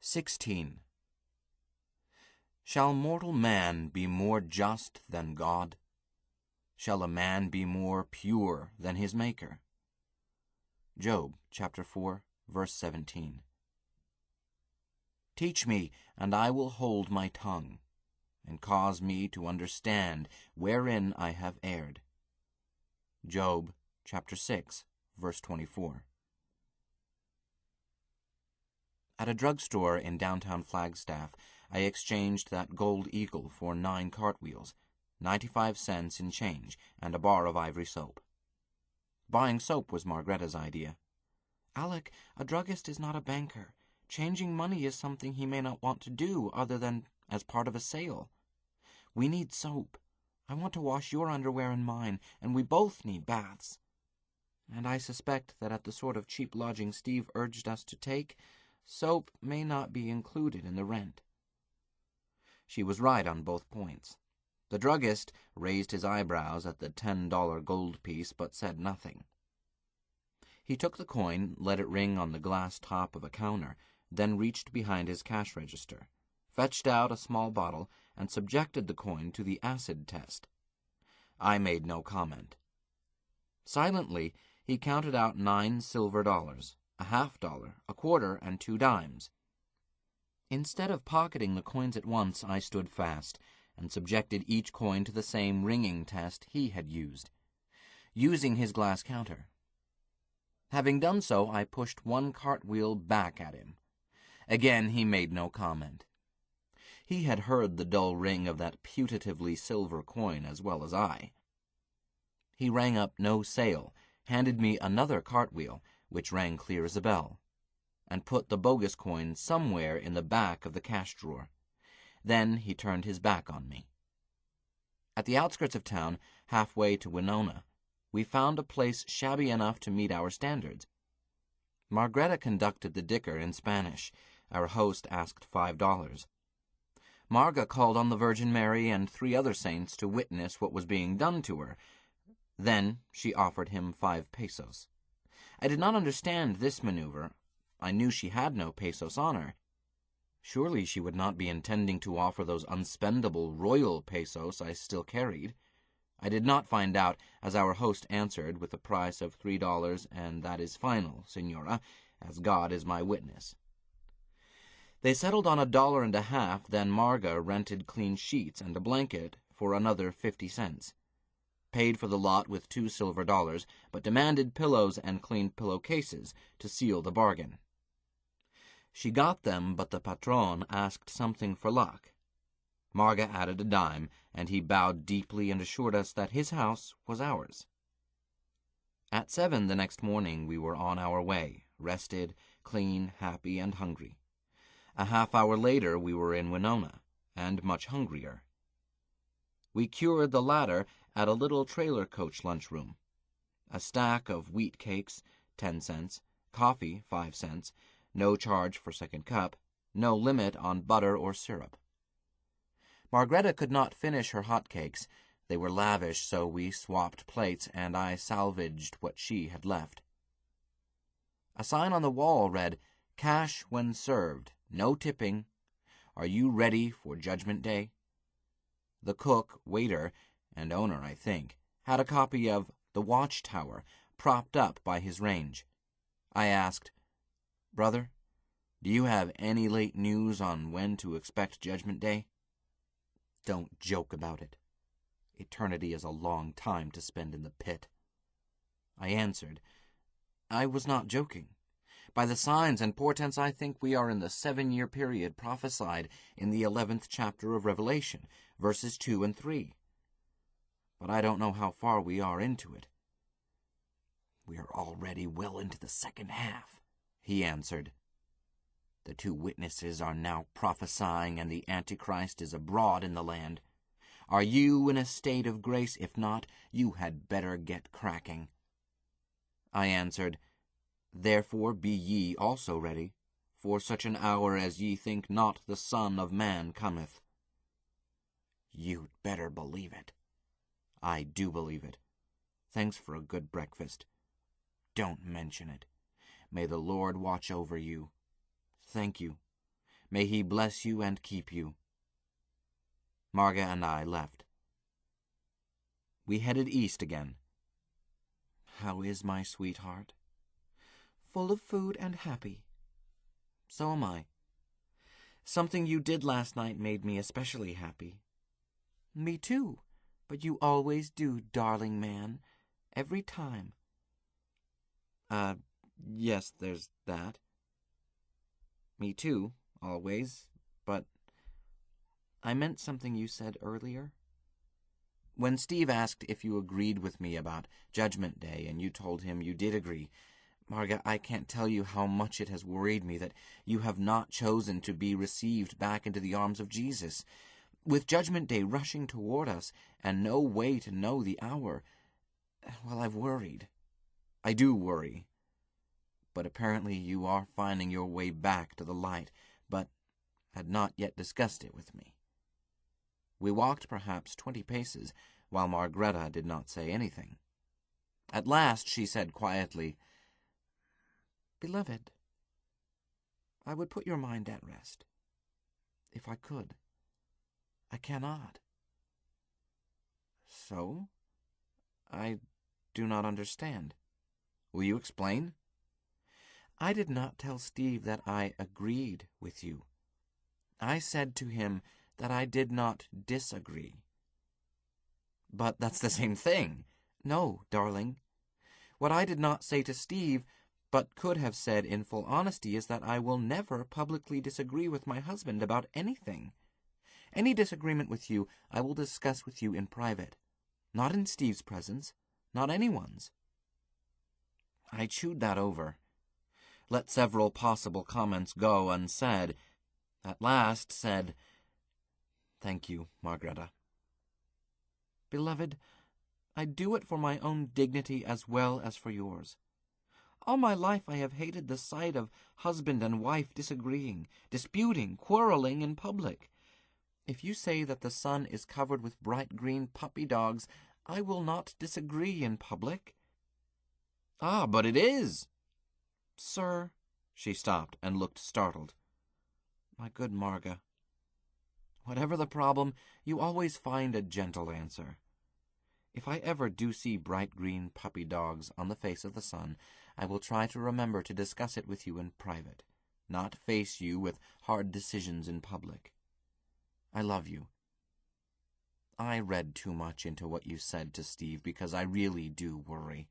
16. Shall mortal man be more just than God? Shall a man be more pure than his Maker? Job chapter 4, verse 17. Teach me, and I will hold my tongue, and cause me to understand wherein I have erred. Job chapter 6, verse 24. At a drugstore in downtown Flagstaff, I exchanged that gold eagle for 9 cartwheels, 95 cents in change, and a bar of ivory soap. Buying soap was Margretta's idea. "Alec, a druggist is not a banker. Changing money is something he may not want to do other than as part of a sale. We need soap. I want to wash your underwear and mine, and we both need baths. And I suspect that at the sort of cheap lodging Steve urged us to take, soap may not be included in the rent." She was right on both points. The druggist raised his eyebrows at the $10 gold piece but said nothing. He took the coin, let it ring on the glass top of a counter, then reached behind his cash register, fetched out a small bottle, and subjected the coin to the acid test. I made no comment. Silently, he counted out 9 silver dollars, a $half, a quarter, and 2 dimes. Instead of pocketing the coins at once, I stood fast, and subjected each coin to the same ringing test he had used, using his glass counter. Having done so, I pushed 1 cartwheel back at him. Again he made no comment. He had heard the dull ring of that putatively silver coin as well as I. He rang up no sale, handed me another cartwheel, which rang clear as a bell, and put the bogus coin somewhere in the back of the cash drawer. Then he turned his back on me. At the outskirts of town, halfway to Winona, we found a place shabby enough to meet our standards. Margretta conducted the dicker in Spanish. Our host asked $5. Marga called on the Virgin Mary and 3 other saints to witness what was being done to her. Then she offered him 5 pesos. I did not understand this maneuver. I knew she had no pesos on her. Surely she would not be intending to offer those unspendable royal pesos I still carried. I did not find out, as our host answered with a price of $3, and that is final, Senora, as God is my witness. They settled on $1.50, then Marga rented clean sheets and a blanket for another 50 cents. Paid for the lot with 2 silver dollars, but demanded pillows and clean pillowcases to seal the bargain. She got them, but the patron asked something for luck. Marga added a dime, and he bowed deeply and assured us that his house was ours. At 7 the next morning we were on our way, rested, clean, happy, and hungry. A half-hour later we were in Winona, and much hungrier. We cured the latter at a little trailer coach lunchroom. A stack of wheat cakes, 10 cents, coffee, 5 cents, no charge for second cup, no limit on butter or syrup. Margretta could not finish her hot cakes. They were lavish, so we swapped plates, and I salvaged what she had left. A sign on the wall read, "Cash when served, no tipping. Are you ready for Judgment Day?" The cook, waiter, and owner, I think, had a copy of The Watchtower propped up by his range. I asked, "Brother, do you have any late news on when to expect Judgment Day?" "Don't joke about it. Eternity is a long time to spend in the pit." I answered, "I was not joking. By the signs and portents I think we are in the 7-year period prophesied in the 11th chapter of Revelation, verses 2 and 3. But I don't know how far we are into it." "We are already well into the second half," he answered. "The 2 witnesses are now prophesying, and the Antichrist is abroad in the land. Are you in a state of grace? If not, you had better get cracking." I answered, "Therefore be ye also ready, for such an hour as ye think not the Son of Man cometh." "You'd better believe it." "I do believe it. Thanks for a good breakfast." "Don't mention it. May the Lord watch over you." "Thank you. May he bless you and keep you. Marga and I left. We headed east again. How is my sweetheart? Full of food and happy. So am I. Something you did last night made me especially happy. Me too, but you always do, darling man. Every time. Yes, there's that. Me too, always, but I meant something you said earlier. When Steve asked if you agreed with me about Judgment Day and you told him you did agree, Marga, I can't tell you how much it has worried me that you have not chosen to be received back into the arms of Jesus. With Judgment Day rushing toward us and no way to know the hour, well, I've worried. I do worry. But apparently you are finding your way back to the light, but had not yet discussed it with me. We walked perhaps 20 paces, while Margreta did not say anything. At last she said quietly, Beloved, I would put your mind at rest, if I could. I cannot. So? I do not understand. Will you explain? I did not tell Steve that I agreed with you. I said to him that I did not disagree. But that's the same thing. No, darling. What I did not say to Steve, but could have said in full honesty, is that I will never publicly disagree with my husband about anything. Any disagreement with you I will discuss with you in private. Not in Steve's presence, not anyone's. I chewed that over. Let several possible comments go unsaid. At last said, Thank you, Margreta. Beloved, I do it for my own dignity as well as for yours. All my life I have hated the sight of husband and wife disagreeing, disputing, quarreling in public. If you say that the sun is covered with bright green puppy dogs, I will not disagree in public. Ah, but it is. Sir, she stopped and looked startled. My good Marga, whatever the problem, you always find a gentle answer. If I ever do see bright green puppy dogs on the face of the sun, I will try to remember to discuss it with you in private, not face you with hard decisions in public. I love you. I read too much into what you said to Steve because I really do worry.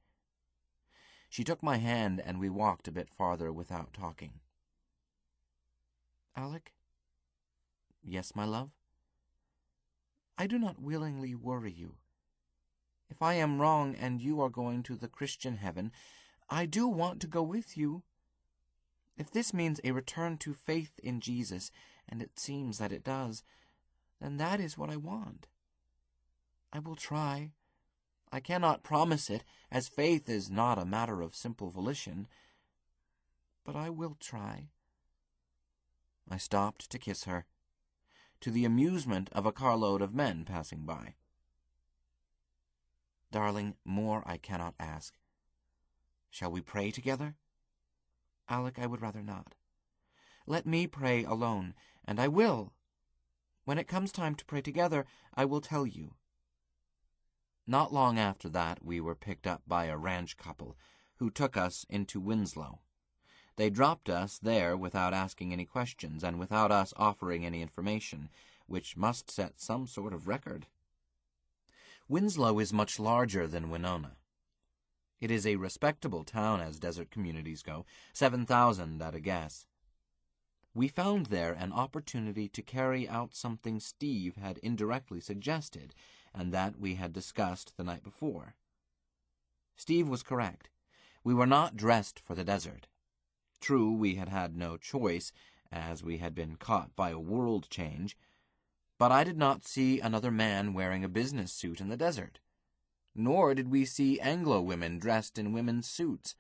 She took my hand and we walked a bit farther without talking. Alec? Yes, my love? I do not willingly worry you. If I am wrong and you are going to the Christian heaven, I do want to go with you. If this means a return to faith in Jesus, and it seems that it does, then that is what I want. I will try. I cannot promise it, as faith is not a matter of simple volition, but I will try. I stopped to kiss her, to the amusement of a carload of men passing by. Darling, more I cannot ask. Shall we pray together? Alec, I would rather not. Let me pray alone, and I will. When it comes time to pray together, I will tell you. Not long after that, we were picked up by a ranch couple who took us into Winslow. They dropped us there without asking any questions and without us offering any information, which must set some sort of record. Winslow is much larger than Winona. It is a respectable town as desert communities go, 7,000 at a guess. We found there an opportunity to carry out something Steve had indirectly suggested, and that we had discussed the night before. Steve was correct. We were not dressed for the desert. True, we had had no choice, as we had been caught by a world change, but I did not see another man wearing a business suit in the desert. Nor did we see Anglo women dressed in women's suits.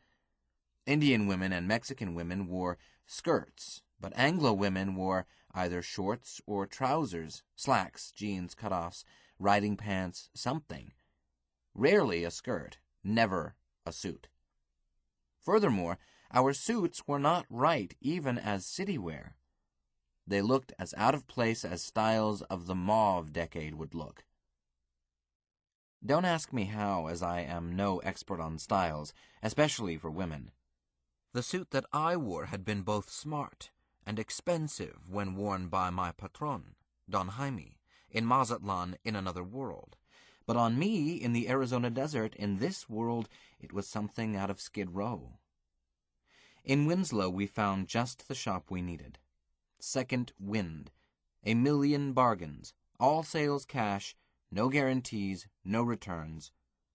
Indian women and Mexican women wore skirts, but Anglo women wore either shorts or trousers, slacks, jeans, cutoffs, riding pants, something. Rarely a skirt, never a suit. Furthermore, our suits were not right even as city wear. They looked as out of place as styles of the mauve decade would look. Don't ask me how, as I am no expert on styles, especially for women. The suit that I wore had been both smart and expensive when worn by my patron, Don Jaime, in Mazatlan in another world. But on me, in the Arizona desert, in this world, it was something out of Skid Row. In Winslow we found just the shop we needed. Second Wind. 1,000,000 bargains. All sales cash. No guarantees, no returns.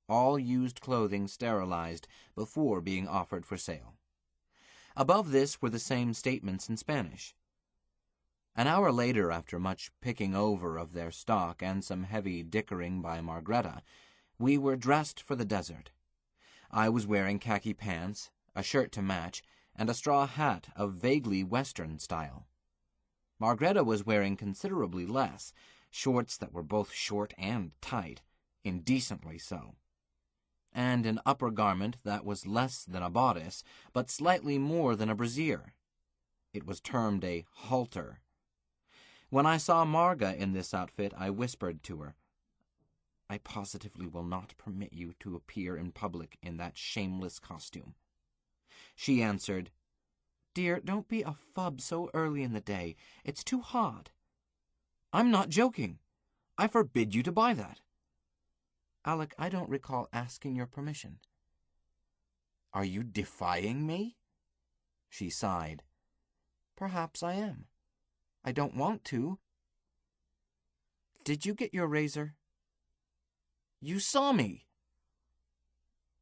All used clothing sterilized before being offered for sale. Above this were the same statements in Spanish. An hour later, after much picking over of their stock and some heavy dickering by Margreta, we were dressed for the desert. I was wearing khaki pants, a shirt to match, and a straw hat of vaguely Western style. Margreta was wearing considerably less, shorts that were both short and tight, indecently so, and an upper garment that was less than a bodice, but slightly more than a brassiere. It was termed a halter. When I saw Marga in this outfit, I whispered to her, "I positively will not permit you to appear in public in that shameless costume." She answered, "Dear, don't be a fub so early in the day. It's too hot." "I'm not joking. I forbid you to buy that." "Alec, I don't recall asking your permission." "Are you defying me?" She sighed. "Perhaps I am. I don't want to." "Did you get your razor?" "You saw me."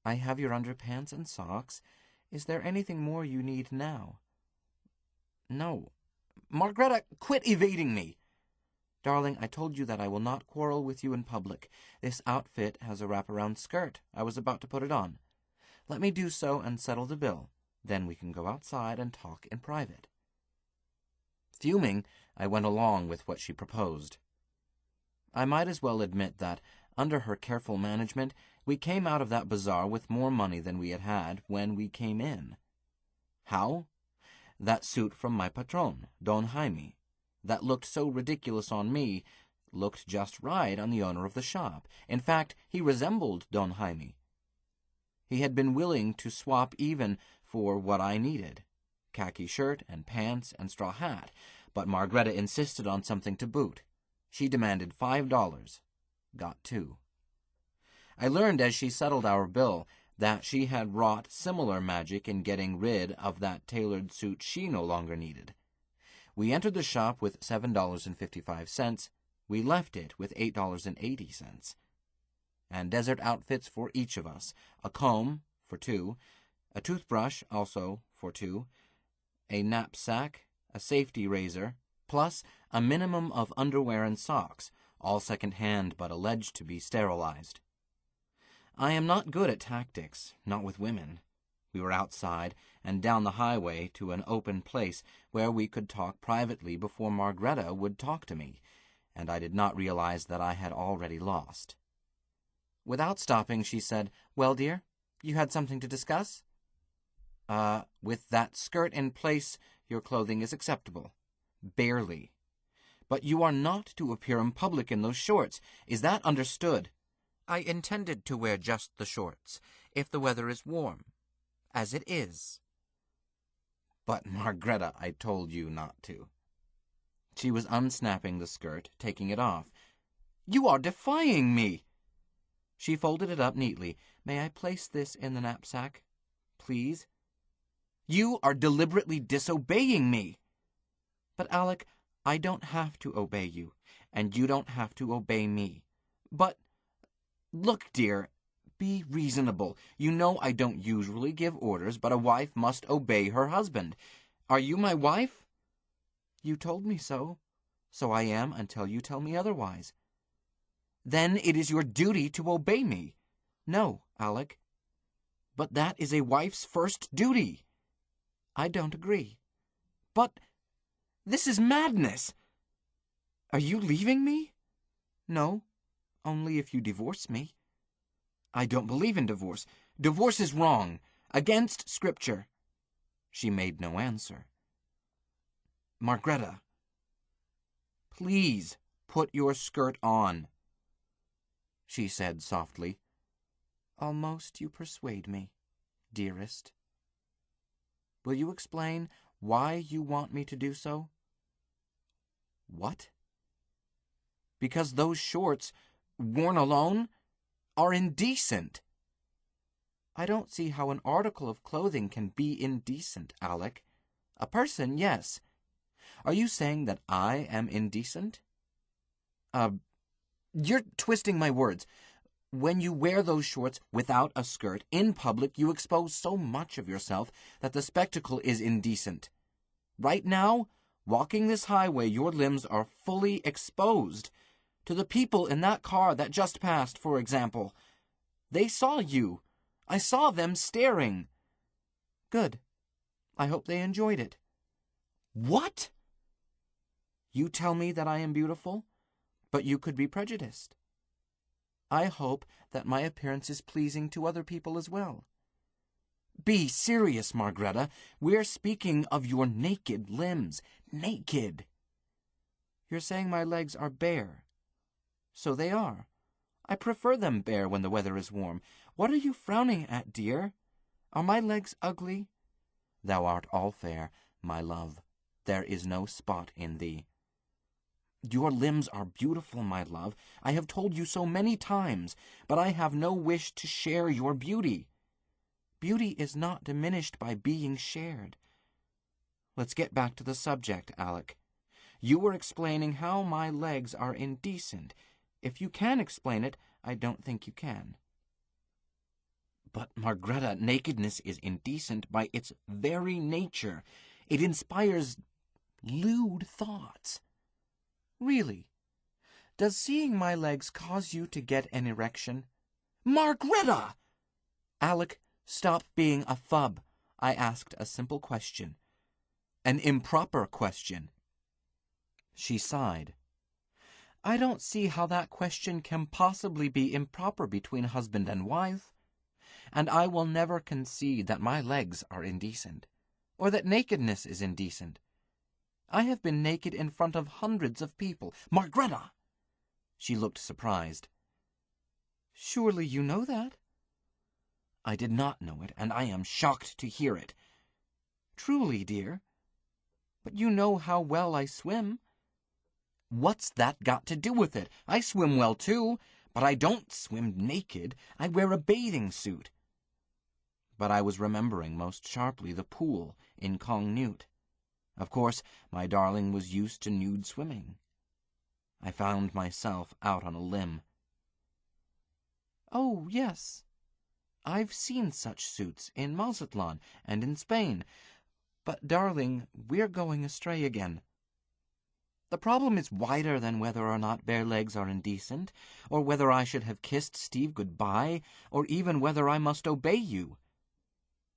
"I have your underpants and socks. Is there anything more you need now?" "No." "Margreta, quit evading me." "Darling, I told you that I will not quarrel with you in public. This outfit has a wraparound skirt. I was about to put it on. Let me do so and settle the bill. Then we can go outside and talk in private." Fuming, I went along with what she proposed. I might as well admit that, under her careful management, we came out of that bazaar with more money than we had had when we came in. How? That suit from my patron, Don Jaime, that looked so ridiculous on me, looked just right on the owner of the shop. In fact, he resembled Don Jaime. He had been willing to swap even for what I needed, khaki shirt and pants and straw hat, but Margreta insisted on something to boot. She demanded $5. Got 2. I learned as she settled our bill that she had wrought similar magic in getting rid of that tailored suit she no longer needed. We entered the shop with $7.55. We left it with $8.80. And desert outfits for each of us, a comb for 2, a toothbrush also for 2, a knapsack, a safety razor, plus a minimum of underwear and socks, all second-hand but alleged to be sterilized. I am not good at tactics, not with women. We were outside and down the highway to an open place where we could talk privately before Margreta would talk to me, and I did not realize that I had already lost. Without stopping, she said, "Well, dear, you had something to discuss?" With that skirt in place, your clothing is acceptable." "Barely." "But you are not to appear in public in those shorts. Is that understood?" "I intended to wear just the shorts, if the weather is warm, as it is." "But, Margreta, I told you not to." She was unsnapping the skirt, taking it off. "You are defying me." She folded it up neatly. "May I place this in the knapsack, please?" "You are deliberately disobeying me." "But, Alec, I don't have to obey you, and you don't have to obey me." "But, look, dear, be reasonable. You know I don't usually give orders, but a wife must obey her husband. Are you my wife?" "You told me so. So I am until you tell me otherwise." "Then it is your duty to obey me." "No, Alec." "But that is a wife's first duty." "I don't agree." "But this is madness." "Are you leaving me?" "No, only if you divorce me." "I don't believe in divorce. Divorce is wrong, against Scripture." She made no answer. "Margreta," Please put your skirt on, she said softly. Almost you persuade me, dearest. Will you explain why you want me to do so? What? Because those shorts, worn alone, are indecent. I don't see how an article of clothing can be indecent, Alec. A person, yes. Are you saying that I am indecent? You're twisting my words. When you wear those shorts without a skirt in public, you expose so much of yourself that the spectacle is indecent. Right now, walking this highway, your limbs are fully exposed. To the people in that car that just passed, for example. They saw you. I saw them staring. Good. I hope they enjoyed it. What? You tell me that I am beautiful, but you could be prejudiced. I hope that my appearance is pleasing to other people as well. Be serious, Margareta. We're speaking of your naked limbs. Naked. You're saying my legs are bare. So they are. I prefer them bare when the weather is warm. What are you frowning at, dear? Are my legs ugly? Thou art all fair, my love. There is no spot in thee. Your limbs are beautiful, my love. I have told you so many times, but I have no wish to share your beauty. Beauty is not diminished by being shared. Let's get back to the subject, Alec. You were explaining how my legs are indecent. If you can explain it, I don't think you can. But, Margareta, nakedness is indecent by its very nature. It inspires lewd thoughts. Really? Does seeing my legs cause you to get an erection? Margareta! Alec, stop being a fub. I asked a simple question. An improper question. She sighed. I don't see how that question can possibly be improper between husband and wife. And I will never concede that my legs are indecent, or that nakedness is indecent. I have been naked in front of hundreds of people. Margareta! She looked surprised. Surely you know that? I did not know it, and I am shocked to hear it. Truly, dear. But you know how well I swim. What's that got to do with it? I swim well, too, but I don't swim naked. I wear a bathing suit. But I was remembering most sharply the pool in Congnute. Of course, my darling was used to nude swimming. I found myself out on a limb. Oh, yes. I've seen such suits in Mazatlan and in Spain. But, darling, we're going astray again. The problem is wider than whether or not bare legs are indecent, or whether I should have kissed Steve goodbye, or even whether I must obey you.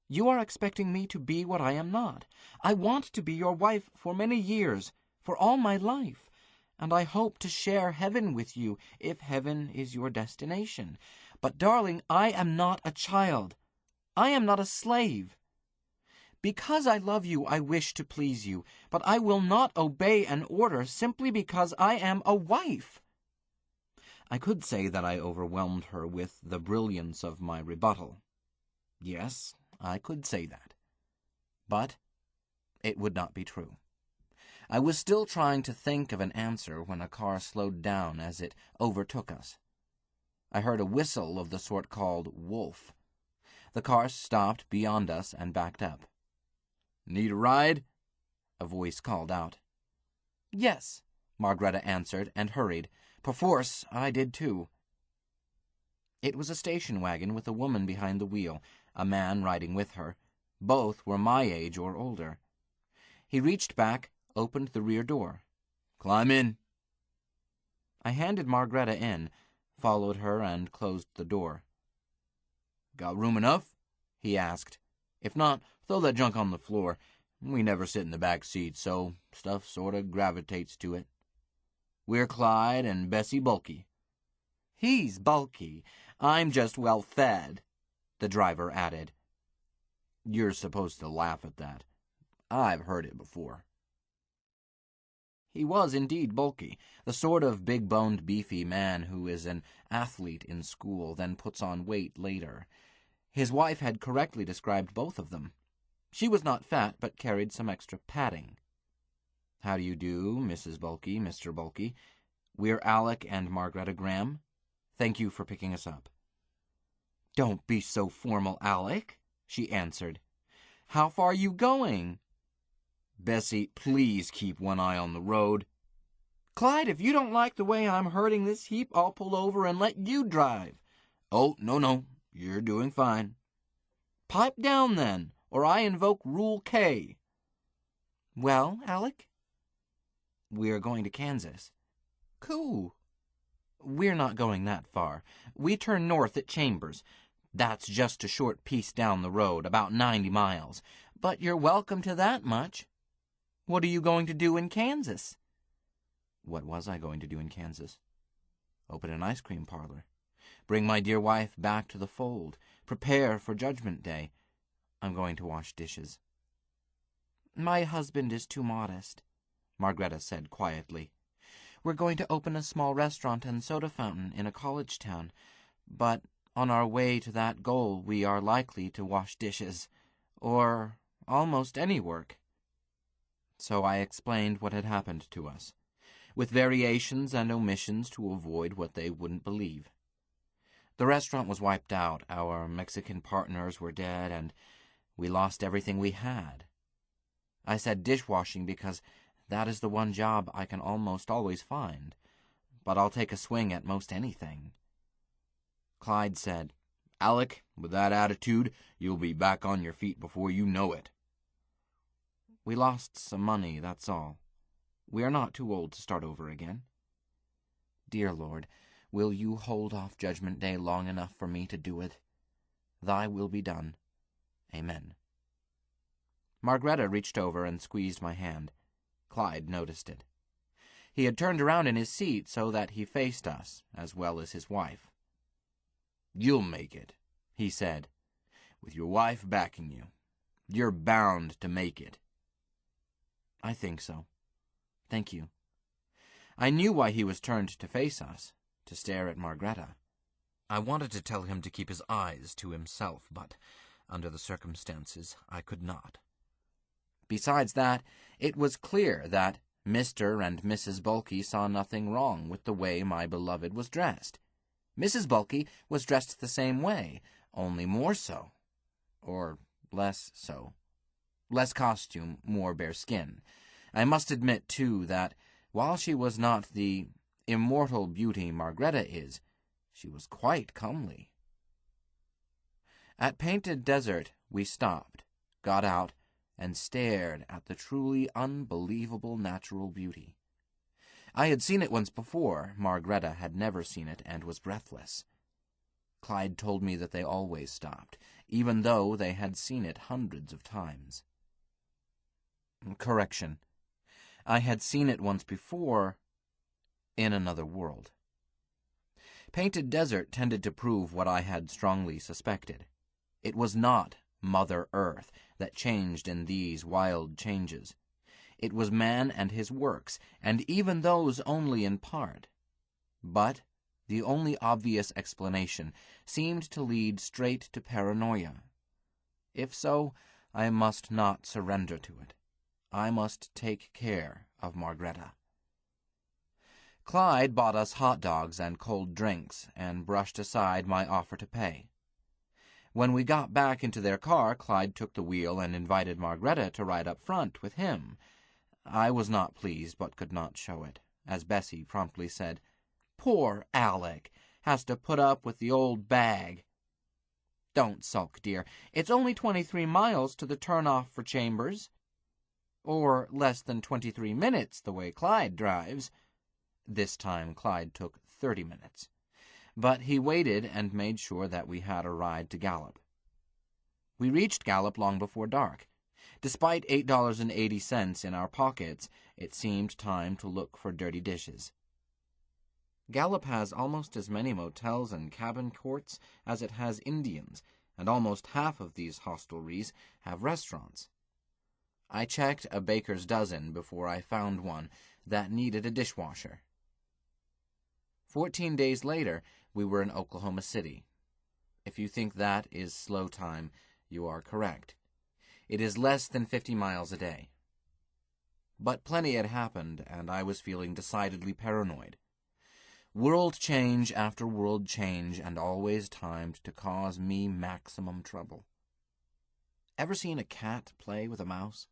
You are expecting me to be what I am not. I want to be your wife for many years, for all my life, and I hope to share heaven with you, if heaven is your destination. But, darling, I am not a child. I am not a slave. Because I love you, I wish to please you, but I will not obey an order simply because I am a wife. I could say that I overwhelmed her with the brilliance of my rebuttal. Yes, I could say that. But it would not be true. I was still trying to think of an answer when a car slowed down as it overtook us. I heard a whistle of the sort called wolf. The car stopped beyond us and backed up. "Need a ride?" a voice called out. Yes, Margareta answered and hurried. Perforce, I did too. It was a station wagon with a woman behind the wheel, a man riding with her. Both were my age or older. He reached back, opened the rear door. "Climb in." I handed Margareta in, followed her, and closed the door. "Got room enough?" he asked. "If not, throw that junk on the floor. We never sit in the back seat, so stuff sort of gravitates to it. We're Clyde and Bessie Bulky." "He's bulky. I'm just well fed," the driver added. "You're supposed to laugh at that. I've heard it before." He was indeed bulky, the sort of big-boned, beefy man who is an athlete in school, then puts on weight later. His wife had correctly described both of them. She was not fat, but carried some extra padding. "How do you do, Mrs. Bulky, Mr. Bulky? We're Alec and Margaretta Graham. Thank you for picking us up." "Don't be so formal, Alec," she answered. "How far are you going?" "Bessie, please keep one eye on the road." "Clyde, if you don't like the way I'm herding this heap, I'll pull over and let you drive." "Oh, no, you're doing fine." "Pipe down, then, or I invoke Rule K." "Well, Alec?" "We're going to Kansas." "Cool." "We're not going that far. We turn north at Chambers. That's just a short piece down the road, about 90 miles. But you're welcome to that much. What are you going to do in Kansas?" What was I going to do in Kansas? Open an ice cream parlor. Bring my dear wife back to the fold. Prepare for Judgment Day. I'm going to wash dishes. "My husband is too modest," Margaretta said quietly. "We're going to open a small restaurant and soda fountain in a college town, but on our way to that goal we are likely to wash dishes, or almost any work." So I explained what had happened to us, with variations and omissions to avoid what they wouldn't believe. The restaurant was wiped out, our Mexican partners were dead, and we lost everything we had. I said dishwashing because that is the one job I can almost always find, but I'll take a swing at most anything. Clyde said, "Alec, with that attitude, you'll be back on your feet before you know it." We lost some money, that's all. We are not too old to start over again. Dear Lord, will you hold off Judgment Day long enough for me to do it? Thy will be done. Amen. Margaretta reached over and squeezed my hand. Clyde noticed it. He had turned around in his seat so that he faced us, as well as his wife. "You'll make it," he said, "with your wife backing you. You're bound to make it." "I think so. Thank you." I knew why he was turned to face us, to stare at Margaretta. I wanted to tell him to keep his eyes to himself, but under the circumstances I could not. Besides that, it was clear that Mr. and Mrs. Bulky saw nothing wrong with the way my beloved was dressed. Mrs. Bulky was dressed the same way, only more so. Or less so. Less costume, more bare skin. I must admit, too, that while she was not the immortal beauty Margaretta is, she was quite comely. At Painted Desert, we stopped, got out, and stared at the truly unbelievable natural beauty. I had seen it once before. Margaretta had never seen it and was breathless. Clyde told me that they always stopped, even though they had seen it hundreds of times. Correction. I had seen it once before in another world. Painted Desert tended to prove what I had strongly suspected. It was not Mother Earth that changed in these wild changes. It was man and his works, and even those only in part. But the only obvious explanation seemed to lead straight to paranoia. If so, I must not surrender to it. I must take care of Margaretta. Clyde bought us hot dogs and cold drinks and brushed aside my offer to pay. When we got back into their car, Clyde took the wheel and invited Margaretta to ride up front with him. I was not pleased, but could not show it, as Bessie promptly said, "Poor Alec has to put up with the old bag." "Don't sulk, dear. It's only 23 miles to the turn-off for Chambers. Or less than 23 minutes the way Clyde drives." This time Clyde took 30 minutes. But he waited and made sure that we had a ride to Gallup. We reached Gallup long before dark. Despite $8.80 in our pockets, it seemed time to look for dirty dishes. Gallup has almost as many motels and cabin courts as it has Indians, and almost half of these hostelries have restaurants. I checked a baker's dozen before I found one that needed a dishwasher. 14 days later, we were in Oklahoma City. If you think that is slow time, you are correct. It is less than 50 miles a day. But plenty had happened, and I was feeling decidedly paranoid. World change after world change, and always timed to cause me maximum trouble. Ever seen a cat play with a mouse?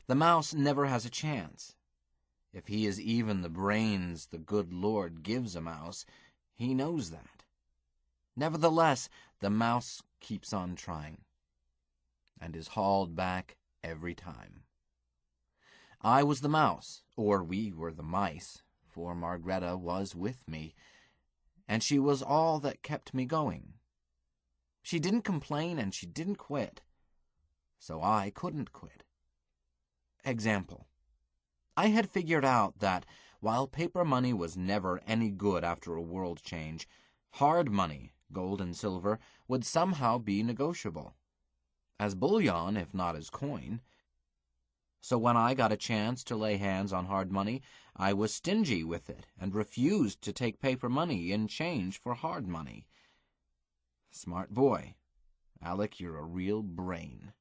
The mouse never has a chance. If he is even the brains the good Lord gives a mouse, he knows that. Nevertheless, the mouse keeps on trying, and is hauled back every time. I was the mouse, or we were the mice, for Margareta was with me, and she was all that kept me going. She didn't complain and she didn't quit, so I couldn't quit. Example. I had figured out that while paper money was never any good after a world change, hard money, gold and silver, would somehow be negotiable. As bullion, if not as coin. So when I got a chance to lay hands on hard money, I was stingy with it and refused to take paper money in change for hard money. Smart boy. Alec, you're a real brain.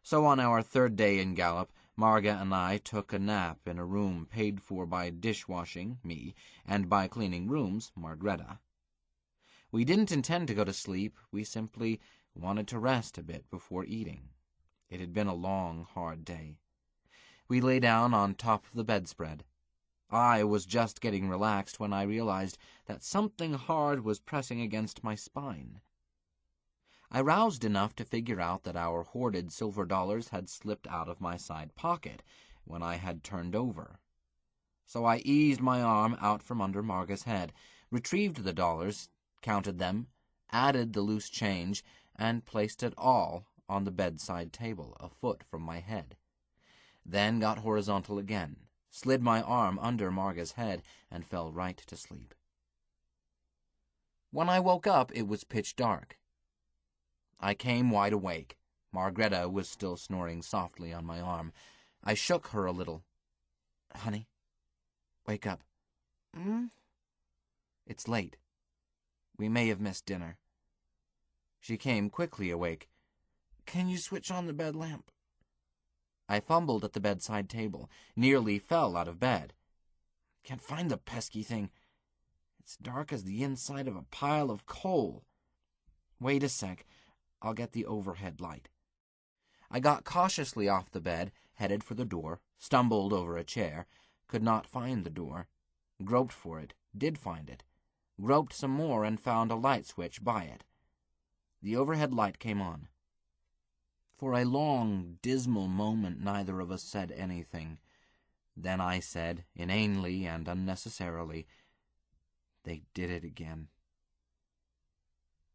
So on our third day in Gallup, Marga and I took a nap in a room paid for by dishwashing, me, and by cleaning rooms, Margareta. We didn't intend to go to sleep, we simply wanted to rest a bit before eating. It had been a long, hard day. We lay down on top of the bedspread. I was just getting relaxed when I realized that something hard was pressing against my spine. I roused enough to figure out that our hoarded silver dollars had slipped out of my side pocket when I had turned over. So I eased my arm out from under Marga's head, retrieved the dollars, counted them, added the loose change, and placed it all on the bedside table, a foot from my head. Then got horizontal again, slid my arm under Marga's head, and fell right to sleep. When I woke up, it was pitch dark. I came wide awake. Margareta was still snoring softly on my arm. I shook her a little. "Honey, wake up." "It's late. We may have missed dinner." She came quickly awake. "Can you switch on the bed lamp?" I fumbled at the bedside table, nearly fell out of bed. "Can't find the pesky thing. It's dark as the inside of a pile of coal." "Wait a sec. I'll get the overhead light." I got cautiously off the bed, headed for the door, stumbled over a chair, could not find the door, groped for it, did find it, groped some more and found a light switch by it. The overhead light came on. For a long, dismal moment neither of us said anything. Then I said, inanely and unnecessarily, "They did it again."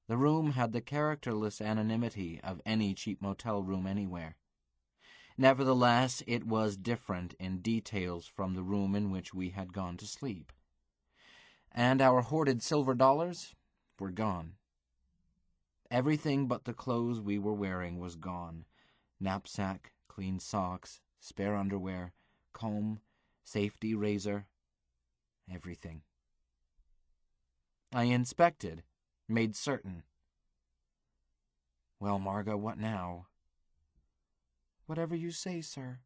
The room had the characterless anonymity of any cheap motel room anywhere. Nevertheless, it was different in details from the room in which we had gone to sleep. And our hoarded silver dollars were gone. Everything but the clothes we were wearing was gone. Knapsack, clean socks, spare underwear, comb, safety razor, everything. I inspected, made certain. "Well, Marga, what now?" "Whatever you say, sir."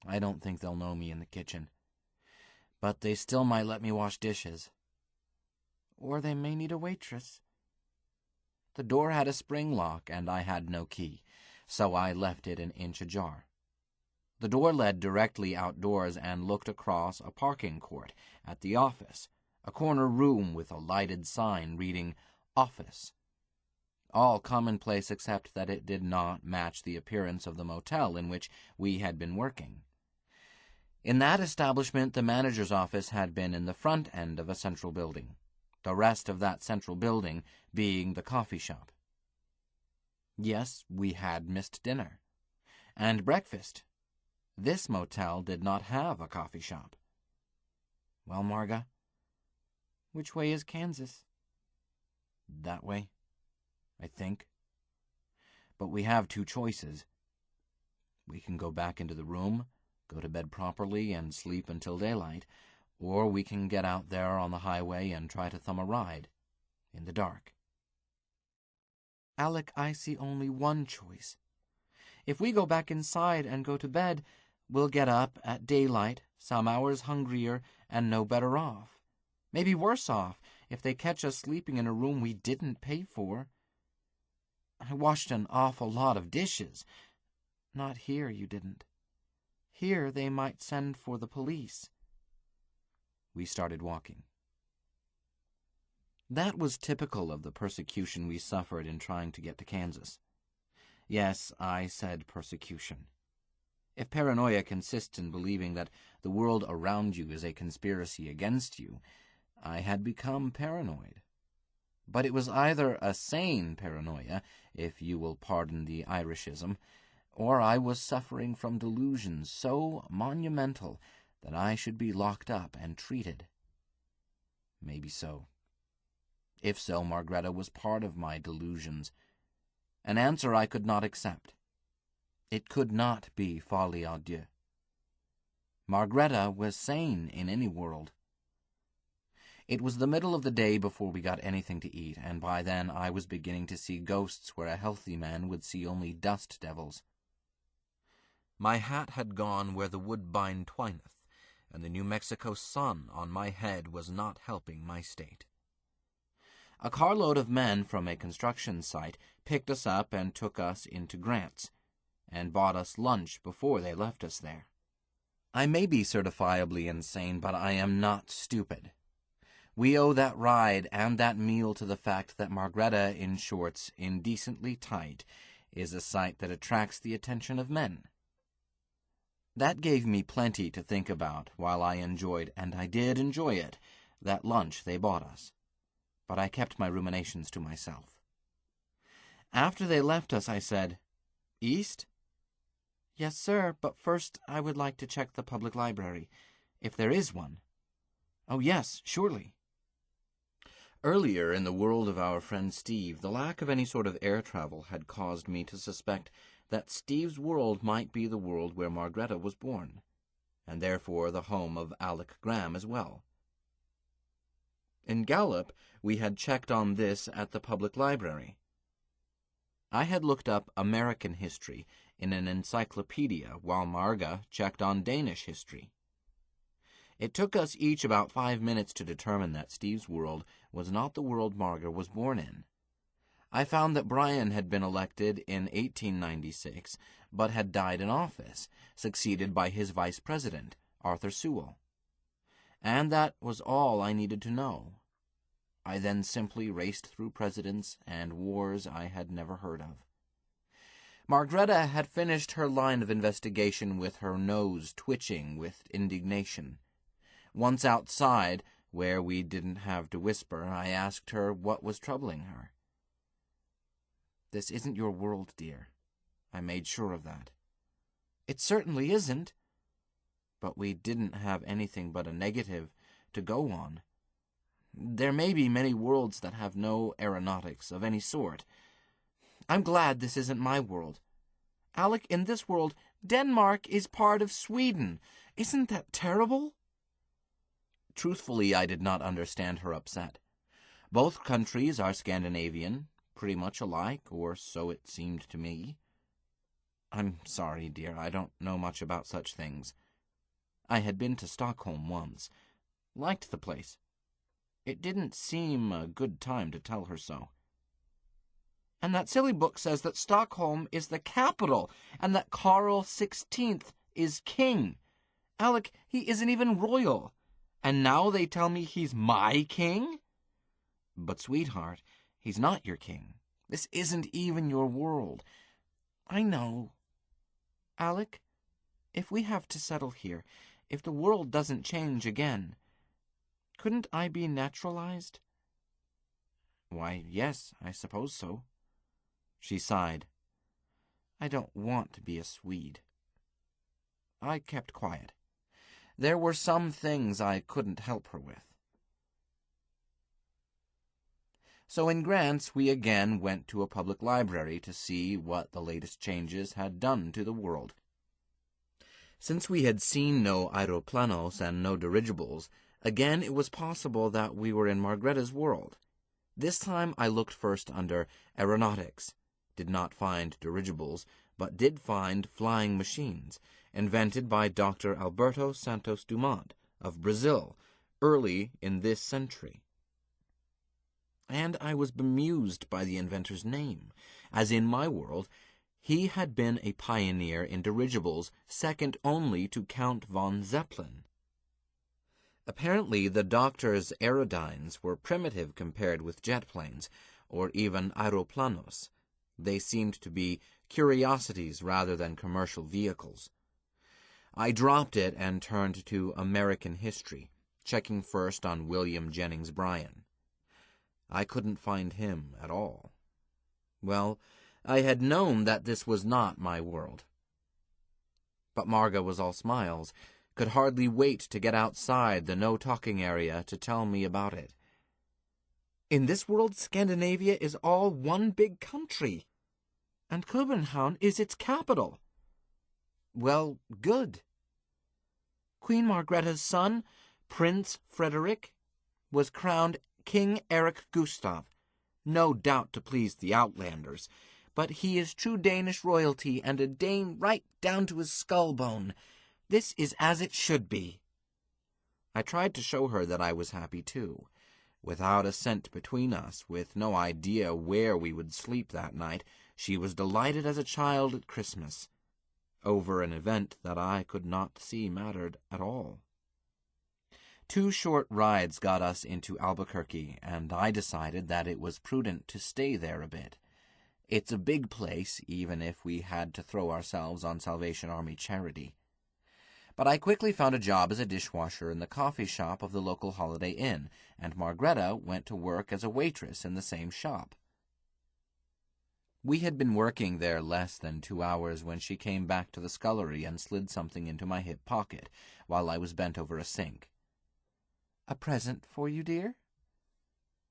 I don't think they'll know me in the kitchen. But they still might let me wash dishes. Or they may need a waitress. The door had a spring lock, and I had no key, so I left it an inch ajar. The door led directly outdoors and looked across a parking court at the office, a corner room with a lighted sign reading "Office." All commonplace except that it did not match the appearance of the motel in which we had been working. In that establishment, the manager's office had been in the front end of a central building, the rest of that central building being the coffee shop. Yes, we had missed dinner. And breakfast. This motel did not have a coffee shop. "Well, Marga, which way is Kansas?" "That way, I think." But we have two choices. We can go back into the room, go to bed properly, and sleep until daylight, or we can get out there on the highway and try to thumb a ride, in the dark. Alec, I see only one choice. If we go back inside and go to bed, we'll get up at daylight, some hours hungrier and no better off. Maybe worse off, if they catch us sleeping in a room we didn't pay for. I washed an awful lot of dishes. Not here, you didn't. Here they might send for the police. We started walking. That was typical of the persecution we suffered in trying to get to Kansas. Yes, I said persecution. If paranoia consists in believing that the world around you is a conspiracy against you, I had become paranoid. But it was either a sane paranoia, if you will pardon the Irishism, or I was suffering from delusions so monumental that I should be locked up and treated. Maybe so. If so, Margreta was part of my delusions, an answer I could not accept. It could not be folie à deux. Margreta was sane in any world. It was the middle of the day before we got anything to eat, and by then I was beginning to see ghosts where a healthy man would see only dust devils. My hat had gone where the woodbine twineth, and the New Mexico sun on my head was not helping my state. A carload of men from a construction site picked us up and took us into Grant's, and bought us lunch before they left us there. I may be certifiably insane, but I am not stupid. We owe that ride and that meal to the fact that Margreta in shorts, indecently tight, is a sight that attracts the attention of men. That gave me plenty to think about while I enjoyed, and I did enjoy it, that lunch they bought us. But I kept my ruminations to myself. After they left us, I said, "East?" Yes, sir, but first I would like to check the public library, if there is one. Oh, yes, surely. Earlier in the world of our friend Steve, the lack of any sort of air travel had caused me to suspect that Steve's world might be the world where Margreta was born, and therefore the home of Alec Graham as well. In Gallup, we had checked on this at the public library. I had looked up American history in an encyclopedia while Marga checked on Danish history. It took us each about 5 minutes to determine that Steve's world was not the world Marga was born in. I found that Brian had been elected in 1896, but had died in office, succeeded by his vice president, Arthur Sewell. And that was all I needed to know. I then simply raced through presidents and wars I had never heard of. Margreta had finished her line of investigation with her nose twitching with indignation. Once outside, where we didn't have to whisper, I asked her what was troubling her. "This isn't your world, dear. I made sure of that." "It certainly isn't." "But we didn't have anything but a negative to go on. There may be many worlds that have no aeronautics of any sort." "I'm glad this isn't my world. Alec, in this world, Denmark is part of Sweden. Isn't that terrible?" Truthfully, I did not understand her upset. Both countries are Scandinavian, pretty much alike, or so it seemed to me. "I'm sorry, dear, I don't know much about such things. I had been to Stockholm once. Liked the place. It didn't seem a good time to tell her so." "And that silly book says that Stockholm is the capital, and that Karl XVI is king. Alec, he isn't even royal. And now they tell me he's my king?" "But, sweetheart, he's not your king. This isn't even your world." "I know. Alec, if we have to settle here, if the world doesn't change again, couldn't I be naturalized?" "Why, yes, I suppose so." She sighed. "I don't want to be a Swede." I kept quiet. There were some things I couldn't help her with. So in Grants, we again went to a public library to see what the latest changes had done to the world. Since we had seen no aeroplanos and no dirigibles, again it was possible that we were in Margretta's world. This time I looked first under aeronautics, did not find dirigibles, but did find flying machines, invented by Dr. Alberto Santos Dumont of Brazil, early in this century. And I was bemused by the inventor's name, as in my world he had been a pioneer in dirigibles, second only to Count von Zeppelin. Apparently the doctor's aerodynes were primitive compared with jet planes, or even aeroplanos. They seemed to be curiosities rather than commercial vehicles. I dropped it and turned to American history, checking first on William Jennings Bryan. I couldn't find him at all. Well, I had known that this was not my world. But Marga was all smiles, could hardly wait to get outside the no-talking area to tell me about it. In this world, Scandinavia is all one big country, and Copenhagen is its capital. Well, good. Queen Margretta's son, Prince Frederick, was crowned King Erik Gustav, no doubt to please the Outlanders, but he is true Danish royalty and a Dane right down to his skull bone. This is as it should be. I tried to show her that I was happy too. Without a cent between us, with no idea where we would sleep that night, she was delighted as a child at Christmas, over an event that I could not see mattered at all. 2 short rides got us into Albuquerque, and I decided that it was prudent to stay there a bit. It's a big place, even if we had to throw ourselves on Salvation Army charity. But I quickly found a job as a dishwasher in the coffee shop of the local Holiday Inn, and Margretta went to work as a waitress in the same shop. We had been working there less than 2 hours when she came back to the scullery and slid something into my hip pocket, while I was bent over a sink. "A present for you, dear?"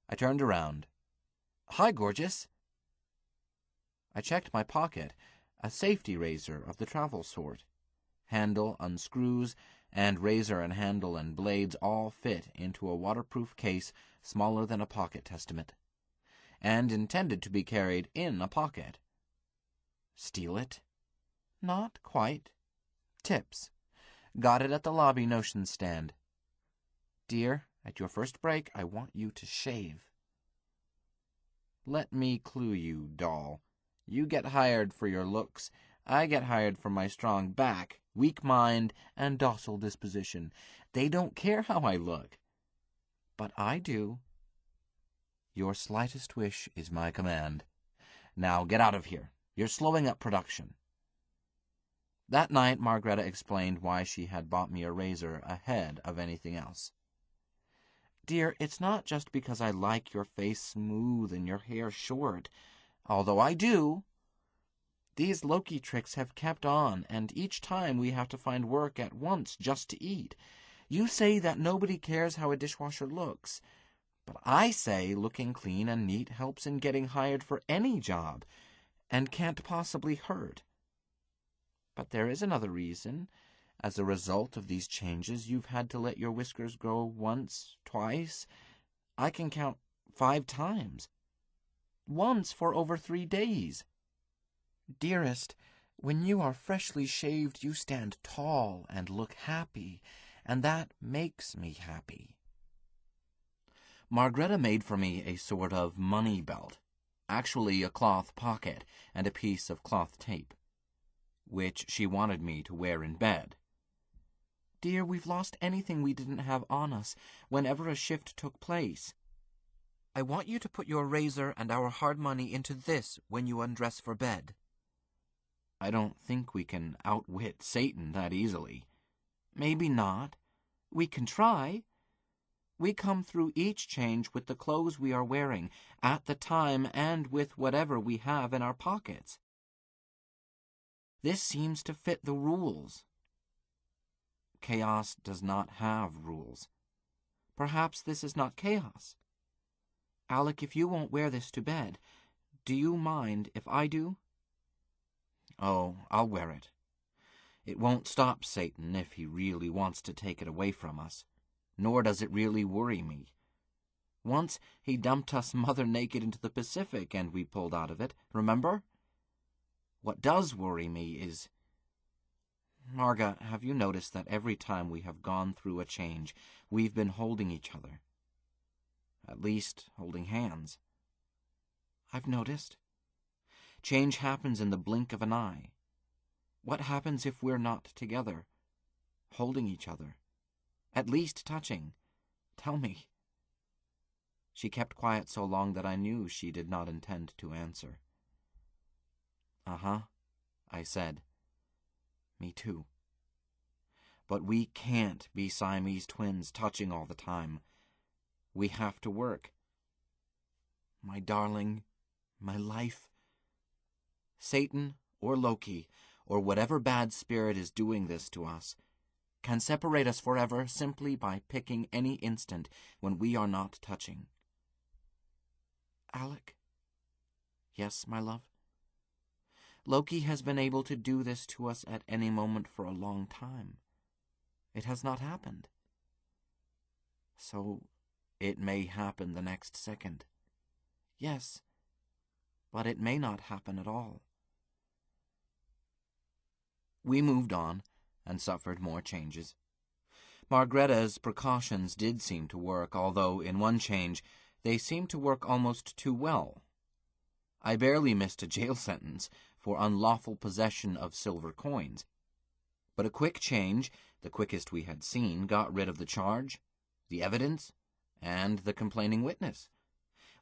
I turned around. "Hi, gorgeous." I checked my pocket, a safety razor of the travel sort. Handle unscrews, and razor and handle and blades all fit into a waterproof case smaller than a pocket testament, and intended to be carried in a pocket. Steal it? Not quite. Tips. Got it at the lobby notion stand. Dear, at your first break, I want you to shave. Let me clue you, doll. You get hired for your looks. I get hired for my strong back, weak mind, and docile disposition. They don't care how I look. But I do. Your slightest wish is my command. Now get out of here. You're slowing up production. That night, Margretta explained why she had bought me a razor ahead of anything else. Dear, it's not just because I like your face smooth and your hair short, although I do. These Loki tricks have kept on, and each time we have to find work at once just to eat. You say that nobody cares how a dishwasher looks, but I say looking clean and neat helps in getting hired for any job, and can't possibly hurt. But there is another reason. As a result of these changes, you've had to let your whiskers grow once, twice. I can count 5 times. Once for over 3 days. Dearest, when you are freshly shaved, you stand tall and look happy, and that makes me happy. Margretta made for me a sort of money belt, actually a cloth pocket and a piece of cloth tape, which she wanted me to wear in bed. Dear, we've lost anything we didn't have on us whenever a shift took place. I want you to put your razor and our hard money into this when you undress for bed. I don't think we can outwit Satan that easily. Maybe not. We can try. We come through each change with the clothes we are wearing at the time and with whatever we have in our pockets. This seems to fit the rules. Chaos does not have rules. Perhaps this is not chaos. Alec, if you won't wear this to bed, do you mind if I do? Oh, I'll wear it. It won't stop Satan if he really wants to take it away from us, nor does it really worry me. Once he dumped us mother naked into the Pacific and we pulled out of it, remember? What does worry me is... Marga, have you noticed that every time we have gone through a change, we've been holding each other? At least, holding hands. I've noticed. Change happens in the blink of an eye. What happens if we're not together, holding each other, at least touching? Tell me. She kept quiet so long that I knew she did not intend to answer. Uh-huh, I said. Me too. But we can't be Siamese twins touching all the time. We have to work. My darling, my life. Satan or Loki, or whatever bad spirit is doing this to us, can separate us forever simply by picking any instant when we are not touching. Alec? Yes, my love? Loki has been able to do this to us at any moment for a long time. It has not happened. So, it may happen the next second. Yes, but it may not happen at all. We moved on and suffered more changes. Margretta's precautions did seem to work, although in one change they seemed to work almost too well. I barely missed a jail sentence for unlawful possession of silver coins. But a quick change, the quickest we had seen, got rid of the charge, the evidence, and the complaining witness.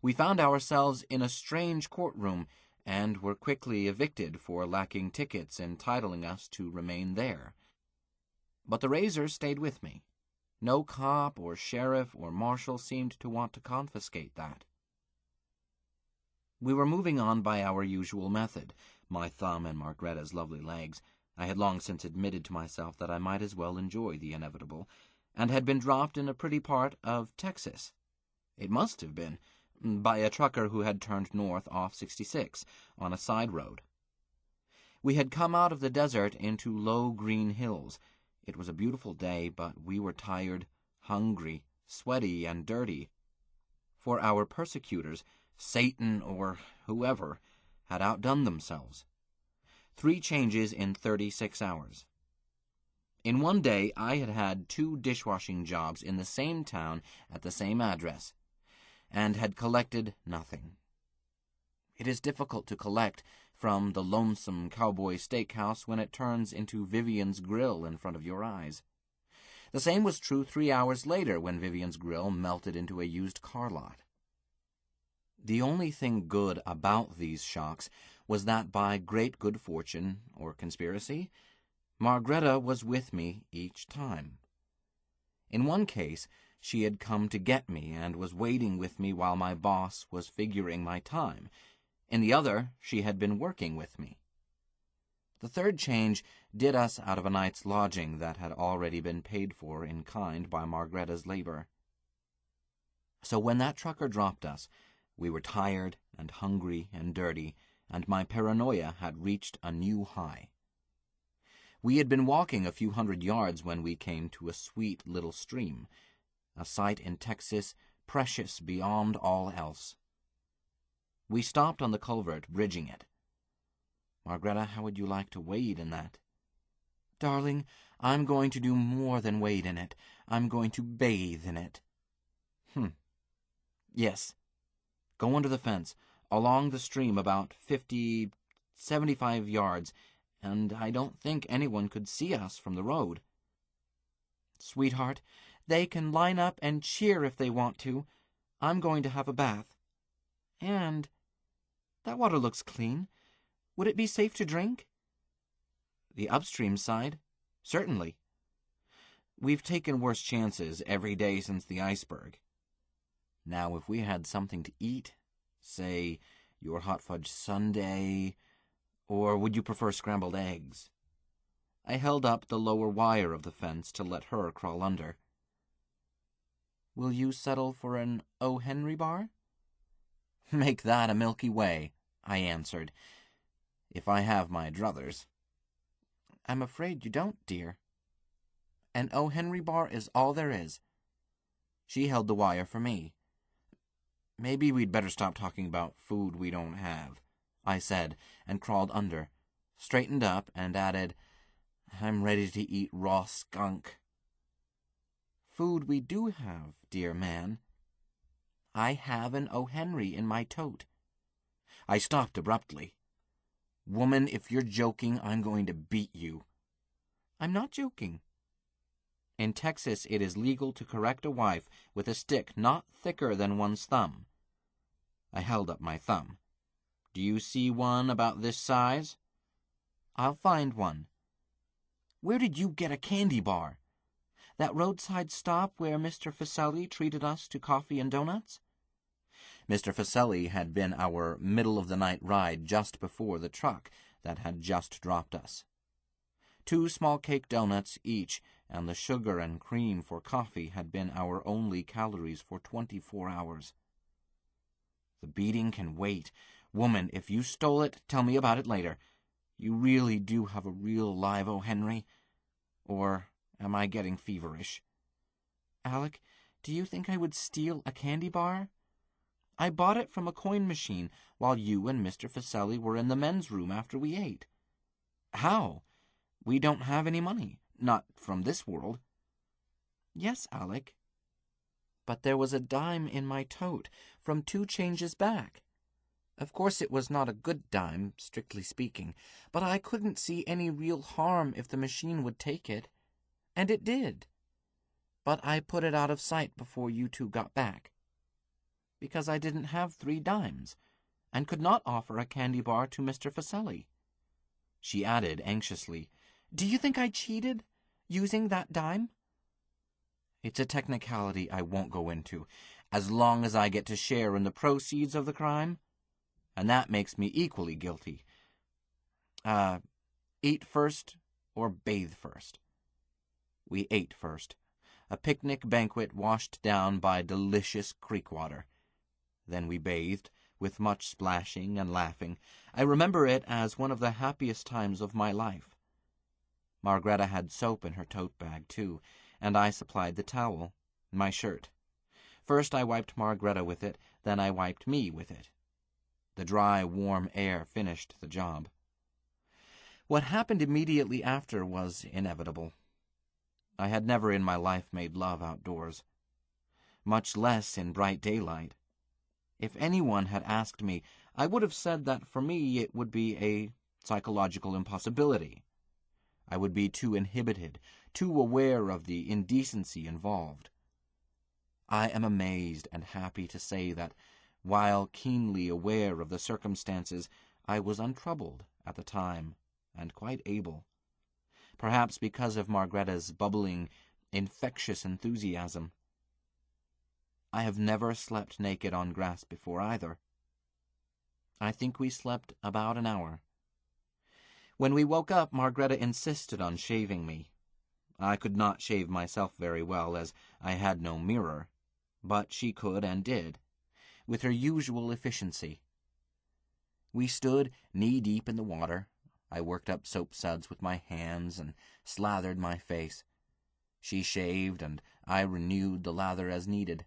We found ourselves in a strange courtroom and were quickly evicted for lacking tickets entitling us to remain there. But the razor stayed with me. No cop or sheriff or marshal seemed to want to confiscate that. We were moving on by our usual method, my thumb and Margretta's lovely legs. I had long since admitted to myself that I might as well enjoy the inevitable, and had been dropped in a pretty part of Texas. It must have been, by a trucker who had turned north off 66 on a side road. We had come out of the desert into low green hills. It was a beautiful day, but we were tired, hungry, sweaty, and dirty. For our persecutors, Satan or whoever, had outdone themselves. 3 changes in 36 hours. In one day, I had had 2 dishwashing jobs in the same town at the same address, and had collected nothing. It is difficult to collect from the lonesome cowboy steakhouse when it turns into Vivian's Grill in front of your eyes. The same was true 3 hours later when Vivian's Grill melted into a used car lot. The only thing good about these shocks was that by great good fortune, or conspiracy, Margretta was with me each time. In one case, she had come to get me and was waiting with me while my boss was figuring my time. In the other, she had been working with me. The third change did us out of a night's lodging that had already been paid for in kind by Margretta's labor. So when that trucker dropped us, we were tired and hungry and dirty, and my paranoia had reached a new high. We had been walking a few hundred yards when we came to a sweet little stream, a sight in Texas precious beyond all else. We stopped on the culvert, bridging it. Margretta, how would you like to wade in that? Darling, I'm going to do more than wade in it. I'm going to bathe in it. Yes. Go under the fence, along the stream about 75 yards, and I don't think anyone could see us from the road. Sweetheart, they can line up and cheer if they want to. I'm going to have a bath. And that water looks clean. Would it be safe to drink? The upstream side? Certainly. We've taken worse chances every day since the iceberg. Now, if we had something to eat, say, your hot fudge sundae, or would you prefer scrambled eggs? I held up the lower wire of the fence to let her crawl under. Will you settle for an O. Henry bar? Make that a Milky Way, I answered, if I have my druthers. I'm afraid you don't, dear. An O. Henry bar is all there is. She held the wire for me. Maybe we'd better stop talking about food we don't have, I said, and crawled under, straightened up, and added, I'm ready to eat raw skunk. Food we do have, dear man. I have an O. Henry in my tote. I stopped abruptly. Woman, if you're joking, I'm going to beat you. I'm not joking. In Texas, it is legal to correct a wife with a stick not thicker than one's thumb. I held up my thumb. Do you see one about this size? I'll find one. Where did you get a candy bar? That roadside stop where Mr. Faselli treated us to coffee and donuts? Mr. Faselli had been our middle-of-the-night ride just before the truck that had just dropped us. 2 small cake donuts each, and the sugar and cream for coffee had been our only calories for 24 hours. The beating can wait. Woman, if you stole it, tell me about it later. You really do have a real live O. Henry? Or am I getting feverish? Alec, do you think I would steal a candy bar? I bought it from a coin machine while you and Mr. Faselli were in the men's room after we ate. How? We don't have any money. Not from this world. Yes, Alec. But there was a dime in my tote from 2 changes back. Of course it was not a good dime, strictly speaking, but I couldn't see any real harm if the machine would take it. And it did. But I put it out of sight before you 2 got back. Because I didn't have 3 dimes, and could not offer a candy bar to Mr. Faselli. She added anxiously, Do you think I cheated, using that dime? It's a technicality I won't go into, as long as I get to share in the proceeds of the crime. And that makes me equally guilty. Eat first or bathe first? We ate first. A picnic banquet washed down by delicious creek water. Then we bathed, with much splashing and laughing. I remember it as one of the happiest times of my life. Margreta had soap in her tote bag, too, and I supplied the towel, my shirt. First I wiped Margreta with it, then I wiped me with it. The dry, warm air finished the job. What happened immediately after was inevitable. I had never in my life made love outdoors, much less in bright daylight. If anyone had asked me, I would have said that for me it would be a psychological impossibility. I would be too inhibited, too aware of the indecency involved. I am amazed and happy to say that, while keenly aware of the circumstances, I was untroubled at the time, and quite able. Perhaps because of Margreta's bubbling, infectious enthusiasm. I have never slept naked on grass before either. I think we slept about an hour. When we woke up, Margreta insisted on shaving me. I could not shave myself very well, as I had no mirror, but she could and did, with her usual efficiency. We stood knee-deep in the water. I worked up soap suds with my hands and slathered my face. She shaved, and I renewed the lather as needed.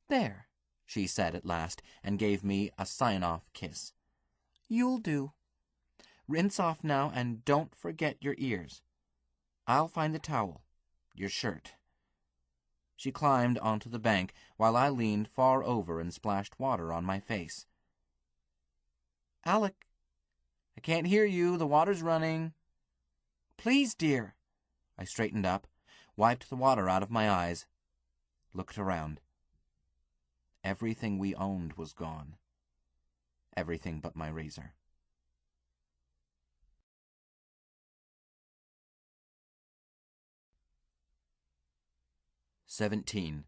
There, she said at last, and gave me a sign-off kiss. You'll do. Rinse off now, and don't forget your ears. I'll find the towel, your shirt. She climbed onto the bank, while I leaned far over and splashed water on my face. Alec, I can't hear you. The water's running. Please, dear. I straightened up, wiped the water out of my eyes, looked around. Everything we owned was gone. Everything but my razor. "17.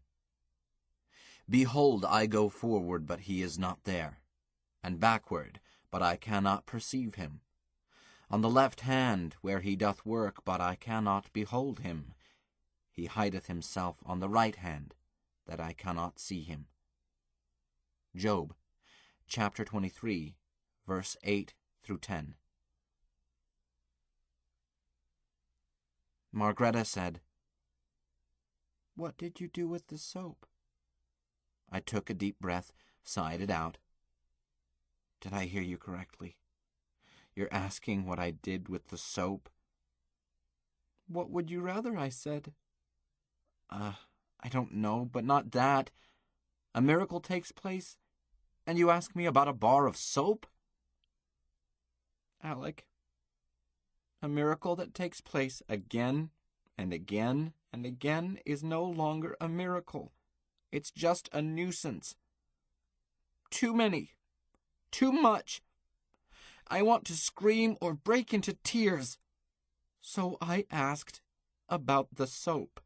Behold, I go forward, but he is not there, and backward, but I cannot perceive him. On the left hand, where he doth work, but I cannot behold him. He hideth himself on the right hand, that I cannot see him. Job, chapter 23, verse 8 through 10. Margreta said, "What did you do with the soap?" I took a deep breath, sighed it out. Did I hear you correctly? You're asking what I did with the soap? "What would you rather?" I said. I don't know, but not that. A miracle takes place, and you ask me about a bar of soap? "Alec, a miracle that takes place again and again and again is no longer a miracle. It's just a nuisance. Too many. Too much. I want to scream or break into tears. So I asked about the soap."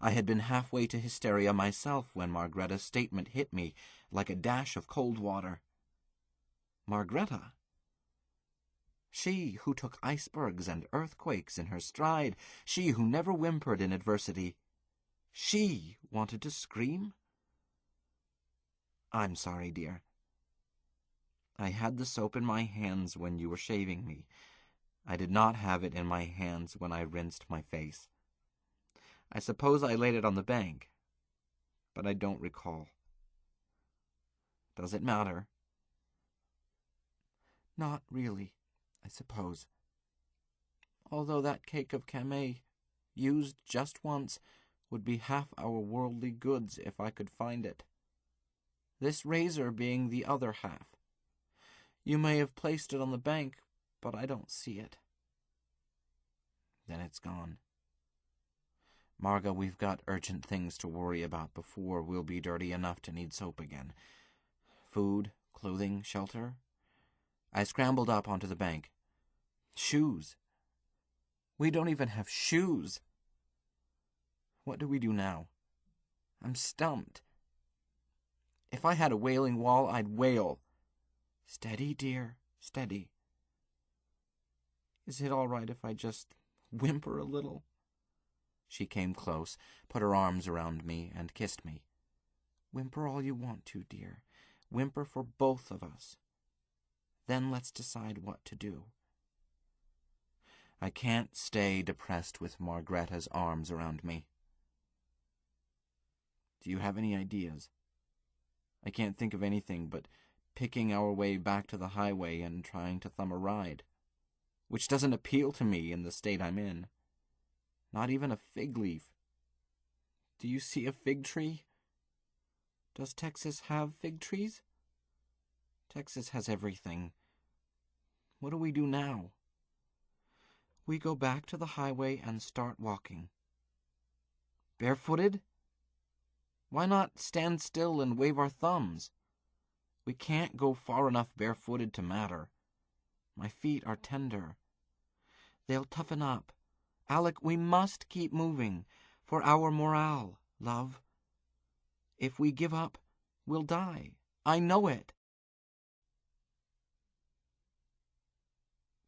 I had been halfway to hysteria myself when Margreta's statement hit me like a dash of cold water. Margreta? She who took icebergs and earthquakes in her stride, she who never whimpered in adversity. She wanted to scream? I'm sorry, dear. I had the soap in my hands when you were shaving me. I did not have it in my hands when I rinsed my face. I suppose I laid it on the bank, but I don't recall. Does it matter? Not really, I suppose. Although that cake of Camay, used just once, would be half our worldly goods if I could find it. This razor being the other half. You may have placed it on the bank, but I don't see it. Then it's gone. Marga, we've got urgent things to worry about before we'll be dirty enough to need soap again. Food, clothing, shelter. I scrambled up onto the bank. Shoes. We don't even have shoes. What do we do now? I'm stumped. If I had a wailing wall, I'd wail. Steady, dear, steady. Is it all right if I just whimper a little? She came close, put her arms around me, and kissed me. Whimper all you want to, dear. Whimper for both of us. Then let's decide what to do. I can't stay depressed with Margreta's arms around me. Do you have any ideas? I can't think of anything but picking our way back to the highway and trying to thumb a ride, which doesn't appeal to me in the state I'm in. Not even a fig leaf. Do you see a fig tree? Does Texas have fig trees? Texas has everything. What do we do now? We go back to the highway and start walking. Barefooted? Why not stand still and wave our thumbs? We can't go far enough barefooted to matter. My feet are tender. They'll toughen up. Alec, we must keep moving, for our morale, love. If we give up, we'll die. I know it.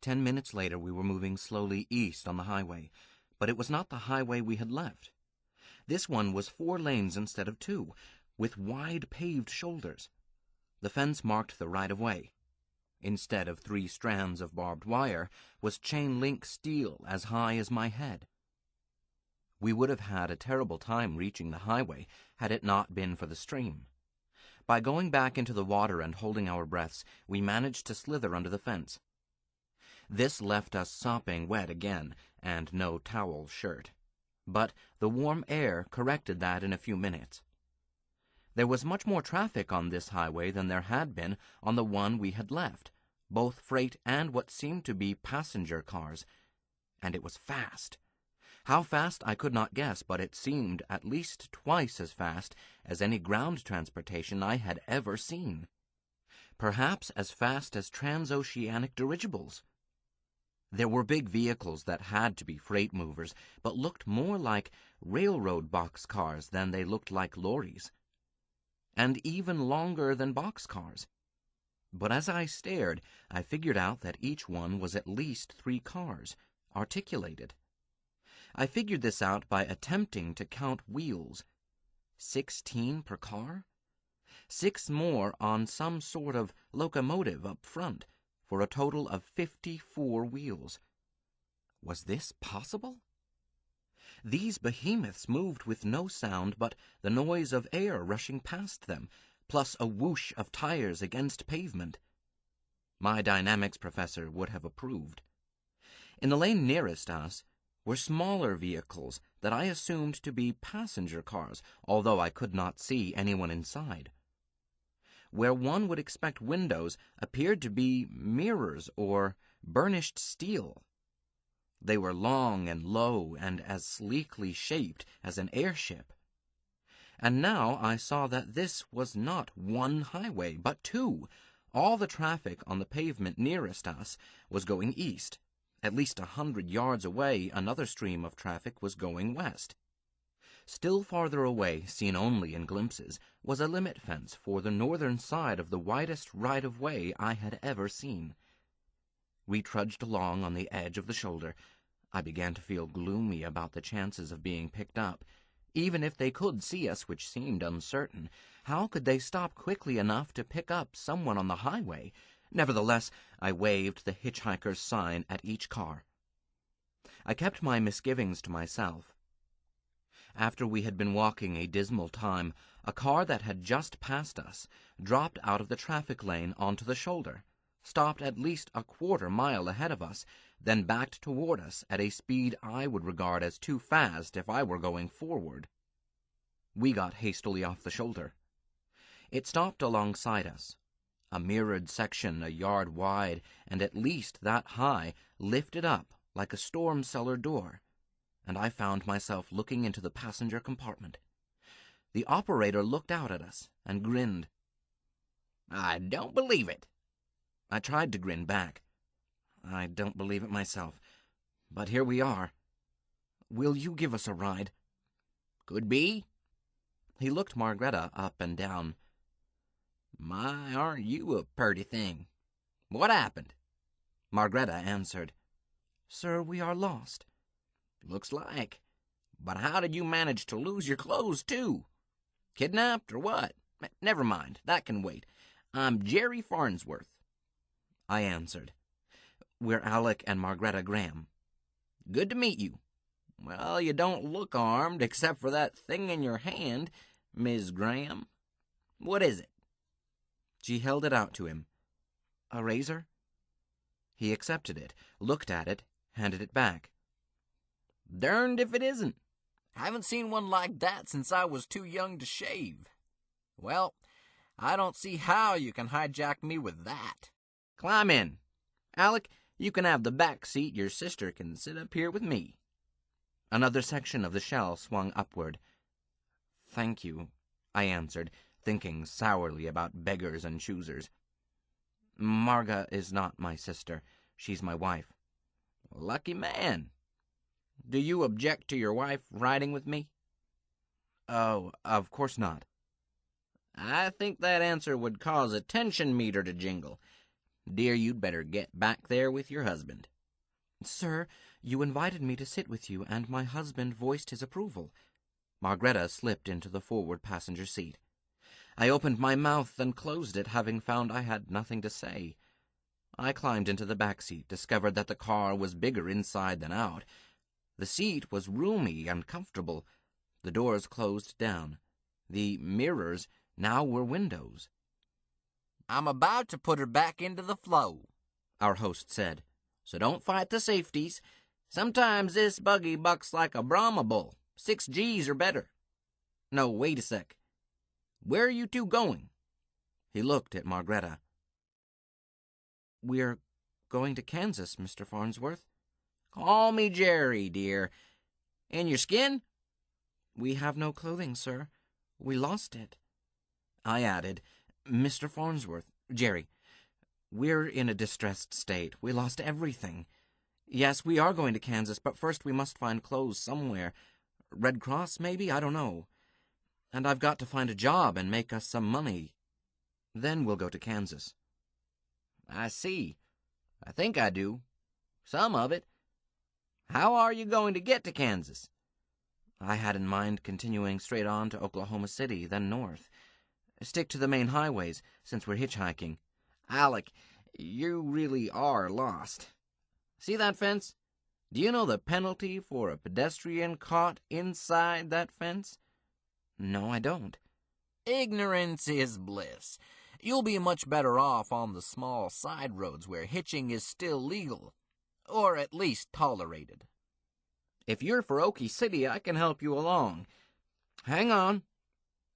10 minutes later, we were moving slowly east on the highway, but it was not the highway we had left. This one was 4 lanes instead of 2, with wide paved shoulders. The fence marked the right-of-way. Instead of 3 strands of barbed wire, was chain-link steel as high as my head. We would have had a terrible time reaching the highway had it not been for the stream. By going back into the water and holding our breaths, we managed to slither under the fence. This left us sopping wet again, and no towel shirt. But the warm air corrected that in a few minutes. There was much more traffic on this highway than there had been on the one we had left, both freight and what seemed to be passenger cars. And it was fast. How fast I could not guess, but it seemed at least twice as fast as any ground transportation I had ever seen. Perhaps as fast as transoceanic dirigibles. There were big vehicles that had to be freight movers, but looked more like railroad boxcars than they looked like lorries. And even longer than boxcars. But as I stared, I figured out that each one was at least 3 cars, articulated. I figured this out by attempting to count wheels. 16 per car? 6 more on some sort of locomotive up front, for a total of 54 wheels. Was this possible? These behemoths moved with no sound but the noise of air rushing past them, plus a whoosh of tires against pavement. My dynamics professor would have approved. In the lane nearest us were smaller vehicles that I assumed to be passenger cars, although I could not see anyone inside. Where one would expect windows appeared to be mirrors or burnished steel. They were long and low and as sleekly shaped as an airship. And now I saw that this was not one highway, but 2. All the traffic on the pavement nearest us was going east. At least 100 yards away, another stream of traffic was going west. Still farther away, seen only in glimpses, was a limit fence for the northern side of the widest right-of-way I had ever seen. We trudged along on the edge of the shoulder. I began to feel gloomy about the chances of being picked up. Even if they could see us, which seemed uncertain, how could they stop quickly enough to pick up someone on the highway? Nevertheless, I waved the hitchhiker's sign at each car. I kept my misgivings to myself. After we had been walking a dismal time, a car that had just passed us dropped out of the traffic lane onto the shoulder, stopped at least a quarter mile ahead of us, then backed toward us at a speed I would regard as too fast if I were going forward. We got hastily off the shoulder. It stopped alongside us. A mirrored section a yard wide and at least that high lifted up like a storm cellar door, and I found myself looking into the passenger compartment. The operator looked out at us and grinned. "I don't believe it." I tried to grin back. I don't believe it myself, but here we are. Will you give us a ride? "Could be." He looked Margaretta up and down. "My, aren't you a purty thing? What happened?" Margaretta answered, "Sir, we are lost." "Looks like. But how did you manage to lose your clothes, too? Kidnapped or what? Never mind, that can wait. I'm Jerry Farnsworth." I answered, "We're Alec and Margaretta Graham." "Good to meet you. Well, you don't look armed except for that thing in your hand, Miss Graham. What is it?" She held it out to him. "A razor?" He accepted it, looked at it, handed it back. "Derned if it isn't. Haven't seen one like that since I was too young to shave. Well, I don't see how you can hijack me with that. Climb in. Alec, you can have the back seat. Your sister can sit up here with me." Another section of the shell swung upward. "Thank you," I answered, thinking sourly about beggars and choosers. "Marga is not my sister. She's my wife." "Lucky man. Do you object to your wife riding with me?" "Oh, of course not." "I think that answer would cause a tension meter to jingle. Dear, you'd better get back there with your husband." "Sir, you invited me to sit with you, and my husband voiced his approval." Margaretta slipped into the forward passenger seat. I opened my mouth and closed it, having found I had nothing to say. I climbed into the back seat, discovered that the car was bigger inside than out. The seat was roomy and comfortable. The doors closed down. The mirrors now were windows. "I'm about to put her back into the flow," our host said. "So don't fight the safeties. Sometimes this buggy bucks like a Brahma bull. 6 G's or better. No, wait a sec. Where are you two going?" He looked at Margaretta. "We're going to Kansas, Mr. Farnsworth." "Call me Jerry, dear. In your skin?" "We have no clothing, sir. We lost it." I added, "Mr. Farnsworth, Jerry, we're in a distressed state. We lost everything. Yes, we are going to Kansas, but first we must find clothes somewhere. Red Cross, maybe? I don't know. And I've got to find a job and make us some money. Then we'll go to Kansas." "I see. I think I do. Some of it. How are you going to get to Kansas?" I had in mind continuing straight on to Oklahoma City, then north. Stick to the main highways, since we're hitchhiking. Alec, you really are lost. See that fence? Do you know the penalty for a pedestrian caught inside that fence? No, I don't. Ignorance is bliss. You'll be much better off on the small side roads where hitching is still legal, or at least tolerated. If you're for Okie City, I can help you along. Hang on.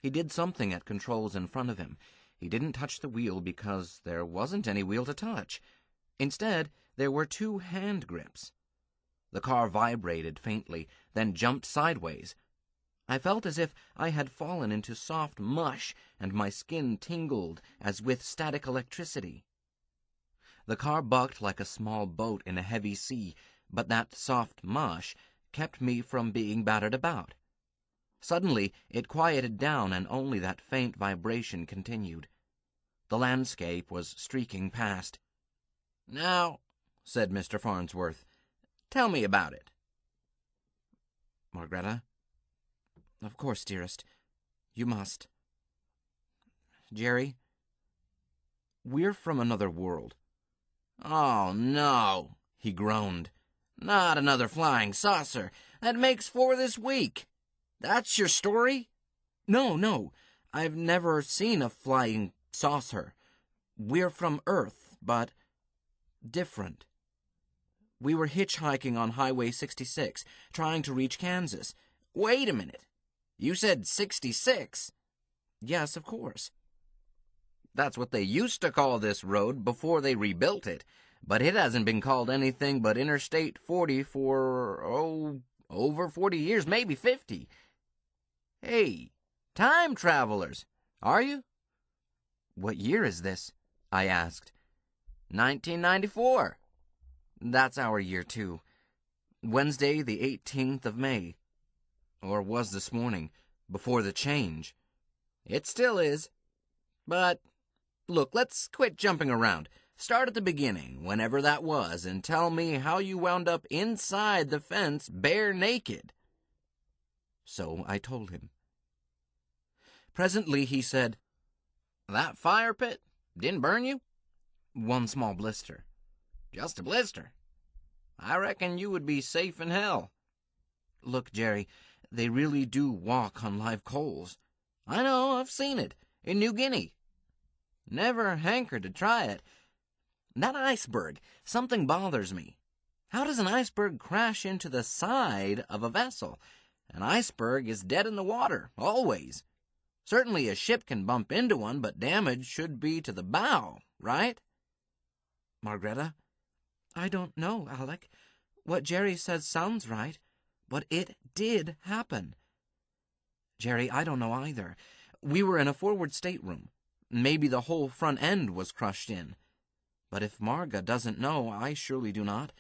He did something at controls in front of him. He didn't touch the wheel because there wasn't any wheel to touch. Instead, there were 2 hand grips. The car vibrated faintly, then jumped sideways. I felt as if I had fallen into soft mush, and my skin tingled as with static electricity. The car bucked like a small boat in a heavy sea, but that soft mush kept me from being battered about. Suddenly, it quieted down, and only that faint vibration continued. The landscape was streaking past. "Now," said Mr. Farnsworth, "tell me about it." Margreta? Of course, dearest. You must. Jerry, we're from another world. "Oh, no," he groaned. "Not another flying saucer. That makes 4 this week. That's your story?" No. I've never seen a flying saucer. We're from Earth, but different. We were hitchhiking on Highway 66, trying to reach Kansas. Wait a minute. You said 66? Yes, of course. That's what they used to call this road before they rebuilt it, but it hasn't been called anything but Interstate 40 for, over 40 years, maybe 50. Hey, time travelers, are you? What year is this? I asked. 1994. That's our year, too. Wednesday, the 18th of May. Or was this morning, before the change. It still is. But, look, let's quit jumping around. Start at the beginning, whenever that was, and tell me how you wound up inside the fence bare naked. So I told him. Presently he said, "That fire pit didn't burn you?" "One small blister." "Just a blister? I reckon you would be safe in hell." "Look, Jerry, they really do walk on live coals." "I know, I've seen it, in New Guinea. Never hankered to try it. That iceberg, something bothers me. How does an iceberg crash into the side of a vessel? An iceberg is dead in the water, always. Certainly a ship can bump into one, but damage should be to the bow, right?" "Margreta, I don't know, Alec. What Jerry says sounds right, but it did happen." "Jerry, I don't know either. We were in a forward stateroom. Maybe the whole front end was crushed in. But if Marga doesn't know, I surely do not.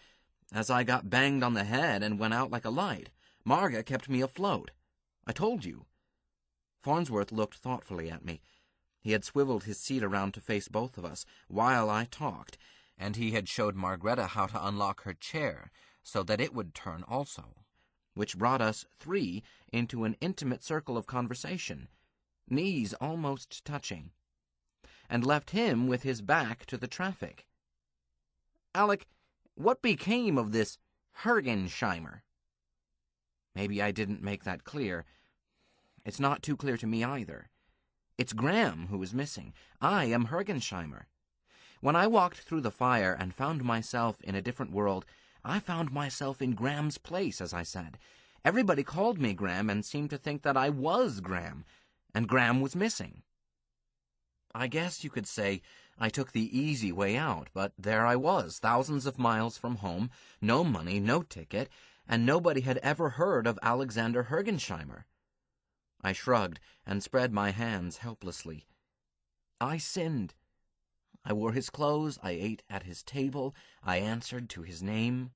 As I got banged on the head and went out like a light, Marga kept me afloat. I told you." Farnsworth looked thoughtfully at me. He had swiveled his seat around to face both of us while I talked, and he had showed Margreta how to unlock her chair so that it would turn also, which brought us 3 into an intimate circle of conversation, knees almost touching, and left him with his back to the traffic. "Alec, what became of this Hergensheimer?" Maybe I didn't make that clear. It's not too clear to me either. It's Graham who is missing. I am Hergensheimer. When I walked through the fire and found myself in a different world, I found myself in Graham's place, as I said. Everybody called me Graham and seemed to think that I was Graham, and Graham was missing. I guess you could say I took the easy way out, but there I was, thousands of miles from home, no money, no ticket, and nobody had ever heard of Alexander Hergensheimer. I shrugged and spread my hands helplessly. I sinned. I wore his clothes, I ate at his table, I answered to his name.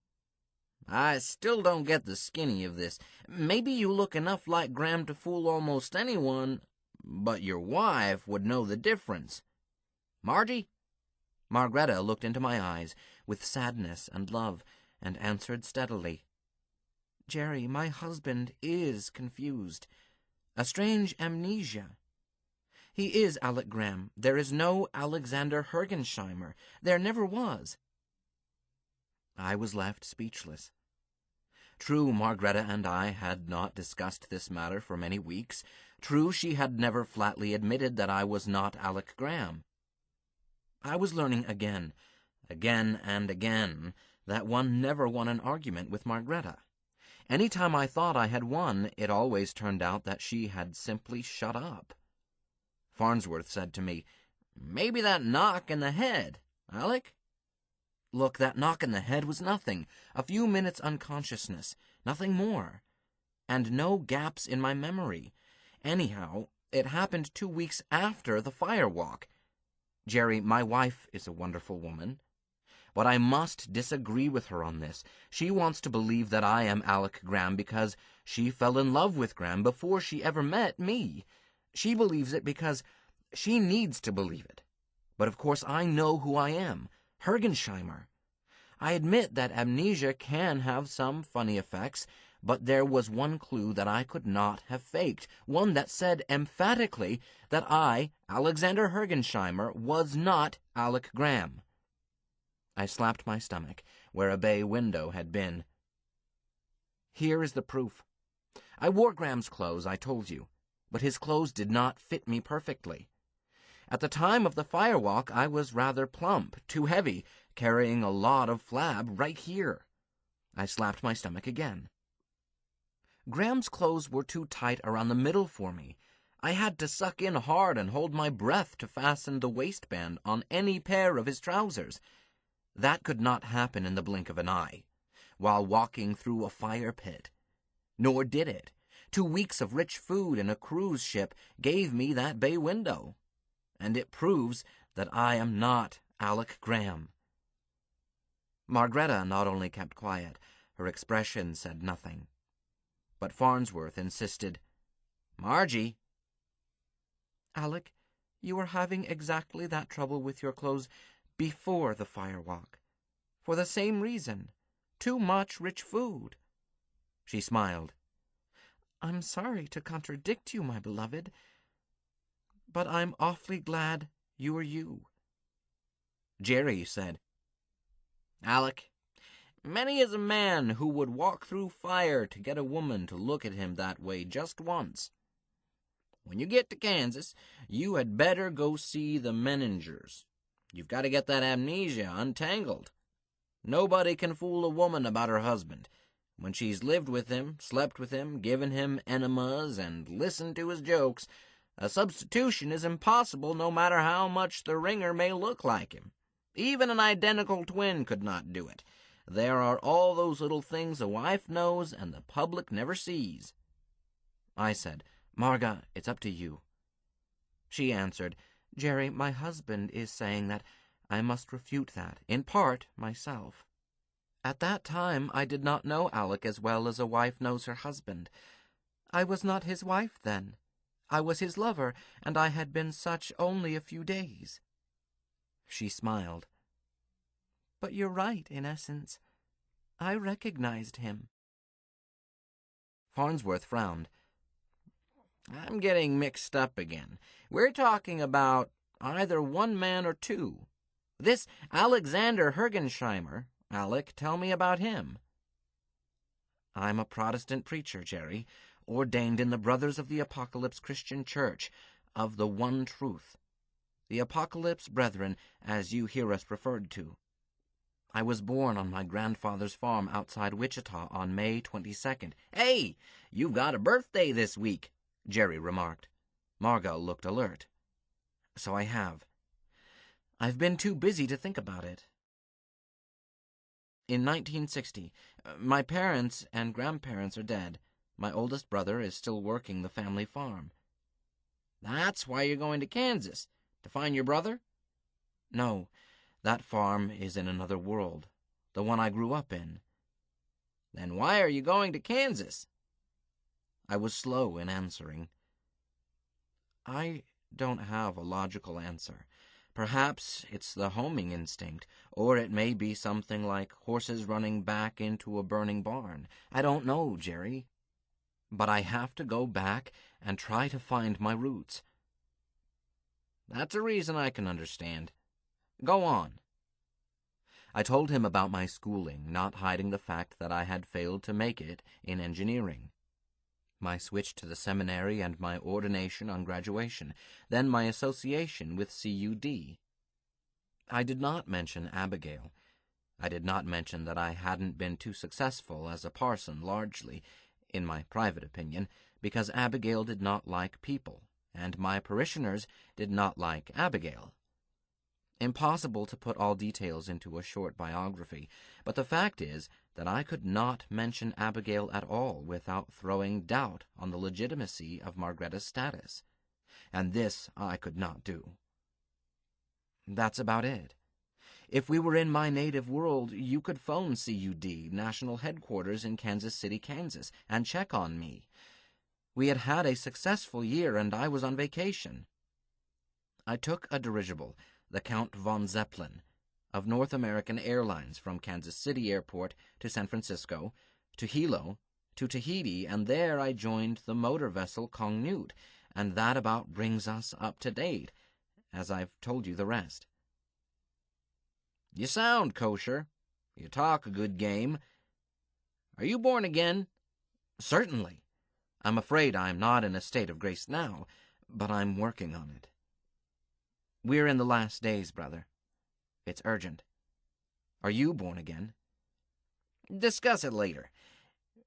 "I still don't get the skinny of this. Maybe you look enough like Graham to fool almost anyone, but your wife would know the difference. Margie?" Margreta looked into my eyes with sadness and love and answered steadily. "Jerry, my husband is confused. A strange amnesia. He is Alec Graham. There is no Alexander Hergensheimer. There never was. I was left speechless. True, Margareta and I had not discussed this matter for many weeks. True, she had never flatly admitted that I was not Alec Graham. I was learning again and again, that one never won an argument with Margareta. Any time I thought I had won, it always turned out that she had simply shut up. Farnsworth said to me, "Maybe that knock in the head, Alec?" Look, that knock in the head was nothing. A few minutes' unconsciousness, nothing more. And no gaps in my memory. Anyhow, it happened 2 weeks after the fire walk. Jerry, my wife is a wonderful woman. But I must disagree with her on this. She wants to believe that I am Alec Graham because she fell in love with Graham before she ever met me. She believes it because she needs to believe it. But of course I know who I am. Hergensheimer. I admit that amnesia can have some funny effects, but there was one clue that I could not have faked, one that said emphatically that I, Alexander Hergensheimer, was not Alec Graham. I slapped my stomach, where a bay window had been. Here is the proof. I wore Graham's clothes, I told you, but his clothes did not fit me perfectly. At the time of the firewalk, I was rather plump, too heavy, carrying a lot of flab right here. I slapped my stomach again. Graham's clothes were too tight around the middle for me. I had to suck in hard and hold my breath to fasten the waistband on any pair of his trousers. That could not happen in the blink of an eye, while walking through a fire pit. Nor did it. 2 weeks of rich food in a cruise ship gave me that bay window. And it proves that I am not Alec Graham. Margareta not only kept quiet, her expression said nothing. But Farnsworth insisted, "Margie." "Alec, you were having exactly that trouble with your clothes before the firewalk. For the same reason. Too much rich food." She smiled. "I'm sorry to contradict you, my beloved, but I'm awfully glad you are you." Jerry said, "Alec, many is a man who would walk through fire to get a woman to look at him that way just once. When you get to Kansas, you had better go see the Meningers. You've got to get that amnesia untangled. Nobody can fool a woman about her husband. When she's lived with him, slept with him, given him enemas, and listened to his jokes, a substitution is impossible no matter how much the ringer may look like him. Even an identical twin could not do it. There are all those little things a wife knows and the public never sees." I said, "Marga, it's up to you." She answered, "Jerry, my husband is saying that I must refute that, in part, myself. At that time I did not know Alec as well as a wife knows her husband. I was not his wife then. I was his lover, and I had been such only a few days." She smiled. "But you're right, in essence. I recognized him." Farnsworth frowned. "I'm getting mixed up again. We're talking about either one man or two. This Alexander Hergensheimer, Alec, tell me about him." "I'm a Protestant preacher, Jerry, ordained in the Brothers of the Apocalypse Christian Church, of the One Truth. The Apocalypse Brethren, as you hear us referred to. I was born on my grandfather's farm outside Wichita on May 22nd. "Hey, you've got a birthday this week," Jerry remarked. Marga looked alert. "So I have. I've been too busy to think about it. In 1960, my parents and grandparents are dead. My oldest brother is still working the family farm." "That's why you're going to Kansas, to find your brother?" "No, that farm is in another world, the one I grew up in." "Then why are you going to Kansas?" I was slow in answering. I don't have a logical answer. Perhaps it's the homing instinct, or it may be something like horses running back into a burning barn. I don't know, Jerry. But I have to go back and try to find my roots. That's a reason I can understand. Go on. I told him about my schooling, not hiding the fact that I had failed to make it in engineering. My switch to the seminary and my ordination on graduation, then my association with CUD. I did not mention Abigail. I did not mention that I hadn't been too successful as a parson, largely, in my private opinion, because Abigail did not like people, and my parishioners did not like Abigail. Impossible to put all details into a short biography, but the fact is that I could not mention Abigail at all without throwing doubt on the legitimacy of Margretta's status, and this I could not do. That's about it. If we were in my native world, you could phone CUD, National Headquarters in Kansas City, Kansas, and check on me. We had had a successful year, and I was on vacation. I took a dirigible, the Count von Zeppelin, of North American Airlines from Kansas City Airport to San Francisco, to Hilo, to Tahiti, and there I joined the motor vessel Kongnut, and that about brings us up to date, as I've told you the rest. You sound kosher. You talk a good game. Are you born again? Certainly. I'm afraid I'm not in a state of grace now, but I'm working on it. We're in the last days, brother. It's urgent. Are you born again? Discuss it later.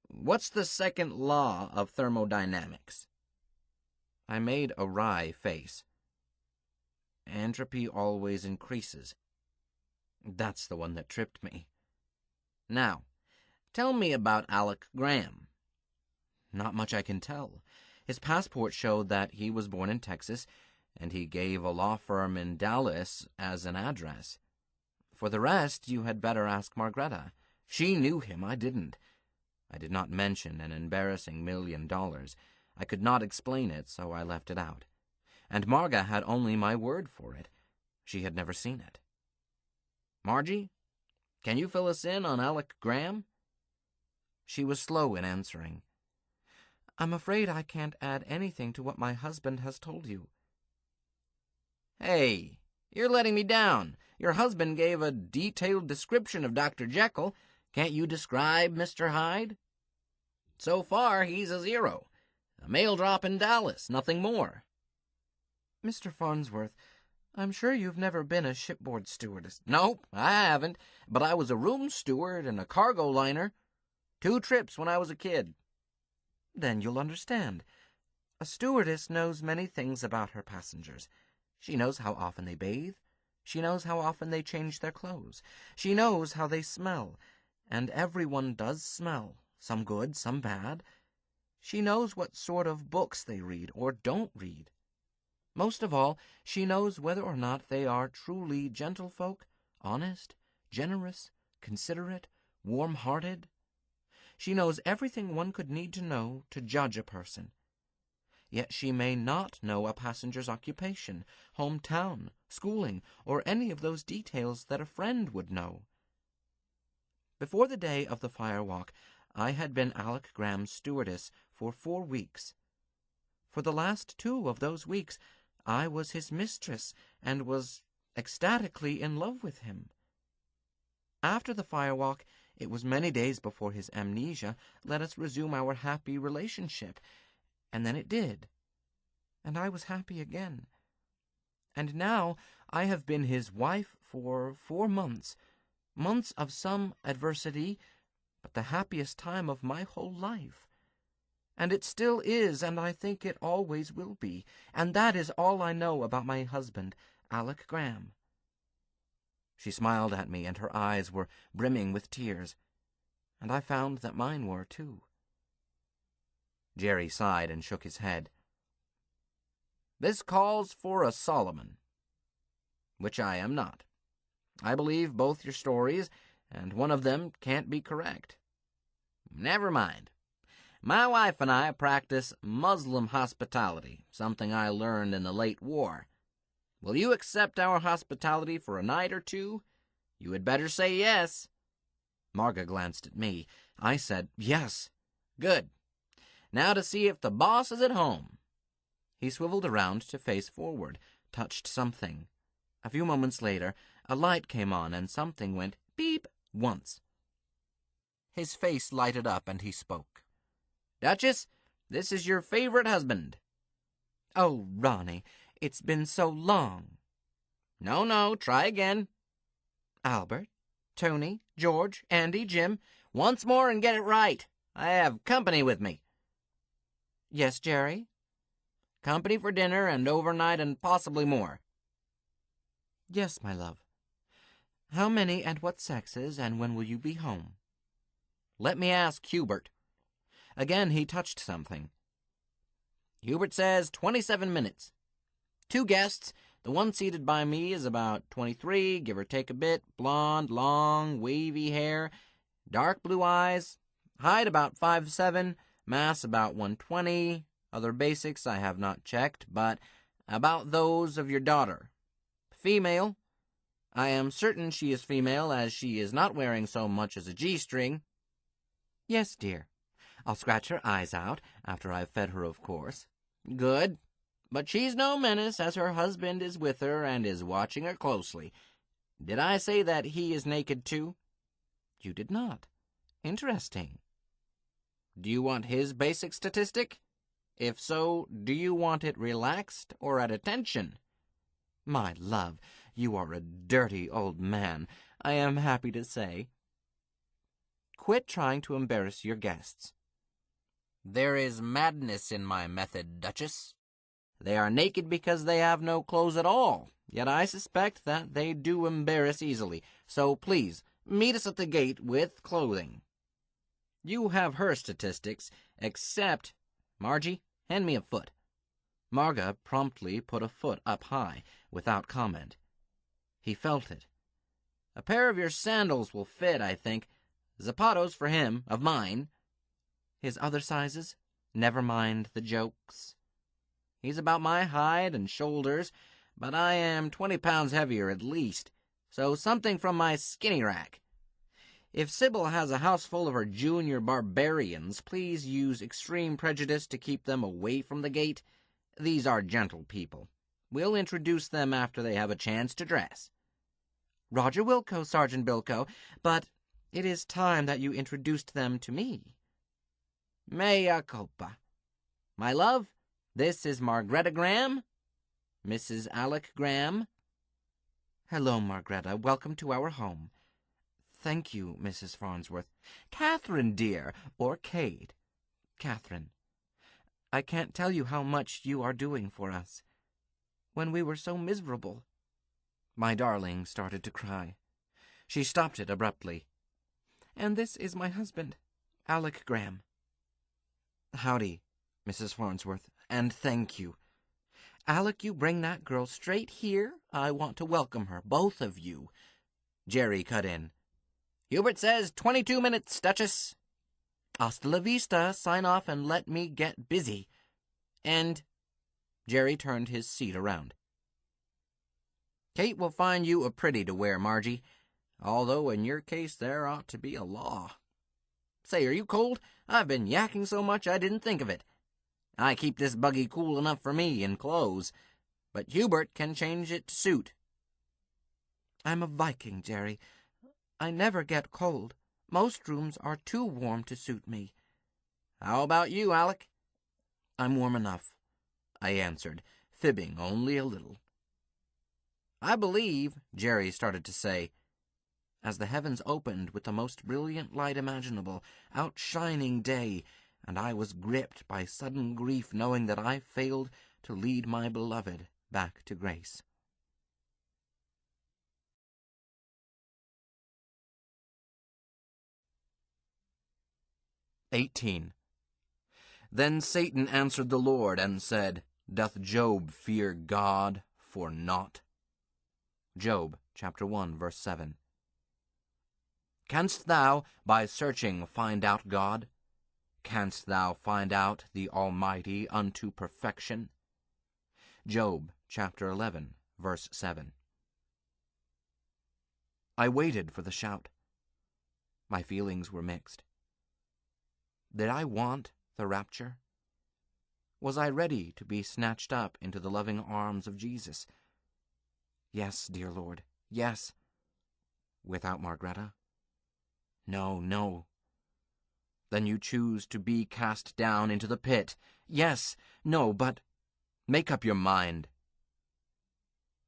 What's the second law of thermodynamics? I made a wry face. Entropy always increases. That's the one that tripped me. Now, tell me about Alec Graham. Not much I can tell. His passport showed that he was born in Texas, and he gave a law firm in Dallas as an address. For the rest, you had better ask Margretta. She knew him, I didn't. I did not mention an embarrassing $1 million. I could not explain it, so I left it out. And Marga had only my word for it. She had never seen it. Margie, can you fill us in on Alec Graham? She was slow in answering. I'm afraid I can't add anything to what my husband has told you. Hey, you're letting me down. Your husband gave a detailed description of Dr. Jekyll. Can't you describe Mr. Hyde? So far, he's a 0. A mail drop in Dallas, nothing more. Mr. Farnsworth, I'm sure you've never been a shipboard stewardess. Nope, I haven't, but I was a room steward in a cargo liner. 2 trips when I was a kid. Then you'll understand. A stewardess knows many things about her passengers. She knows how often they bathe. She knows how often they change their clothes. She knows how they smell. And everyone does smell, some good, some bad. She knows what sort of books they read or don't read. Most of all, she knows whether or not they are truly gentlefolk, honest, generous, considerate, warm-hearted. She knows everything one could need to know to judge a person. Yet she may not know a passenger's occupation, hometown, schooling, or any of those details that a friend would know. Before the day of the firewalk, I had been Alec Graham's stewardess for 4 weeks. For the last 2 of those weeks, I was his mistress and was ecstatically in love with him. After the firewalk, it was many days before his amnesia let us resume our happy relationship, and then it did, and I was happy again. And now I have been his wife for 4 months, months of some adversity, but the happiest time of my whole life. And it still is, and I think it always will be, and that is all I know about my husband, Alec Graham. She smiled at me, and her eyes were brimming with tears, and I found that mine were, too. Jerry sighed and shook his head. This calls for a Solomon, which I am not. I believe both your stories, and one of them can't be correct. Never mind. My wife and I practice Muslim hospitality, something I learned in the late war. Will you accept our hospitality for a night or 2? You had better say yes. Marga glanced at me. I said, yes. Good. Now to see if the boss is at home. He swiveled around to face forward, touched something. A few moments later, a light came on and something went beep once. His face lighted up and he spoke. "Duchess, this is your favorite husband." "Oh, Ronnie, it's been so long." No, try again. "Albert, Tony, George, Andy, Jim." Once more and get it right. I have company with me. "Yes, Jerry?" Company for dinner and overnight and possibly more. "Yes, my love. How many and what sexes, and when will you be home?" Let me ask Hubert. Again he touched something. Hubert says 27 minutes. 2 guests. The one seated by me is about 23, give or take a bit. Blonde, long, wavy hair, dark blue eyes. Height about 5'7", mass about 120. Other basics I have not checked, but about those of your daughter. Female. I am certain she is female, as she is not wearing so much as a G-string. "Yes, dear. I'll scratch her eyes out, after I've fed her, of course." Good. But she's no menace, as her husband is with her and is watching her closely. Did I say that he is naked too? "You did not. Interesting." Do you want his basic statistic? If so, do you want it relaxed or at attention? "My love, you are a dirty old man, I am happy to say. Quit trying to embarrass your guests." There is madness in my method, Duchess. They are naked because they have no clothes at all, yet I suspect that they do embarrass easily, so please, meet us at the gate with clothing. You have her statistics, except... Margie, hand me a foot. Marga promptly put a foot up high, without comment. He felt it. A pair of your sandals will fit, I think. Zapatos for him, of mine. His other sizes? Never mind the jokes. He's about my height and shoulders, but I am 20 pounds heavier at least, so something from my skinny rack. If Sybil has a house full of her junior barbarians, please use extreme prejudice to keep them away from the gate. These are gentle people. We'll introduce them after they have a chance to dress. Roger Wilco, Sergeant Bilko, but it is time that you introduced them to me. Mea culpa. My love, this is Margreta Graham, Mrs. Alec Graham. Hello, Margreta. Welcome to our home. Thank you, Mrs. Farnsworth. Catherine, dear, or Kate. Catherine, I can't tell you how much you are doing for us. When we were so miserable. My darling started to cry. She stopped it abruptly. And this is my husband, Alec Graham. Howdy, Mrs. Farnsworth, and thank you. Alec, you bring that girl straight here. I want to welcome her, both of you. Jerry cut in. Hubert says 22 minutes, Duchess. Hasta la vista. Sign off and let me get busy. And Jerry turned his seat around. Kate will find you a pretty to wear, Margie, although in your case there ought to be a law. Say, are you cold? I've been yakking so much I didn't think of it. I keep this buggy cool enough for me in clothes, but Hubert can change it to suit. I'm a Viking, Jerry. I never get cold. Most rooms are too warm to suit me. How about you, Alec? I'm warm enough, I answered, fibbing only a little. I believe, Jerry started to say, as the heavens opened with the most brilliant light imaginable, outshining day, and I was gripped by sudden grief knowing that I failed to lead my beloved back to grace. Then Satan answered the Lord and said, Doth Job fear God for naught? Job chapter 1, verse 7. Canst thou by searching find out God? Canst thou find out the Almighty unto perfection? Job chapter 11, verse 7. I waited for the shout. My feelings were mixed. Did I want the rapture? Was I ready to be snatched up into the loving arms of Jesus? Yes, dear Lord, yes. Without Margreta? No, no. Then you choose to be cast down into the pit. Yes, no, but make up your mind.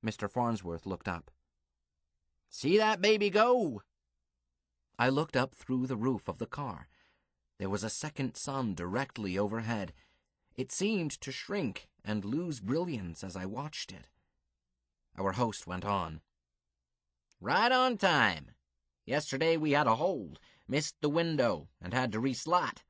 Mr. Farnsworth looked up. See that baby go? I looked up through the roof of the car. There was a second sun directly overhead. It seemed to shrink and lose brilliance as I watched it. Our host went on. Right on time. Yesterday we had a hold, missed the window, and had to reslot.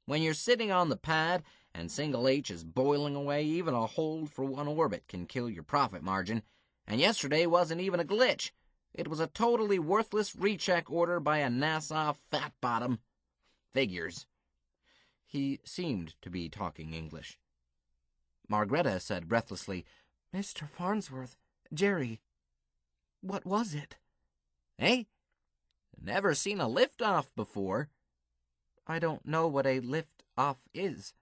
When you're sitting on the pad and single H is boiling away, even a hold for one orbit can kill your profit margin. And yesterday wasn't even a glitch. It was a totally worthless recheck order by a NASA fat bottom. Figures. He seemed to be talking English. Margreta said breathlessly, Mr. Farnsworth, Jerry, what was it? Eh? Never seen a lift-off before. I don't know what a lift-off is.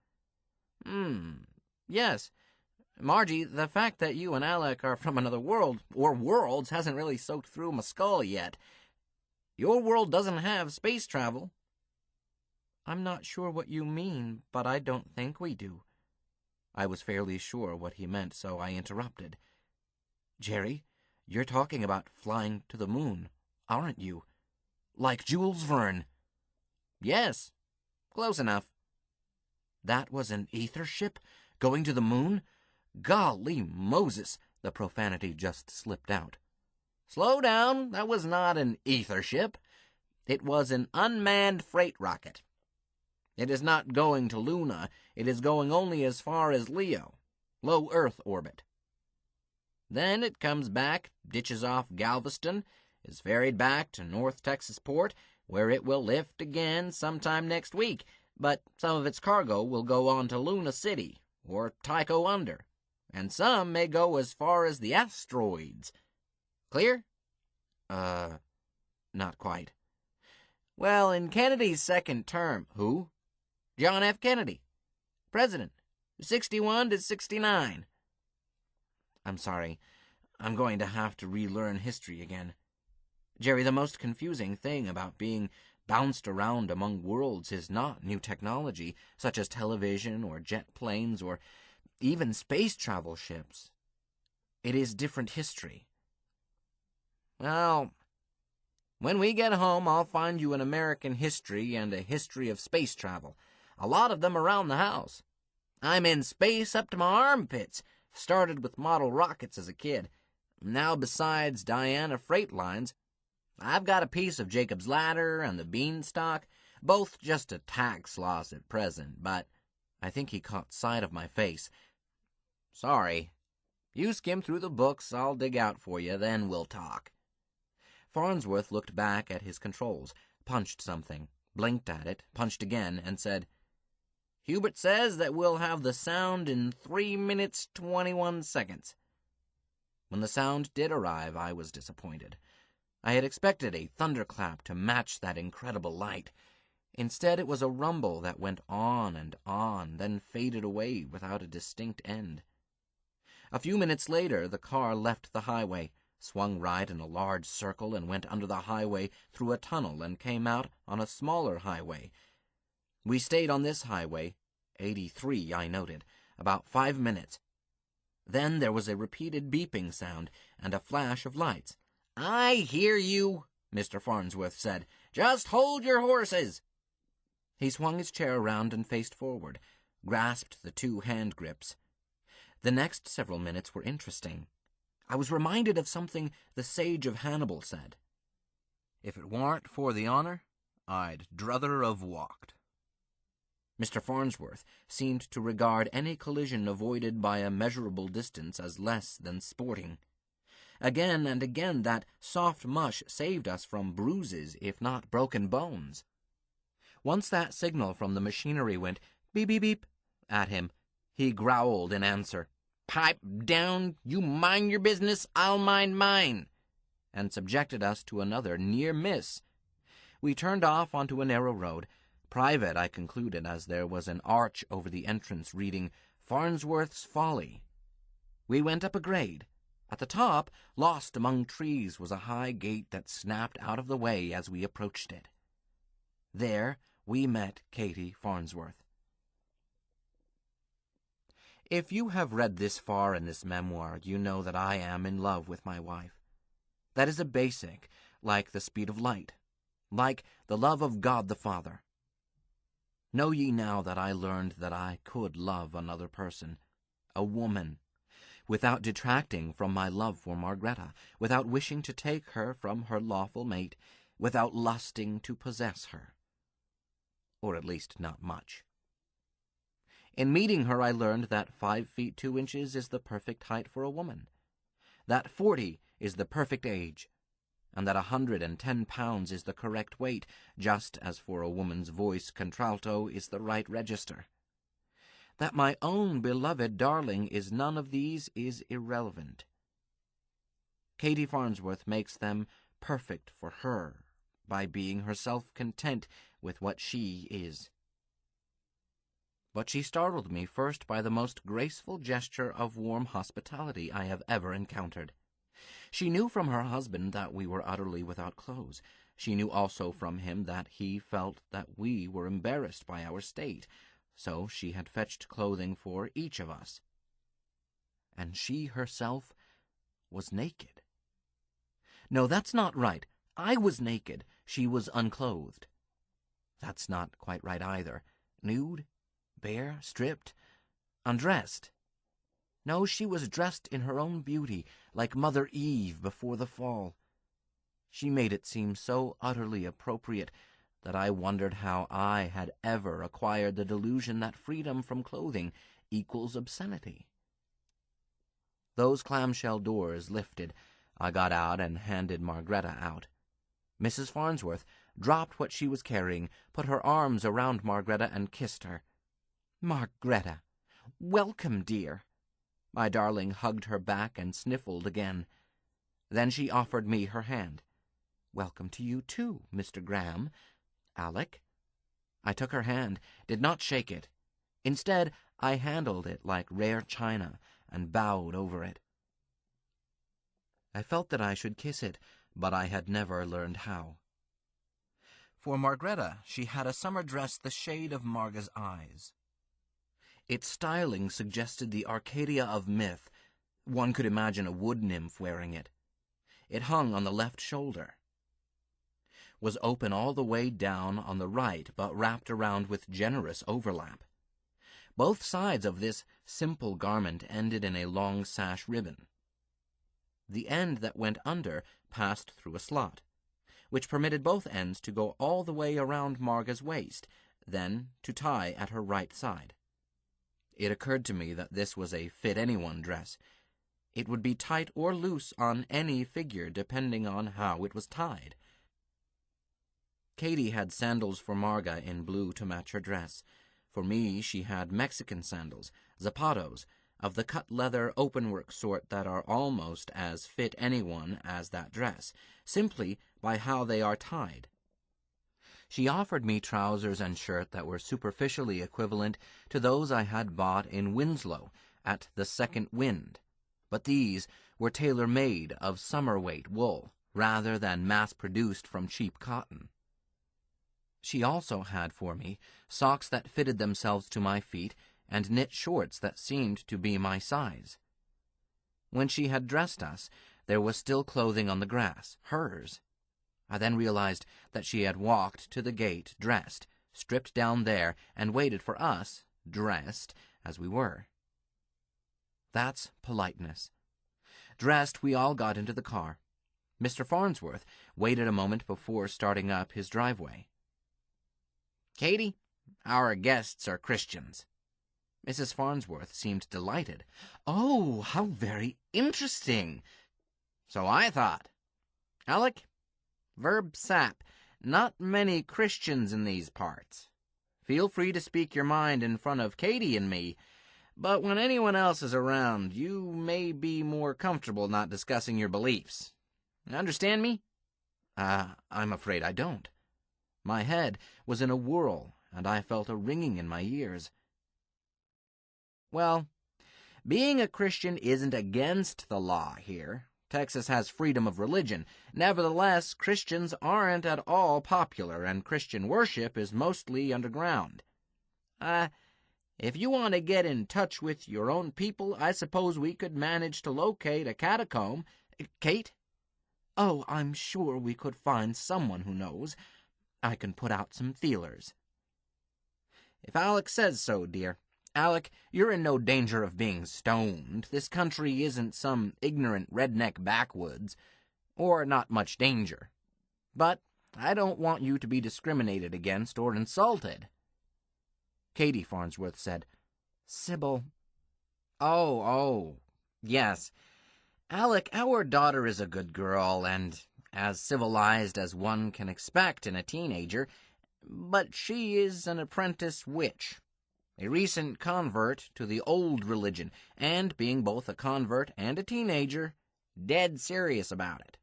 Yes. Margie, the fact that you and Alec are from another world, or worlds, hasn't really soaked through my skull yet. Your world doesn't have space travel. I'm not sure what you mean, but I don't think we do. I was fairly sure what he meant, so I interrupted. Jerry, you're talking about flying to the moon, aren't you? Like Jules Verne. Yes, close enough. That was an ether ship going to the moon? Golly Moses, the profanity just slipped out. Slow down, that was not an ether ship. It was an unmanned freight rocket. It is not going to Luna, it is going only as far as Leo, low Earth orbit. Then it comes back, ditches off Galveston, is ferried back to North Texas Port, where it will lift again sometime next week, but some of its cargo will go on to Luna City, or Tycho Under, and some may go as far as the asteroids. Clear? Not quite. Well, in Kennedy's second term, Who? John F. Kennedy, President, 61 to 69. I'm sorry. I'm going to have to relearn history again. Jerry, the most confusing thing about being bounced around among worlds is not new technology, such as television or jet planes or even space travel ships. It is different history. Well, when we get home, I'll find you an American history and a history of space travel. A lot of them around the house. I'm in space up to my armpits. Started with model rockets as a kid. Now, besides Diana freight lines, I've got a piece of Jacob's Ladder and the Beanstalk, both just a tax loss at present, but I think he caught sight of my face. Sorry. You skim through the books I'll dig out for you, then we'll talk. Farnsworth looked back at his controls, punched something, blinked at it, punched again, and said, Hubert says that we'll have the sound in 3 minutes, 21 seconds. When the sound did arrive, I was disappointed. I had expected a thunderclap to match that incredible light. Instead, it was a rumble that went on and on, then faded away without a distinct end. A few minutes later, the car left the highway, swung right in a large circle, and went under the highway through a tunnel and came out on a smaller highway. We stayed on this highway, 83, I noted, about 5 minutes. Then there was a repeated beeping sound and a flash of lights. I hear you, Mr. Farnsworth said. Just hold your horses. He swung his chair around and faced forward, grasped the 2 hand grips. The next several minutes were interesting. I was reminded of something the sage of Hannibal said. If it warn't for the honor, I'd druther have walked. Mr. Farnsworth seemed to regard any collision avoided by a measurable distance as less than sporting. Again and again that soft mush saved us from bruises, if not broken bones. Once that signal from the machinery went beep, beep, beep at him, he growled in answer, Pipe down, you mind your business, I'll mind mine, and subjected us to another near miss. We turned off onto a narrow road, private, I concluded, as there was an arch over the entrance reading Farnsworth's Folly. We went up a grade, At the top, lost among trees, was a high gate that snapped out of the way as we approached it. There we met Katie Farnsworth. If you have read this far in this memoir, you know that I am in love with my wife. That is a basic, like the speed of light, like the love of God the Father. Know ye now that I learned that I could love another person, a woman, without detracting from my love for Margareta, without wishing to take her from her lawful mate, without lusting to possess her. Or at least not much. In meeting her, I learned that 5 feet 2 inches is the perfect height for a woman, that 40 is the perfect age, and that 110 pounds is the correct weight, just as for a woman's voice contralto is the right register. That my own beloved darling is none of these is irrelevant. Katie Farnsworth makes them perfect for her by being herself content with what she is. But she startled me first by the most graceful gesture of warm hospitality I have ever encountered. She knew from her husband that we were utterly without clothes. She knew also from him that he felt that we were embarrassed by our state, so she had fetched clothing for each of us. And she herself was naked. No, that's not right. I was naked. She was unclothed. That's not quite right either. Nude? Bare? Stripped? Undressed? No, she was dressed in her own beauty, like Mother Eve before the fall. She made it seem so utterly appropriate that I wondered how I had ever acquired the delusion that freedom from clothing equals obscenity. Those clamshell doors lifted. I got out and handed Margareta out. Mrs. Farnsworth dropped what she was carrying, put her arms around Margareta and kissed her. "Margareta, welcome, dear." My darling hugged her back and sniffled again. Then she offered me her hand. "Welcome to you too, Mr. Graham. Alec." I took her hand, did not shake it. Instead, I handled it like rare china and bowed over it. I felt that I should kiss it, but I had never learned how. For Margareta, she had a summer dress the shade of Marga's eyes. Its styling suggested the Arcadia of myth. One could imagine a wood nymph wearing it. It hung on the left shoulder, was open all the way down on the right, but wrapped around with generous overlap. Both sides of this simple garment ended in a long sash ribbon. The end that went under passed through a slot, which permitted both ends to go all the way around Marga's waist, then to tie at her right side. It occurred to me that this was a fit-anyone dress. It would be tight or loose on any figure, depending on how it was tied. Katie had sandals for Marga in blue to match her dress. For me, she had Mexican sandals, zapatos, of the cut-leather openwork sort that are almost as fit-anyone as that dress, simply by how they are tied. She offered me trousers and shirt that were superficially equivalent to those I had bought in Winslow at the Second Wind, but these were tailor-made of summer-weight wool, rather than mass-produced from cheap cotton. She also had for me socks that fitted themselves to my feet and knit shorts that seemed to be my size. When she had dressed us, there was still clothing on the grass, hers. I then realized that she had walked to the gate dressed, stripped down there, and waited for us, dressed, as we were. That's politeness. Dressed, we all got into the car. Mr. Farnsworth waited a moment before starting up his driveway. "Katie, our guests are Christians." Mrs. Farnsworth seemed delighted. "Oh, how very interesting." "So I thought. Alec, verb sap, not many Christians in these parts. Feel free to speak your mind in front of Katie and me, but when anyone else is around, you may be more comfortable not discussing your beliefs. Understand me?" I'm afraid I don't. My head was in a whirl, and I felt a ringing in my ears. "Well, Being a Christian isn't against the law here. Texas has freedom of religion. Nevertheless, Christians aren't at all popular, and Christian worship is mostly underground. If you want to get in touch with your own people, I suppose we could manage to locate a catacomb. Kate? Oh, I'm sure we could find someone who knows. I can put out some feelers. If Alec says so, dear. Alec, you're in no danger of being stoned. This country isn't some ignorant redneck backwoods, or not much danger. But I don't want you to be discriminated against or insulted. Katie Farnsworth said, Sybil. Oh, yes. Alec, our daughter is a good girl and as civilized as one can expect in a teenager, but she is an apprentice witch, a recent convert to the old religion, and being both a convert and a teenager, dead serious about it.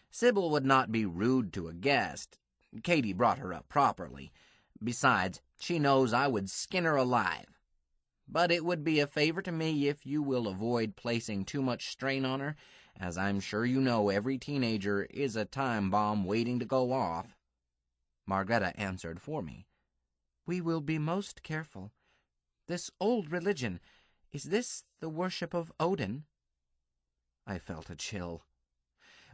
Sybil would not be rude to a guest. Katie brought her up properly. Besides, she knows I would skin her alive. But it would be a favor to me if you will avoid placing too much strain on her, as I'm sure you know every teenager is a time bomb waiting to go off. Margreta answered for me. We will be most careful. This old religion, is this the worship of Odin? I felt a chill,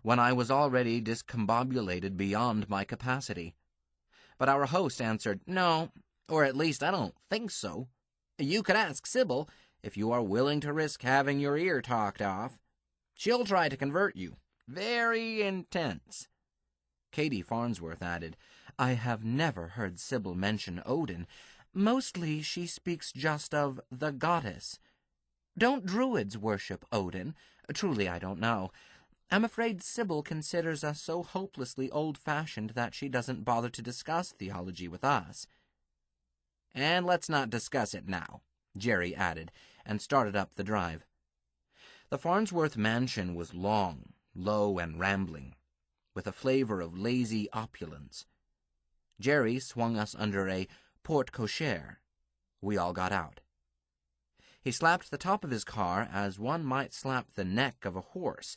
when I was already discombobulated beyond my capacity. But our host answered, no, or at least I don't think so. You could ask Sybil if you are willing to risk having your ear talked off. She'll try to convert you. Very intense. Katie Farnsworth added, I have never heard Sybil mention Odin. Mostly she speaks just of the goddess. Don't Druids worship Odin? Truly, I don't know. I'm afraid Sybil considers us so hopelessly old-fashioned that she doesn't bother to discuss theology with us. And let's not discuss it now, Jerry added, and started up the drive. The Farnsworth mansion was long, low, and rambling, with a flavor of lazy opulence. Jerry swung us under a porte-cochere. We all got out. He slapped the top of his car as one might slap the neck of a horse.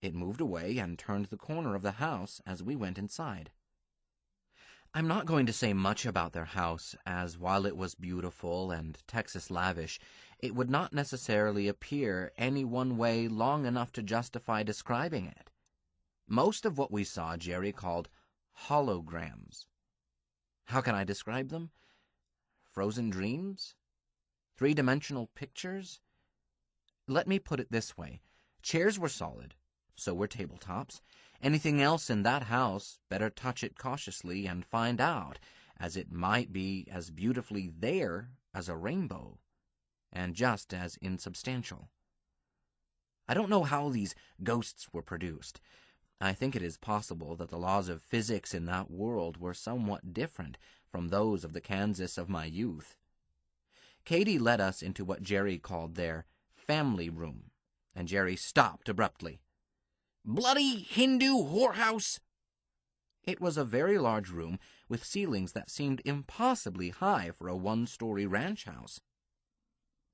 It moved away and turned the corner of the house as we went inside. I'm not going to say much about their house, as while it was beautiful and Texas lavish, it would not necessarily appear any one way long enough to justify describing it. Most of what we saw Jerry called holograms. How can I describe them? Frozen dreams? Three-dimensional pictures? Let me put it this way. Chairs were solid, so were tabletops. Anything else in that house, better touch it cautiously and find out, as it might be as beautifully there as a rainbow, and just as insubstantial. I don't know how these ghosts were produced. I think it is possible that the laws of physics in that world were somewhat different from those of the Kansas of my youth. Katie led us into what Jerry called their family room, and Jerry stopped abruptly. Bloody Hindu whorehouse! It was a very large room with ceilings that seemed impossibly high for a one-story ranch house.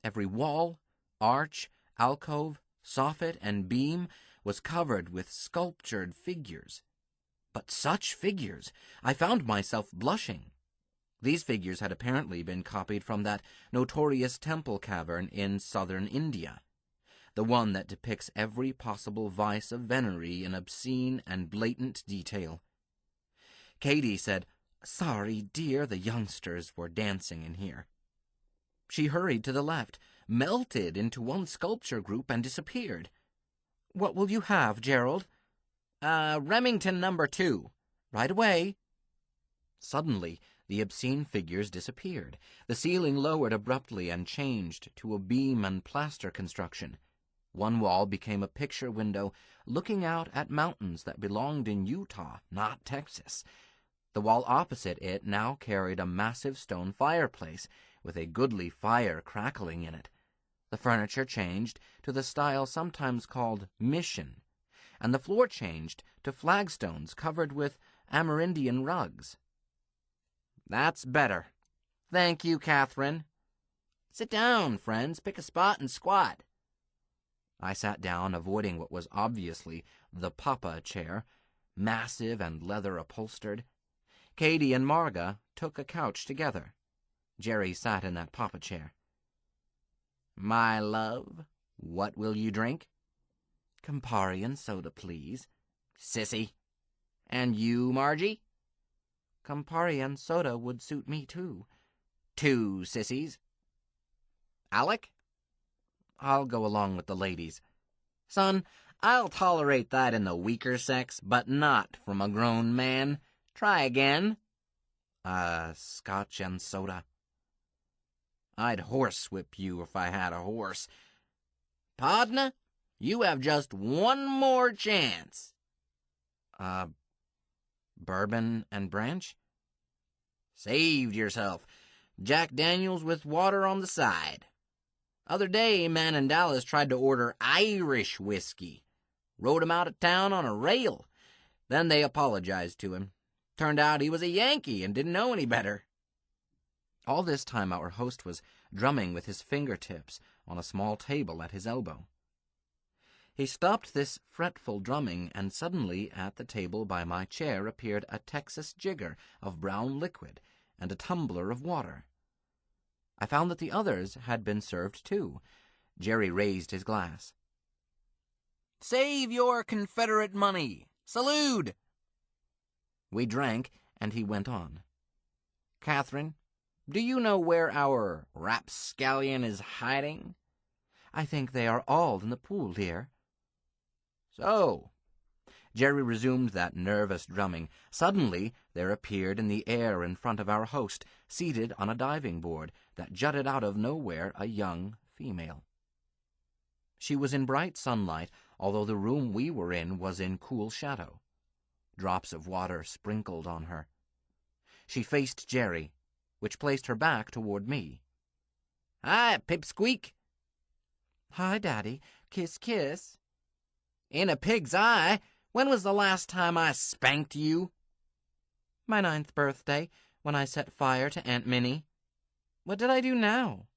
Every wall, arch, alcove, soffit, and beam was covered with sculptured figures. But such figures! I found myself blushing. These figures had apparently been copied from that notorious temple cavern in southern India, the one that depicts every possible vice of venery in obscene and blatant detail. Katie said, "Sorry, dear, the youngsters were dancing in here." She hurried to the left, melted into one sculpture group, and disappeared. "What will you have, Gerald?" Remington number 2. "Right away." Suddenly, the obscene figures disappeared. The ceiling lowered abruptly and changed to a beam and plaster construction. One wall became a picture window looking out at mountains that belonged in Utah, not Texas. The wall opposite it now carried a massive stone fireplace with a goodly fire crackling in it. The furniture changed to the style sometimes called mission, and the floor changed to flagstones covered with Amerindian rugs. "That's better. Thank you, Catherine." Sit down, friends. Pick a spot and squat. I sat down, avoiding what was obviously the papa chair, massive and leather upholstered. Katie and Marga took a couch together. Jerry sat in that papa chair. My love, what will you drink? Campari and soda, please. Sissy. And you, Margie? Campari and soda would suit me, too. 2 sissies. Alec? I'll go along with the ladies. Son, I'll tolerate that in the weaker sex, but not from a grown man. Try again. Scotch and soda. I'd horsewhip you if I had a horse. Podna, you have just one more chance. Bourbon and branch? Saved yourself. Jack Daniels with water on the side. Other day, man in Dallas tried to order Irish whiskey. Rode him out of town on a rail. Then they apologized to him. Turned out he was a Yankee and didn't know any better. All this time our host was drumming with his fingertips on a small table at his elbow. He stopped this fretful drumming, and suddenly at the table by my chair appeared a Texas jigger of brown liquid and a tumbler of water. I found that the others had been served too. Jerry raised his glass. Save your Confederate money. Salute! We drank, and he went on. Catherine, do you know where our rapscallion is hiding? I think they are all in the pool, dear. So, Jerry resumed that nervous drumming. Suddenly there appeared in the air in front of our host, seated on a diving board that jutted out of nowhere, a young female. She was in bright sunlight, although the room we were in was in cool shadow. Drops of water sprinkled on her. She faced Jerry, which placed her back toward me. Hi, Pipsqueak. Hi, Daddy. Kiss, kiss. In a pig's eye. When was the last time I spanked you? My 9th birthday, when I set fire to Aunt Minnie. What did I do now?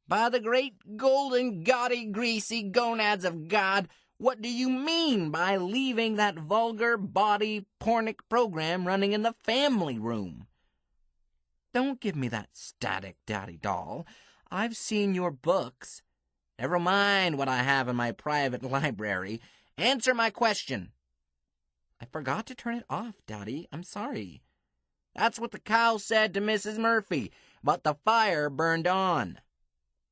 By the great golden gaudy greasy gonads of God, what do you mean by leaving that vulgar body pornic program running in the family room? Don't give me that static, Daddy doll. I've seen your books. Never mind what I have in my private library. Answer my question. I forgot to turn it off, Daddy. I'm sorry. That's what the cow said to Mrs. Murphy, but the fire burned on.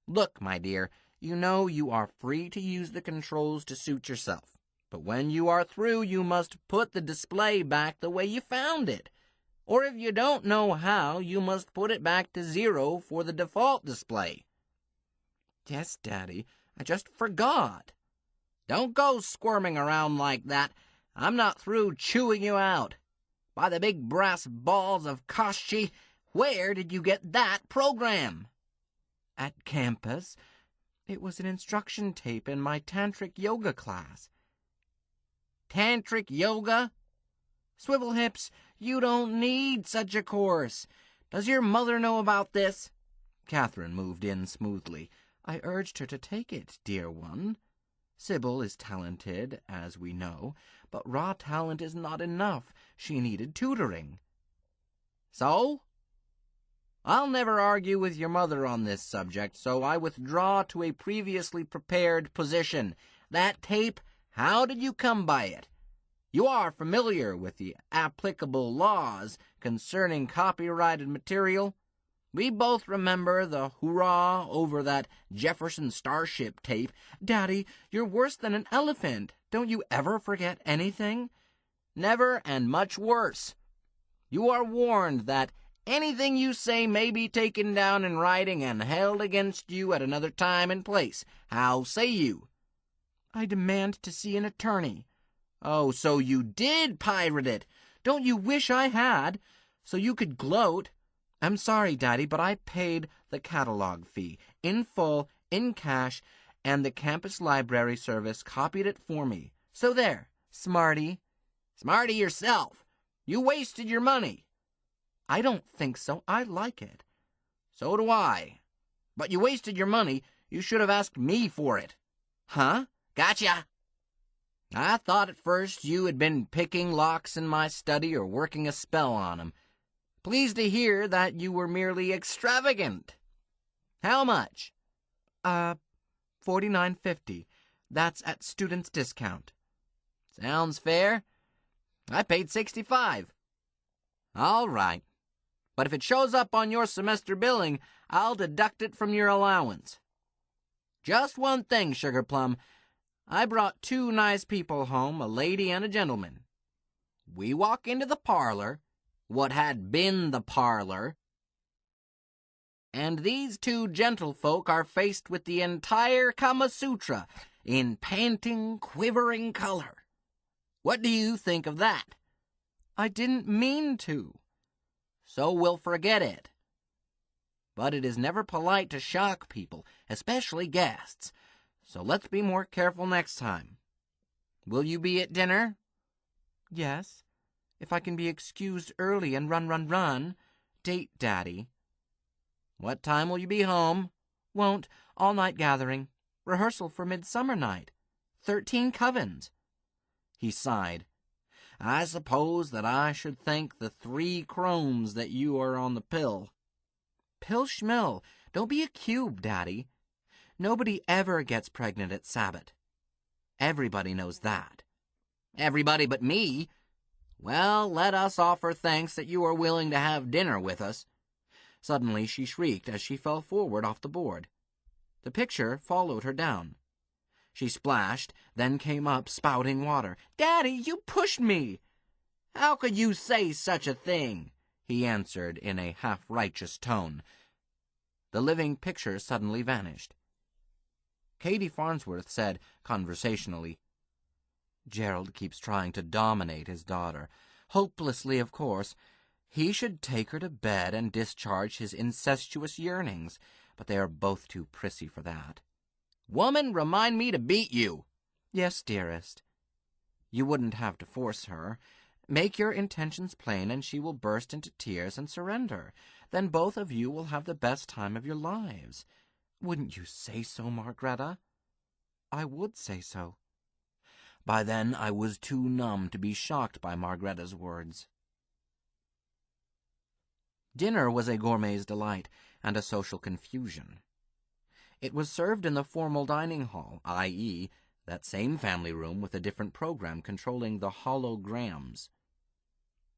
Look, my dear, you know you are free to use the controls to suit yourself. But when you are through, you must put the display back the way you found it. Or if you don't know how, you must put it back to 0 for the default display. Yes, Daddy, I just forgot. Don't go squirming around like that. I'm not through chewing you out. By the big brass balls of Koshchi, where did you get that program? At campus. It was an instruction tape in my tantric yoga class. Tantric yoga? Swivel hips, you don't need such a course. Does your mother know about this? Catherine moved in smoothly. I urged her to take it, dear one. Sybil is talented, as we know, but raw talent is not enough. She needed tutoring. So? I'll never argue with your mother on this subject, so I withdraw to a previously prepared position. That tape, how did you come by it? You are familiar with the applicable laws concerning copyrighted material. We both remember the hurrah over that Jefferson Starship tape. Daddy, you're worse than an elephant. Don't you ever forget anything? Never, and much worse. You are warned that anything you say may be taken down in writing and held against you at another time and place. How say you? I demand to see an attorney. Oh, so you did pirate it. Don't you wish I had, so you could gloat? I'm sorry, Daddy, but I paid the catalog fee, in full, in cash, and the campus library service copied it for me. So there, smarty. Smarty yourself. You wasted your money. I don't think so. I like it. So do I. But you wasted your money. You should have asked me for it. Huh? Gotcha! I thought at first you had been picking locks in my study or working a spell on 'em. Pleased to hear that you were merely extravagant. How much? $49.50. That's at student's discount. Sounds fair. I paid $65. All right. But if it shows up on your semester billing, I'll deduct it from your allowance. Just one thing, Sugar Plum. I brought two nice people home, a lady and a gentleman. We walk into the parlor, what had been the parlor, and these two gentlefolk are faced with the entire Kama Sutra in panting, quivering color. What do you think of that? I didn't mean to. So we'll forget it. But it is never polite to shock people, especially guests. So let's be more careful next time. Will you be at dinner? Yes, if I can be excused early and run. Date Daddy. What time will you be home? Won't. All-night gathering. Rehearsal for Midsummer Night. 13 covens. He sighed. I suppose that I should thank the 3 chromes that you are on the pill. Pill schmill. Don't be a cube, Daddy. Nobody ever gets pregnant at Sabbath. Everybody knows that. Everybody but me. Well, let us offer thanks that you are willing to have dinner with us. Suddenly she shrieked as she fell forward off the board. The picture followed her down. She splashed, then came up spouting water. "Daddy, you pushed me!" "How could you say such a thing?" he answered in a half-righteous tone. The living picture suddenly vanished. Katie Farnsworth said conversationally, "Gerald keeps trying to dominate his daughter. Hopelessly, of course. He should take her to bed and discharge his incestuous yearnings, but they are both too prissy for that." "Woman, remind me to beat you." "Yes, dearest. You wouldn't have to force her. Make your intentions plain and she will burst into tears and surrender. Then both of you will have the best time of your lives. Wouldn't you say so, Margareta?" "I would say so." By then I was too numb to be shocked by Margareta's words. Dinner was a gourmet's delight and a social confusion. It was served in the formal dining hall, i.e., that same family room with a different program controlling the holograms.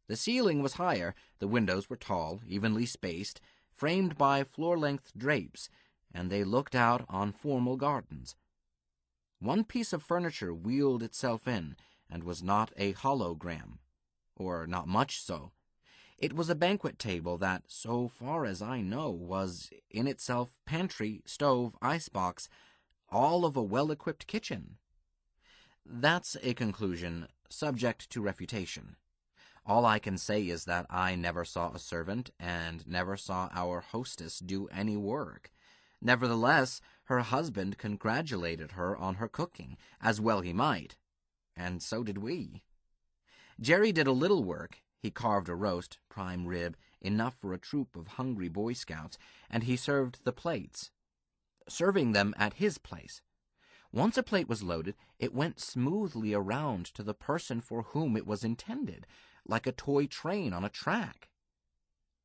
The ceiling was higher, the windows were tall, evenly spaced, framed by floor-length drapes, and they looked out on formal gardens. One piece of furniture wheeled itself in, and was not a hologram, or not much so. It was a banquet table that, so far as I know, was in itself pantry, stove, icebox, all of a well-equipped kitchen. That's a conclusion subject to refutation. All I can say is that I never saw a servant and never saw our hostess do any work. Nevertheless, her husband congratulated her on her cooking, as well he might, and so did we. Jerry did a little work. He carved a roast, prime rib, enough for a troop of hungry Boy Scouts, and he served the plates, serving them at his place. Once a plate was loaded, it went smoothly around to the person for whom it was intended, like a toy train on a track.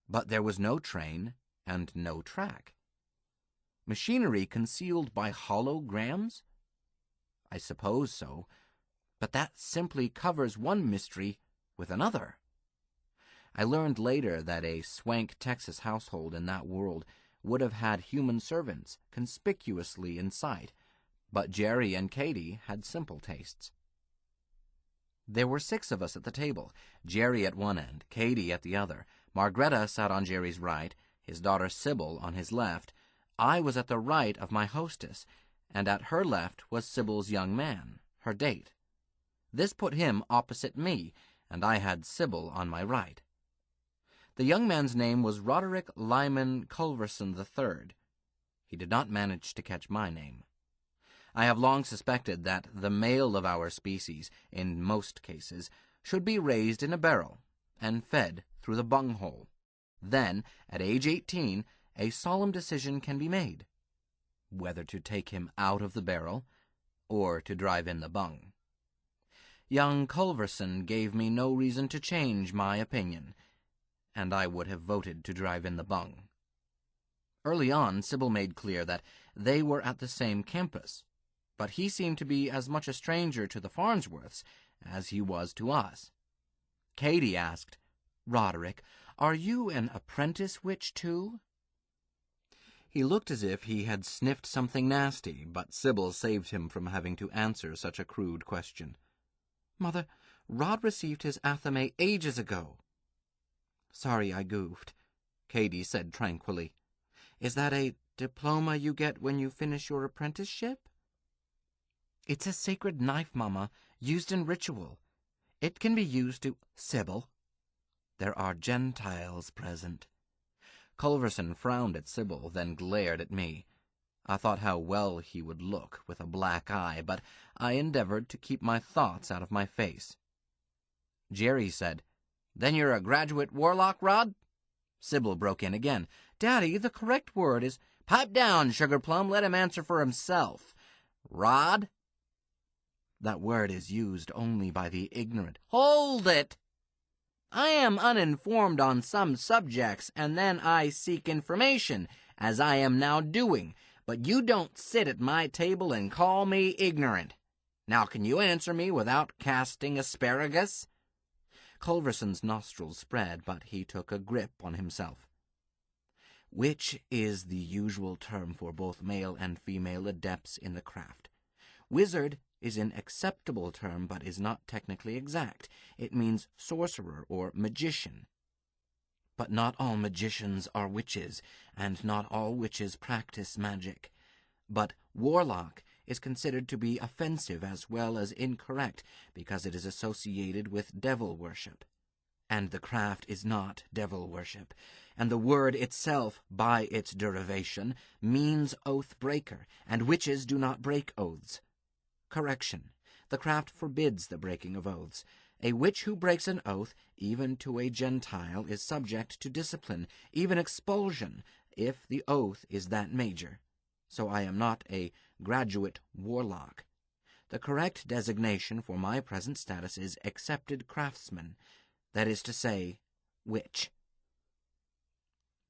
But there was no train and no track. Machinery concealed by holograms? I suppose so, but that simply covers one mystery with another. I learned later that a swank Texas household in that world would have had human servants conspicuously in sight, but Jerry and Katie had simple tastes. There were 6 of us at the table, Jerry at one end, Katie at the other. Margareta sat on Jerry's right, his daughter Sybil on his left. I was at the right of my hostess, and at her left was Sybil's young man, her date. This put him opposite me, and I had Sybil on my right. The young man's name was Roderick Lyman Culverson III. He did not manage to catch my name. I have long suspected that the male of our species, in most cases, should be raised in a barrel and fed through the bunghole. Then, at age 18, a solemn decision can be made, whether to take him out of the barrel or to drive in the bung. Young Culverson gave me no reason to change my opinion, and I would have voted to drive in the bung. Early on, Sybil made clear that they were at the same campus, but he seemed to be as much a stranger to the Farnsworths as he was to us. Katie asked, "Roderick, are you an apprentice witch, too?" He looked as if he had sniffed something nasty, but Sybil saved him from having to answer such a crude question. "Mother, Rod received his athame ages ago." "Sorry I goofed," Katie said tranquilly. "Is that a diploma you get when you finish your apprenticeship?" "It's a sacred knife, Mama, used in ritual. It can be used to—" "Sybil, there are Gentiles present." Culverson frowned at Sybil, then glared at me. I thought how well he would look with a black eye, but I endeavored to keep my thoughts out of my face. Jerry said, "Then you're a graduate warlock, Rod?" Sybil broke in again. "Daddy, the correct word is—" "Pipe down, Sugarplum. Let him answer for himself. Rod?" "That word is used only by the ignorant." "Hold it! I am uninformed on some subjects, and then I seek information, as I am now doing, but you don't sit at my table and call me ignorant. Now can you answer me without casting asparagus?" Culverson's nostrils spread, but he took a grip on himself. "Witch is the usual term for both male and female adepts in the craft. Wizard is an acceptable term, but is not technically exact. It means sorcerer or magician. But not all magicians are witches, and not all witches practice magic. But warlock is considered to be offensive as well as incorrect, because it is associated with devil worship. And the craft is not devil worship, and the word itself, by its derivation, means oath breaker, and witches do not break oaths. Correction. The craft forbids the breaking of oaths. A witch who breaks an oath, even to a Gentile, is subject to discipline, even expulsion, if the oath is that major. So I am not a graduate warlock. The correct designation for my present status is accepted craftsman, that is to say, witch."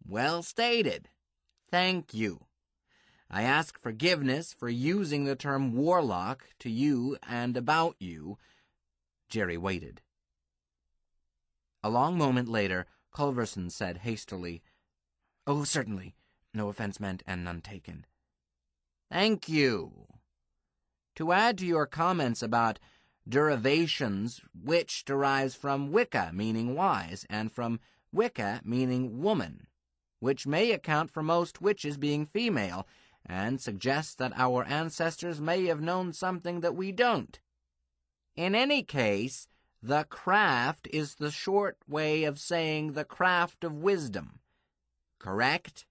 "Well stated. Thank you. I ask forgiveness for using the term warlock to you and about you." Jerry waited. A long moment later, Culverson said hastily, "Oh, certainly. No offense meant and none taken." "Thank you. To add to your comments about derivations, witch derives from Wicca, meaning wise, and from Wicca, meaning woman, which may account for most witches being female, and suggests that our ancestors may have known something that we don't. In any case, the craft is the short way of saying the craft of wisdom. Correct?"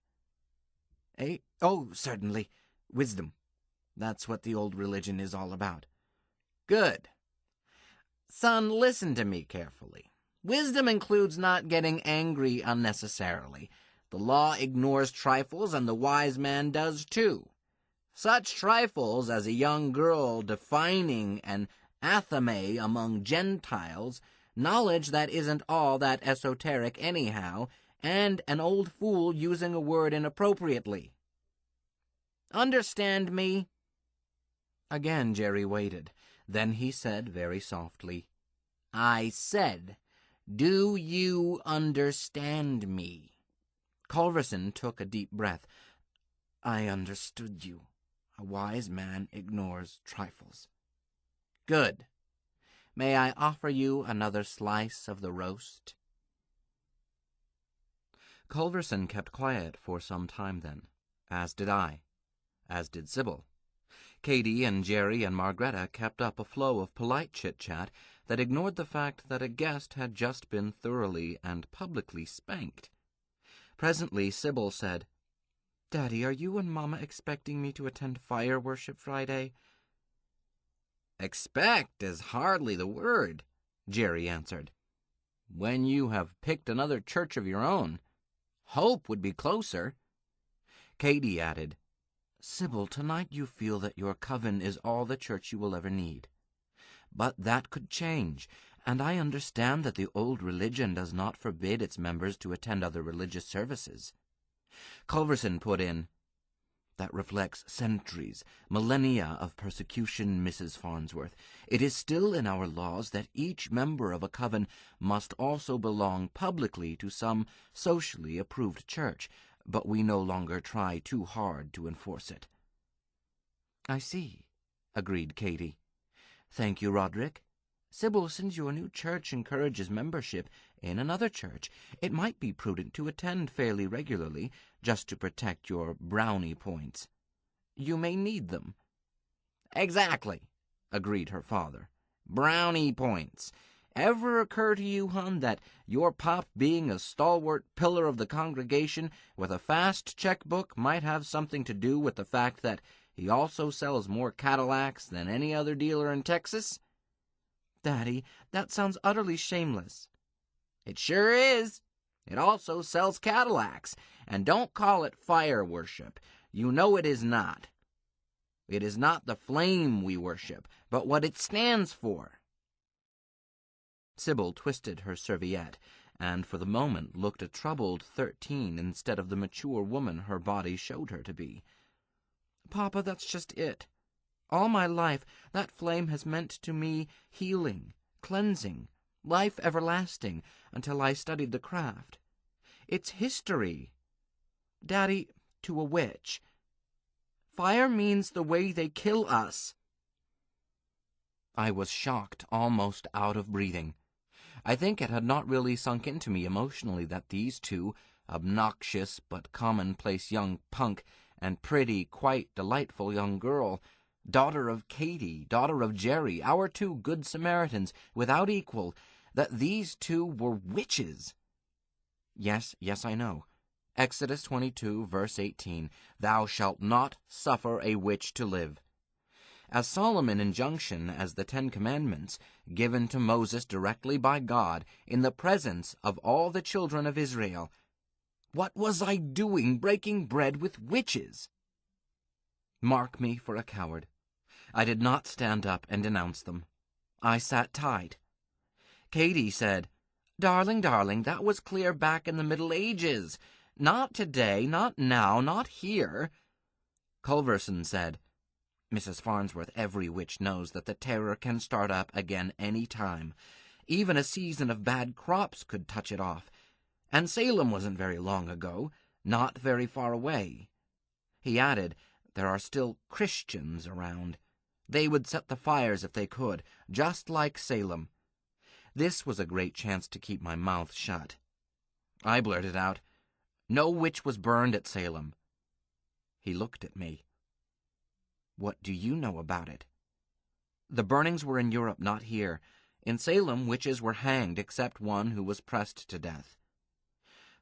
Oh, certainly. Wisdom. That's what the old religion is all about." "Good. Son, listen to me carefully. Wisdom includes not getting angry unnecessarily. The law ignores trifles, and the wise man does too. Such trifles as a young girl defining an athame among Gentiles, knowledge that isn't all that esoteric anyhow, and an old fool using a word inappropriately. Understand me?" Again Jerry waited. Then he said very softly, "I said, do you understand me?" Culverson took a deep breath. "I understood you. A wise man ignores trifles." "Good. May I offer you another slice of the roast?" Culverson kept quiet for some time then, as did I, as did Sybil. Katie and Jerry and Margretta kept up a flow of polite chit-chat that ignored the fact that a guest had just been thoroughly and publicly spanked. Presently Sybil said, "Daddy, are you and Mama expecting me to attend fire worship Friday?" "Expect is hardly the word," Jerry answered. "When you have picked another church of your own, hope would be closer. Katy added, "Sybil, tonight you feel that your coven is all the church you will ever need. But that could change, and I understand that the old religion does not forbid its members to attend other religious services." Culverson put in, "That reflects centuries, millennia of persecution, Mrs. Farnsworth. It is still in our laws that each member of a coven must also belong publicly to some socially approved church, but we no longer try too hard to enforce it." "I see," agreed Katy. "Thank you, Roderick. Sybil, since your new church encourages membership in another church, it might be prudent to attend fairly regularly, just to protect your brownie points. You may need them." "Exactly," agreed her father. "Brownie points. Ever occur to you, hon, that your pop being a stalwart pillar of the congregation with a fast checkbook might have something to do with the fact that he also sells more Cadillacs than any other dealer in Texas?" "Daddy, that sounds utterly shameless." "It sure is. It also sells Cadillacs. And don't call it fire worship. You know it is not. It is not the flame we worship, but what it stands for." Sybil twisted her serviette, and for the moment looked a troubled 13 instead of the mature woman her body showed her to be. "Papa, that's just it. All my life, that flame has meant to me healing, cleansing, life everlasting, until I studied the craft. It's history. Daddy, to a witch, fire means the way they kill us." I was shocked almost out of breathing. I think it had not really sunk into me emotionally that these two, obnoxious but commonplace young punk, and pretty, quite delightful young girl, daughter of Katy, daughter of Jerry, our two good Samaritans, without equal, that these two were witches. Yes, I know. Exodus 22, verse 18, "Thou shalt not suffer a witch to live." As solemn an injunction as the 10 Commandments, given to Moses directly by God in the presence of all the children of Israel. What was I doing breaking bread with witches? Mark me for a coward. I did not stand up and denounce them. I sat tight. Katy said, Darling, that was clear back in the Middle Ages. Not today, not now, not here." Culverson said, "Mrs. Farnsworth, every witch knows that the terror can start up again any time. Even a season of bad crops could touch it off. And Salem wasn't very long ago, not very far away." He added, "There are still Christians around. They would set the fires if they could, just like Salem." This was a great chance to keep my mouth shut. I blurted out, "No witch was burned at Salem." He looked at me. "What do you know about it?" "The burnings were in Europe, not here. In Salem, witches were hanged except one who was pressed to death.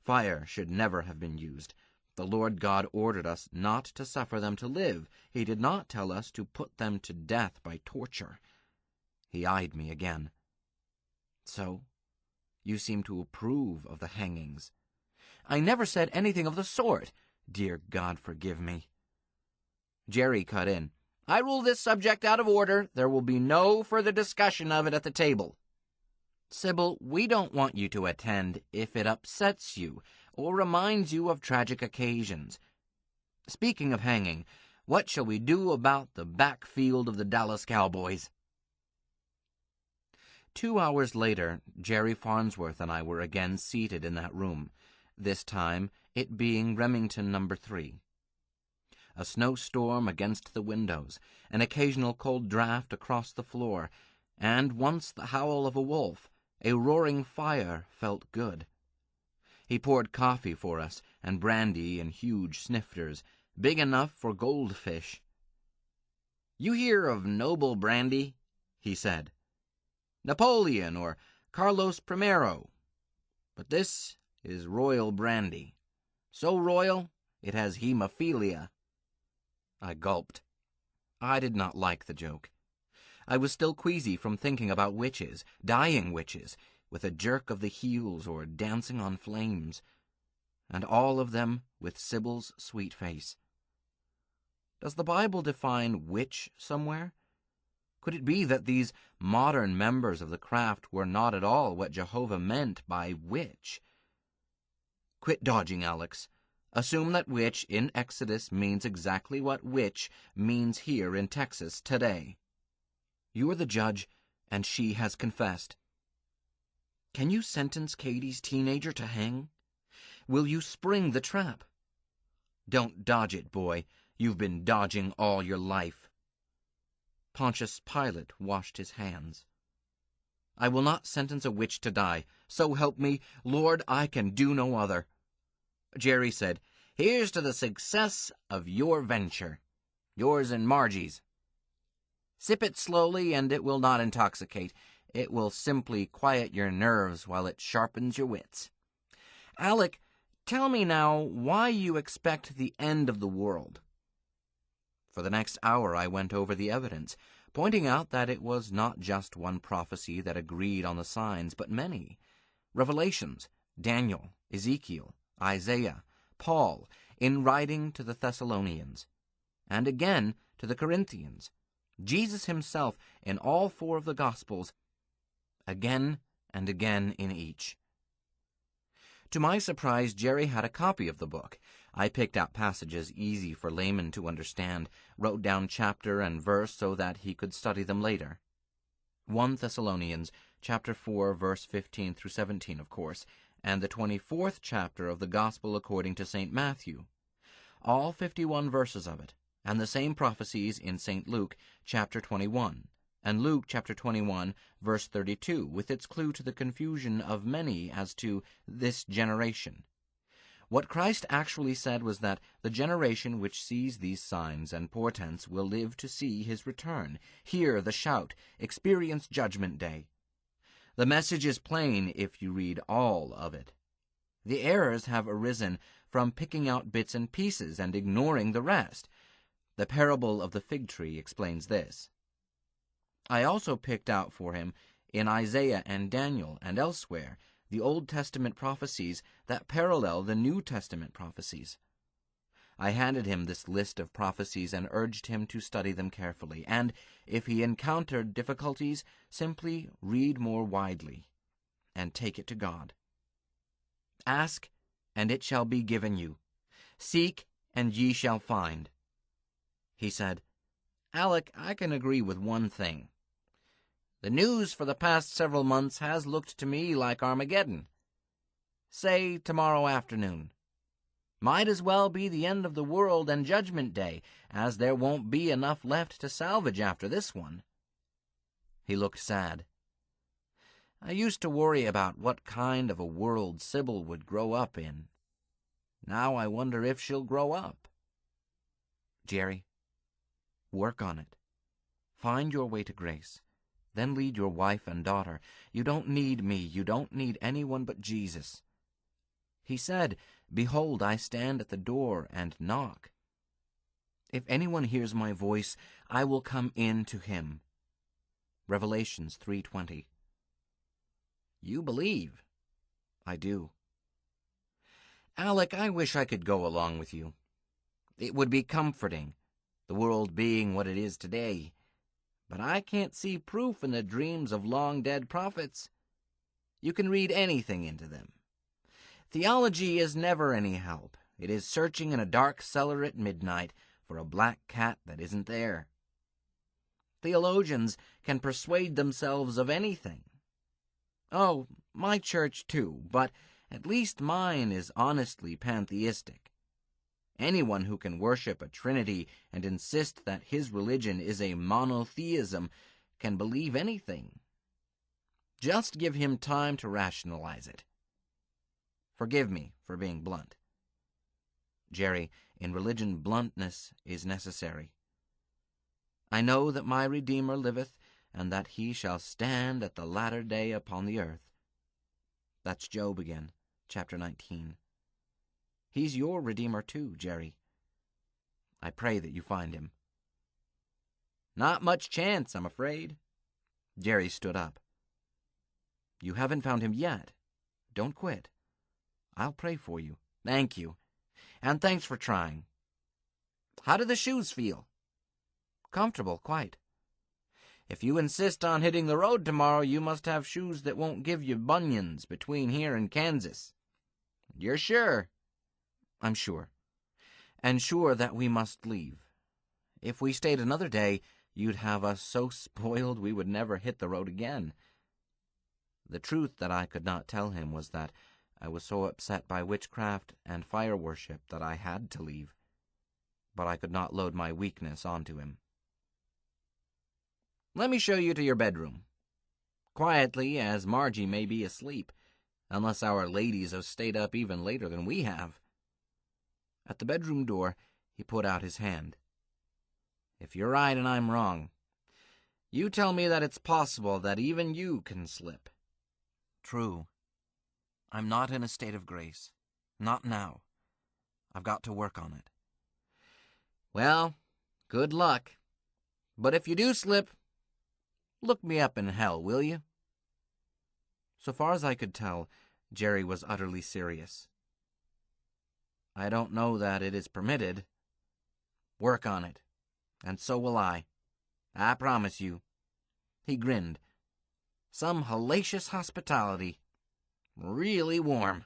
Fire should never have been used. The Lord God ordered us not to suffer them to live. He did not tell us to put them to death by torture." He eyed me again. "So, you seem to approve of the hangings." "I never said anything of the sort. Dear God, forgive me." Jerry cut in. "I rule this subject out of order. There will be no further discussion of it at the table." "Sybil, we don't want you to attend if it upsets you or reminds you of tragic occasions. Speaking of hanging, what shall we do about the backfield of the Dallas Cowboys?" 2 hours later, Jerry Farnsworth and I were again seated in that room, this time it being Remington No. 3. A snowstorm against the windows, an occasional cold draught across the floor, and once the howl of a wolf, a roaring fire felt good. He poured coffee for us, and brandy in huge snifters, big enough for goldfish. "You hear of noble brandy?" he said. "Napoleon or Carlos Primero. But this is royal brandy. So royal, it has hemophilia." I gulped. I did not like the joke. I was still queasy from thinking about witches, dying witches, with a jerk of the heels or dancing on flames. and all of them with Sybil's sweet face. Does the Bible define witch somewhere? Could it be that these modern members of the craft were not at all what Jehovah meant by witch? Quit dodging, Alex. Assume that witch in Exodus means exactly what witch means here in Texas today. You are the judge, and she has confessed. Can you sentence Katie's teenager to hang? Will you spring the trap? Don't dodge it, boy. You've been dodging all your life. Pontius Pilate washed his hands. I will not sentence a witch to die. So help me, Lord, I can do no other. Jerry said, Here's to the success of your venture. Yours and Margie's. Sip it slowly, and it will not intoxicate. It will simply quiet your nerves while it sharpens your wits. Alec, tell me now why you expect the end of the world. For the next hour I went over the evidence, pointing out that it was not just one prophecy that agreed on the signs, but many. Revelations, Daniel, Ezekiel, Isaiah, Paul, in writing to the Thessalonians, and again to the Corinthians, Jesus himself in all 4 of the Gospels, again and again in each. To my surprise, Jerry had a copy of the book. I picked out passages easy for laymen to understand, wrote down chapter and verse so that he could study them later. 1 Thessalonians, chapter 4, verse 15 through 17, of course, and the 24th chapter of the Gospel according to St. Matthew. All 51 verses of it, and the same prophecies in St. Luke, chapter 21, and Luke, chapter 21, verse 32, with its clue to the confusion of many as to this generation. What Christ actually said was that the generation which sees these signs and portents will live to see his return, hear the shout, experience Judgment Day. The message is plain if you read all of it. The errors have arisen from picking out bits and pieces and ignoring the rest. The parable of the fig tree explains this. I also picked out for him, in Isaiah and Daniel and elsewhere, the Old Testament prophecies that parallel the New Testament prophecies. I handed him this list of prophecies and urged him to study them carefully, and, if he encountered difficulties, simply read more widely, and take it to God. Ask, and it shall be given you. Seek, and ye shall find. He said, Alec, I can agree with one thing. The news for the past several months has looked to me like Armageddon. Say tomorrow afternoon. Might as well be the end of the world and Judgment Day, as there won't be enough left to salvage after this one. He looked sad. I used to worry about what kind of a world Sybil would grow up in. Now I wonder if she'll grow up. Jerry, work on it. Find your way to grace. Then lead your wife and daughter. You don't need me. You don't need anyone but Jesus. He said, Behold, I stand at the door and knock. If anyone hears my voice, I will come in to him. Revelations 3:20. You believe. I do. Alec, I wish I could go along with you. It would be comforting, the world being what it is today. But I can't see proof in the dreams of long-dead prophets. You can read anything into them. Theology is never any help. It is searching in a dark cellar at midnight for a black cat that isn't there. Theologians can persuade themselves of anything. Oh, my church too, but at least mine is honestly pantheistic. Anyone who can worship a trinity and insist that his religion is a monotheism can believe anything. Just give him time to rationalize it. Forgive me for being blunt. Jerry, in religion bluntness is necessary. I know that my Redeemer liveth, and that he shall stand at the latter day upon the earth. That's Job again, chapter 19. He's your Redeemer too, Jerry. I pray that you find him. Not much chance, I'm afraid. Jerry stood up. You haven't found him yet. Don't quit. I'll pray for you. Thank you. And thanks for trying. How do the shoes feel? Comfortable, quite. If you insist on hitting the road tomorrow, you must have shoes that won't give you bunions between here and Kansas. You're sure? I'm sure. And sure that we must leave. If we stayed another day, you'd have us so spoiled we would never hit the road again. The truth that I could not tell him was that I was so upset by witchcraft and fire worship that I had to leave, but I could not load my weakness onto him. Let me show you to your bedroom. Quietly, as Margie may be asleep, unless our ladies have stayed up even later than we have. At the bedroom door, he put out his hand. If you're right and I'm wrong, you tell me that it's possible that even you can slip. True. I'm not in a state of grace. Not now. I've got to work on it. Well, good luck. But if you do slip, look me up in hell, will you? So far as I could tell, Jerry was utterly serious. I don't know that it is permitted. Work on it, and so will I. I promise you. He grinned. Some hellacious hospitality. Really warm.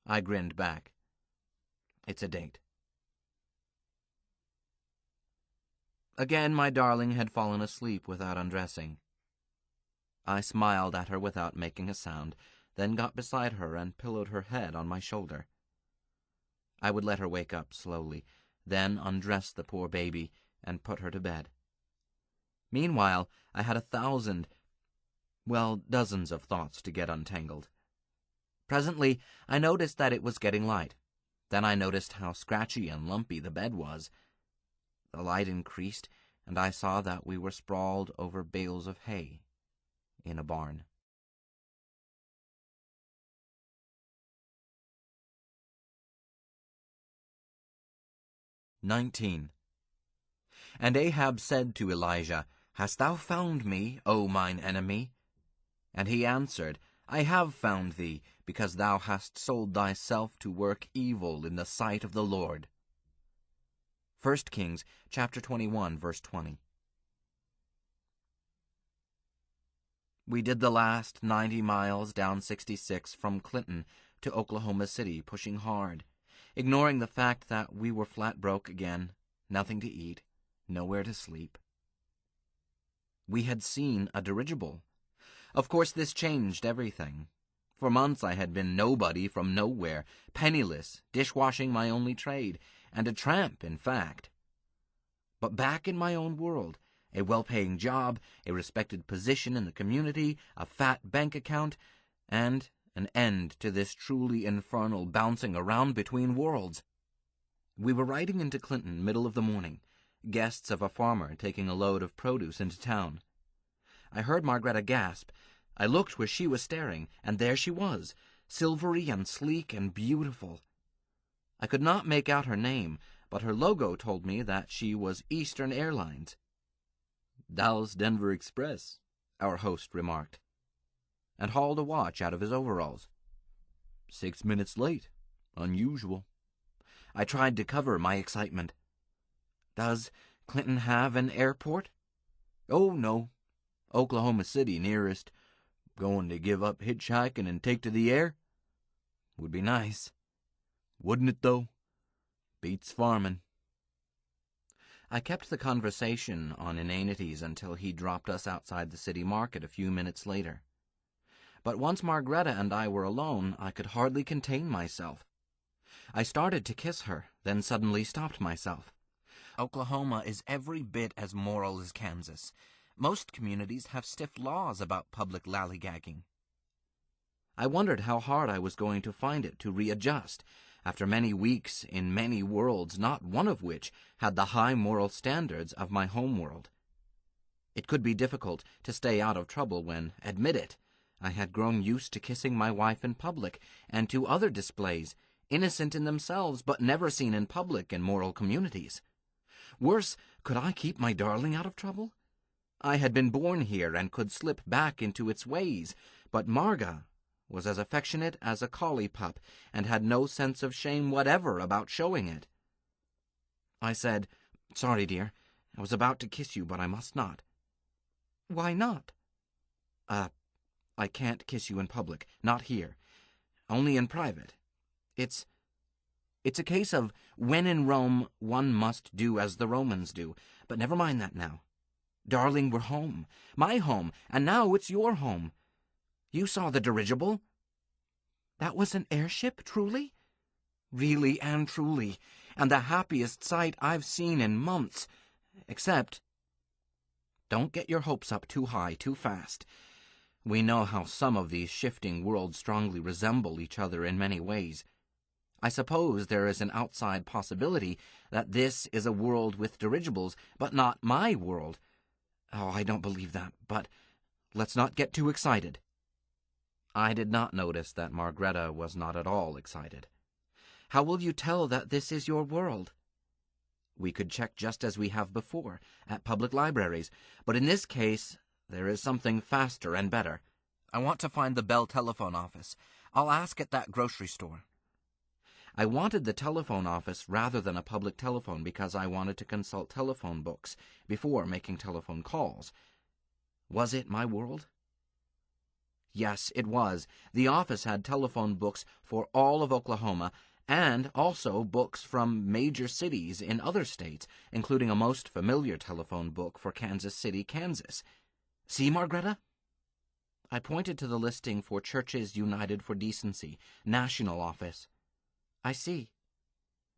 I grinned back. It's a date. Again, my darling had fallen asleep without undressing. I smiled at her without making a sound, then got beside her and pillowed her head on my shoulder. I would let her wake up slowly, then undress the poor baby and put her to bed. Meanwhile, I had dozens of thoughts to get untangled. Presently, I noticed that it was getting light. Then I noticed how scratchy and lumpy the bed was. The light increased, and I saw that we were sprawled over bales of hay in a barn. "19. And Ahab said to Elijah, Hast thou found me, O mine enemy? And he answered, I have found thee, because thou hast sold thyself to work evil in the sight of the Lord. 1 Kings chapter 21, verse 20. We did the last 90 miles down 66 from Clinton to Oklahoma City, pushing hard, ignoring the fact that we were flat broke again, nothing to eat, nowhere to sleep. We had seen a dirigible. Of course, this changed everything. For months I had been nobody from nowhere, penniless, dishwashing my only trade, and a tramp, in fact. But back in my own world, a well-paying job, a respected position in the community, a fat bank account, and an end to this truly infernal bouncing around between worlds. We were riding into Clinton, middle of the morning, guests of a farmer taking a load of produce into town. I heard Margreta gasp. I looked where she was staring, and there she was, silvery and sleek and beautiful. I could not make out her name, but her logo told me that she was Eastern Airlines. Dallas Denver Express, our host remarked, and hauled a watch out of his overalls. 6 minutes late. Unusual. I tried to cover my excitement. Does Clinton have an airport? Oh, no. Oklahoma City nearest. Going to give up hitchhiking and take to the air? Would be nice. Wouldn't it, though? Beats farming. I kept the conversation on inanities until he dropped us outside the city market a few minutes later. But once Margreta and I were alone, I could hardly contain myself. I started to kiss her, then suddenly stopped myself. Oklahoma is every bit as moral as Kansas. Most communities have stiff laws about public lallygagging. I wondered how hard I was going to find it to readjust, after many weeks in many worlds, not one of which had the high moral standards of my home world. It could be difficult to stay out of trouble when, admit it, I had grown used to kissing my wife in public and to other displays, innocent in themselves but never seen in public in moral communities. Worse, could I keep my darling out of trouble? I had been born here and could slip back into its ways, but Marga was as affectionate as a collie pup, and had no sense of shame whatever about showing it. I said, "Sorry, dear. I was about to kiss you, but I must not." "Why not?" I can't kiss you in public. Not here. Only in private. It's a case of when in Rome one must do as the Romans do. But never mind that now. Darling, we're home. My home, and now it's your home. You saw the dirigible?" "That was an airship, truly?" "Really and truly, and the happiest sight I've seen in months. Except, don't get your hopes up too high too fast. We know how some of these shifting worlds strongly resemble each other in many ways. I suppose there is an outside possibility that this is a world with dirigibles, but not my world. Oh, I don't believe that, but let's not get too excited." I did not notice that Margreta was not at all excited. "How will you tell that this is your world?" "We could check just as we have before, at public libraries, but in this case there is something faster and better." I want to find the Bell telephone office. I'll ask at that grocery store. I wanted the telephone office rather than a public telephone because I wanted to consult telephone books before making telephone calls. Was it my world? Yes, it was. The office had telephone books for all of Oklahoma, and also books from major cities in other states, including a most familiar telephone book for Kansas City, Kansas. See, Margreta? I pointed to the listing for Churches United for Decency, National Office. "I see.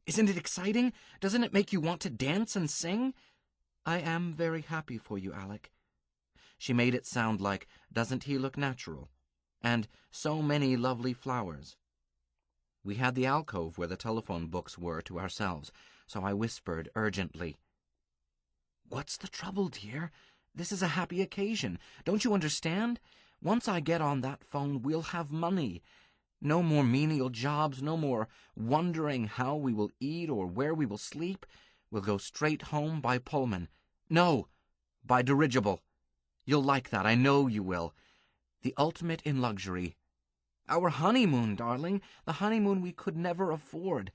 Isn't it exciting? Doesn't it make you want to dance and sing?" "I am very happy for you, Alec." She made it sound like, "Doesn't he look natural?" and "so many lovely flowers." We had the alcove where the telephone books were to ourselves, so I whispered urgently, "What's the trouble, dear? This is a happy occasion. Don't you understand? Once I get on that phone, we'll have money. No more menial jobs, no more wondering how we will eat or where we will sleep. We'll go straight home by Pullman. No, by dirigible. You'll like that, I know you will. The ultimate in luxury. Our honeymoon, darling, the honeymoon we could never afford."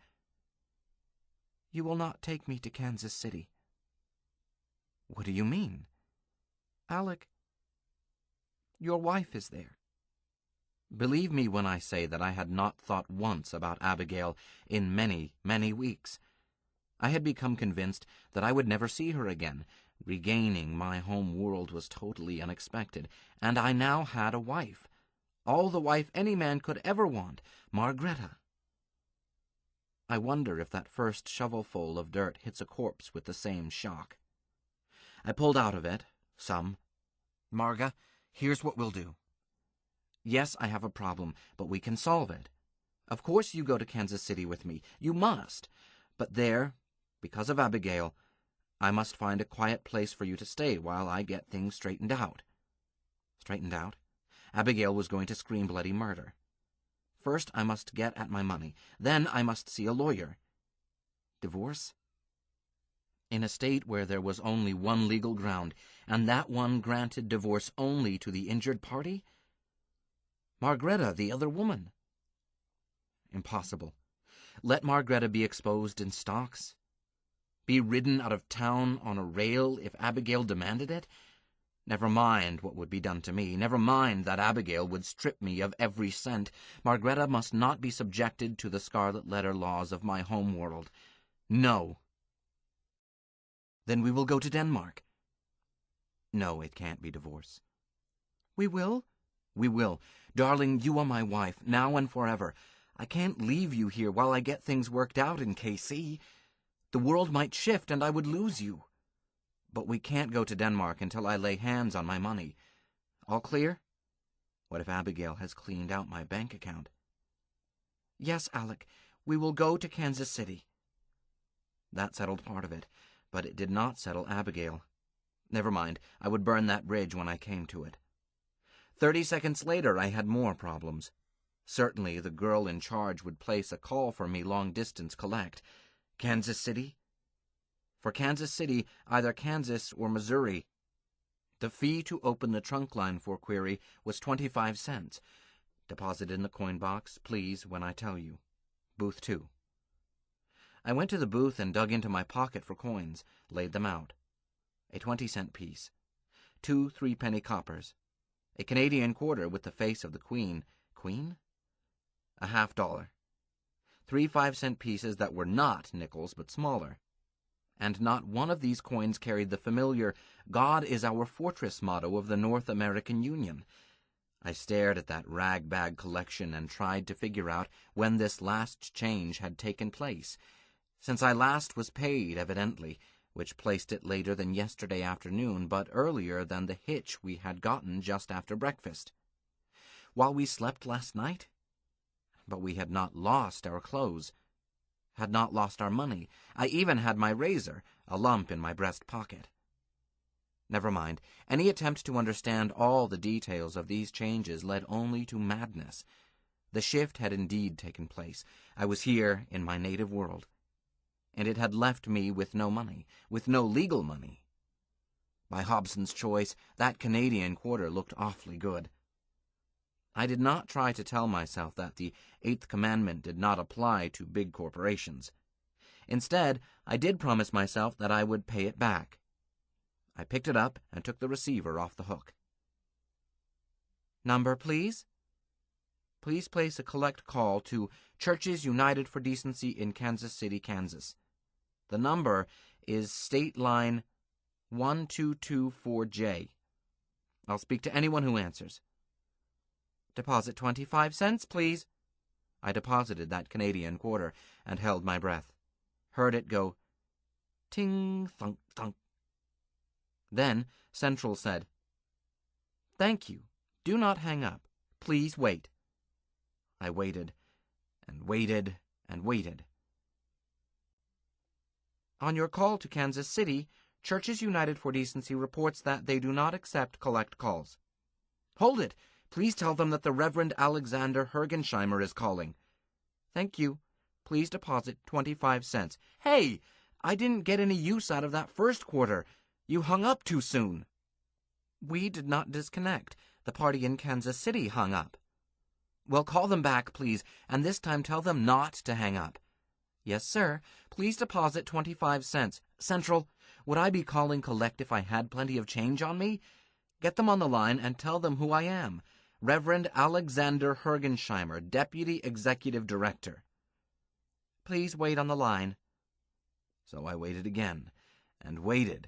"You will not take me to Kansas City." "What do you mean?" "Alec, your wife is there." Believe me when I say that I had not thought once about Abigail in many, many weeks. I had become convinced that I would never see her again. Regaining my home world was totally unexpected, and I now had a wife. All the wife any man could ever want, Margreta. I wonder if that first shovelful of dirt hits a corpse with the same shock. I pulled out of it, some. "Marga, here's what we'll do." "Yes, I have a problem, but we can solve it. Of course you go to Kansas City with me. You must. But there, because of Abigail, I must find a quiet place for you to stay while I get things straightened out." Straightened out? Abigail was going to scream bloody murder. First, I must get at my money. Then I must see a lawyer. Divorce? In a state where there was only one legal ground, and that one granted divorce only to the injured party? Margreta, the other woman. Impossible. Let Margreta be exposed in stocks? Be ridden out of town on a rail if Abigail demanded it? Never mind what would be done to me. Never mind that Abigail would strip me of every cent. Margreta must not be subjected to the scarlet letter laws of my home world. No. Then we will go to Denmark. No, it can't be divorce. "We will?" We will. Darling, you are my wife, now and forever. I can't leave you here while I get things worked out in KC. The world might shift and I would lose you. But we can't go to Denmark until I lay hands on my money. All clear? What if Abigail has cleaned out my bank account? "Yes, Alec, we will go to Kansas City." That settled part of it, but it did not settle Abigail. Never mind, I would burn that bridge when I came to it. 30 seconds later, I had more problems. Certainly, the girl in charge would place a call for me long-distance collect. Kansas City? For Kansas City, either Kansas or Missouri. The fee to open the trunk line for query was 25 cents. Deposit in the coin box, please, when I tell you. Booth 2. I went to the booth and dug into my pocket for coins, laid them out. A 20-cent piece, 2 3-penny coppers, a Canadian quarter with the face of the Queen. Queen? A $50. 3 5-cent pieces that were not nickels but smaller. And not one of these coins carried the familiar "God is our fortress" motto of the North American Union. I stared at that rag-bag collection and tried to figure out when this last change had taken place, since I last was paid, evidently, which placed it later than yesterday afternoon, but earlier than the hitch we had gotten just after breakfast. While we slept last night? But we had not lost our clothes, had not lost our money. I even had my razor, a lump in my breast pocket. Never mind. Any attempt to understand all the details of these changes led only to madness. The shift had indeed taken place. I was here in my native world, and it had left me with no money, with no legal money. By Hobson's choice, that Canadian quarter looked awfully good. I did not try to tell myself that the Eighth Commandment did not apply to big corporations. Instead, I did promise myself that I would pay it back. I picked it up and took the receiver off the hook. Number, please? Please place a collect call to Churches United for Decency in Kansas City, Kansas. The number is State Line 1224J. I'll speak to anyone who answers. Deposit 25 cents, please. I deposited that Canadian quarter and held my breath. Heard it go ting, thunk, thunk. Then Central said, "Thank you. Do not hang up. Please wait." I waited, and waited, and waited. On your call to Kansas City, Churches United for Decency reports that they do not accept collect calls. Hold it! Please tell them that the Reverend Alexander Hergensheimer is calling. Thank you. Please deposit 25 cents. Hey! I didn't get any use out of that first quarter. You hung up too soon. We did not disconnect. The party in Kansas City hung up. Well, call them back, please, and this time tell them not to hang up. Yes, sir. Please deposit 25 cents. Central, would I be calling collect if I had plenty of change on me? Get them on the line and tell them who I am. Reverend Alexander Hergensheimer, Deputy Executive Director. Please wait on the line. So I waited again, and waited.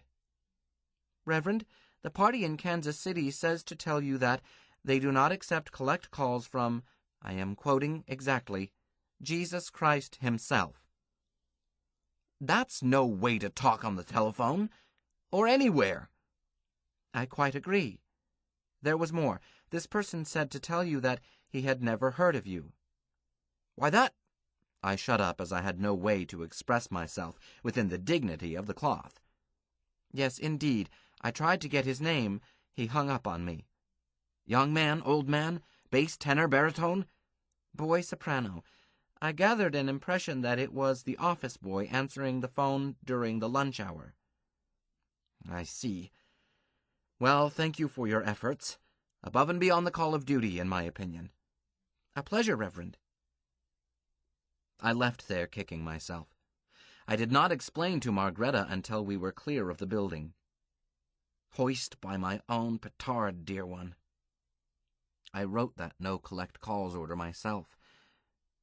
Reverend, the party in Kansas City says to tell you that they do not accept collect calls from, I am quoting exactly, Jesus Christ himself. That's no way to talk on the telephone, or anywhere. I quite agree. There was more. This person said to tell you that he had never heard of you. Why, that... I shut up, as I had no way to express myself within the dignity of the cloth. Yes, indeed. I tried to get his name. He hung up on me. Young man, old man, bass, tenor, baritone? Boy, soprano. I gathered an impression that it was the office boy answering the phone during the lunch hour. I see. Well, thank you for your efforts. Above and beyond the call of duty, in my opinion. A pleasure, Reverend. I left there kicking myself. I did not explain to Margreta until we were clear of the building. Hoist by my own petard, dear one. I wrote that no collect calls order myself.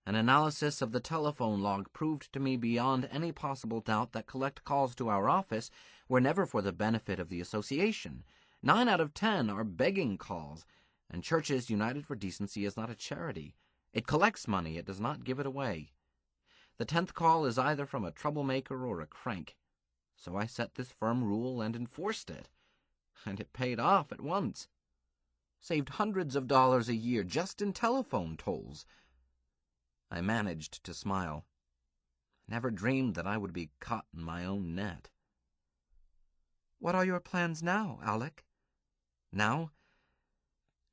An analysis of the telephone log proved to me beyond any possible doubt that collect calls to our office were never for the benefit of the association. 9 out of 10 are begging calls, and Churches United for Decency is not a charity. It collects money, it does not give it away. The 10th call is either from a troublemaker or a crank. So I set this firm rule and enforced it. And it paid off at once. Saved hundreds of dollars a year just in telephone tolls. I managed to smile. Never dreamed that I would be caught in my own net. What are your plans now, Alec? Now?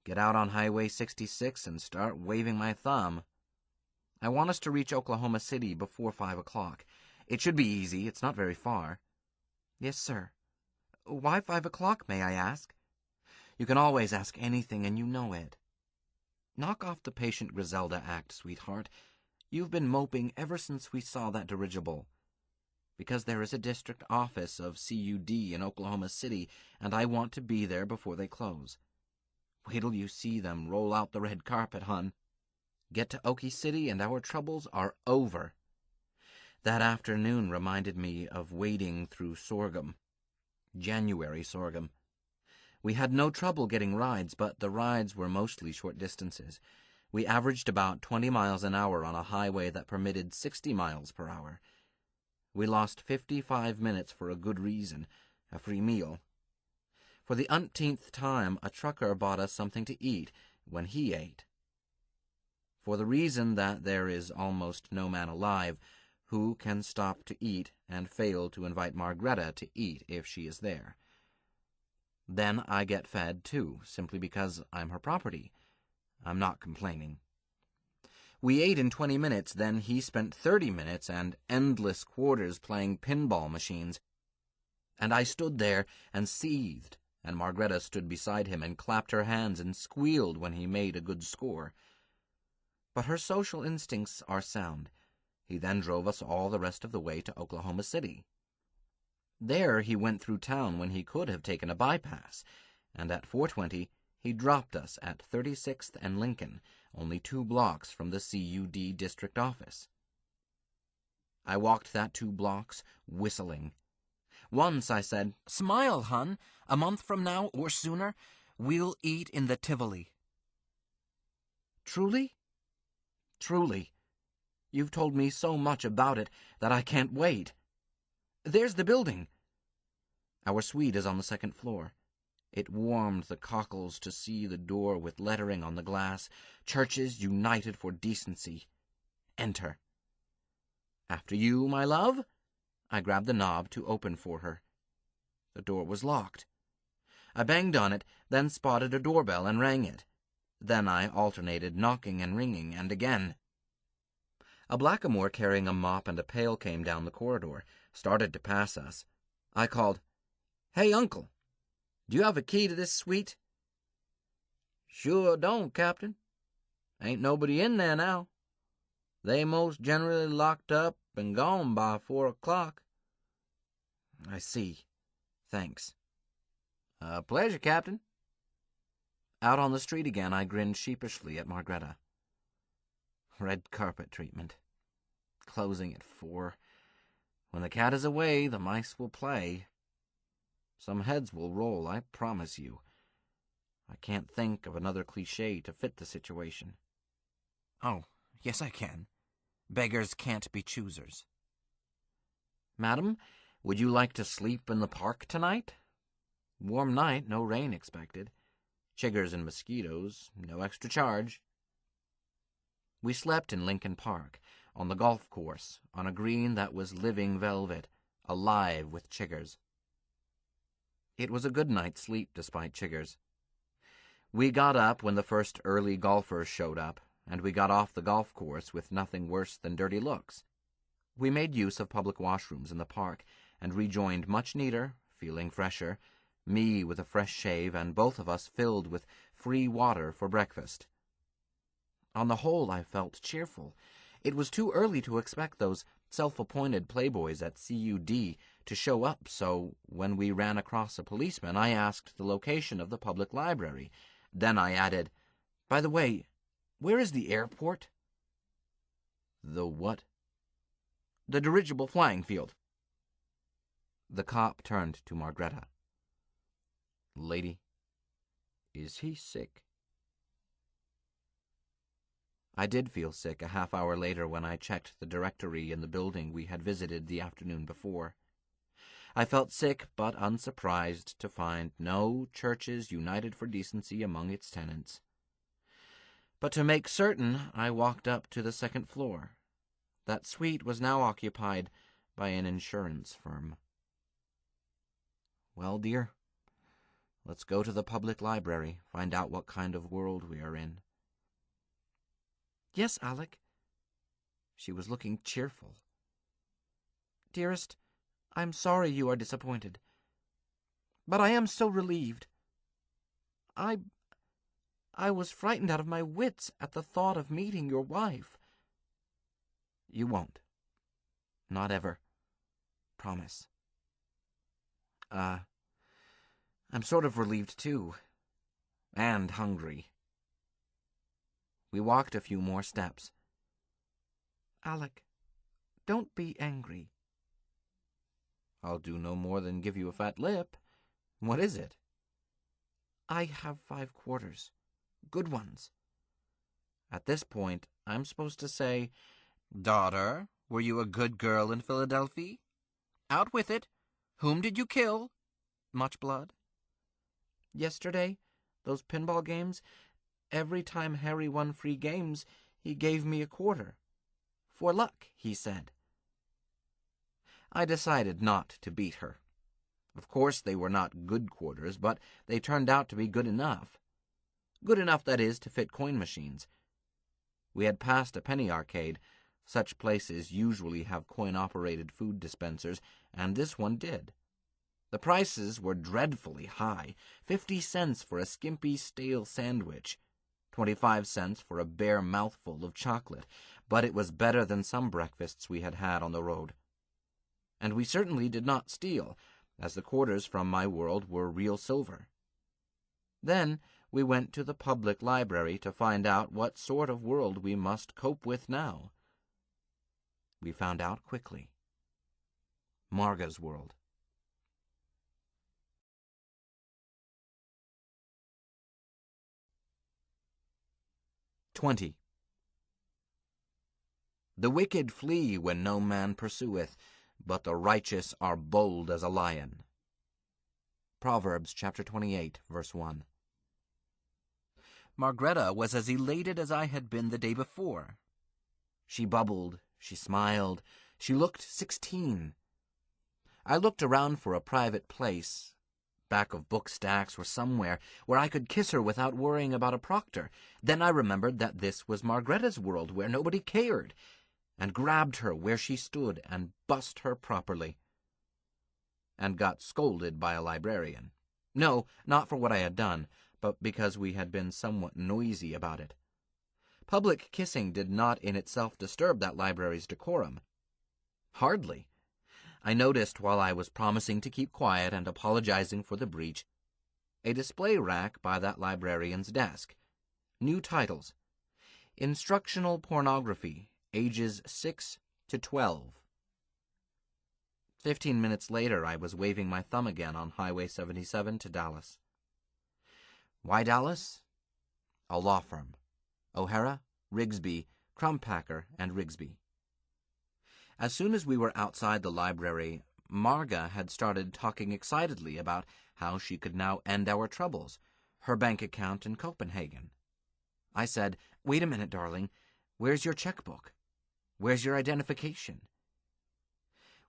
Get out on Highway 66 and start waving my thumb. I want us to reach Oklahoma City before 5 o'clock. It should be easy. It's not very far. Yes, sir. Why 5 o'clock, may I ask? You can always ask anything, and you know it. Knock off the patient Griselda act, sweetheart. You've been moping ever since we saw that dirigible. Because there is a district office of CUD in Oklahoma City, and I want to be there before they close. Wait till you see them roll out the red carpet, hon. Get to Okie City and our troubles are over. That afternoon reminded me of wading through sorghum. January sorghum. We had no trouble getting rides, but the rides were mostly short distances. We averaged about 20 miles an hour on a highway that permitted 60 miles per hour. We lost 55 minutes for a good reason, a free meal. For the umpteenth time, a trucker bought us something to eat when he ate. For the reason that there is almost no man alive who can stop to eat and fail to invite Margreta to eat if she is there. Then I get fed, too, simply because I'm her property. I'm not complaining. We ate in 20 minutes, then he spent 30 minutes and endless quarters playing pinball machines. And I stood there and seethed, and Margreta stood beside him and clapped her hands and squealed when he made a good score. But her social instincts are sound. He then drove us all the rest of the way to Oklahoma City. There he went through town when he could have taken a bypass, and at 4:20 he dropped us at 36th and Lincoln, only 2 blocks from the CUD district office. I walked that 2 blocks, whistling. Once I said, "Smile, hon. A month from now, or sooner, we'll eat in the Tivoli." "Truly?" "Truly. You've told me so much about it that I can't wait. There's the building." Our suite is on the 2nd floor. It warmed the cockles to see the door with lettering on the glass, "Churches United for Decency. Enter." "After you, my love?" I grabbed the knob to open for her. The door was locked. I banged on it, then spotted a doorbell and rang it. Then I alternated knocking and ringing, and again. A blackamoor carrying a mop and a pail came down the corridor, started to pass us. I called, "Hey, Uncle, do you have a key to this suite?" "Sure don't, Captain. Ain't nobody in there now. They most generally locked up and gone by 4 o'clock. "I see. Thanks." Pleasure, Captain." Out on the street again, I grinned sheepishly at Margreta. Red carpet treatment. Closing at 4. When the cat is away, the mice will play. Some heads will roll, I promise you. I can't think of another cliché to fit the situation. "Oh, yes I can. Beggars can't be choosers." "Madam, would you like to sleep in the park tonight? Warm night, no rain expected. Chiggers and mosquitoes, no extra charge." We slept in Lincoln Park, on the golf course, on a green that was living velvet, alive with chiggers. It was a good night's sleep despite chiggers. We got up when the first early golfers showed up, and we got off the golf course with nothing worse than dirty looks. We made use of public washrooms in the park, and rejoined much neater, feeling fresher, me with a fresh shave, and both of us filled with free water for breakfast. On the whole, I felt cheerful. It was too early to expect those self-appointed playboys at CUD to show up, so when we ran across a policeman, I asked the location of the public library. Then I added, "By the way, where is the airport?" "The what?" "The dirigible flying field." The cop turned to Margreta. "Lady, is he sick?" I did feel sick a half hour later when I checked the directory in the building we had visited the afternoon before. I felt sick but unsurprised to find no Churches United for Decency among its tenants. But to make certain, I walked up to the 2nd floor. That suite was now occupied by an insurance firm. Well, dear, let's go to the public library, find out what kind of world we are in. "Yes, Alec." She was looking cheerful. "Dearest, I'm sorry you are disappointed. But I am so relieved. I I was frightened out of my wits at the thought of meeting your wife. You won't. Not ever. Promise. I'm sort of relieved, too. And hungry. We walked a few more steps. Alec, don't be angry. I'll do no more than give you a fat lip. What is it? I have 5 quarters. Good ones. At this point, I'm supposed to say, Daughter, were you a good girl in Philadelphia? Out with it. Whom did you kill? Much blood? Yesterday, those pinball games, every time Harry won free games, he gave me a quarter. For luck, he said. I decided not to beat her. Of course, they were not good quarters, but they turned out to be good enough. Good enough, that is, to fit coin machines. We had passed a penny arcade. Such places usually have coin-operated food dispensers, and this one did. The prices were dreadfully high. 50 cents for a skimpy, stale sandwich, 25 cents for a bare mouthful of chocolate, but it was better than some breakfasts we had had on the road. And we certainly did not steal, as the quarters from my world were real silver. Then we went to the public library to find out what sort of world we must cope with now. We found out quickly. Marga's world. "20. The wicked flee when no man pursueth, but the righteous are bold as a lion." Proverbs chapter 28, verse 1. Margreta was as elated as I had been the day before. She bubbled, she smiled, she looked 16. I looked around for a private place, back of book stacks or somewhere, where I could kiss her without worrying about a proctor. Then I remembered that this was Margreta's world, where nobody cared, and grabbed her where she stood and bussed her properly. And got scolded by a librarian. No, not for what I had done, but because we had been somewhat noisy about it. Public kissing did not in itself disturb that library's decorum. Hardly. I noticed, while I was promising to keep quiet and apologizing for the breach, a display rack by that librarian's desk. New titles. Instructional Pornography, ages 6 to 12. 15 minutes later, I was waving my thumb again on Highway 77 to Dallas. Why Dallas? A law firm. O'Hara, Rigsby, Crumpacker, and Rigsby. As soon as we were outside the library, Marga had started talking excitedly about how she could now end our troubles, her bank account in Copenhagen. I said, "Wait a minute, darling. Where's your checkbook? Where's your identification?"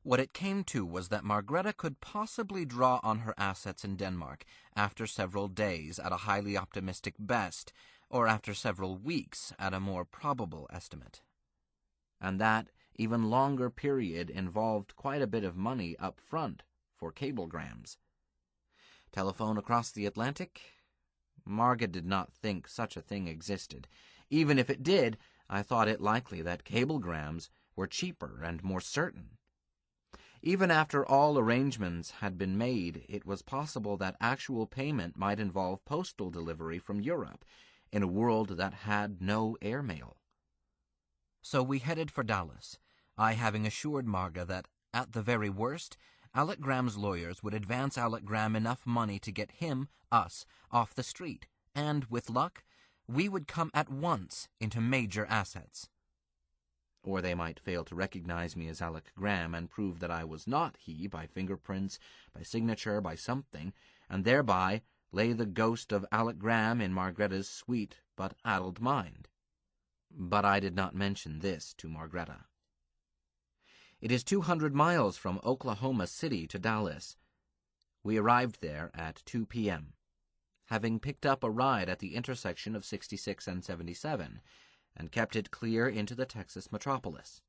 What it came to was that Margreta could possibly draw on her assets in Denmark after several days at a highly optimistic best, or after several weeks at a more probable estimate. And that even longer period involved quite a bit of money up front for cablegrams. Telephone across the Atlantic? Marga did not think such a thing existed. Even if it did, I thought it likely that cablegrams were cheaper and more certain. Even after all arrangements had been made, it was possible that actual payment might involve postal delivery from Europe, in a world that had no airmail. So we headed for Dallas, I having assured Marga that, at the very worst, Alec Graham's lawyers would advance Alec Graham enough money to get him, us, off the street, and, with luck, we would come at once into major assets. Or they might fail to recognize me as Alec Graham and prove that I was not he by fingerprints, by signature, by something, and thereby lay the ghost of Alec Graham in Margreta's sweet but addled mind. But I did not mention this to Margreta. It is 200 miles from Oklahoma City to Dallas. We arrived there at 2 p.m., having picked up a ride at the intersection of 66 and 77, and kept it clear into the Texas metropolis.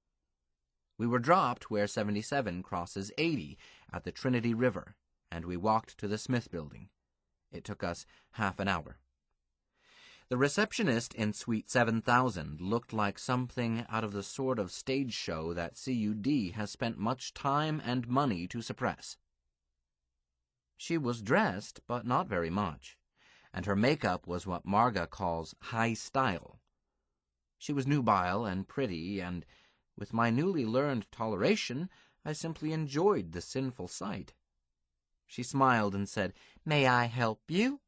We were dropped where 77 crosses 80 at the Trinity River, and we walked to the Smith Building. It took us half an hour. The receptionist in Suite 7000 looked like something out of the sort of stage show that CUD has spent much time and money to suppress. She was dressed, but not very much, and her makeup was what Marga calls high style. She was nubile and pretty, and with my newly learned toleration, I simply enjoyed the sinful sight. She smiled and said, "May I help you?"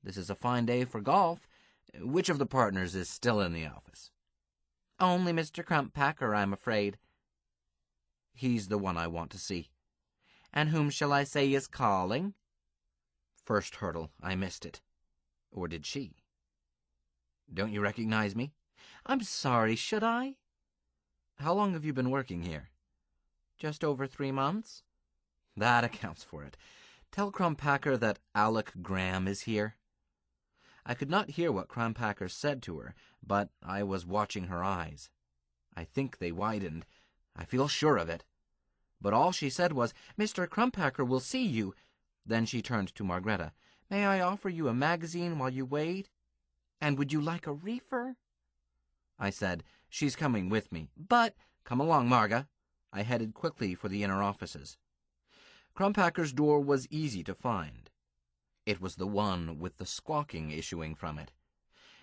"This is a fine day for golf. Which of the partners is still in the office?" "Only Mr. Crumpacker, I'm afraid." "He's the one I want to see." "And whom shall I say is calling?" First hurdle, I missed it. Or did she? "Don't you recognize me?" "I'm sorry, should I?" "How long have you been working here?" "Just over 3 months." "That accounts for it. Tell Crumpacker that Alec Graham is here." I could not hear what Crumpacker said to her, but I was watching her eyes. I think they widened. I feel sure of it. But all she said was, "Mr. Crumpacker will see you." Then she turned to Margreta. "May I offer you a magazine while you wait? And would you like a reefer?" I said, "She's coming with me." "But—" "Come along, Marga." I headed quickly for the inner offices. Crumpacker's door was easy to find. It was the one with the squawking issuing from it.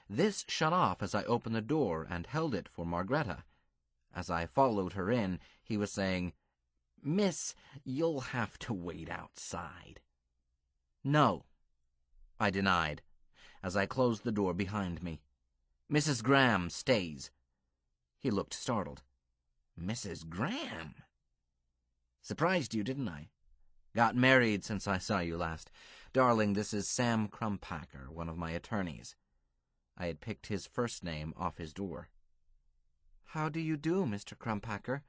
This shut off as I opened the door and held it for Margreta. As I followed her in, he was saying, "Miss, you'll have to wait outside." "No," I denied, as I closed the door behind me. "Mrs. Graham stays." He looked startled. "Mrs. Graham?" "Surprised you, didn't I? Got married since I saw you last. Darling, this is Sam Crumpacker, one of my attorneys." I had picked his first name off his door. "How do you do, Mr. Crumpacker?"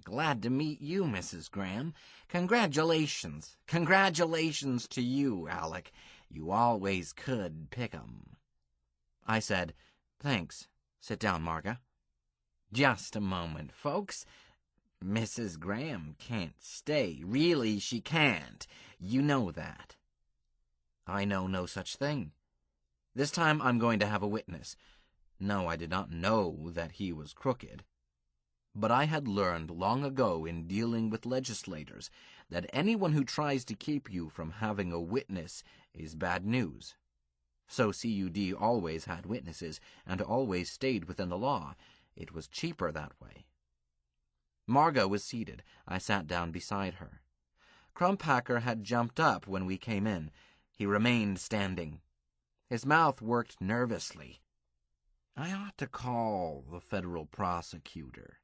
Glad to meet you, Mrs. Graham. Congratulations. Congratulations to you, Alec. You always could pick 'em." I said, "Thanks. Sit down, Marga." "Just a moment, folks. Mrs. Graham can't stay. Really, she can't. You know that." "I know no such thing. This time I'm going to have a witness. No, I did not know that he was crooked. But I had learned long ago in dealing with legislators that anyone who tries to keep you from having a witness is bad news. So CUD always had witnesses and always stayed within the law. It was cheaper that way. Marga was seated. I sat down beside her. Crumpacker had jumped up when we came in. He remained standing. His mouth worked nervously. "I ought to call the federal prosecutor."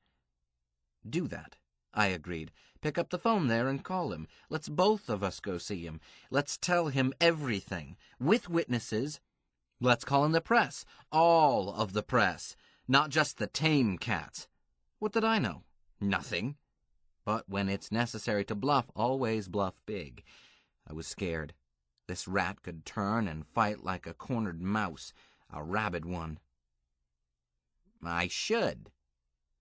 "Do that," I agreed. "Pick up the phone there and call him. Let's both of us go see him. Let's tell him everything, with witnesses. Let's call in the press, all of the press, not just the tame cats. What did I know? Nothing. But when it's necessary to bluff, always bluff big." I was scared. This rat could turn and fight like a cornered mouse, a rabid one. "I should."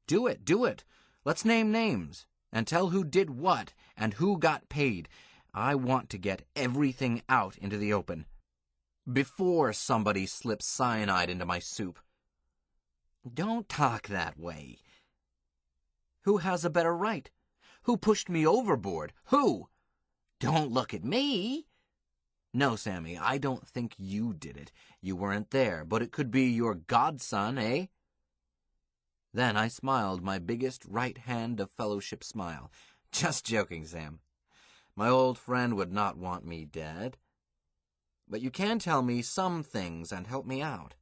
Do it, do it. Let's name names and tell who did what and who got paid. I want to get everything out into the open before somebody slips cyanide into my soup." "Don't talk that way." "Who has a better right? Who pushed me overboard? Who?" "Don't look at me." "No, Sammy, I don't think you did it. You weren't there, but it could be your godson, eh?" Then I smiled my biggest right hand of fellowship smile. "Just joking, Sam. My old friend would not want me dead. But you can tell me some things and help me out.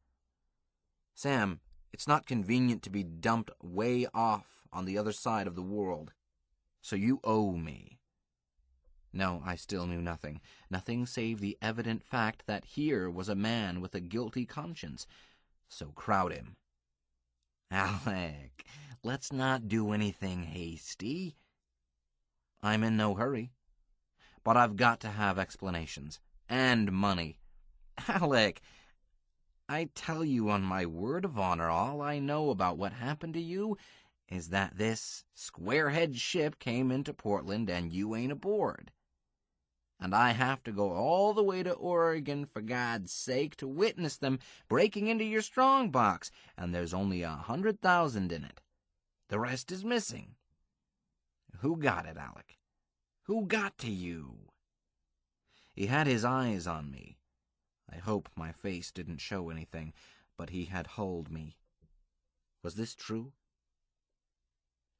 Sam, it's not convenient to be dumped way off on the other side of the world. So you owe me." No, I still knew nothing. Nothing save the evident fact that here was a man with a guilty conscience. So crowd him. "Alec, let's not do anything hasty." "I'm in no hurry. But I've got to have explanations. And money." "Alec, I tell you on my word of honor, all I know about what happened to you is that this squarehead ship came into Portland and you ain't aboard." And I have to go all the way to Oregon, for God's sake, to witness them breaking into your strong box, and there's only 100,000 in it. The rest is missing. Who got it, Alec? Who got to you? He had his eyes on me. I hope my face didn't show anything, but he had hulled me. Was this true?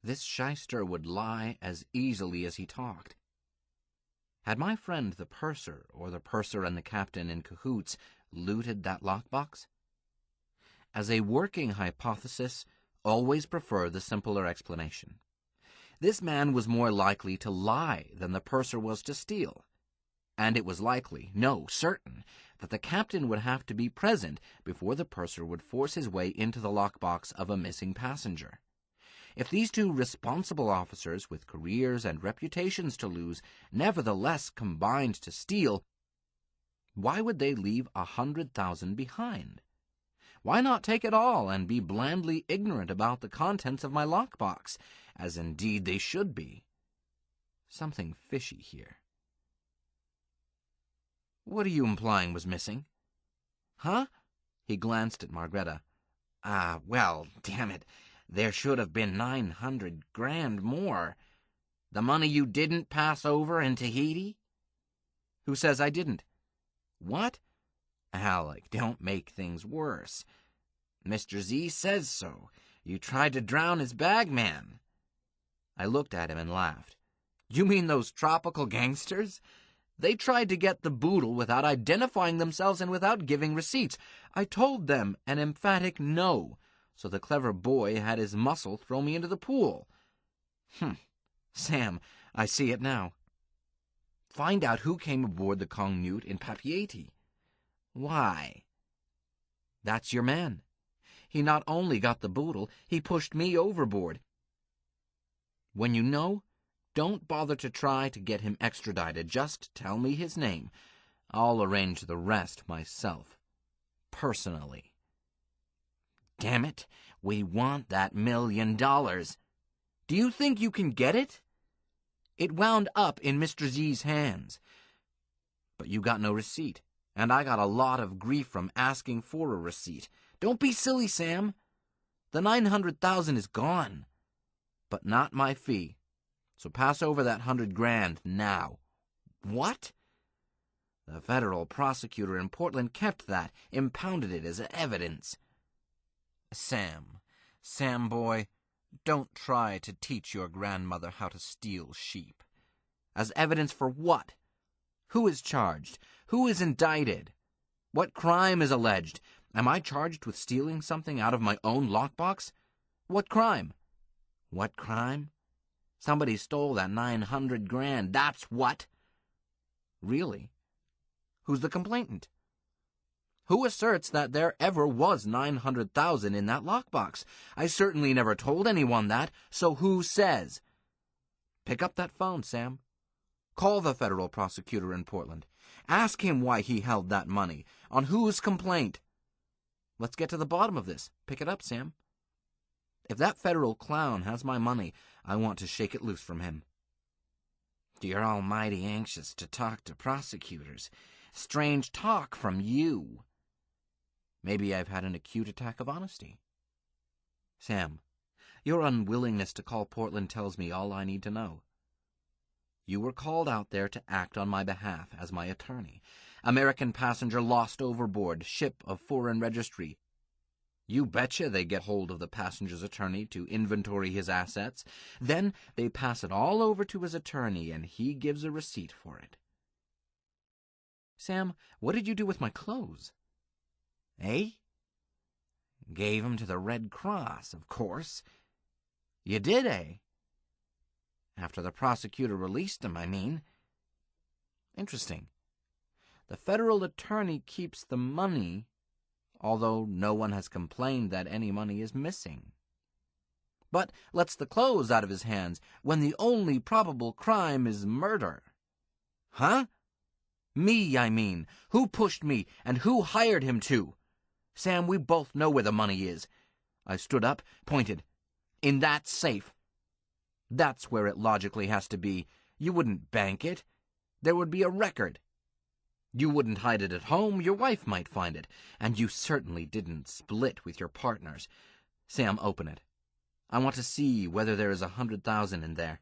This shyster would lie as easily as he talked. Had my friend the purser, or the purser and the captain in cahoots, looted that lockbox? As a working hypothesis, always prefer the simpler explanation. This man was more likely to lie than the purser was to steal. And it was likely, no, certain, that the captain would have to be present before the purser would force his way into the lockbox of a missing passenger. If these two responsible officers with careers and reputations to lose nevertheless combined to steal, why would they leave 100,000 behind? Why not take it all and be blandly ignorant about the contents of my lockbox, as indeed they should be? Something fishy here. What are you implying was missing? Huh? He glanced at Margreta. Well, damn it. There should have been 900 grand more. The money you didn't pass over in Tahiti? Who says I didn't? What? Alec, don't make things worse. Mr. Z says so. You tried to drown his bagman. I looked at him and laughed. You mean those tropical gangsters? They tried to get the boodle without identifying themselves and without giving receipts. I told them an emphatic no, so the clever boy had his muscle throw me into the pool. Sam, I see it now. Find out who came aboard the Kongnut in Papeete. Why? That's your man. He not only got the boodle, he pushed me overboard. When you know, don't bother to try to get him extradited. Just tell me his name. I'll arrange the rest myself. Personally. Damn it, we want that $1 million. Do you think you can get it? It wound up in Mr. Z's hands. But you got no receipt, and I got a lot of grief from asking for a receipt. Don't be silly, Sam. The 900,000 is gone, but not my fee. So pass over that 100 grand now. What? The federal prosecutor in Portland kept that, impounded it as evidence. Sam boy, don't try to teach your grandmother how to steal sheep. As evidence for what? Who is charged? Who is indicted? What crime is alleged? Am I charged with stealing something out of my own lockbox? What crime? What crime? Somebody stole that 900 grand, that's what. Really? Who's the complainant? Who asserts that there ever was 900,000 in that lockbox? I certainly never told anyone that, so who says? Pick up that phone, Sam. Call the federal prosecutor in Portland. Ask him why he held that money. On whose complaint? Let's get to the bottom of this. Pick it up, Sam. If that federal clown has my money, I want to shake it loose from him. You're almighty anxious to talk to prosecutors. Strange talk from you. Maybe I've had an acute attack of honesty. Sam, your unwillingness to call Portland tells me all I need to know. You were called out there to act on my behalf as my attorney. American passenger lost overboard, ship of foreign registry. You betcha they get hold of the passenger's attorney to inventory his assets. Then they pass it all over to his attorney, and he gives a receipt for it. Sam, what did you do with my clothes? Eh? Gave 'em to the Red Cross, of course. You did, eh? After the prosecutor released 'em, I mean. Interesting. The federal attorney keeps the money, although no one has complained that any money is missing. But lets the clothes out of his hands when the only probable crime is murder. Huh? Me, I mean. Who pushed me, and who hired him to? Sam, we both know where the money is. I stood up, pointed. In that safe. That's where it logically has to be. You wouldn't bank it. There would be a record. You wouldn't hide it at home. Your wife might find it. And you certainly didn't split with your partners. Sam, open it. I want to see whether there is 100,000 in there.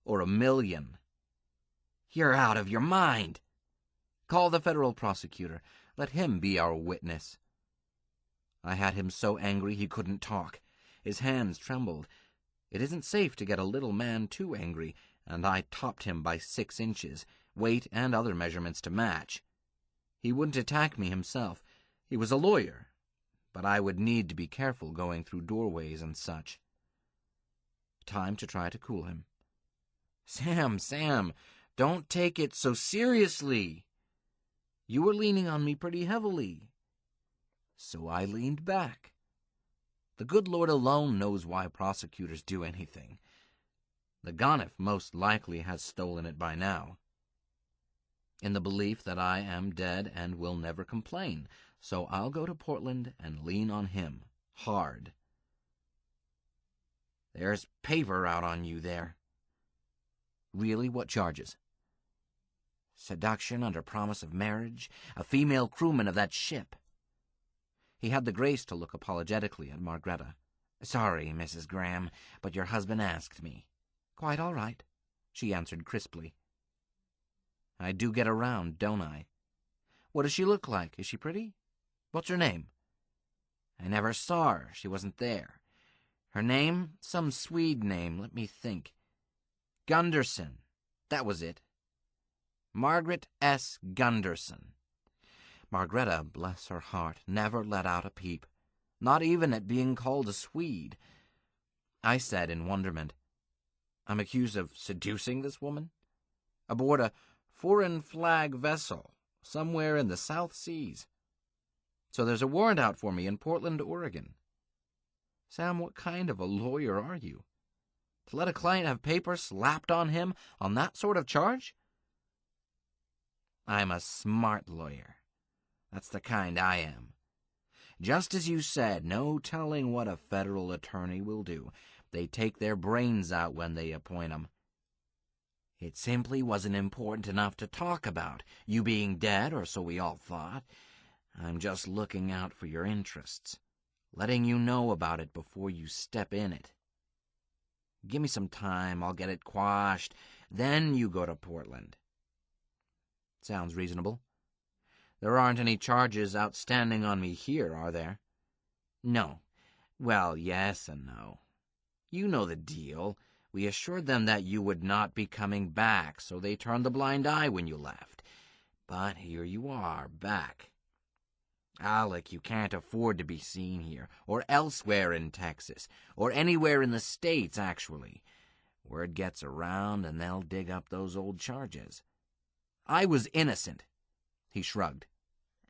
Or 1,000,000. You're out of your mind. Call the federal prosecutor. Let him be our witness. I had him so angry he couldn't talk. His hands trembled. It isn't safe to get a little man too angry, and I topped him by 6 inches, weight and other measurements to match. He wouldn't attack me himself. He was a lawyer, but I would need to be careful going through doorways and such. Time to try to cool him. Sam, don't take it so seriously. You were leaning on me pretty heavily. So I leaned back. The good Lord alone knows why prosecutors do anything. The Ganef most likely has stolen it by now, in the belief that I am dead and will never complain, so I'll go to Portland and lean on him, hard. There's paper out on you there. Really, what charges? Seduction under promise of marriage, a female crewman of that ship. He had the grace to look apologetically at Margreta. Sorry, Mrs. Graham, but your husband asked me. Quite all right, she answered crisply. I do get around, don't I? What does she look like? Is she pretty? What's her name? I never saw her. She wasn't there. Her name? Some Swede name. Let me think. Gunderson. That was it. Margaret S. Gunderson. Margreta, bless her heart, never let out a peep, not even at being called a Swede. I said in wonderment, I'm accused of seducing this woman? Aboard a foreign flag vessel, somewhere in the South Seas. So there's a warrant out for me in Portland, Oregon. Sam, what kind of a lawyer are you? To let a client have paper slapped on him on that sort of charge? I'm a smart lawyer. That's the kind I am. Just as you said, no telling what a federal attorney will do. They take their brains out when they appoint 'em. It simply wasn't important enough to talk about, you being dead, or so we all thought. I'm just looking out for your interests, letting you know about it before you step in it. Give me some time, I'll get it quashed, then you go to Portland. Sounds reasonable. There aren't any charges outstanding on me here, are there? No. Well, yes and no. You know the deal. We assured them that you would not be coming back, so they turned the blind eye when you left. But here you are, back. Alec, you can't afford to be seen here, or elsewhere in Texas, or anywhere in the States, actually. Word gets around, and they'll dig up those old charges. I was innocent. He shrugged.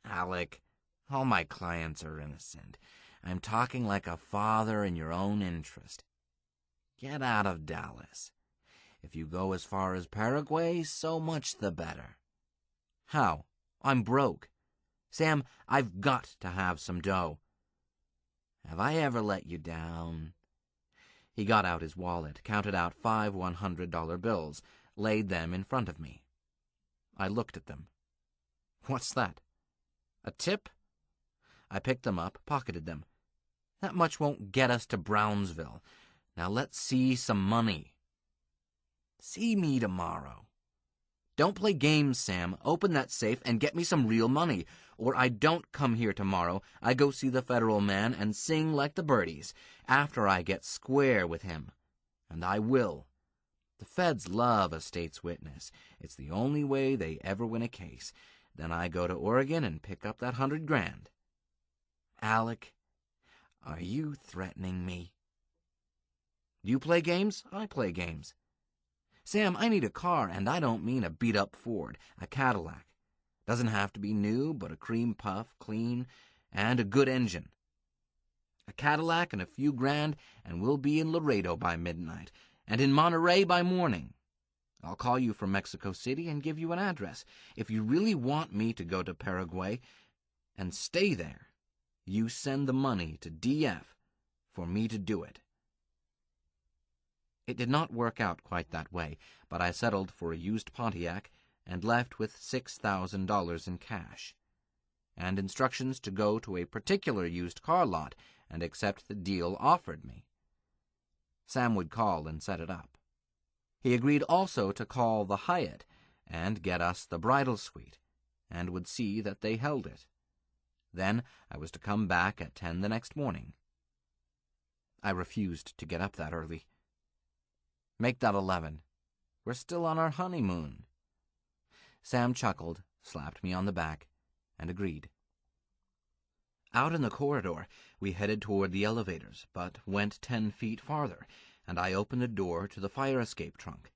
Alec, all my clients are innocent. I'm talking like a father in your own interest. Get out of Dallas. If you go as far as Paraguay, so much the better. How? I'm broke. Sam, I've got to have some dough. Have I ever let you down? He got out his wallet, counted out 5 $100 bills, laid them in front of me. I looked at them. What's that? A tip? I picked them up, pocketed them. That much won't get us to Brownsville. Now let's see some money. See me tomorrow. Don't play games, Sam. Open that safe and get me some real money. Or I don't come here tomorrow. I go see the federal man and sing like the birdies after I get square with him. And I will. The feds love a state's witness. It's the only way they ever win a case. Then I go to Oregon and pick up that $100 grand. Alec, are you threatening me? You play games? I play games. Sam, I need a car, and I don't mean a beat-up Ford, a Cadillac. Doesn't have to be new, but a cream puff, clean, and a good engine. A Cadillac and a few grand, and we'll be in Laredo by midnight, and in Monterey by morning. I'll call you from Mexico City and give you an address. If you really want me to go to Paraguay and stay there, you send the money to DF for me to do it. It did not work out quite that way, but I settled for a used Pontiac and left with $6,000 in cash, and instructions to go to a particular used car lot and accept the deal offered me. Sam would call and set it up. He agreed also to call the Hyatt and get us the bridal suite, and would see that they held it. Then I was to come back at 10 the next morning. I refused to get up that early. "Make that 11. We're still on our honeymoon." Sam chuckled, slapped me on the back, and agreed. Out in the corridor, we headed toward the elevators, but went 10 feet farther, and I opened a door to the fire escape trunk.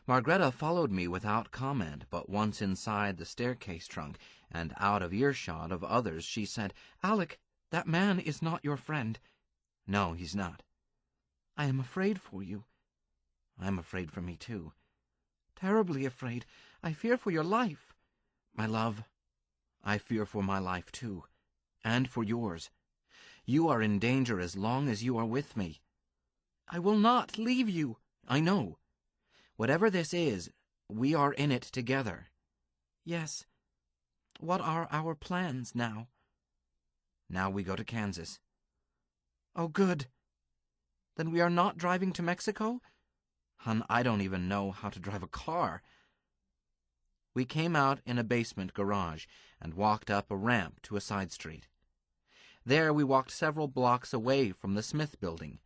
Margreta followed me without comment, but once inside the staircase trunk and out of earshot of others, she said, "Alec, that man is not your friend." "No, he's not." "I am afraid for you." "I'm afraid for me, too." "Terribly afraid. I fear for your life." "My love, I fear for my life, too, and for yours. You are in danger as long as you are with me." "I will not leave you." "I know. Whatever this is, we are in it together." "Yes. What are our plans now?" "Now we go to Kansas." "Oh, good. Then we are not driving to Mexico?" "Hun, I don't even know how to drive a car." We came out in a basement garage and walked up a ramp to a side street. There we walked several blocks away from the Smith Building,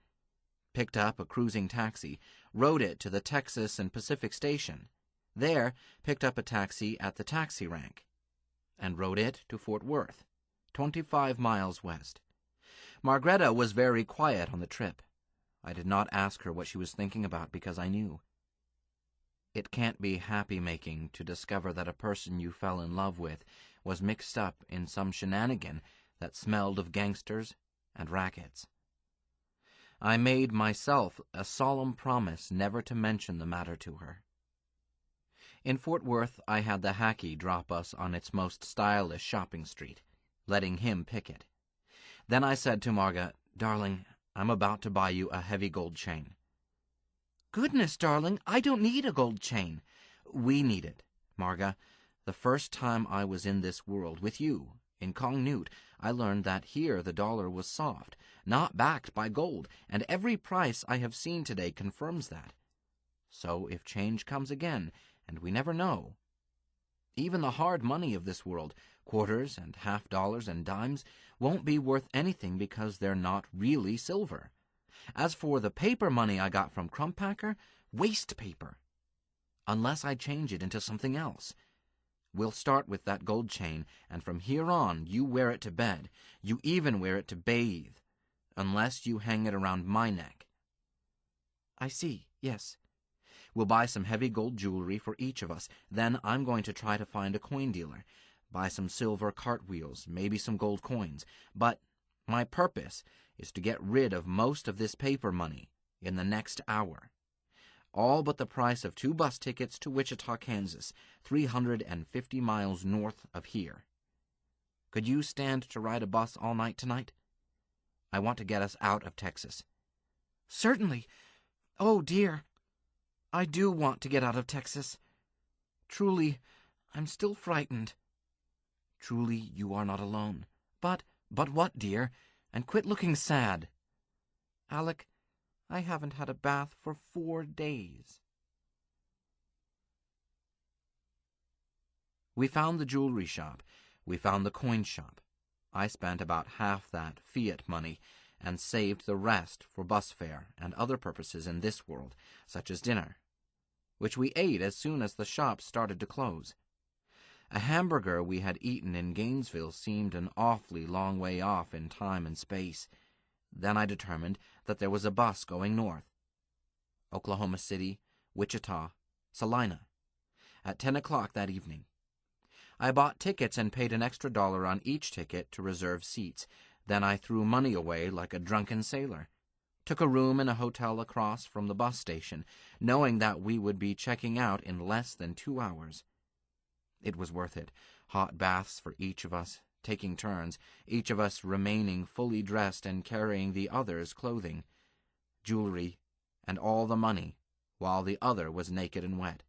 picked up a cruising taxi, rode it to the Texas and Pacific Station, there picked up a taxi at the taxi rank, and rode it to Fort Worth, 25 miles west. Margreta was very quiet on the trip. I did not ask her what she was thinking about because I knew. It can't be happy-making to discover that a person you fell in love with was mixed up in some shenanigan that smelled of gangsters and rackets. I made myself a solemn promise never to mention the matter to her. In Fort Worth, I had the hacky drop us on its most stylish shopping street, letting him pick it. Then I said to Marga, "Darling, I'm about to buy you a heavy gold chain." "Goodness, darling, I don't need a gold chain." "We need it, Marga. The first time I was in this world with you, incognito, I learned that here the dollar was soft, not backed by gold, and every price I have seen today confirms that. So if change comes again, and we never know, even the hard money of this world, quarters and half-dollars and dimes, won't be worth anything because they're not really silver. As for the paper money I got from Crumpacker, waste paper, unless I change it into something else. We'll start with that gold chain, and from here on you wear it to bed. You even wear it to bathe, unless you hang it around my neck." "I see, yes." "We'll buy some heavy gold jewelry for each of us. Then I'm going to try to find a coin dealer, buy some silver cartwheels, maybe some gold coins. But my purpose is to get rid of most of this paper money in the next hour. All but the price of 2 bus tickets to Wichita, Kansas, 350 miles north of here. Could you stand to ride a bus all night tonight? I want to get us out of Texas." "Certainly. Oh, dear. I do want to get out of Texas. Truly, I'm still frightened." "Truly, you are not alone." But what, dear? And quit looking sad." "Alec, I haven't had a bath for 4 days." We found the jewelry shop. We found the coin shop. I spent about half that fiat money and saved the rest for bus fare and other purposes in this world, such as dinner, which we ate as soon as the shop started to close. A hamburger we had eaten in Gainesville seemed an awfully long way off in time and space. Then I determined that there was a bus going north. Oklahoma City, Wichita, Salina, at 10 o'clock that evening. I bought tickets and paid an extra $1 on each ticket to reserve seats. Then I threw money away like a drunken sailor. Took a room in a hotel across from the bus station, knowing that we would be checking out in less than 2 hours. It was worth it. Hot baths for each of us, taking turns, each of us remaining fully dressed and carrying the other's clothing, jewelry, and all the money, while the other was naked and wet.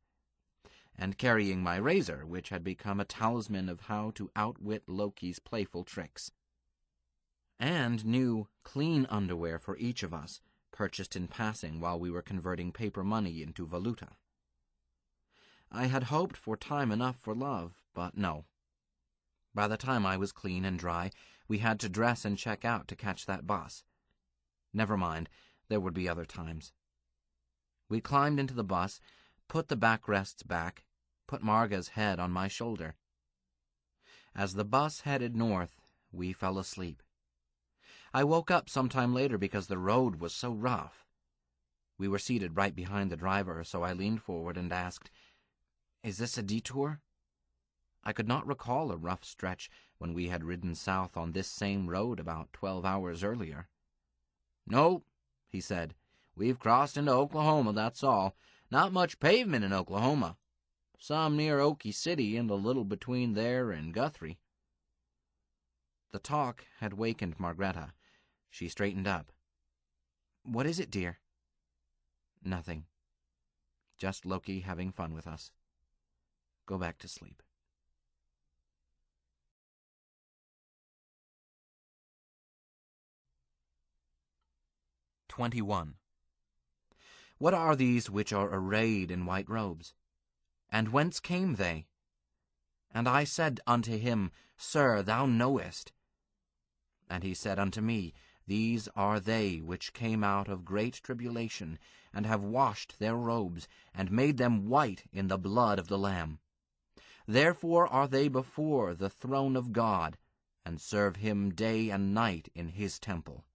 and carrying my razor, which had become a talisman of how to outwit Loki's playful tricks. And new, clean underwear for each of us, purchased in passing while we were converting paper money into valuta. I had hoped for time enough for love, but no. By the time I was clean and dry, we had to dress and check out to catch that bus. Never mind, there would be other times. We climbed into the bus, put the backrests back, put Marga's head on my shoulder. As the bus headed north, we fell asleep. I woke up sometime later because the road was so rough. We were seated right behind the driver, so I leaned forward and asked, "Is this a detour?" I could not recall a rough stretch when we had ridden south on this same road about 12 hours earlier. "No," he said. "We've crossed into Oklahoma, that's all. Not much pavement in Oklahoma. Some near Okie City and a little between there and Guthrie." The talk had wakened Margreta. She straightened up. "What is it, dear?" "Nothing. Just Loki having fun with us. Go back to sleep." "21. What are these which are arrayed in white robes? And whence came they? And I said unto him, Sir, thou knowest. And he said unto me, These are they which came out of great tribulation, and have washed their robes, and made them white in the blood of the Lamb. Therefore are they before the throne of God, and serve him day and night in his temple."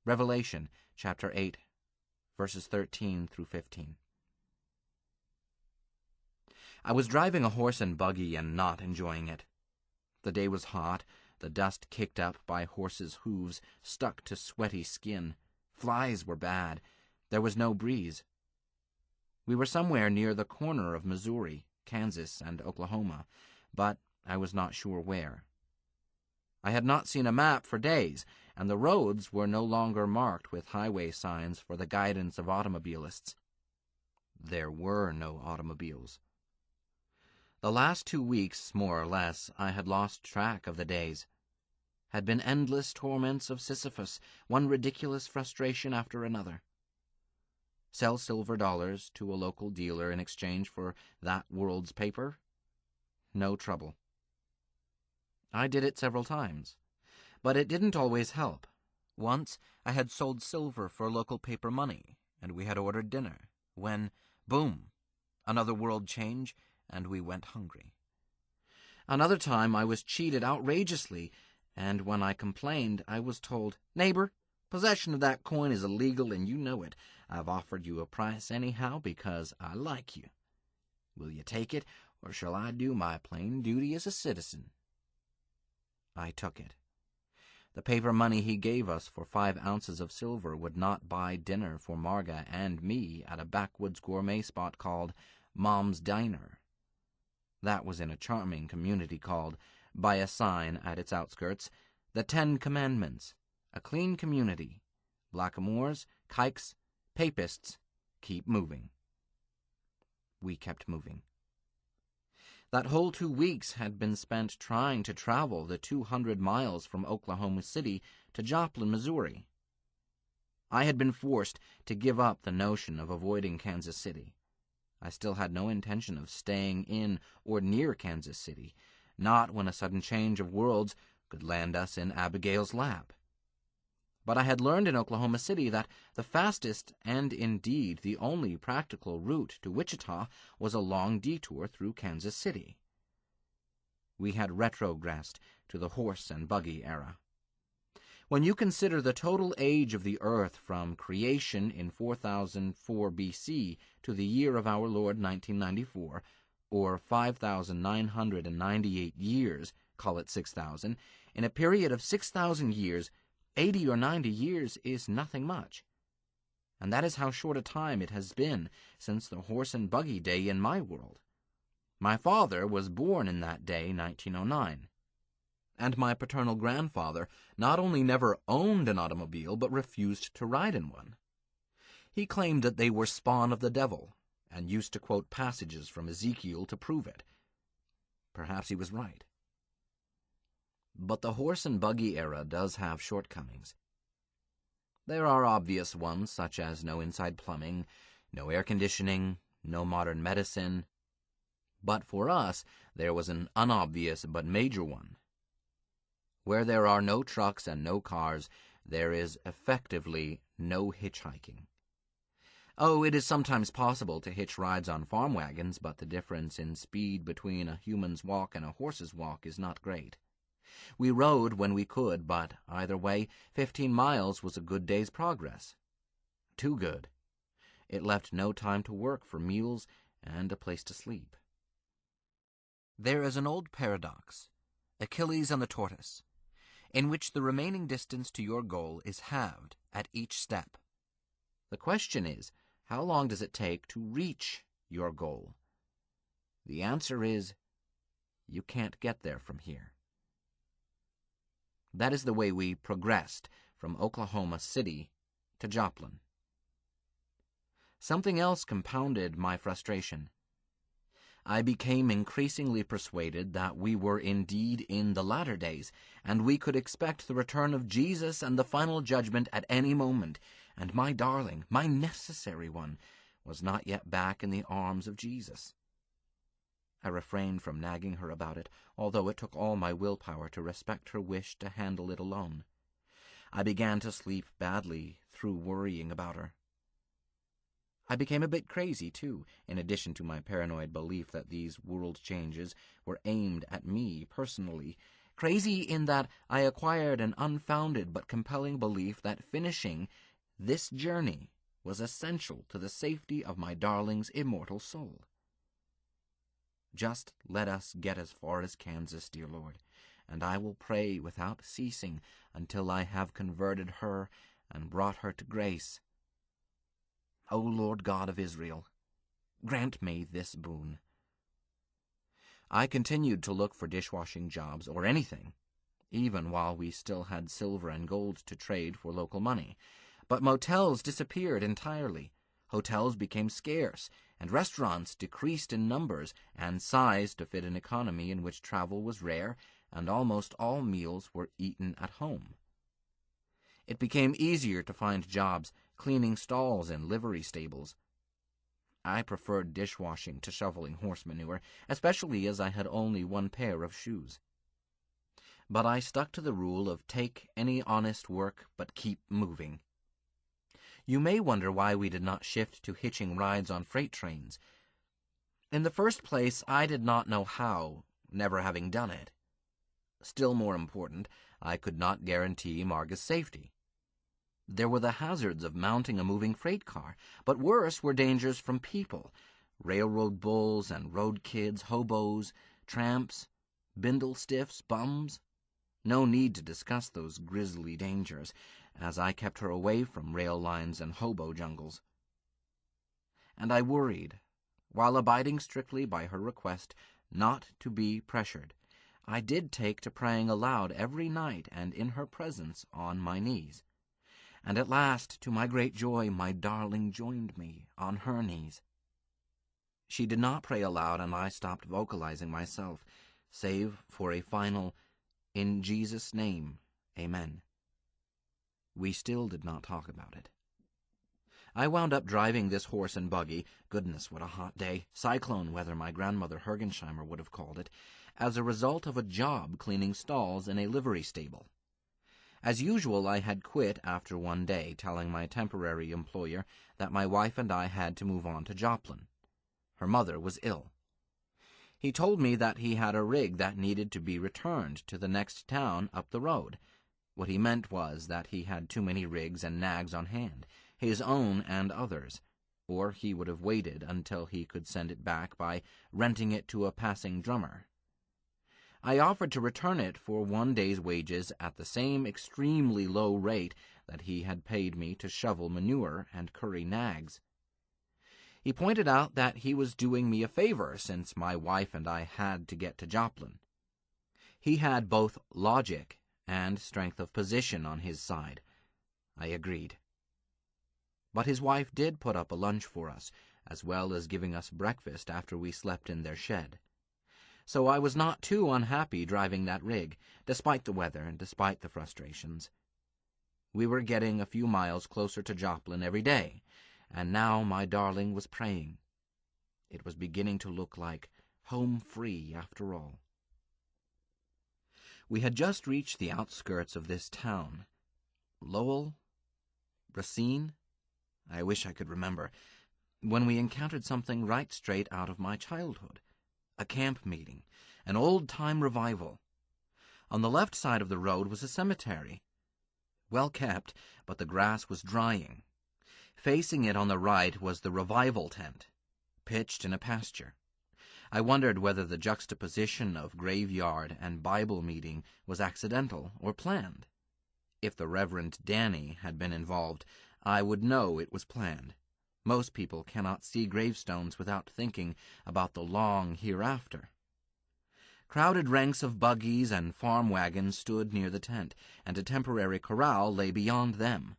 Revelation chapter 8, verses 13 through 15. I was driving a horse and buggy and not enjoying it. The day was hot, the dust kicked up by horses' hooves stuck to sweaty skin. Flies were bad. There was no breeze. We were somewhere near the corner of Missouri, Kansas, and Oklahoma, but I was not sure where. I had not seen a map for days, and the roads were no longer marked with highway signs for the guidance of automobilists. There were no automobiles. The last 2 weeks, more or less, I had lost track of the days. Had been endless torments of Sisyphus, one ridiculous frustration after another. Sell silver dollars to a local dealer in exchange for that world's paper? No trouble. I did it several times, but it didn't always help. Once I had sold silver for local paper money, and we had ordered dinner, when, boom, another world change, and we went hungry. Another time I was cheated outrageously, and when I complained, I was told, "Neighbor, possession of that coin is illegal, and you know it. I've offered you a price anyhow because I like you. Will you take it, or shall I do my plain duty as a citizen?" I took it. The paper money he gave us for 5 ounces of silver would not buy dinner for Marga and me at a backwoods gourmet spot called Mom's Diner. That was in a charming community called, by a sign at its outskirts, the 10 Commandments, a clean community. Blackamoors, kikes, papists, keep moving. We kept moving. That whole 2 weeks had been spent trying to travel the 200 miles from Oklahoma City to Joplin, Missouri. I had been forced to give up the notion of avoiding Kansas City. I still had no intention of staying in or near Kansas City, not when a sudden change of worlds could land us in Abigail's lap. But I had learned in Oklahoma City that the fastest and indeed the only practical route to Wichita was a long detour through Kansas City. We had retrogressed to the horse and buggy era. When you consider the total age of the earth from creation in 4004 B.C. to the year of our Lord 1994, or 5,998 years, call it 6,000, in a period of 6,000 years, 80 or 90 years is nothing much. And that is how short a time it has been since the horse and buggy day in my world. My father was born in that day, 1909. And my paternal grandfather not only never owned an automobile, but refused to ride in one. He claimed that they were spawn of the devil, and used to quote passages from Ezekiel to prove it. Perhaps he was right. But the horse and buggy era does have shortcomings. There are obvious ones, such as no inside plumbing, no air conditioning, no modern medicine. But for us, there was an unobvious but major one. Where there are no trucks and no cars, there is effectively no hitchhiking. Oh, it is sometimes possible to hitch rides on farm wagons, but the difference in speed between a human's walk and a horse's walk is not great. We rode when we could, but either way, 15 miles was a good day's progress. Too good. It left no time to work for meals and a place to sleep. There is an old paradox, Achilles and the tortoise, in which the remaining distance to your goal is halved at each step. The question is, how long does it take to reach your goal? The answer is, you can't get there from here. That is the way we progressed from Oklahoma City to Joplin. Something else compounded my frustration. I became increasingly persuaded that we were indeed in the latter days, and we could expect the return of Jesus and the final judgment at any moment, and my darling, my necessary one, was not yet back in the arms of Jesus. I refrained from nagging her about it, although it took all my willpower to respect her wish to handle it alone. I began to sleep badly through worrying about her. I became a bit crazy, too, in addition to my paranoid belief that these world changes were aimed at me personally. Crazy in that I acquired an unfounded but compelling belief that finishing this journey was essential to the safety of my darling's immortal soul. Just let us get as far as Kansas, dear Lord, and I will pray without ceasing until I have converted her and brought her to grace. O Lord God of Israel, grant me this boon. I continued to look for dishwashing jobs or anything, even while we still had silver and gold to trade for local money. But motels disappeared entirely. Hotels became scarce, and restaurants decreased in numbers and size to fit an economy in which travel was rare and almost all meals were eaten at home. It became easier to find jobs cleaning stalls in livery stables. I preferred dishwashing to shoveling horse manure, especially as I had only one pair of shoes. But I stuck to the rule of take any honest work, but keep moving. You may wonder why we did not shift to hitching rides on freight trains. In the first place, I did not know how, never having done it. Still more important, I could not guarantee Marga's safety. There were the hazards of mounting a moving freight car, but worse were dangers from people, railroad bulls and road kids, hobos, tramps, bindle stiffs, bums. No need to discuss those grisly dangers, as I kept her away from rail lines and hobo jungles. And I worried, while abiding strictly by her request not to be pressured. I did take to praying aloud every night and in her presence on my knees. And at last, to my great joy, my darling joined me on her knees. She did not pray aloud, and I stopped vocalizing myself, save for a final, "In Jesus' name, amen." We still did not talk about it. I wound up driving this horse and buggy, goodness, what a hot day, cyclone weather my grandmother Hergensheimer would have called it, as a result of a job cleaning stalls in a livery stable. As usual, I had quit after one day, telling my temporary employer that my wife and I had to move on to Joplin. Her mother was ill. He told me that he had a rig that needed to be returned to the next town up the road. What he meant was that he had too many rigs and nags on hand, his own and others, or he would have waited until he could send it back by renting it to a passing drummer. I offered to return it for one day's wages at the same extremely low rate that he had paid me to shovel manure and curry nags. He pointed out that he was doing me a favor since my wife and I had to get to Joplin. He had both logic and strength of position on his side. I agreed. But his wife did put up a lunch for us, as well as giving us breakfast after we slept in their shed. So I was not too unhappy driving that rig, despite the weather and despite the frustrations. We were getting a few miles closer to Joplin every day, and now my darling was praying. It was beginning to look like home free after all. We had just reached the outskirts of this town. Lowell? Racine? I wish I could remember. When we encountered something right straight out of my childhood. A camp meeting. An old-time revival. On the left side of the road was a cemetery. Well kept, but the grass was drying. Facing it on the right was the revival tent, pitched in a pasture. I wondered whether the juxtaposition of graveyard and Bible meeting was accidental or planned. If the Reverend Danny had been involved, I would know it was planned. Most people cannot see gravestones without thinking about the long hereafter. Crowded ranks of buggies and farm wagons stood near the tent, and a temporary corral lay beyond them.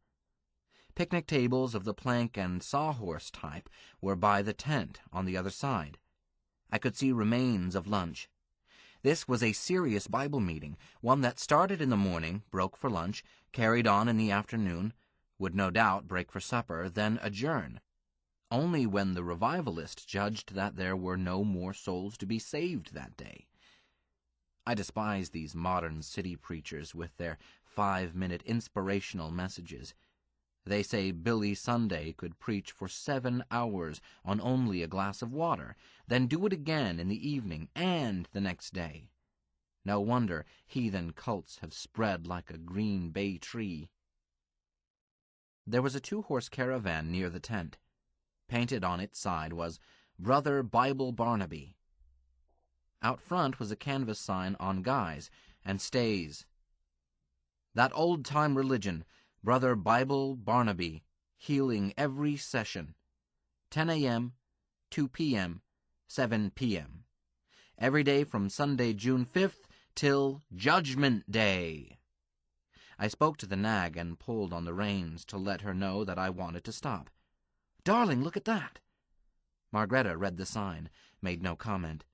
Picnic tables of the plank and sawhorse type were by the tent on the other side. I could see remains of lunch. This was a serious Bible meeting, one that started in the morning, broke for lunch, carried on in the afternoon, would no doubt break for supper, then adjourn. Only when the revivalist judged that there were no more souls to be saved that day. I despise these modern city preachers with their 5-minute inspirational messages. They say Billy Sunday could preach for 7 hours on only a glass of water, then do it again in the evening and the next day. No wonder heathen cults have spread like a green bay tree. There was a 2-horse caravan near the tent. Painted on its side was Brother Bible Barnaby. Out front was a canvas sign on guys and stays. That old-time religion, Brother Bible Barnaby, healing every session. 10 a.m., 2 p.m., 7 p.m. Every day from Sunday, June 5th, till Judgment Day. I spoke to the nag and pulled on the reins to let her know that I wanted to stop. "Darling, look at that." Margreta read the sign, made no comment.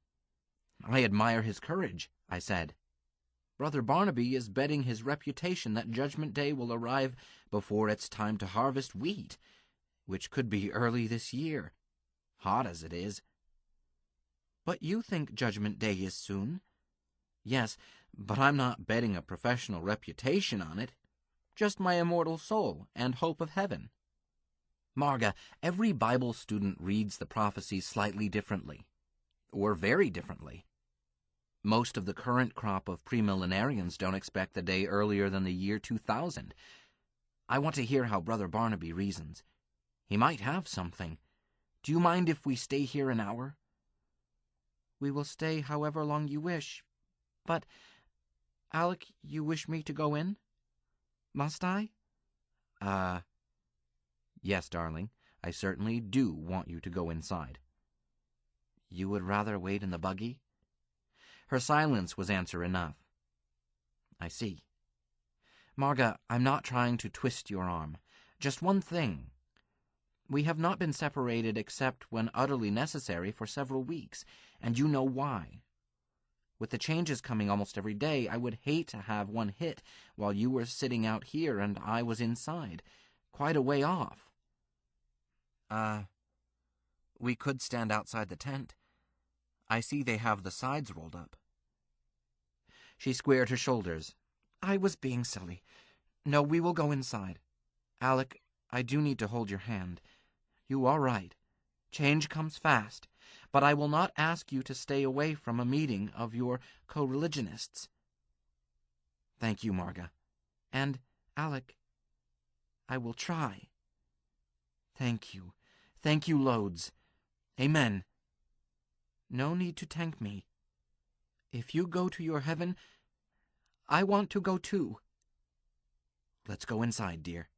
"I admire his courage," I said. "Brother Barnaby is betting his reputation that Judgment Day will arrive before it's time to harvest wheat, which could be early this year, hot as it is." "But you think Judgment Day is soon?" "Yes, but I'm not betting a professional reputation on it. Just my immortal soul and hope of heaven." "Marga, every Bible student reads the prophecies slightly differently, or very differently. Most of the current crop of premillenarians don't expect the day earlier than the year 2000. I want to hear how Brother Barnaby reasons. He might have something. Do you mind if we stay here an hour?" "We will stay however long you wish. But, Alec, you wish me to go in? Must I?" Yes, darling, I certainly do want you to go inside." "You would rather wait in the buggy?" Her silence was answer enough. "I see. Marga, I'm not trying to twist your arm. Just one thing. We have not been separated except when utterly necessary for several weeks, and you know why. With the changes coming almost every day, I would hate to have one hit while you were sitting out here and I was inside, quite a way off." We could stand outside the tent. I see they have the sides rolled up." She squared her shoulders. "I was being silly. No, we will go inside. Alec, I do need to hold your hand. You are right. Change comes fast, but I will not ask you to stay away from a meeting of your co-religionists." "Thank you, Marga. And, Alec, I will try." "Thank you. Thank you loads. Amen." "No need to thank me. If you go to your heaven, I want to go too." "Let's go inside, dear."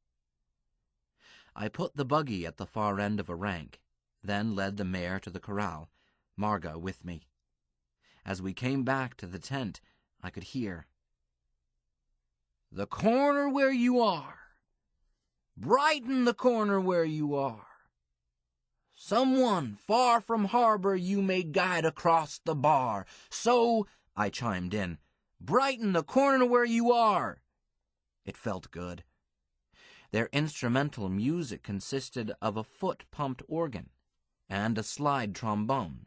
I put the buggy at the far end of a rank, then led the mare to the corral, Marga with me. As we came back to the tent, I could hear, "The corner where you are. Brighten the corner where you are. Someone far from harbor you may guide across the bar. So, I chimed in, brighten the corner where you are. It felt good. Their instrumental music consisted of a foot-pumped organ and a slide trombone.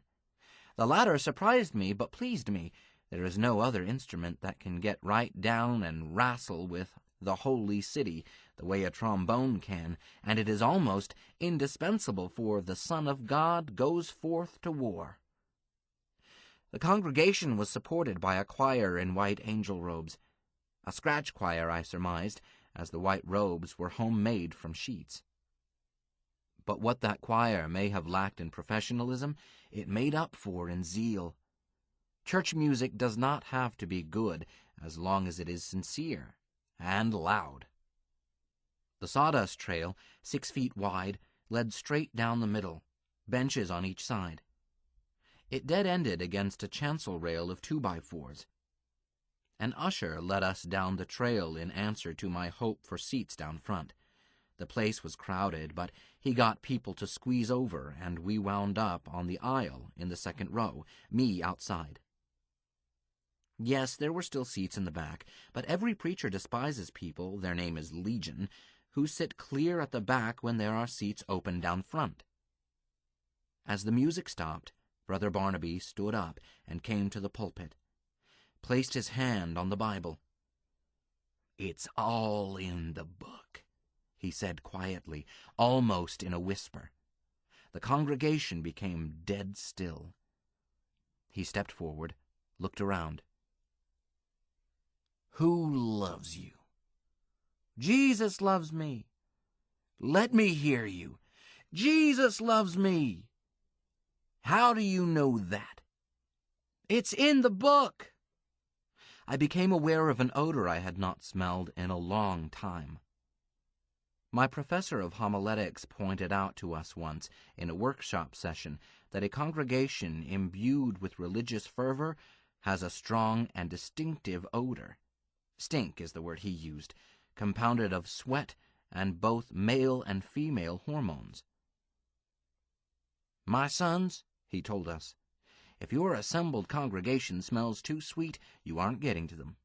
The latter surprised me but pleased me. There is no other instrument that can get right down and wrestle with the holy city the way a trombone can, and it is almost indispensable for the Son of God goes forth to war. The congregation was supported by a choir in white angel robes. A scratch choir, I surmised, as the white robes were homemade from sheets. But what that choir may have lacked in professionalism, it made up for in zeal. Church music does not have to be good as long as it is sincere and loud. The sawdust trail, 6 feet wide, led straight down the middle, benches on each side. It dead-ended against a chancel rail of 2x4s. An usher led us down the trail in answer to my hope for seats down front. The place was crowded, but he got people to squeeze over, and we wound up on the aisle in the second row, me outside. Yes, there were still seats in the back, but every preacher despises people, their name is Legion, who sit clear at the back when there are seats open down front. As the music stopped, Brother Barnaby stood up and came to the pulpit, placed his hand on the Bible. "It's all in the book," he said quietly, almost in a whisper. The congregation became dead still. He stepped forward, looked around. "Who loves you?" "Jesus loves me." "Let me hear you." "Jesus loves me." "How do you know that?" "It's in the book." I became aware of an odor I had not smelled in a long time. My professor of homiletics pointed out to us once, in a workshop session, that a congregation imbued with religious fervor has a strong and distinctive odor. Stink is the word he used, compounded of sweat and both male and female hormones. "My sons," he told us, "if your assembled congregation smells too sweet, you aren't getting to them.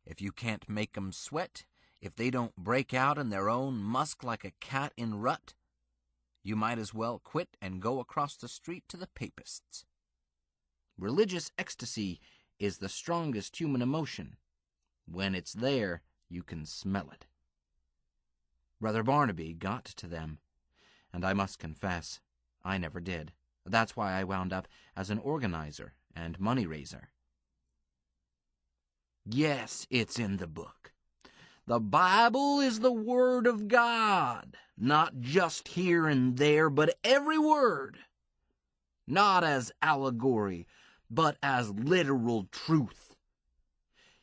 If you can't make 'em sweat, if they don't break out in their own musk like a cat in rut, you might as well quit and go across the street to the papists." Religious ecstasy is the strongest human emotion. When it's there, you can smell it. Brother Barnaby got to them, and I must confess, I never did. That's why I wound up as an organizer and money-raiser. "Yes, it's in the book. The Bible is the Word of God, not just here and there, but every word. Not as allegory, but as literal truth.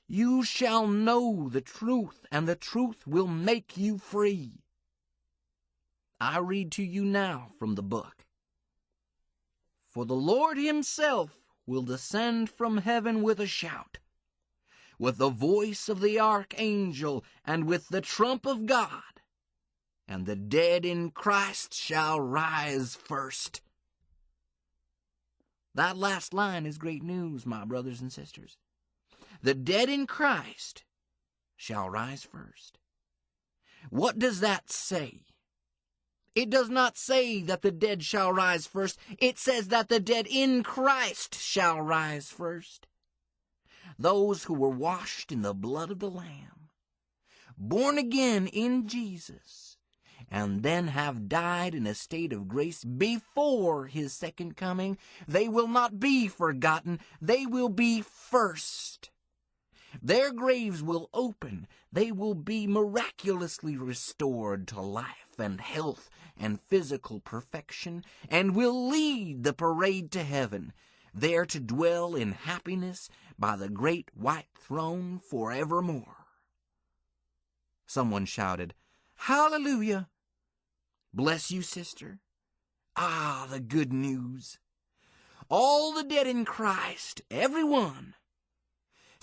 You shall know the truth, and the truth will make you free." I read to you now from the book. "For the Lord himself will descend from heaven with a shout, with the voice of the archangel, and with the trump of God, and the dead in Christ shall rise first." That last line is great news, my brothers and sisters. The dead in Christ shall rise first. What does that say? It does not say that the dead shall rise first. It says that the dead in Christ shall rise first. Those who were washed in the blood of the Lamb, born again in Jesus, and then have died in a state of grace before his second coming, they will not be forgotten. They will be first. Their graves will open. They will be miraculously restored to life and health and physical perfection, and will lead the parade to heaven, there to dwell in happiness by the great white throne forevermore. Someone shouted, "Hallelujah!" Bless you, sister. Ah, the good news. All the dead in Christ, every one.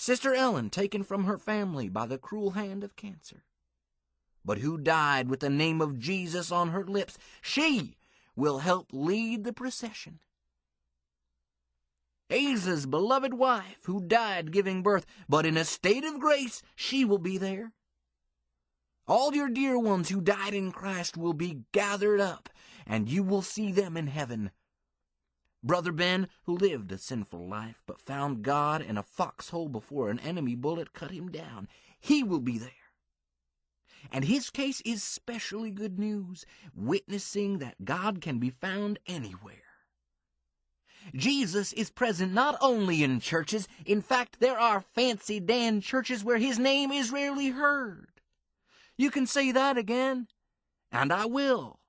Sister Ellen taken from her family by the cruel hand of cancer, but who died with the name of Jesus on her lips. She will help lead the procession. Asa's beloved wife, who died giving birth, but in a state of grace, she will be there. All your dear ones who died in Christ will be gathered up, and you will see them in heaven. Brother Ben, who lived a sinful life, but found God in a foxhole before an enemy bullet cut him down, he will be there. And his case is specially good news, witnessing that God can be found anywhere. Jesus is present not only in churches. In fact, there are fancy Dan churches where his name is rarely heard. You can say that again, and I will.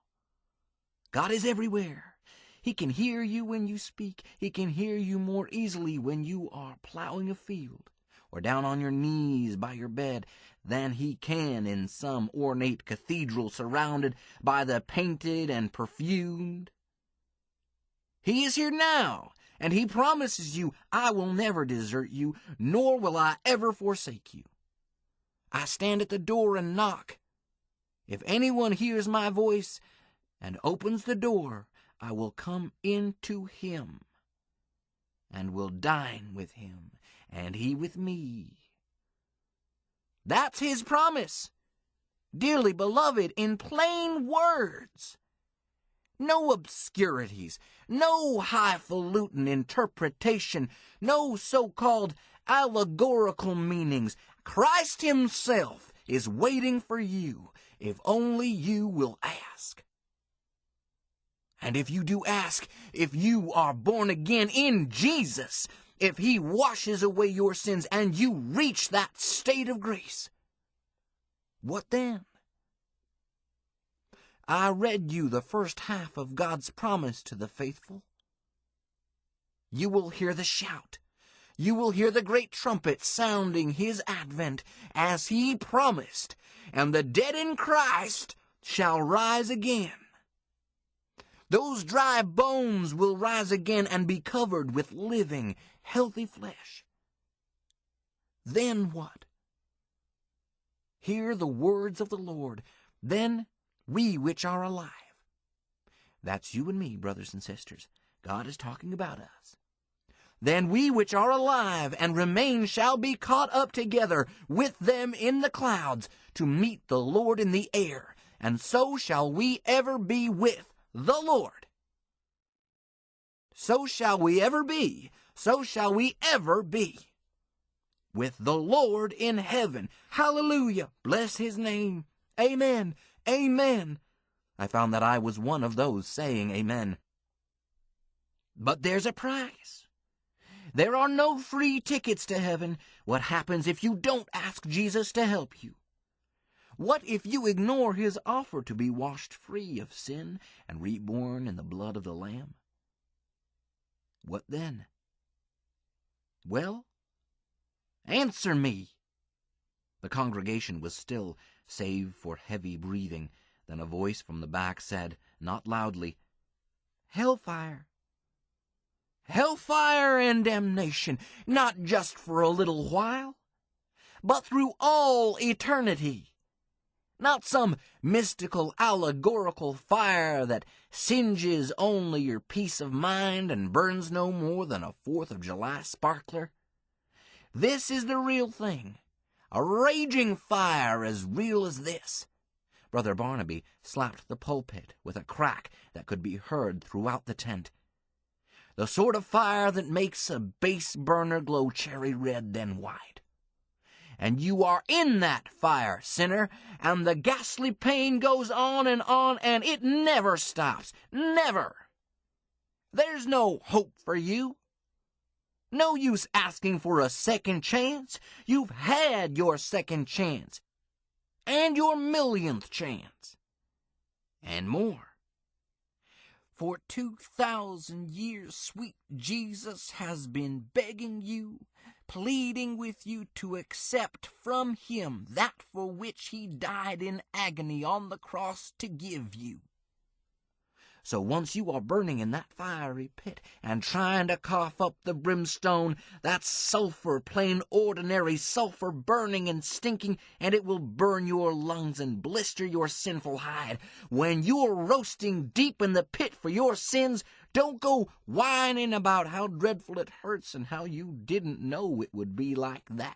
God is everywhere. He can hear you when you speak. He can hear you more easily when you are plowing a field or down on your knees by your bed than he can in some ornate cathedral surrounded by the painted and perfumed. He is here now, and he promises you, I will never desert you, nor will I ever forsake you. I stand at the door and knock. If anyone hears my voice and opens the door, I will come into him and will dine with him, and he with me. That's his promise. Dearly beloved, in plain words. No obscurities, no highfalutin interpretation, no so-called allegorical meanings. Christ himself is waiting for you, if only you will ask. And if you do ask, if you are born again in Jesus, if he washes away your sins and you reach that state of grace, what then? I read you the first half of God's promise to the faithful. You will hear the shout. You will hear the great trumpet sounding his advent as he promised, and the dead in Christ shall rise again. Those dry bones will rise again and be covered with living, healthy flesh. Then what? Hear the words of the Lord. Then we which are alive. That's you and me, brothers and sisters. God is talking about us. Then we which are alive and remain shall be caught up together with them in the clouds to meet the Lord in the air, and so shall we ever be with the Lord. So shall we ever be. So shall we ever be with the Lord in heaven. Hallelujah. Bless his name. Amen. Amen. I found that I was one of those saying amen. But there's a price. There are no free tickets to heaven. What happens if you don't ask Jesus to help you? What if you ignore his offer to be washed free of sin and reborn in the blood of the Lamb? What then? Well, answer me. The congregation was still, save for heavy breathing. Then a voice from the back said, not loudly, Hellfire. Hellfire and damnation, not just for a little while, but through all eternity. Not some mystical, allegorical fire that singes only your peace of mind and burns no more than a 4th of July sparkler. This is the real thing, a raging fire as real as this. Brother Barnaby slapped the pulpit with a crack that could be heard throughout the tent. The sort of fire that makes a base burner glow cherry red, then white. And you are in that fire, sinner, and the ghastly pain goes on, and it never stops. Never. There's no hope for you. No use asking for a second chance. You've had your second chance, and your millionth chance, and more. For 2,000 years, sweet Jesus has been begging you, pleading with you to accept from him that for which he died in agony on the cross to give you. So once you are burning in that fiery pit and trying to cough up the brimstone, that's sulfur, plain ordinary sulfur, burning and stinking, and it will burn your lungs and blister your sinful hide. When you're roasting deep in the pit for your sins, don't go whining about how dreadful it hurts and how you didn't know it would be like that.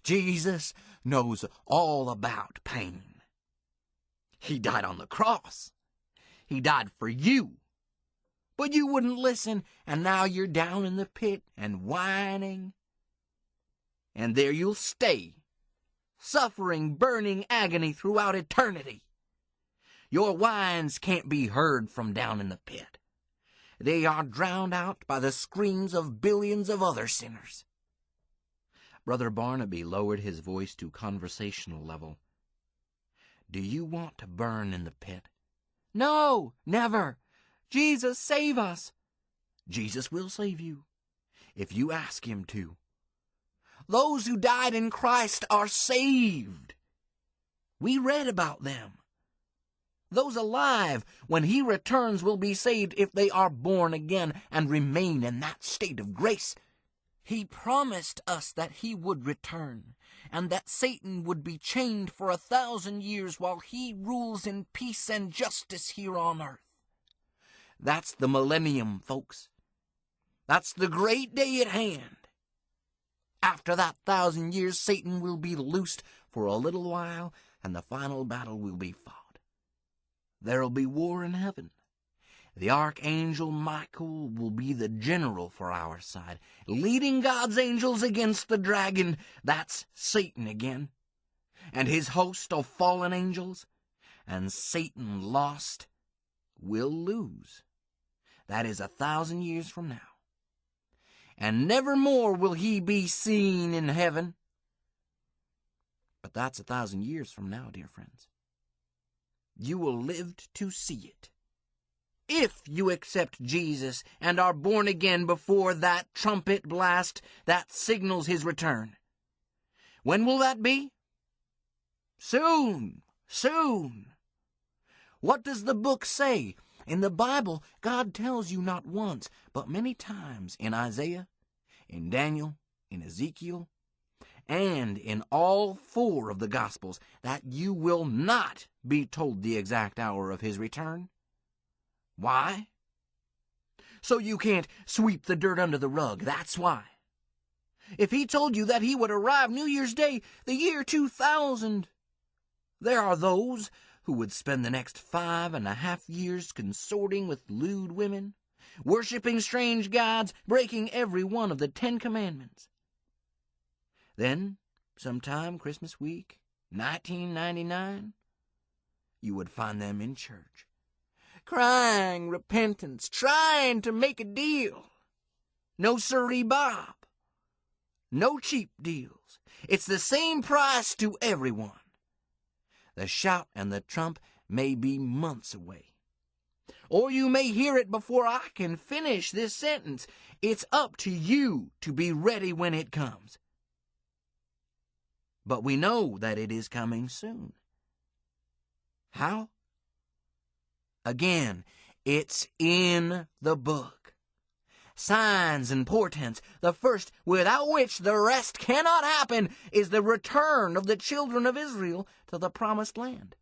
Jesus knows all about pain. He died on the cross. He died for you. But you wouldn't listen, and now you're down in the pit and whining. And there you'll stay, suffering burning agony throughout eternity. Your whines can't be heard from down in the pit. They are drowned out by the screams of billions of other sinners. Brother Barnaby lowered his voice to conversational level. Do you want to burn in the pit? No, never. Jesus, save us. Jesus will save you, if you ask him to. Those who died in Christ are saved. We read about them. Those alive, when he returns, will be saved if they are born again and remain in that state of grace. He promised us that he would return, and that Satan would be chained for 1,000 years while he rules in peace and justice here on earth. That's the millennium, folks. That's the great day at hand. After that 1,000 years, Satan will be loosed for a little while, and the final battle will be fought. There'll be war in heaven. The archangel Michael will be the general for our side, leading God's angels against the dragon. That's Satan again, and his host of fallen angels. And Satan lost will lose. That is 1,000 years from now. And never more will he be seen in heaven. But that's 1,000 years from now, dear friends. You will live to see it. If you accept Jesus and are born again before that trumpet blast that signals his return. When will that be? Soon, soon. What does the book say? In the Bible, God tells you not once, but many times in Isaiah, in Daniel, in Ezekiel, and in all 4 of the Gospels that you will not be told the exact hour of his return. Why? So you can't sweep the dirt under the rug, that's why. If he told you that he would arrive New Year's Day, the year 2000, there are those who would spend the next 5.5 years consorting with lewd women, worshiping strange gods, breaking every one of the 10 Commandments. Then, sometime Christmas week, 1999, you would find them in church, crying repentance, trying to make a deal. No sirree, Bob. No cheap deals. It's the same price to everyone. The shout and the trump may be months away. Or you may hear it before I can finish this sentence. It's up to you to be ready when it comes. But we know that it is coming soon. How? Again, it's in the book. Signs and portents, the first without which the rest cannot happen, is the return of the children of Israel to the promised land.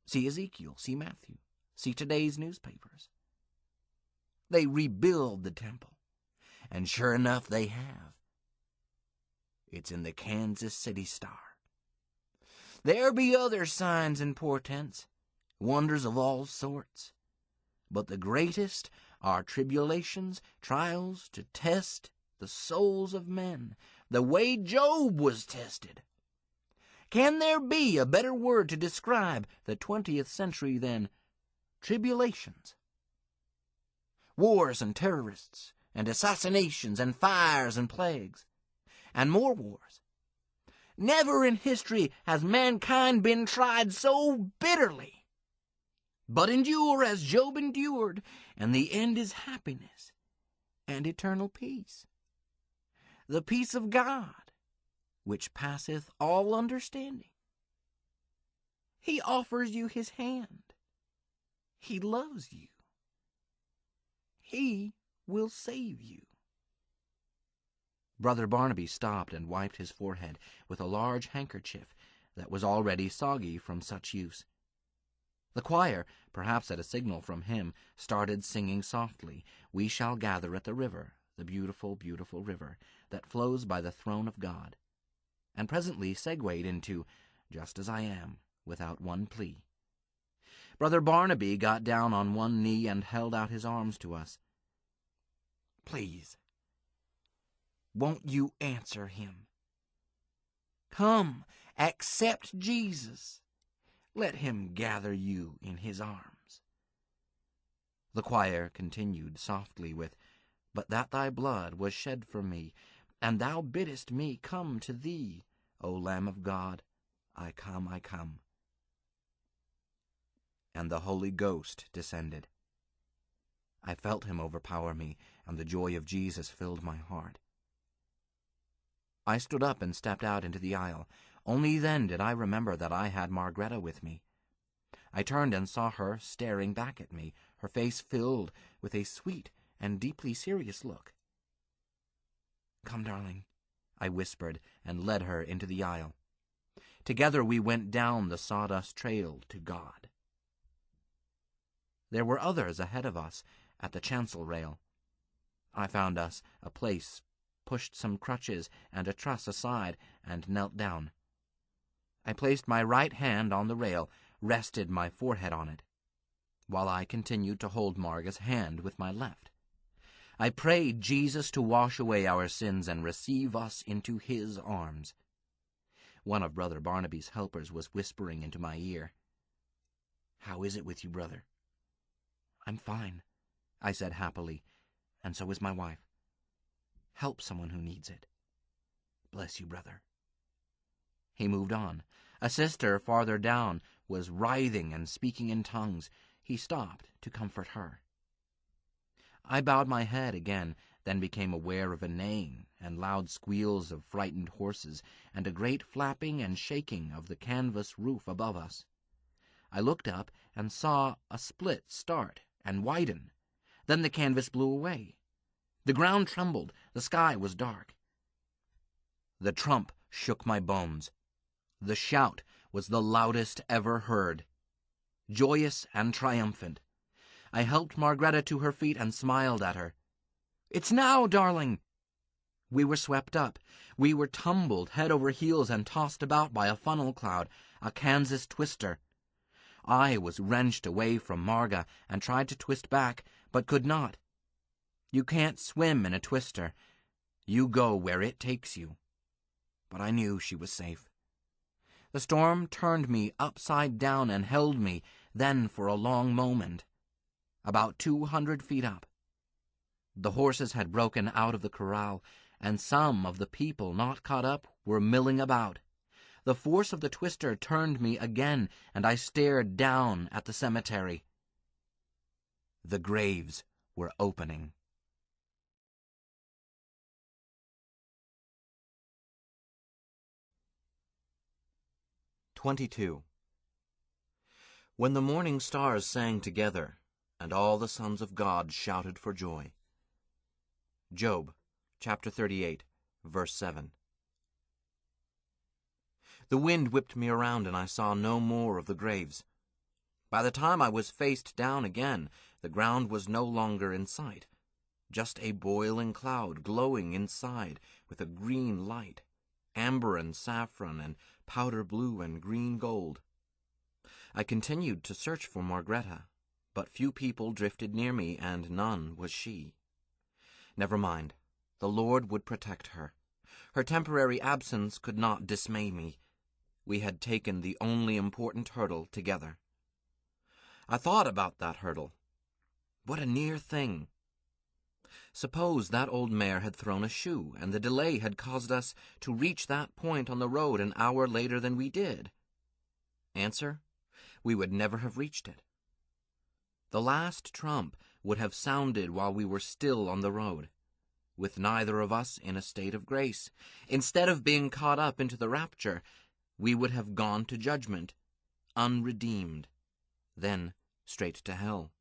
See Ezekiel, see Matthew, see today's newspapers. They rebuild the temple, and sure enough they have. It's in the Kansas City Star. There be other signs and portents, wonders of all sorts, but the greatest are tribulations, trials to test the souls of men, the way Job was tested. Can there be a better word to describe the 20th century than tribulations? Wars and terrorists, and assassinations and fires and plagues, and more wars. Never in history has mankind been tried so bitterly. But endure as Job endured, and the end is happiness and eternal peace. The peace of God, which passeth all understanding. He offers you his hand, He loves you. He will save you. Brother Barnaby stopped and wiped his forehead with a large handkerchief that was already soggy from such use. The choir, perhaps at a signal from him, started singing softly, "We shall gather at the river, the beautiful, beautiful river that flows by the throne of God," and presently segued into "Just as I am, without one plea." Brother Barnaby got down on one knee and held out his arms to us. "Please, won't you answer him? Come, accept Jesus. Let him gather you in his arms." The choir continued softly with, "But that thy blood was shed for me, and thou biddest me come to thee, O Lamb of God, I come, I come." And the Holy Ghost descended. I felt him overpower me, and the joy of Jesus filled my heart. I stood up and stepped out into the aisle. Only then did I remember that I had Margreta with me. I turned and saw her staring back at me, her face filled with a sweet and deeply serious look. "Come, darling," I whispered, and led her into the aisle. Together we went down the sawdust trail to God. There were others ahead of us at the chancel rail. I found us a place, pushed some crutches and a truss aside, and knelt down. I placed my right hand on the rail, rested my forehead on it, while I continued to hold Marga's hand with my left. I prayed Jesus to wash away our sins and receive us into his arms. One of Brother Barnaby's helpers was whispering into my ear, "How is it with you, brother?" "I'm fine," I said happily, "and so is my wife. Help someone who needs it. Bless you, brother." He moved on. A sister farther down was writhing and speaking in tongues. He stopped to comfort her. I bowed my head again, then became aware of a neighing and loud squeals of frightened horses and a great flapping and shaking of the canvas roof above us. I looked up and saw a split start and widen. Then the canvas blew away. The ground trembled. The sky was dark. The trump shook my bones. The shout was the loudest ever heard, joyous and triumphant. I helped Margreta to her feet and smiled at her. "It's now, darling!" We were swept up. We were tumbled head over heels and tossed about by a funnel cloud, a Kansas twister. I was wrenched away from Marga and tried to twist back, but could not. You can't swim in a twister. You go where it takes you. But I knew she was safe. The storm turned me upside down and held me, then for a long moment, about 200 feet up. The horses had broken out of the corral, and some of the people not caught up were milling about. The force of the twister turned me again, and I stared down at the cemetery. The graves were opening. "22. When the morning stars sang together, and all the sons of God shouted for joy." Job, chapter 38, verse 7. The wind whipped me around, and I saw no more of the graves. By the time I was faced down again, the ground was no longer in sight, just a boiling cloud glowing inside with a green light, amber and saffron and powder blue and green gold. I continued to search for Margreta, but few people drifted near me, and none was she. Never mind. The Lord would protect her. Her temporary absence could not dismay me. We had taken the only important hurdle together. I thought about that hurdle. What a near thing. Suppose that old mare had thrown a shoe, and the delay had caused us to reach that point on the road an hour later than we did. Answer: we would never have reached it. The last trump would have sounded while we were still on the road, with neither of us in a state of grace. Instead of being caught up into the rapture, we would have gone to judgment, unredeemed, then straight to hell.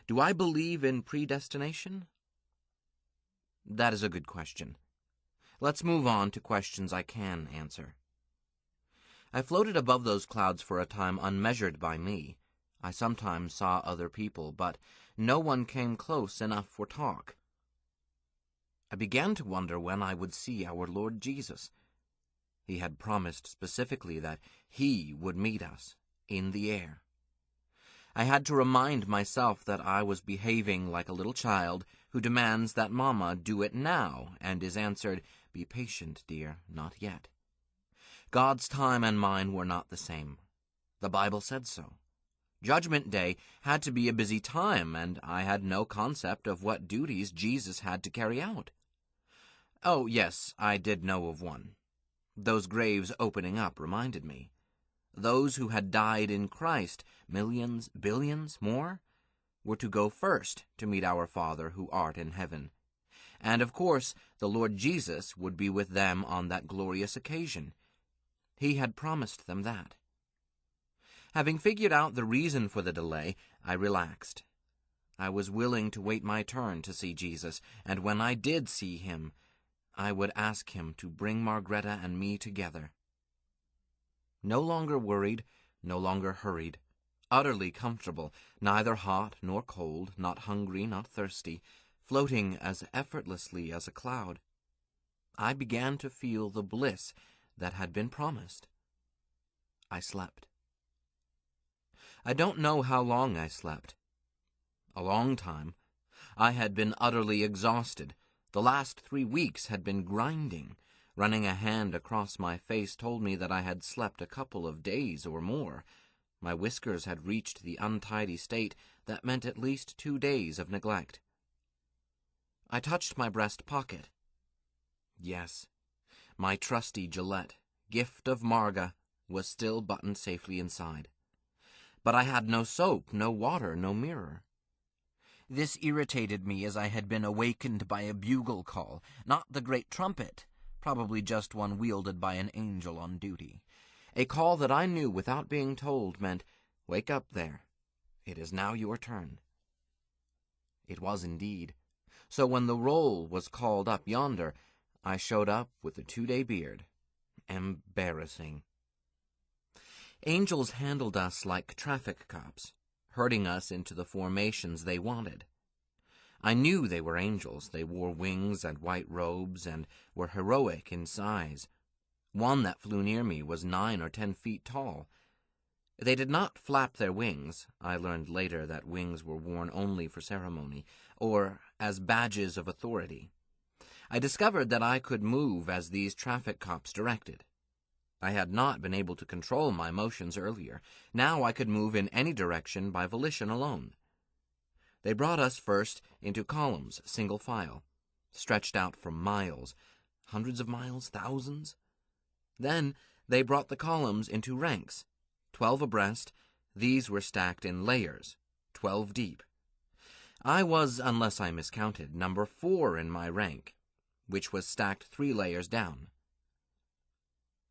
Do I believe in predestination? That is a good question. Let's move on to questions I can answer. I floated above those clouds for a time unmeasured by me. I sometimes saw other people, but no one came close enough for talk. I began to wonder when I would see our Lord Jesus. He had promised specifically that he would meet us in the air. I had to remind myself that I was behaving like a little child who demands that Mama do it now and is answered, "Be patient, dear, not yet." God's time and mine were not the same. The Bible said so. Judgment Day had to be a busy time, and I had no concept of what duties Jesus had to carry out. Oh, yes, I did know of one. Those graves opening up reminded me. Those who had died in Christ, millions, billions, more, were to go first to meet our Father who art in heaven. And, of course, the Lord Jesus would be with them on that glorious occasion. He had promised them that. Having figured out the reason for the delay, I relaxed. I was willing to wait my turn to see Jesus, and when I did see him, I would ask him to bring Margreta and me together. No longer worried, no longer hurried, utterly comfortable, neither hot nor cold, not hungry, not thirsty, floating as effortlessly as a cloud, I began to feel the bliss that had been promised. I slept. I don't know how long I slept. A long time. I had been utterly exhausted. The last 3 weeks had been grinding. Running a hand across my face told me that I had slept a couple of days or more. My whiskers had reached the untidy state that meant at least 2 days of neglect. I touched my breast pocket. Yes, my trusty Gillette, gift of Marga, was still buttoned safely inside. But I had no soap, no water, no mirror. This irritated me, as I had been awakened by a bugle call, not the great trumpet, probably just one wielded by an angel on duty. A call that I knew without being told meant, "Wake up there. It is now your turn." It was indeed. So when the roll was called up yonder, I showed up with a 2-day beard. Embarrassing. Angels handled us like traffic cops, herding us into the formations they wanted. I knew they were angels. They wore wings and white robes and were heroic in size. One that flew near me was 9 or 10 feet tall. They did not flap their wings. I learned later that wings were worn only for ceremony, or as badges of authority. I discovered that I could move as these traffic cops directed. I had not been able to control my motions earlier. Now I could move in any direction by volition alone. They brought us first into columns, single file, stretched out for miles, hundreds of miles, thousands. Then they brought the columns into ranks, 12 abreast. These were stacked in layers, 12 deep. I was, unless I miscounted, number 4 in my rank, which was stacked 3 layers down.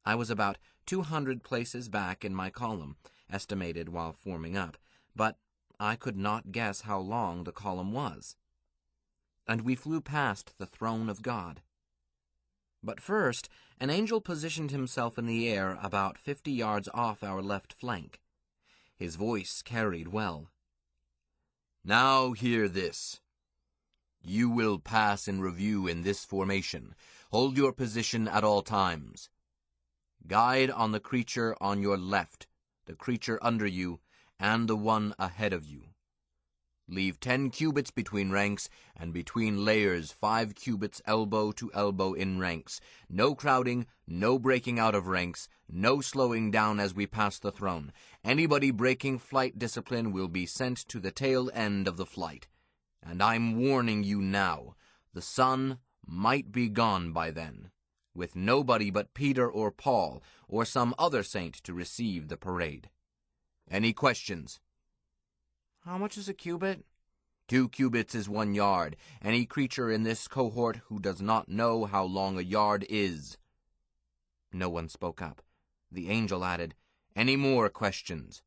I was about 200 places back in my column, estimated while forming up, but I could not guess how long the column was. And we flew past the throne of God. But first, an angel positioned himself in the air about 50 yards off our left flank. His voice carried well. "Now hear this. You will pass in review in this formation. Hold your position at all times. Guide on the creature on your left, the creature under you, and the one ahead of you. Leave 10 cubits between ranks, and between layers 5 cubits elbow to elbow in ranks. No crowding, no breaking out of ranks, no slowing down as we pass the throne. Anybody breaking flight discipline will be sent to the tail end of the flight. And I'm warning you now, the sun might be gone by then, with nobody but Peter or Paul or some other saint to receive the parade. Any questions?" "How much is a cubit?" 2 cubits is 1 yard. Any creature in this cohort who does not know how long a yard is." No one spoke up. The angel added, "Any more questions?"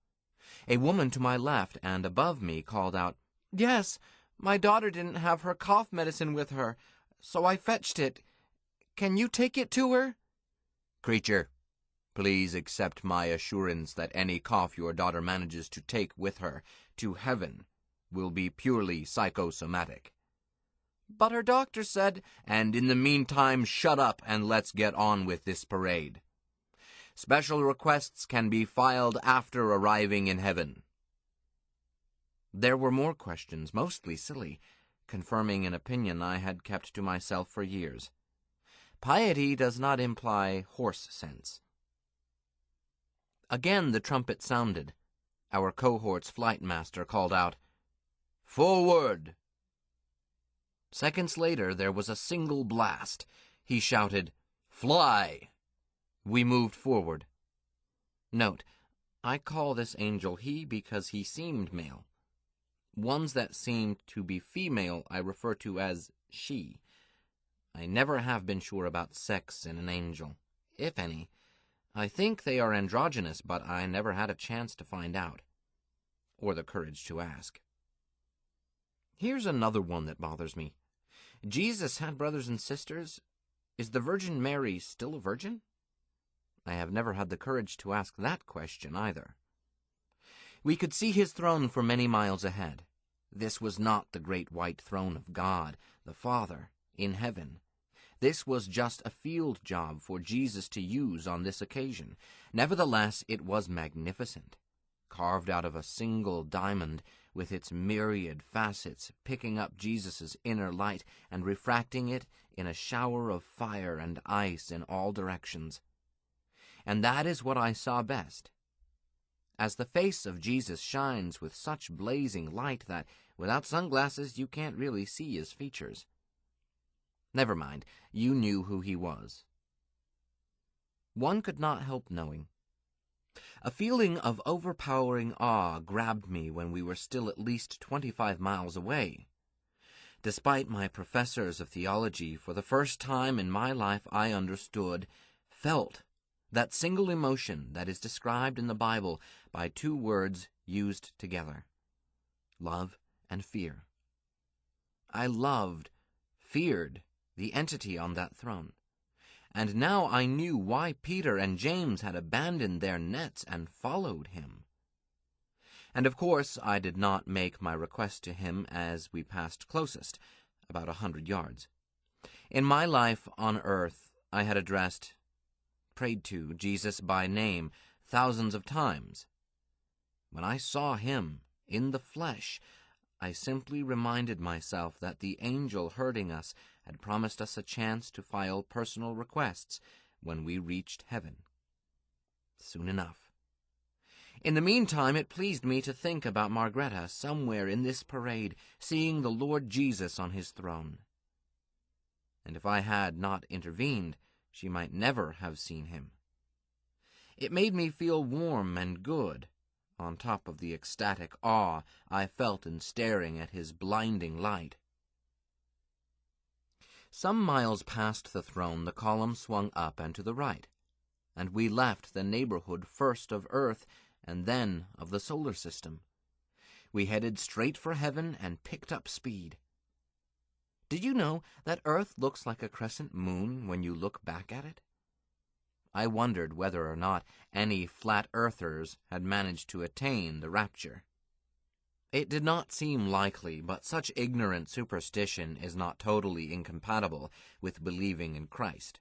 A woman to my left and above me called out, "Yes, my daughter didn't have her cough medicine with her, so I fetched it. Can you take it to her?" Creature, please accept my assurance that any cough your daughter manages to take with her to heaven will be purely psychosomatic. "But her doctor said—" "And in the meantime, shut up and let's get on with this parade. Special requests can be filed after arriving in heaven." There were more questions, mostly silly, confirming an opinion I had kept to myself for years. Piety does not imply horse sense. Again the trumpet sounded. Our cohort's flight master called out, "Forward!" Seconds later there was a single blast. He shouted, "Fly!" We moved forward. Note, I call this angel he because he seemed male. Ones that seemed to be female I refer to as she. I never have been sure about sex in an angel, if any. I think they are androgynous, but I never had a chance to find out, or the courage to ask. Here's another one that bothers me. Jesus had brothers and sisters. Is the Virgin Mary still a virgin? I have never had the courage to ask that question either. We could see his throne for many miles ahead. This was not the great white throne of God, the Father, in heaven. This was just a field job for Jesus to use on this occasion. Nevertheless, it was magnificent, carved out of a single diamond, with its myriad facets picking up Jesus' inner light and refracting it in a shower of fire and ice in all directions. And that is what I saw best, as the face of Jesus shines with such blazing light that without sunglasses you can't really see his features. Never mind, you knew who he was. One could not help knowing. A feeling of overpowering awe grabbed me when we were still at least 25 miles away. Despite my professors of theology, for the first time in my life I understood, felt, that single emotion that is described in the Bible by two words used together: love and fear. I loved, feared the entity on that throne. And now I knew why Peter and James had abandoned their nets and followed him. And of course I did not make my request to him as we passed closest, about 100 yards. In my life on earth I had prayed to Jesus by name thousands of times. When I saw him in the flesh, I simply reminded myself that the angel herding us had promised us a chance to file personal requests when we reached heaven. Soon enough. In the meantime, it pleased me to think about Margreta somewhere in this parade, seeing the Lord Jesus on his throne. And if I had not intervened, she might never have seen him. It made me feel warm and good, on top of the ecstatic awe I felt in staring at his blinding light. Some miles past the throne, the column swung up and to the right, and we left the neighborhood first of Earth and then of the solar system. We headed straight for heaven and picked up speed. Did you know that Earth looks like a crescent moon when you look back at it? I wondered whether or not any flat earthers had managed to attain the rapture. It did not seem likely, but such ignorant superstition is not totally incompatible with believing in Christ.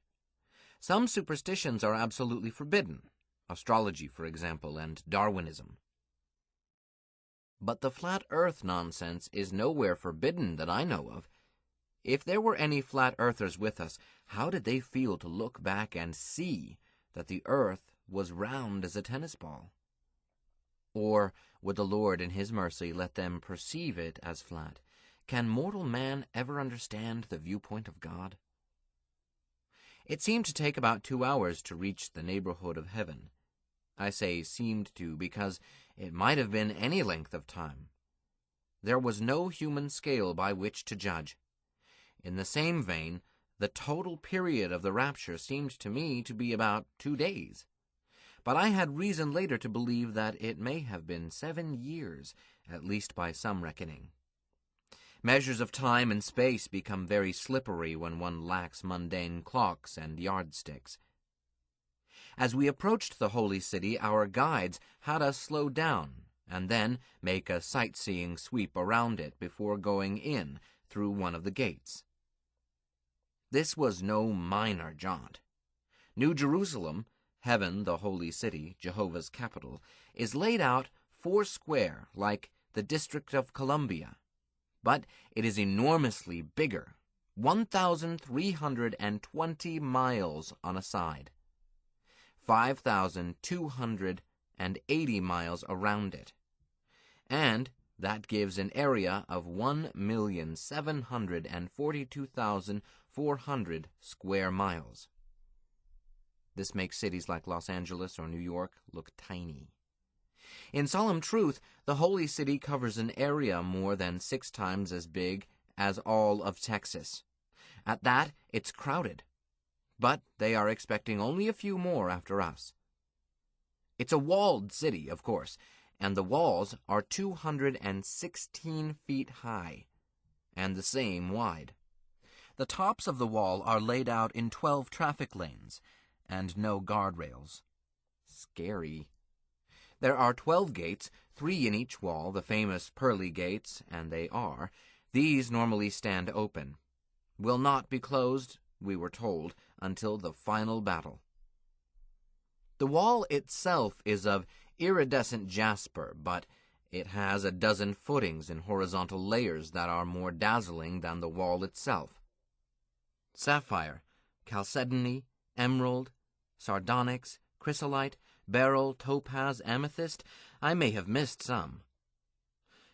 Some superstitions are absolutely forbidden, astrology, for example, and Darwinism. But the flat earth nonsense is nowhere forbidden that I know of. If there were any flat earthers with us, how did they feel to look back and see that the earth was round as a tennis ball? Or would the Lord in his mercy let them perceive it as flat? Can mortal man ever understand the viewpoint of God? It seemed to take about 2 hours to reach the neighborhood of heaven. I say seemed to because it might have been any length of time. There was no human scale by which to judge. In the same vein, the total period of the rapture seemed to me to be about 2 days. but I had reason later to believe that it may have been 7 years, at least by some reckoning. Measures of time and space become very slippery when one lacks mundane clocks and yardsticks. As we approached the holy city, our guides had us slow down and then make a sightseeing sweep around it before going in through one of the gates. This was no minor jaunt. New Jerusalem, heaven, the holy city, Jehovah's capital, is laid out 4 square like the District of Columbia, but it is enormously bigger, 1,320 miles on a side, 5,280 miles around it, and that gives an area of 1,742,400 square miles. This makes cities like Los Angeles or New York look tiny. In solemn truth, the Holy City covers an area more than 6 times as big as all of Texas. At that, it's crowded. But they are expecting only a few more after us. It's a walled city, of course, and the walls are 216 feet high, and the same wide. The tops of the wall are laid out in 12 traffic lanes, and no guardrails. Scary. There are 12 gates, 3 in each wall, the famous pearly gates, and these normally stand open. Will not be closed, we were told, until the final battle. The wall itself is of iridescent jasper, but it has a dozen footings in horizontal layers that are more dazzling than the wall itself. Sapphire, chalcedony, emerald, sardonyx, chrysolite, beryl, topaz, amethyst, I may have missed some.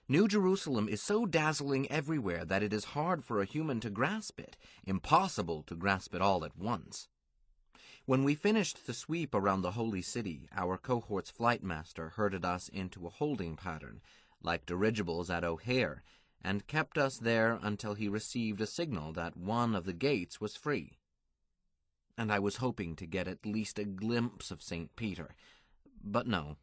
New Jerusalem is so dazzling everywhere that it is hard for a human to grasp it, impossible to grasp it all at once. When we finished the sweep around the holy city, our cohort's flight master herded us into a holding pattern, like dirigibles at O'Hare, and kept us there until he received a signal that one of the gates was free. And I was hoping to get at least a glimpse of St. Peter. But no,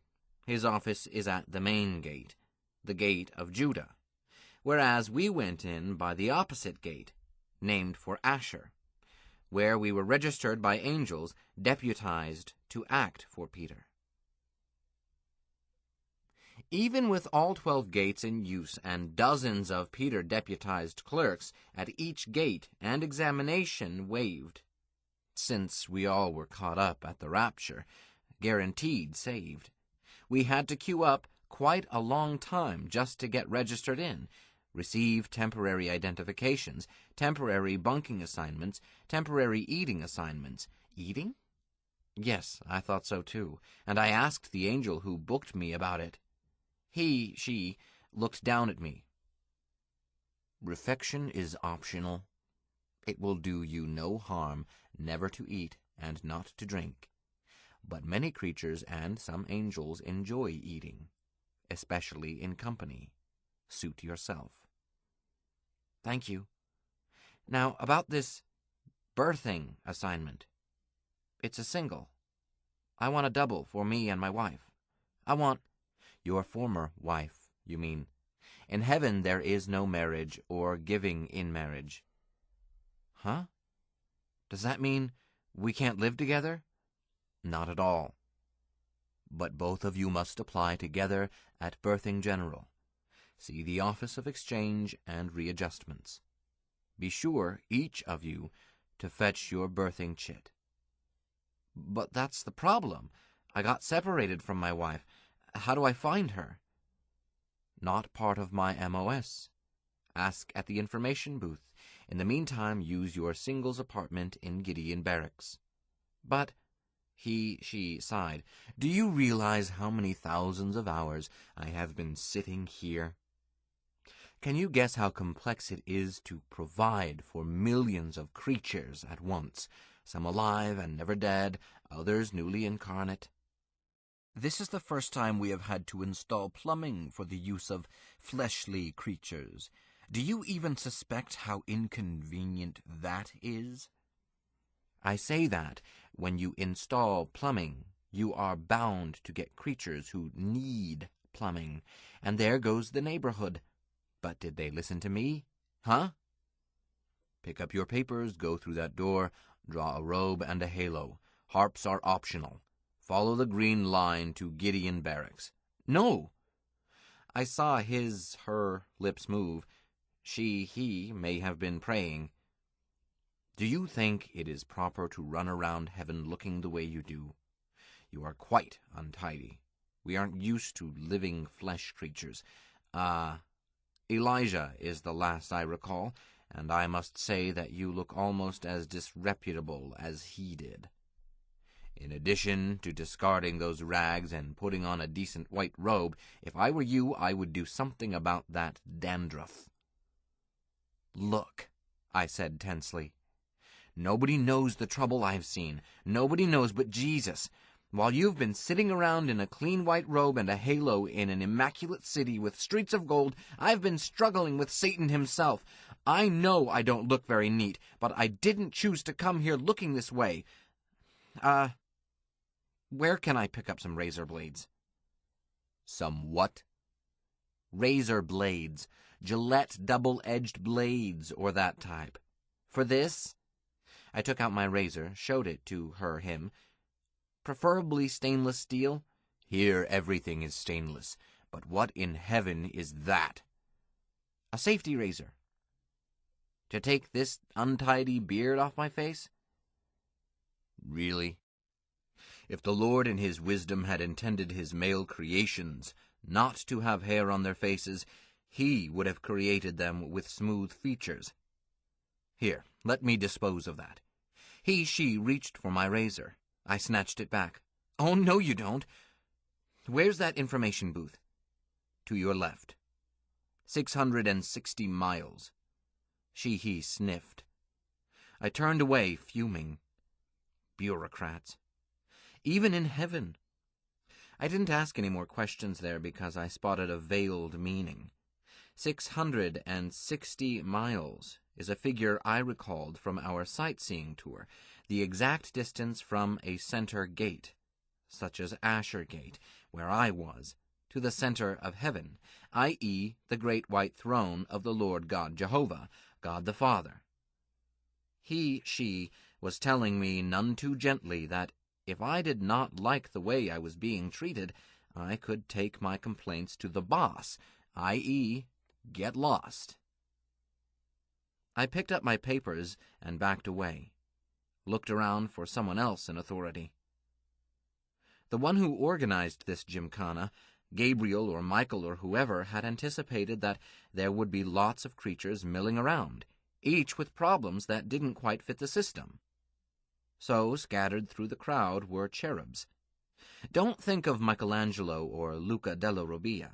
his office is at the main gate, the gate of Judah, whereas we went in by the opposite gate, named for Asher, where we were registered by angels deputized to act for Peter. Even with all 12 gates in use and dozens of Peter deputized clerks at each gate and examination waived, since we all were caught up at the rapture, guaranteed saved, we had to queue up quite a long time just to get registered in, receive temporary identifications, temporary bunking assignments, temporary eating assignments. Eating? Yes, I thought so too, and I asked the angel who booked me about it. She looked down at me. Refection is optional. It will do you no harm never to eat and not to drink. But many creatures and some angels enjoy eating, especially in company. Suit yourself. Thank you. Now, about this birthing assignment. It's a single. I want a double for me and my wife. I want... Your former wife, you mean. In heaven there is no marriage or giving in marriage. Huh? Does that mean we can't live together? Not at all. But both of you must apply together at Birthing General. See the Office of Exchange and Readjustments. Be sure, each of you, to fetch your birthing chit. But that's the problem. I got separated from my wife. How do I find her? Not part of my MOS. Ask at the information booth. In the meantime, use your singles apartment in Gideon Barracks. But, she sighed, do you realize how many thousands of hours I have been sitting here? Can you guess how complex it is to provide for millions of creatures at once, some alive and never dead, others newly incarnate? This is the first time we have had to install plumbing for the use of fleshly creatures. Do you even suspect how inconvenient that is? I say that when you install plumbing, You are bound to get creatures who need plumbing, and there goes the neighborhood. But did they listen to me? Huh? Pick up your papers, go through that door, draw a robe and a halo. Harps are optional. Follow the green line to Gideon Barracks. No! I saw her lips move. He may have been praying. Do you think it is proper to run around heaven looking the way you do? You are quite untidy. We aren't used to living flesh creatures. Elijah is the last I recall, and I must say that you look almost as disreputable as he did. In addition to discarding those rags and putting on a decent white robe, if I were you, I would do something about that dandruff. Look, I said tensely. Nobody knows the trouble I've seen. Nobody knows but Jesus. While you've been sitting around in a clean white robe and a halo in an immaculate city with streets of gold, I've been struggling with Satan himself. I know I don't look very neat, but I didn't choose to come here looking this way. Where can I pick up some razor blades? Some what? Razor blades. Gillette double-edged blades, or that type. For this? I took out my razor, showed it to him. Preferably stainless steel? Here everything is stainless, but what in heaven is that? A safety razor. To take this untidy beard off my face? Really? If the Lord in his wisdom had intended his male creations not to have hair on their faces, he would have created them with smooth features. Here, let me dispose of that. She reached for my razor. I snatched it back. Oh, no, you don't. Where's that information booth? To your left. 660 miles. He sniffed. I turned away, fuming. Bureaucrats. Even in heaven. I didn't ask any more questions there because I spotted a veiled meaning. 660 miles is a figure I recalled from our sightseeing tour, the exact distance from a center gate, such as Asher Gate, where I was, to the center of heaven, i.e., the great white throne of the Lord God Jehovah, God the Father. She was telling me none too gently that if I did not like the way I was being treated, I could take my complaints to the boss, i.e., get lost. I picked up my papers and backed away, looked around for someone else in authority. The one who organized this gymkhana, Gabriel or Michael or whoever, had anticipated that there would be lots of creatures milling around, each with problems that didn't quite fit the system. So, scattered through the crowd were cherubs. Don't think of Michelangelo or Luca della Robbia.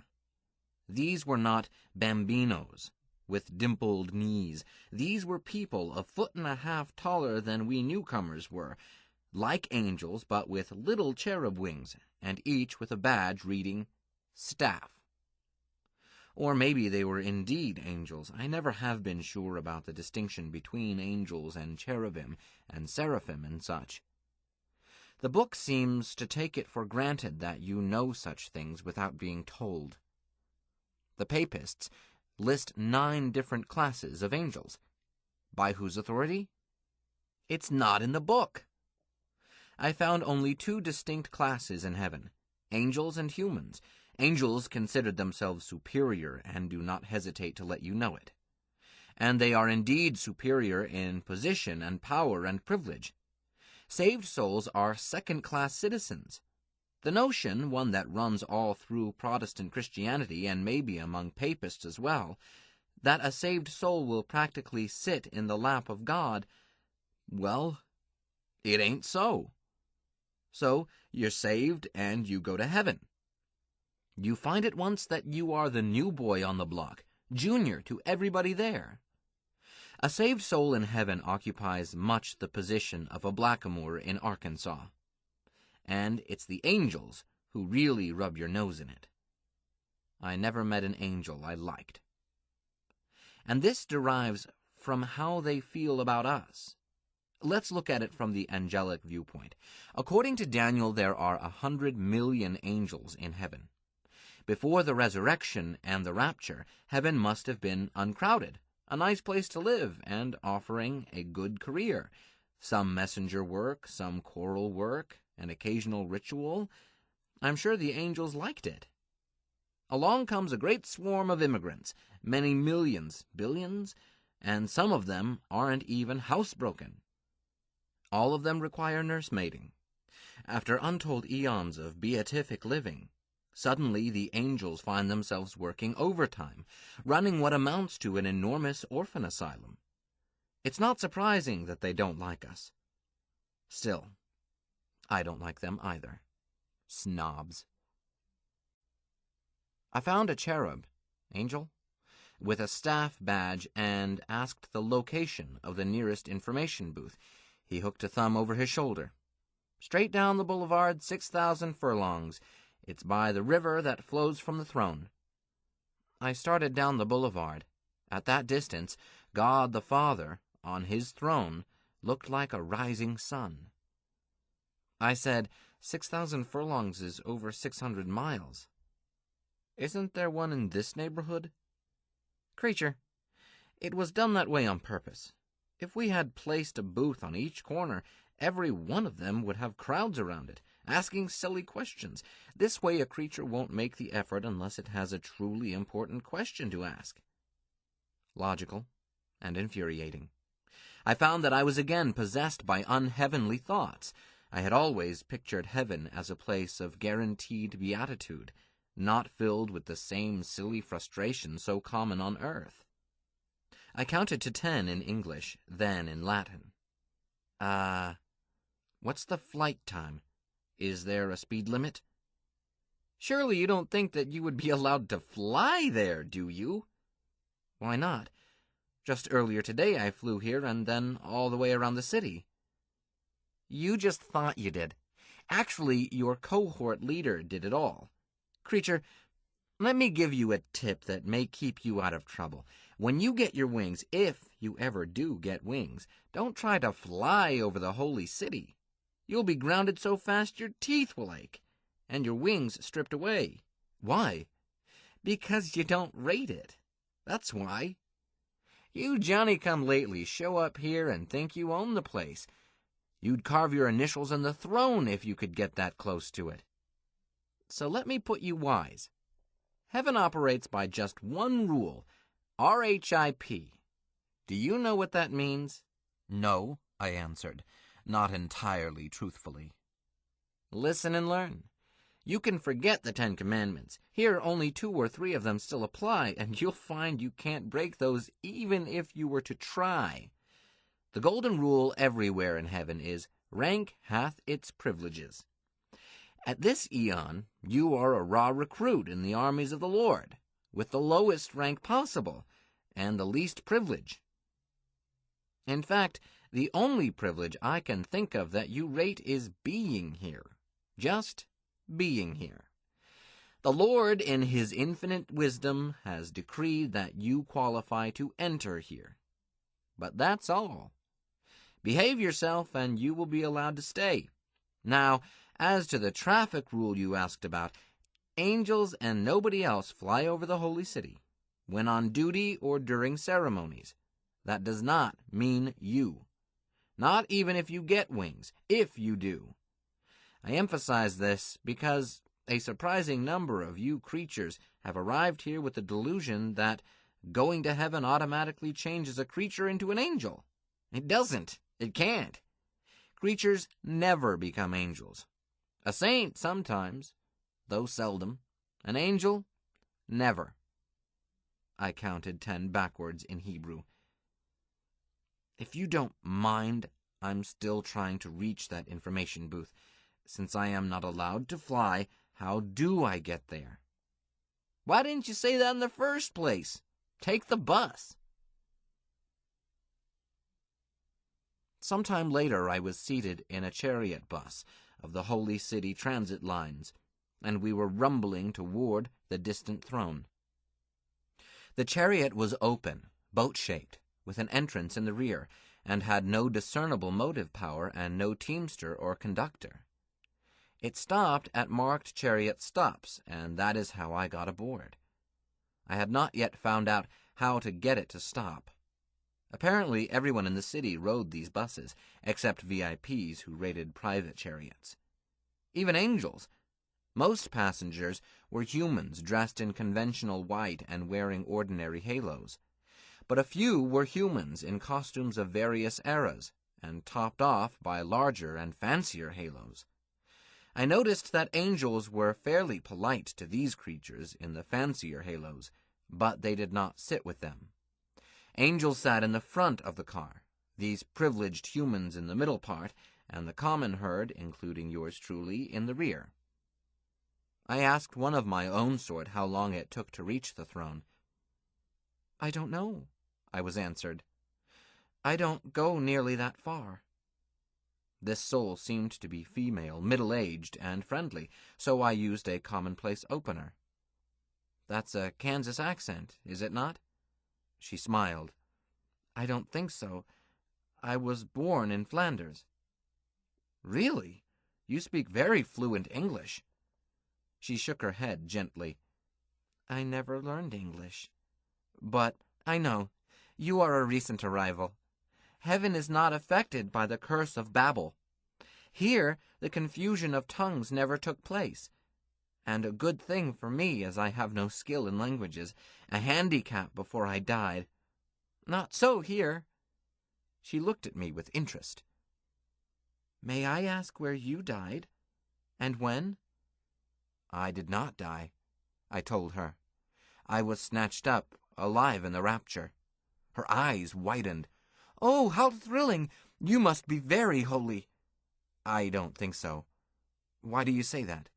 These were not bambinos with dimpled knees. These were people 1.5 feet taller than we newcomers were, like angels but with little cherub wings, and each with a badge reading staff. Or maybe they were indeed angels. I never have been sure about the distinction between angels and cherubim and seraphim and such. The book seems to take it for granted that you know such things without being told. The papists list 9 different classes of angels. By whose authority? It's not in the book. I found only 2 distinct classes in heaven, angels and humans. Angels considered themselves superior and do not hesitate to let you know it. And they are indeed superior in position and power and privilege. Saved souls are second-class citizens. The notion, one that runs all through Protestant Christianity and maybe among papists as well, that a saved soul will practically sit in the lap of God, well, it ain't so. So, you're saved and you go to heaven. You find at once that you are the new boy on the block, junior to everybody there. A saved soul in heaven occupies much the position of a blackamoor in Arkansas. And it's the angels who really rub your nose in it. I never met an angel I liked. And this derives from how they feel about us. Let's look at it from the angelic viewpoint. According to Daniel, there are 100 million angels in heaven. Before the resurrection and the rapture, heaven must have been uncrowded, a nice place to live and offering a good career. Some messenger work, some choral work, an occasional ritual. I'm sure the angels liked it. Along comes a great swarm of immigrants, many millions, billions, and some of them aren't even housebroken. All of them require nursemaiding. After untold eons of beatific living, suddenly the angels find themselves working overtime, running what amounts to an enormous orphan asylum. It's not surprising that they don't like us. Still, I don't like them either. Snobs. I found a cherub, angel, with a staff badge and asked the location of the nearest information booth. He hooked a thumb over his shoulder. Straight down the boulevard, 6,000 furlongs. It's by the river that flows from the throne. I started down the boulevard. At that distance, God the Father, on his throne, looked like a rising sun. I said, 6,000 furlongs is over 600 miles. Isn't there one in this neighborhood? Creature, it was done that way on purpose. If we had placed a booth on each corner, every one of them would have crowds around it, asking silly questions. This way a creature won't make the effort unless it has a truly important question to ask. Logical and infuriating. I found that I was again possessed by unheavenly thoughts. I had always pictured heaven as a place of guaranteed beatitude, not filled with the same silly frustration so common on earth. I counted to 10 in English, then in Latin. What's the flight time? Is there a speed limit? Surely you don't think that you would be allowed to fly there, do you? Why not? Just earlier today I flew here and then all the way around the city. You just thought you did. Actually, your cohort leader did it all. Creature, let me give you a tip that may keep you out of trouble. When you get your wings, if you ever do get wings, don't try to fly over the holy city. You'll be grounded so fast your teeth will ache, and your wings stripped away. Why? Because you don't rate it. That's why. You Johnny-come-lately show up here and think you own the place. You'd carve your initials in the throne if you could get that close to it. So let me put you wise. Heaven operates by just one rule, RHIP. Do you know what that means? No, I answered, not entirely truthfully. Listen and learn. You can forget the 10 Commandments. Here, only 2 or 3 of them still apply, and you'll find you can't break those even if you were to try. The golden rule everywhere in heaven is, rank hath its privileges. At this eon, you are a raw recruit in the armies of the Lord, with the lowest rank possible, and the least privilege. In fact, the only privilege I can think of that you rate is being here. Just being here. The Lord, in his infinite wisdom, has decreed that you qualify to enter here. But that's all. Behave yourself, and you will be allowed to stay. Now, as to the traffic rule you asked about, angels and nobody else fly over the holy city, when on duty or during ceremonies. That does not mean you. Not even if you get wings, if you do. I emphasize this because a surprising number of you creatures have arrived here with the delusion that going to heaven automatically changes a creature into an angel. It doesn't. It can't. Creatures never become angels. A saint sometimes, though seldom. An angel, never. I counted 10 backwards in Hebrew. If you don't mind, I'm still trying to reach that information booth. Since I am not allowed to fly, how do I get there? Why didn't you say that in the first place? Take the bus. Sometime later, I was seated in a chariot bus of the Holy City Transit Lines, and we were rumbling toward the distant throne. The chariot was open, boat-shaped, with an entrance in the rear, and had no discernible motive power and no teamster or conductor. It stopped at marked chariot stops, and that is how I got aboard. I had not yet found out how to get it to stop. Apparently everyone in the city rode these buses, except VIPs who raided private chariots. Even angels. Most passengers were humans dressed in conventional white and wearing ordinary halos. But a few were humans in costumes of various eras, and topped off by larger and fancier halos. I noticed that angels were fairly polite to these creatures in the fancier halos, but they did not sit with them. Angels sat in the front of the car, these privileged humans in the middle part, and the common herd, including yours truly, in the rear. I asked one of my own sort how long it took to reach the throne. "I don't know," I was answered. "I don't go nearly that far." This soul seemed to be female, middle-aged, and friendly, so I used a commonplace opener. "That's a Kansas accent, is it not?" She smiled. "I don't think so. I was born in Flanders." "Really? You speak very fluent English." She shook her head gently. "I never learned English. But I know. You are a recent arrival. Heaven is not affected by the curse of Babel. Here the confusion of tongues never took place. And a good thing for me, as I have no skill in languages, a handicap before I died. Not so here." She looked at me with interest. "May I ask where you died? And when?" "I did not die," I told her. "I was snatched up, alive in the rapture." Her eyes widened. "Oh, how thrilling! You must be very holy." "I don't think so." "Why do you say that?"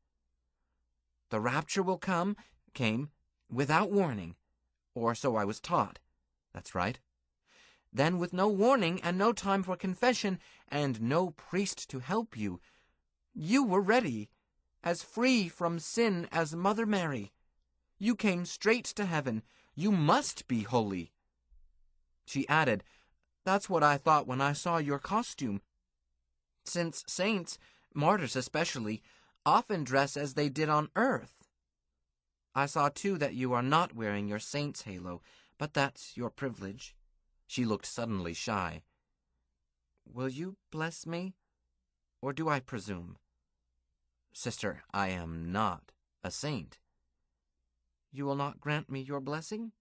"The rapture will came, without warning, or so I was taught." "That's right." "Then with no warning and no time for confession and no priest to help you, you were ready, as free from sin as Mother Mary. You came straight to heaven. You must be holy." She added, "That's what I thought when I saw your costume. Since saints, martyrs especially, often dress as they did on earth. I saw too that you are not wearing your saint's halo, but that's your privilege." She looked suddenly shy. "Will you bless me, or do I presume?" "Sister, I am not a saint." "You will not grant me your blessing?"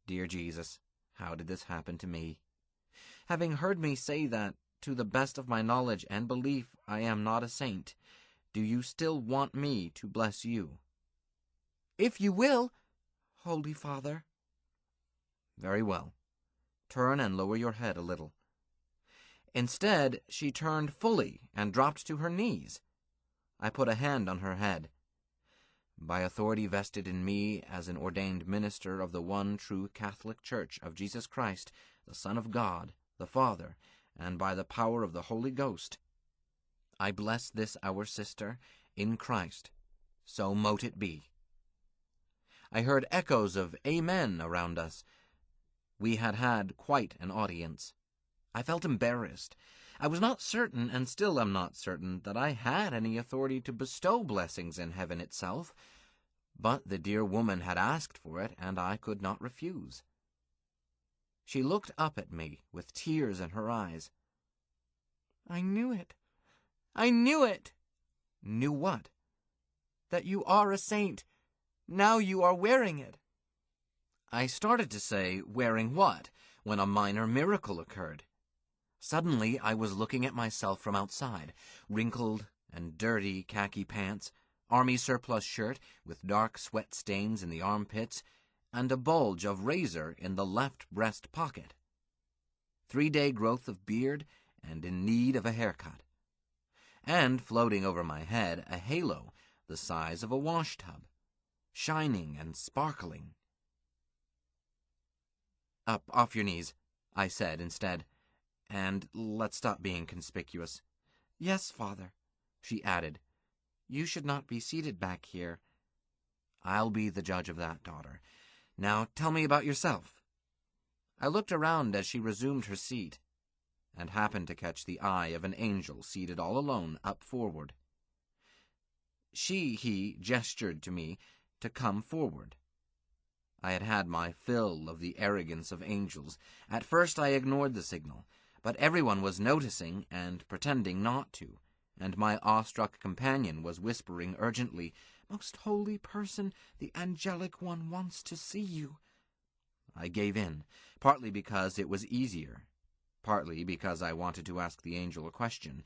Dear Jesus, how did this happen to me? Having heard me say that, to the best of my knowledge and belief, I am not a saint, do you still want me to bless you?" "If you will, Holy Father." "Very well. Turn and lower your head a little." Instead, she turned fully and dropped to her knees. I put a hand on her head. "By authority vested in me as an ordained minister of the one true Catholic Church of Jesus Christ, the Son of God, the Father, and by the power of the Holy Ghost, I bless this our sister in Christ. So mote it be." I heard echoes of "Amen" around us. We had had quite an audience. I felt embarrassed. I was not certain, and still am not certain, that I had any authority to bestow blessings in heaven itself, but the dear woman had asked for it, and I could not refuse. She looked up at me with tears in her eyes. "I knew it. I knew it." "Knew what?" "That you are a saint. Now you are wearing it." I started to say, "Wearing what?" when a minor miracle occurred. Suddenly I was looking at myself from outside, wrinkled and dirty khaki pants, army surplus shirt with dark sweat stains in the armpits, and a bulge of razor in the left breast pocket. 3-day growth of beard and in need of a haircut. And floating over my head, a halo the size of a washtub, shining and sparkling. "Up off your knees," I said instead, "and let's stop being conspicuous." "Yes, Father," she added. "You should not be seated back here." "I'll be the judge of that, daughter. Now tell me about yourself." I looked around as she resumed her seat. and happened to catch the eye of an angel seated all alone up forward. He gestured to me to come forward. I had had my fill of the arrogance of angels. At first I ignored the signal, but everyone was noticing and pretending not to, and my awestruck companion was whispering urgently, "Most holy person, the angelic one wants to see you." I gave in, partly because it was easier, partly because I wanted to ask the angel a question.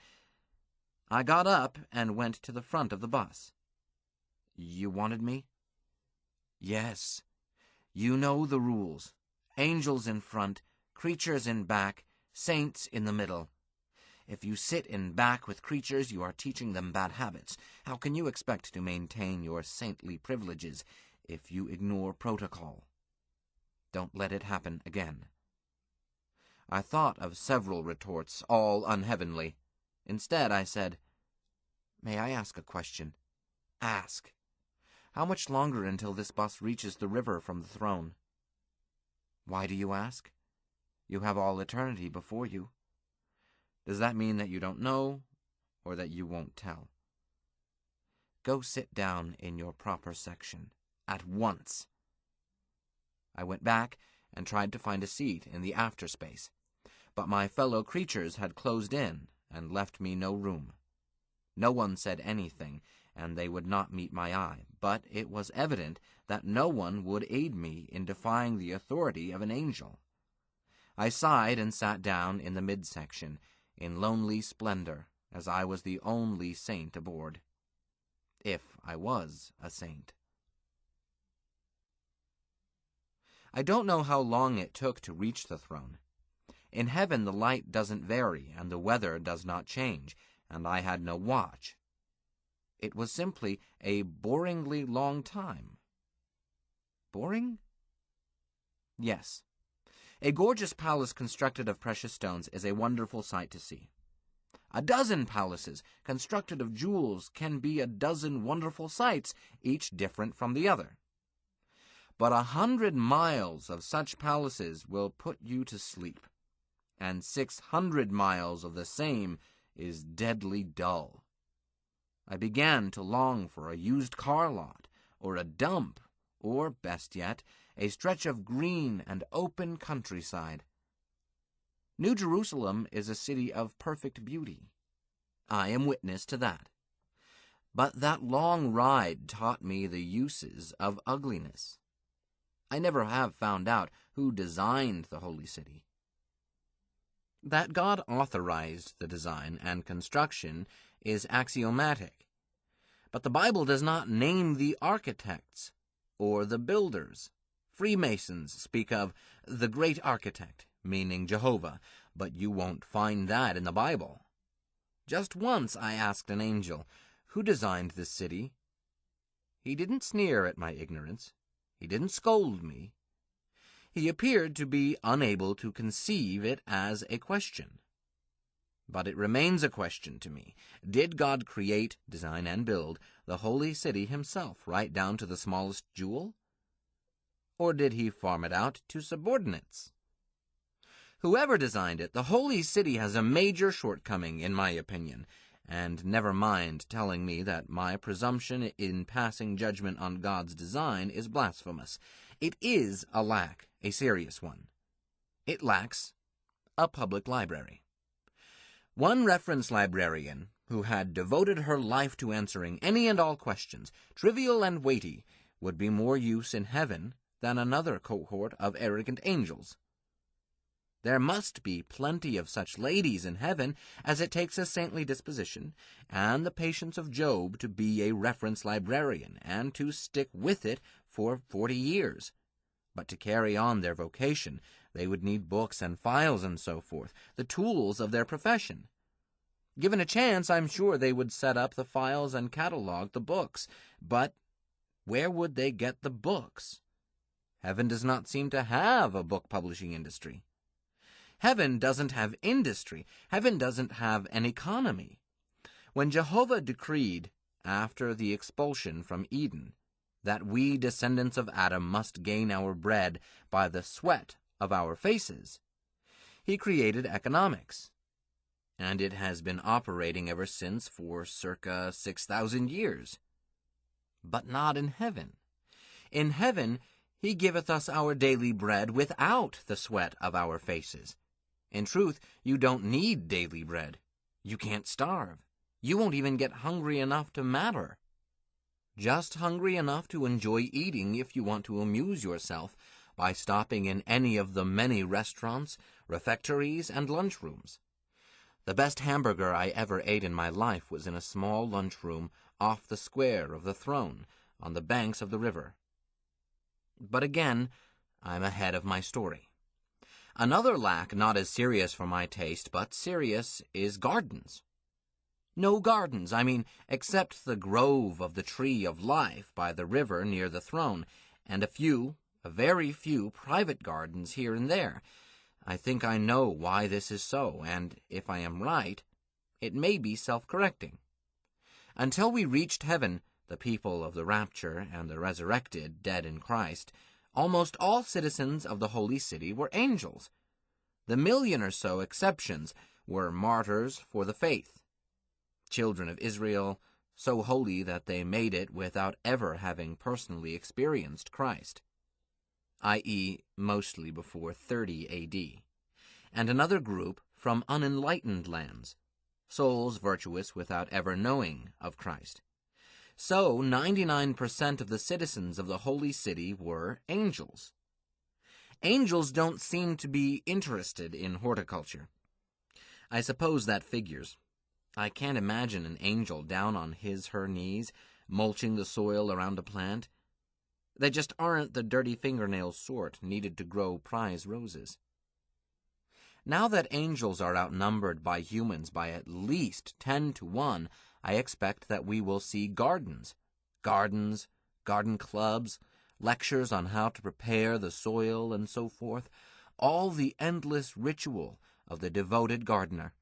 I got up and went to the front of the bus. "You wanted me?" "Yes. You know the rules. Angels in front, creatures in back, saints in the middle. If you sit in back with creatures, you are teaching them bad habits. How can you expect to maintain your saintly privileges if you ignore protocol? Don't let it happen again." I thought of several retorts, all unheavenly. Instead, I said, "May I ask a question?" "Ask." "How much longer until this bus reaches the river from the throne?" "Why do you ask? You have all eternity before you." "Does that mean that you don't know, or that you won't tell?" "Go sit down in your proper section, at once." I went back and tried to find a seat in the after space, but my fellow creatures had closed in and left me no room. No one said anything, and they would not meet my eye, but it was evident that no one would aid me in defying the authority of an angel. I sighed and sat down in the midsection, in lonely splendor, as I was the only saint aboard. If I was a saint. I don't know how long it took to reach the throne. In heaven the light doesn't vary and the weather does not change, and I had no watch. It was simply a boringly long time. Boring? Yes. A gorgeous palace constructed of precious stones is a wonderful sight to see. A dozen palaces constructed of jewels can be a dozen wonderful sights, each different from the other. But 100 miles of such palaces will put you to sleep, and 600 miles of the same is deadly dull. I began to long for a used car lot, or a dump, or, best yet, a stretch of green and open countryside. New Jerusalem is a city of perfect beauty. I am witness to that. But that long ride taught me the uses of ugliness. I never have found out who designed the holy city. That God authorized the design and construction is axiomatic, but the Bible does not name the architects or the builders. Freemasons speak of the great architect, meaning Jehovah, but you won't find that in the Bible. Just once I asked an angel, "Who designed this city?" He didn't sneer at my ignorance. He didn't scold me. He appeared to be unable to conceive it as a question. But it remains a question to me. Did God create, design, and build the holy city himself, right down to the smallest jewel? Or did he farm it out to subordinates? Whoever designed it, the holy city has a major shortcoming, in my opinion, and never mind telling me that my presumption in passing judgment on God's design is blasphemous. It is a lack, a serious one. It lacks a public library. One reference librarian, who had devoted her life to answering any and all questions, trivial and weighty, would be more use in heaven than another cohort of arrogant angels. There must be plenty of such ladies in heaven, as it takes a saintly disposition and the patience of Job to be a reference librarian and to stick with it for 40 years. But to carry on their vocation, they would need books and files and so forth, the tools of their profession. Given a chance, I'm sure they would set up the files and catalog the books. But where would they get the books? Heaven does not seem to have a book publishing industry. Heaven doesn't have industry. Heaven doesn't have an economy. When Jehovah decreed, after the expulsion from Eden, that we descendants of Adam must gain our bread by the sweat of our faces, he created economics, and it has been operating ever since for circa 6,000 years. But not in heaven. In heaven, he giveth us our daily bread without the sweat of our faces. In truth, you don't need daily bread. You can't starve. You won't even get hungry enough to matter. Just hungry enough to enjoy eating if you want to amuse yourself by stopping in any of the many restaurants, refectories, and lunchrooms. The best hamburger I ever ate in my life was in a small lunchroom off the square of the Throne on the banks of the river. But again, I'm ahead of my story. Another lack not as serious for my taste, but serious, is gardens. No gardens, I mean, except the grove of the tree of life by the river near the Throne, and a very few private gardens here and there. I think I know why this is so, and if I am right, it may be self-correcting. Until we reached heaven, the people of the rapture and the resurrected, dead in Christ, almost all citizens of the holy city were angels. The 1,000,000 or so exceptions were martyrs for the faith, children of Israel, so holy that they made it without ever having personally experienced Christ, i.e., mostly before 30 A.D., and another group from unenlightened lands, souls virtuous without ever knowing of Christ. So 99% of the citizens of the holy city were angels. Angels don't seem to be interested in horticulture. I suppose that figures. I can't imagine an angel down on her knees, mulching the soil around a plant. They just aren't the dirty fingernail sort needed to grow prize roses. Now that angels are outnumbered by humans by at least 10 to 1, I expect that we will see gardens, garden clubs, lectures on how to prepare the soil and so forth, all the endless ritual of the devoted gardener.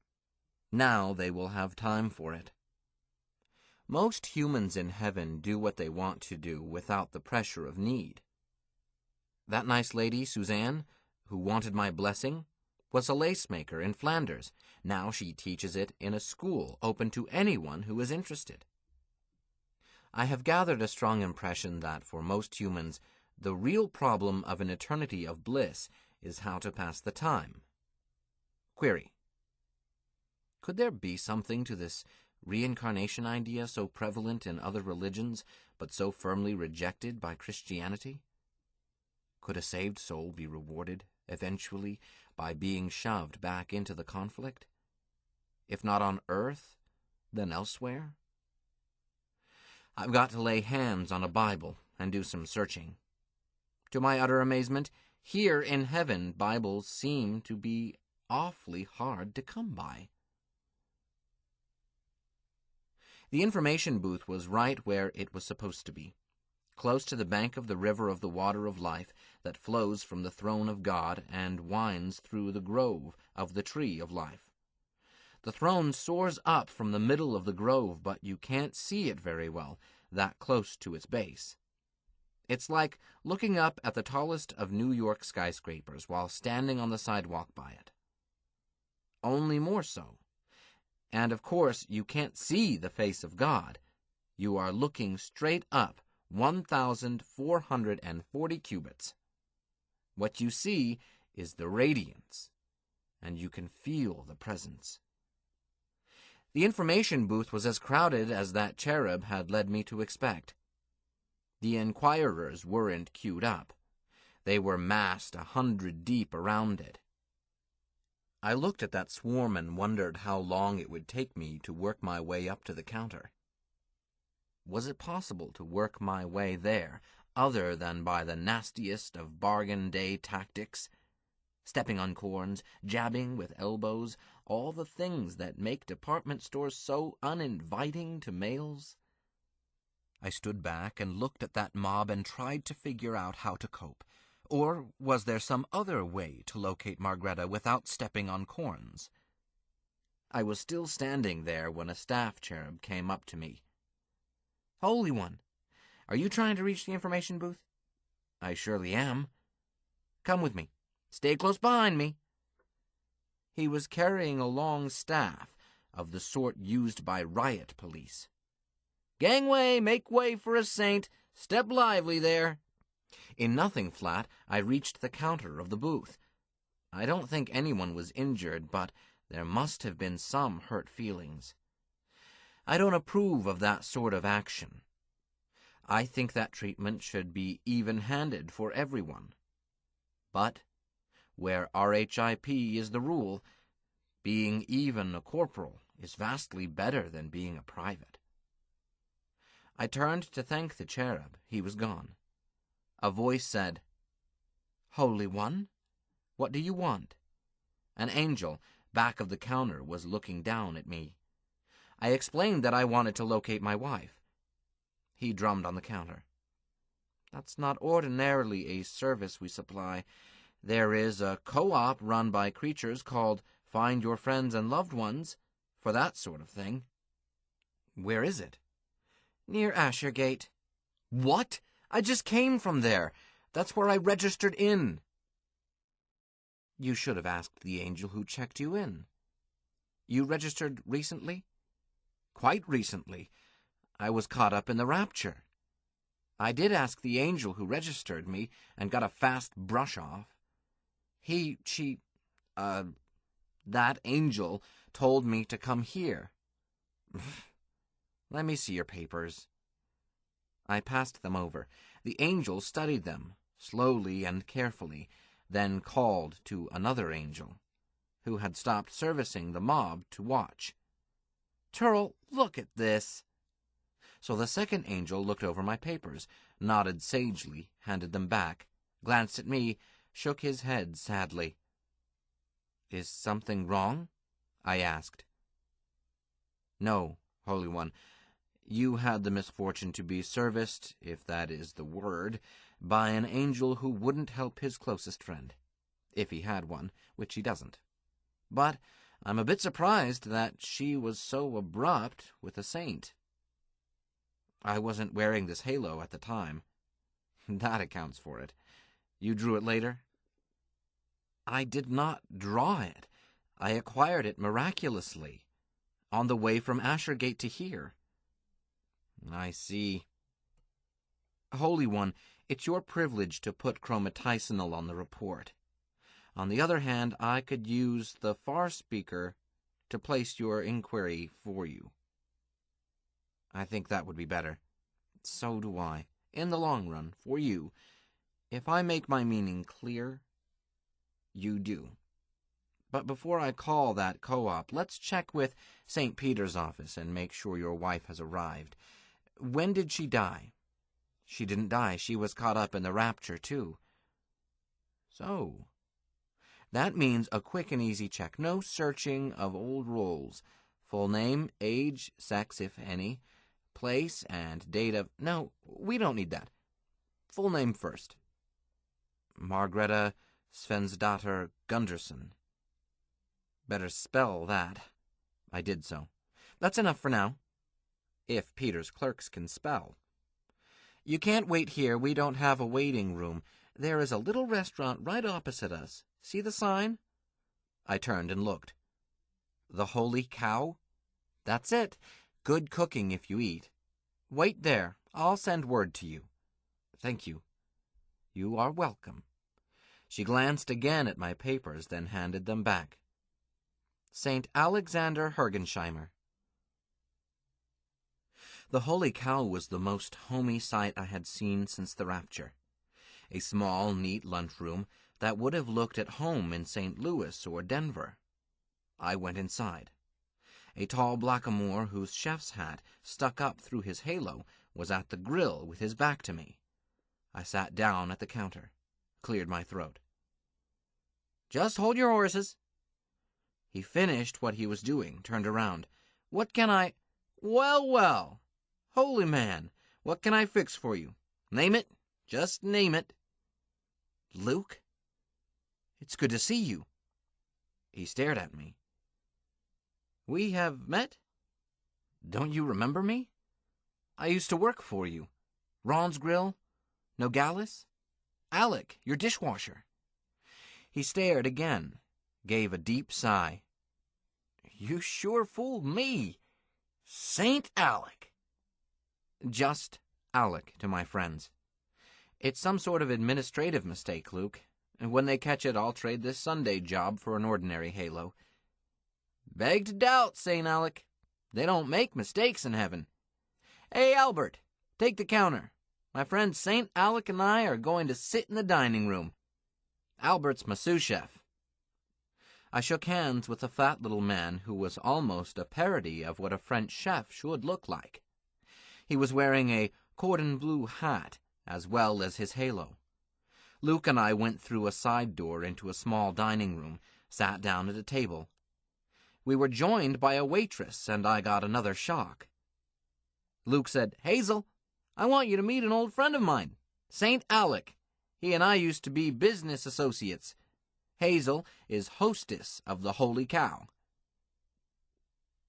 Now they will have time for it. Most humans in heaven do what they want to do without the pressure of need. That nice lady, Suzanne, who wanted my blessing, was a lace maker in Flanders. Now she teaches it in a school open to anyone who is interested. I have gathered a strong impression that for most humans, the real problem of an eternity of bliss is how to pass the time. Query: could there be something to this reincarnation idea so prevalent in other religions, but so firmly rejected by Christianity? Could a saved soul be rewarded, eventually, by being shoved back into the conflict? If not on earth, then elsewhere? I've got to lay hands on a Bible and do some searching. To my utter amazement, here in heaven, Bibles seem to be awfully hard to come by. The information booth was right where it was supposed to be, close to the bank of the river of the water of life that flows from the throne of God and winds through the grove of the tree of life. The throne soars up from the middle of the grove, but you can't see it very well, that close to its base. It's like looking up at the tallest of New York skyscrapers while standing on the sidewalk by it. Only more so. And of course, you can't see the face of God. You are looking straight up 1,440 cubits. What you see is the radiance, and you can feel the presence. The information booth was as crowded as that cherub had led me to expect. The inquirers weren't queued up. They were massed 100 deep around it. I looked at that swarm and wondered how long it would take me to work my way up to the counter. Was it possible to work my way there, other than by the nastiest of bargain day tactics? Stepping on corns, jabbing with elbows, all the things that make department stores so uninviting to males? I stood back and looked at that mob and tried to figure out how to cope. Or was there some other way to locate Margreta without stepping on corns? I was still standing there when a staff cherub came up to me. "Holy One, are you trying to reach the information booth?" "I surely am." "Come with me. Stay close behind me." He was carrying a long staff of the sort used by riot police. "Gangway, make way for a saint. Step lively there." In nothing flat, I reached the counter of the booth. I don't think anyone was injured, but there must have been some hurt feelings. I don't approve of that sort of action. I think that treatment should be even-handed for everyone. But where RHIP is the rule, being even a corporal is vastly better than being a private. I turned to thank the cherub. He was gone. A voice said, "Holy One, what do you want?" An angel back of the counter was looking down at me. I explained that I wanted to locate my wife. He drummed on the counter. "That's not ordinarily a service we supply. There is a co-op run by creatures called Find Your Friends and Loved Ones for that sort of thing." "Where is it?" "Near Ashergate." "What? I just came from there. That's where I registered in." "You should have asked the angel who checked you in. You registered recently?" "Quite recently. I was caught up in the rapture. I did ask the angel who registered me and got a fast brush off. That angel told me to come here." "Let me see your papers." I passed them over. The angel studied them, slowly and carefully, then called to another angel, who had stopped servicing the mob to watch. "Turl, look at this." So the second angel looked over my papers, nodded sagely, handed them back, glanced at me, shook his head sadly. "Is something wrong?" I asked. "No, Holy One. You had the misfortune to be serviced, if that is the word, by an angel who wouldn't help his closest friend, if he had one, which he doesn't. But I'm a bit surprised that she was so abrupt with a saint." "I wasn't wearing this halo at the time." "That accounts for it. You drew it later?" "I did not draw it. I acquired it miraculously, on the way from Ashergate to here." "I see." "Holy One, it's your privilege to put chromaticinol on the report. On the other hand, I could use the far speaker to place your inquiry for you." "I think that would be better." "So do I. In the long run, for you. If I make my meaning clear, you do. But before I call that co-op, let's check with St. Peter's office and make sure your wife has arrived. When did she die?" "She didn't die. She was caught up in the rapture, too." "So, that means a quick and easy check. No searching of old rolls. Full name, age, sex, if any, place, and date of... No, we don't need that. Full name first." "Margreta Svensdatter Gunderson." "Better spell that." I did so. "That's enough for now. If Peter's clerks can spell." "You can't wait here. We don't have a waiting room. There is a little restaurant right opposite us. See the sign?" I turned and looked. "The Holy Cow?" "That's it. Good cooking if you eat. Wait there. I'll send word to you." "Thank you." "You are welcome." She glanced again at my papers, then handed them back. "St. Alexander Hergensheimer." The Holy Cow was the most homey sight I had seen since the rapture. A small, neat lunchroom that would have looked at home in St. Louis or Denver. I went inside. A tall blackamoor whose chef's hat stuck up through his halo was at the grill with his back to me. I sat down at the counter, cleared my throat. "Just hold your horses." He finished what he was doing, turned around. "What can I... Well, well. Holy man, what can I fix for you? Name it. Just name it." "Luke, it's good to see you." He stared at me. "We have met? Don't you remember me? I used to work for you. Ron's Grill? Nogales? Alec, your dishwasher." He stared again. gave a deep sigh. You sure fooled me. St. Alec. Just Alec to my friends. It's some sort of administrative mistake, Luke. And when they catch it, I'll trade this Sunday job for an ordinary halo. Beg to doubt, St. Alec. They don't make mistakes in heaven. Hey, Albert, take the counter. My friend St. Alec and I are going to sit in the dining room. Albert's my sous chef. I shook hands with a fat little man who was almost a parody of what a French chef should look like. He was wearing a cordon bleu hat as well as his halo. Luke and I went through a side door into a small dining room, sat down at a table. We were joined by a waitress, and I got another shock. Luke said, Hazel, I want you to meet an old friend of mine, St. Alec. He and I used to be business associates. Hazel is hostess of the Holy Cow.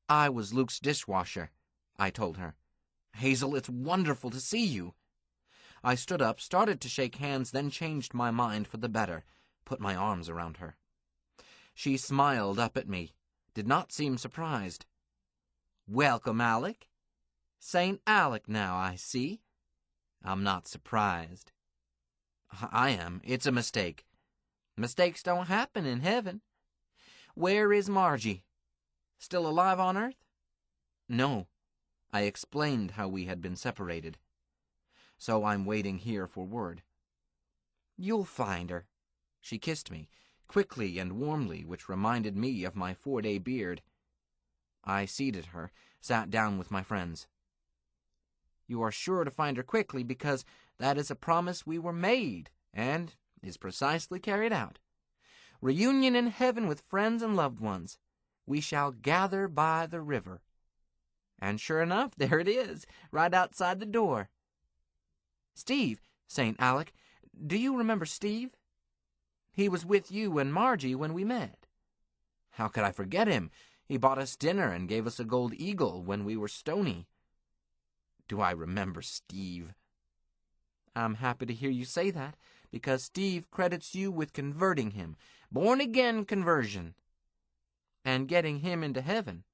I was Luke's dishwasher, I told her. Hazel, it's wonderful to see you. I stood up, started to shake hands, then changed my mind for the better, put my arms around her. She smiled up at me, did not seem surprised. Welcome, Alec. St. Alec now, I see. I'm not surprised. I am. It's a mistake. Mistakes don't happen in heaven. Where is Margie? Still alive on earth? No. I explained how we had been separated. So I'm waiting here for word. You'll find her. She kissed me, quickly and warmly, which reminded me of my 4-day beard. I seated her, sat down with my friends. You are sure to find her quickly because that is a promise we were made and is precisely carried out. Reunion in heaven with friends and loved ones. We shall gather by the river. And sure enough, there it is, right outside the door. Steve, St. Alec, do you remember Steve? He was with you and Margie when we met. How could I forget him? He bought us dinner and gave us a gold eagle when we were stony. Do I remember Steve? I'm happy to hear you say that, because Steve credits you with converting him, born-again conversion, and getting him into heaven.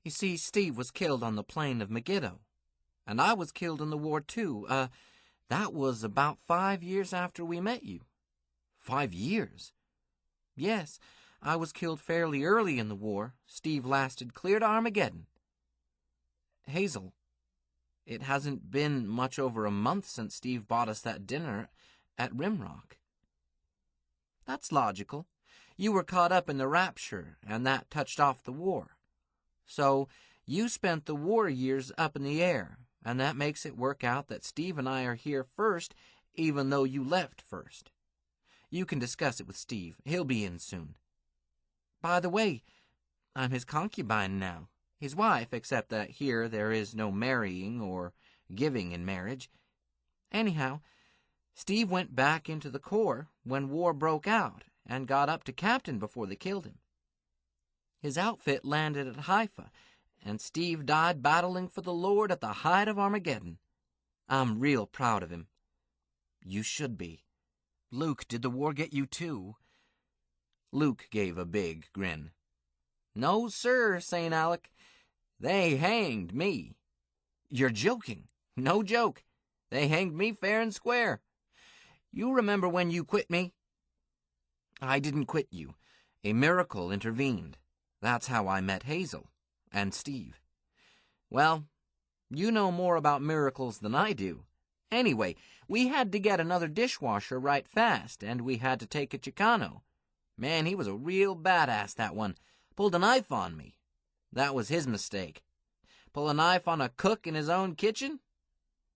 You see, Steve was killed on the plain of Megiddo, and I was killed in the war too. That was about 5 years after we met you. 5 years? Yes, I was killed fairly early in the war. Steve lasted clear to Armageddon. Hazel, it hasn't been much over a month since Steve bought us that dinner at Rimrock. That's logical. You were caught up in the rapture, and that touched off the war. So you spent the war years up in the air, and that makes it work out that Steve and I are here first, even though you left first. You can discuss it with Steve. He'll be in soon. By the way, I'm his concubine now, his wife, except that here there is no marrying or giving in marriage. Anyhow, Steve went back into the Corps when war broke out and got up to captain before they killed him. His outfit landed at Haifa, and Steve died battling for the Lord at the height of Armageddon. I'm real proud of him. You should be. Luke, did the war get you too? Luke gave a big grin. No, sir, St. Alec. They hanged me. You're joking. No joke. They hanged me fair and square. You remember when you quit me? I didn't quit you. A miracle intervened. That's how I met Hazel and Steve. Well, you know more about miracles than I do. Anyway, we had to get another dishwasher right fast, and we had to take a Chicano. Man, he was a real badass, that one. Pulled a knife on me. That was his mistake. Pull a knife on a cook in his own kitchen?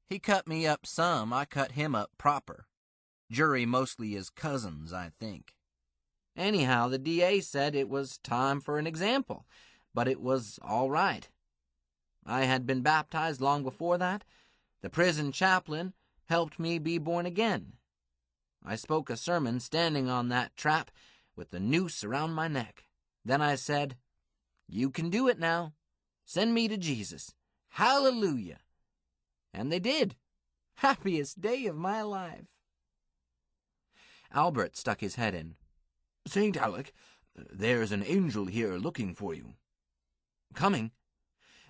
He cut me up some, I cut him up proper. Jury mostly his cousins, I think. Anyhow, the DA said it was time for an example, but it was all right. I had been baptized long before that. The prison chaplain helped me be born again. I spoke a sermon standing on that trap with the noose around my neck. Then I said, "You can do it now. Send me to Jesus. Hallelujah." And they did. Happiest day of my life. Albert stuck his head in. St. Alec, "There's an angel here looking for you." "Coming?"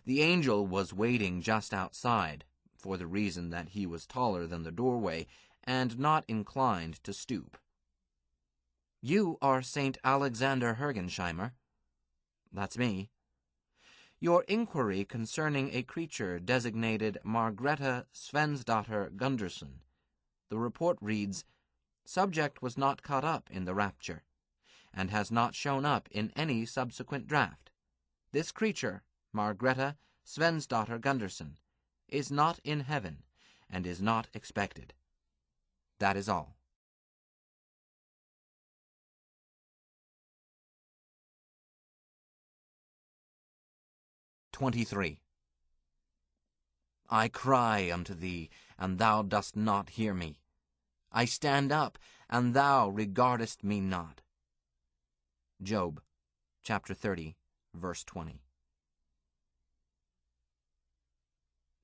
The angel was waiting just outside, for the reason that he was taller than the doorway and not inclined to stoop. "You are St. Alexander Hergensheimer?" "That's me." "Your inquiry concerning a creature designated Margrethe Svensdotter Gunderson. The report reads, subject was not caught up in the rapture, and has not shown up in any subsequent draft. This creature, Margrethe Svensdotter Gunderson, is not in heaven, and is not expected. That is all." "23. I cry unto thee, and thou dost not hear me. I stand up, and thou regardest me not." Job, chapter 30, verse 20.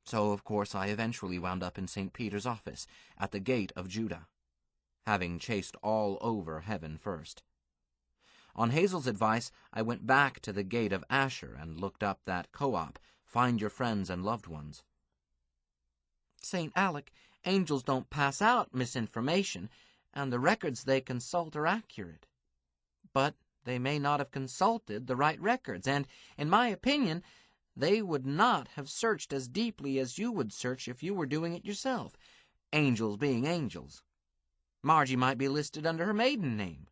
So, of course, I eventually wound up in St. Peter's office, at the gate of Judah, having chased all over heaven first. On Hazel's advice, I went back to the gate of Asher and looked up that co-op, Find Your Friends and Loved Ones. "St. Alec, angels don't pass out misinformation, and the records they consult are accurate. But they may not have consulted the right records, and, in my opinion, they would not have searched as deeply as you would search if you were doing it yourself, angels being angels. Margie might be listed under her maiden name."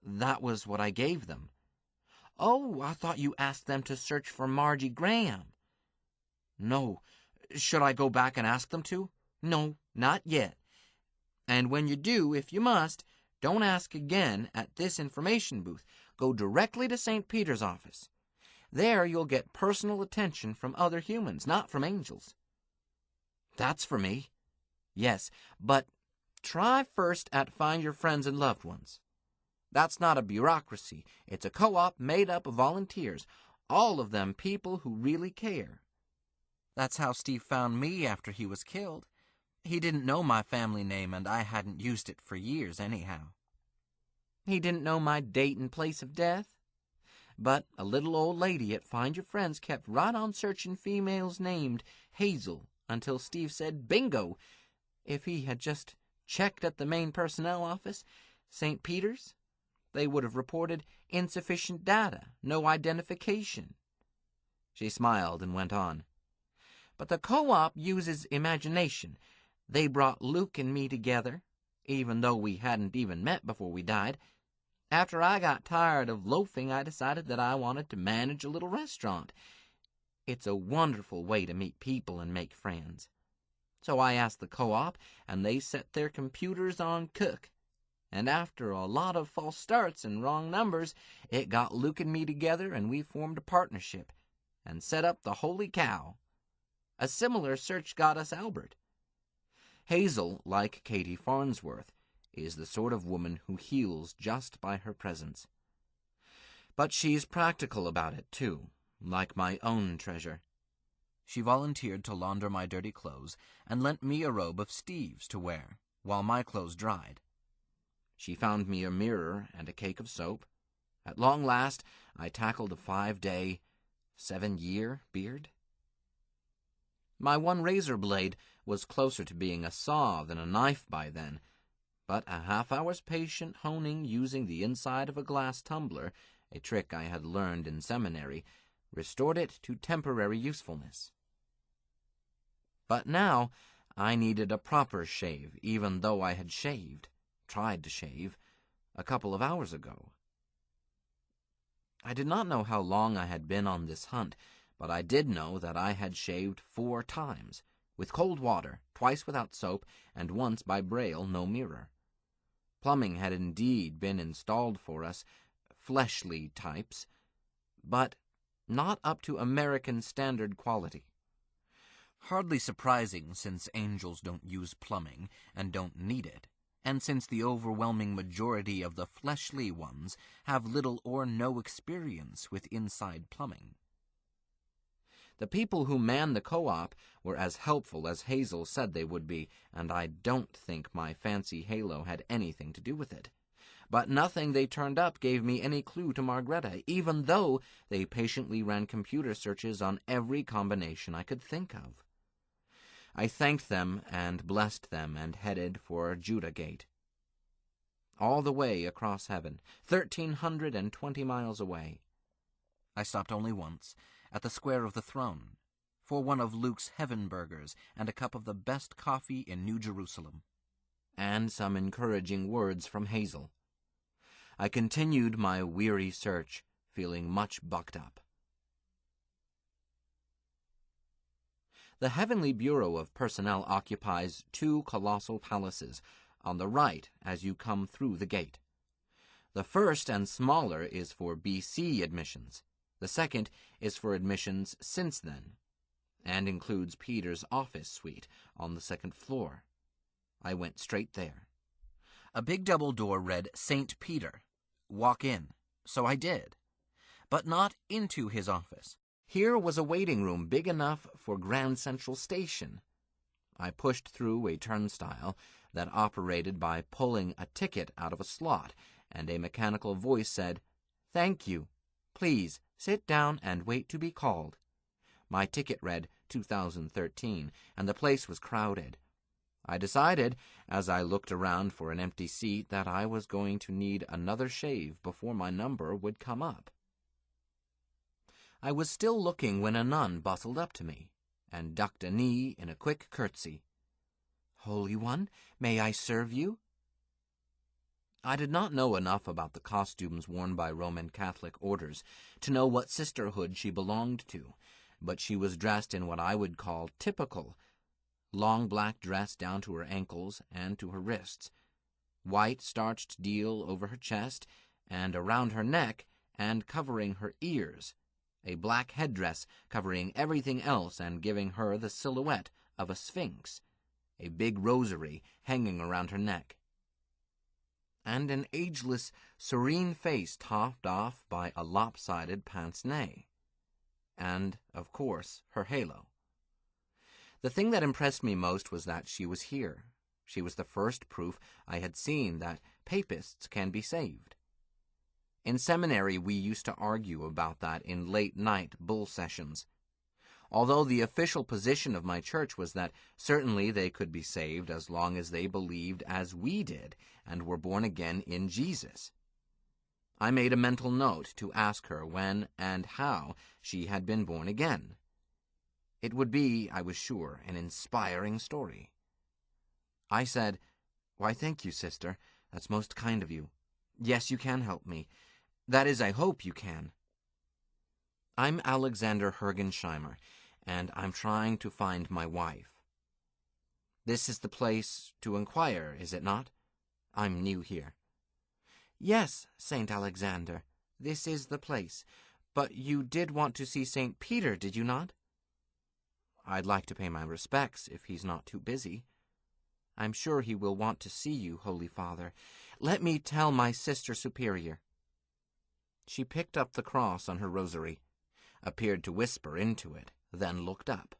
"That was what I gave them." "Oh, I thought you asked them to search for Margie Graham." "No. Should I go back and ask them to?" "No, not yet. And when you do, if you must, don't ask again at this information booth. Go directly to St. Peter's office. There you'll get personal attention from other humans, not from angels." "That's for me." "Yes, but try first at Find Your Friends and Loved Ones. That's not a bureaucracy. It's a co-op made up of volunteers, all of them people who really care. That's how Steve found me after he was killed. He didn't know my family name, and I hadn't used it for years anyhow." "He didn't know my date and place of death? But a little old lady at Find Your Friends kept right on searching females named Hazel until Steve said bingo. If he had just checked at the main personnel office, St. Peter's, they would have reported insufficient data, no identification." She smiled and went on. "But the co-op uses imagination. They brought Luke and me together, even though we hadn't even met before we died. After I got tired of loafing, I decided that I wanted to manage a little restaurant. It's a wonderful way to meet people and make friends. So I asked the co-op, and they set their computers on cook. And after a lot of false starts and wrong numbers, it got Luke and me together, and we formed a partnership and set up the Holy Cow. A similar search got us Albert. Hazel, like Katie Farnsworth, is the sort of woman who heals just by her presence. But she's practical about it, too, like my own treasure. She volunteered to launder my dirty clothes and lent me a robe of Steve's to wear, while my clothes dried. She found me a mirror and a cake of soap. At long last, I tackled a 5-day, 7-year beard. My one razor blade was closer to being a saw than a knife by then, but a half-hour's patient honing using the inside of a glass tumbler, a trick I had learned in seminary, restored it to temporary usefulness. But now I needed a proper shave, even though I had tried to shave, a couple of hours ago. I did not know how long I had been on this hunt, but I did know that I had shaved 4 times, with cold water, twice without soap, and once by Braille, no mirror. Plumbing had indeed been installed for us, fleshly types, but not up to American standard quality. Hardly surprising, since angels don't use plumbing and don't need it, and since the overwhelming majority of the fleshly ones have little or no experience with inside plumbing. The people who manned the co-op were as helpful as Hazel said they would be, and I don't think my fancy halo had anything to do with it. but nothing they turned up gave me any clue to Margreta, even though they patiently ran computer searches on every combination I could think of. I thanked them and blessed them and headed for Judah Gate. All the way across heaven, 1,320 miles away. I stopped only once, at the Square of the Throne, for one of Luke's heaven burgers and a cup of the best coffee in New Jerusalem, and some encouraging words from Hazel. I continued my weary search, feeling much bucked up. The Heavenly Bureau of Personnel occupies 2 colossal palaces, on the right as you come through the gate. The first and smaller is for BC admissions. The second is for admissions since then, and includes Peter's office suite on the 2nd floor. I went straight there. A big double door read St. Peter. Walk in. So I did. But not into his office. Here was a waiting room big enough for Grand Central Station. I pushed through a turnstile that operated by pulling a ticket out of a slot, and a mechanical voice said, "Thank you. Please sit down and wait to be called." My ticket read 2013, and the place was crowded. I decided, as I looked around for an empty seat, that I was going to need another shave before my number would come up. I was still looking when a nun bustled up to me and ducked a knee in a quick curtsy. "Holy One, may I serve you?" I did not know enough about the costumes worn by Roman Catholic orders to know what sisterhood she belonged to, but she was dressed in what I would call typical: long black dress down to her ankles and to her wrists, white starched deal over her chest and around her neck and covering her ears, a black headdress covering everything else and giving her the silhouette of a sphinx, a big rosary hanging around her neck, and an ageless, serene face topped off by a lopsided pince-nez, and, of course, her halo. The thing that impressed me most was that she was here. She was the first proof I had seen that papists can be saved. In seminary, we used to argue about that in late-night bull sessions. Although the official position of my church was that certainly they could be saved as long as they believed as we did and were born again in Jesus. I made a mental note to ask her when and how she had been born again. It would be, I was sure, an inspiring story. I said, "Why, thank you, sister. That's most kind of you. Yes, you can help me. That is, I hope you can. I'm Alexander Hergensheimer, and I'm trying to find my wife. This is the place to inquire, is it not? I'm new here." "Yes, St. Alexander, this is the place. But you did want to see St. Peter, did you not?" "I'd like to pay my respects, if he's not too busy." "I'm sure he will want to see you, Holy Father. Let me tell my Sister Superior." She picked up the cross on her rosary, appeared to whisper into it, then looked up.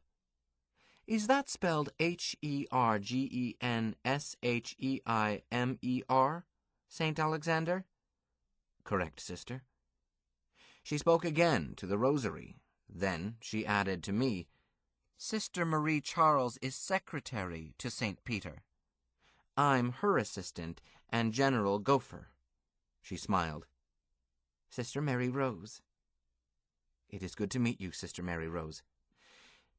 "Is that spelled Hergensheimer, St. Alexander?" "Correct, sister." She spoke again to the rosary. Then she added to me, "Sister Marie Charles is secretary to St. Peter. I'm her assistant and General Gopher." She smiled. "Sister Mary Rose." "It is good to meet you, Sister Mary Rose.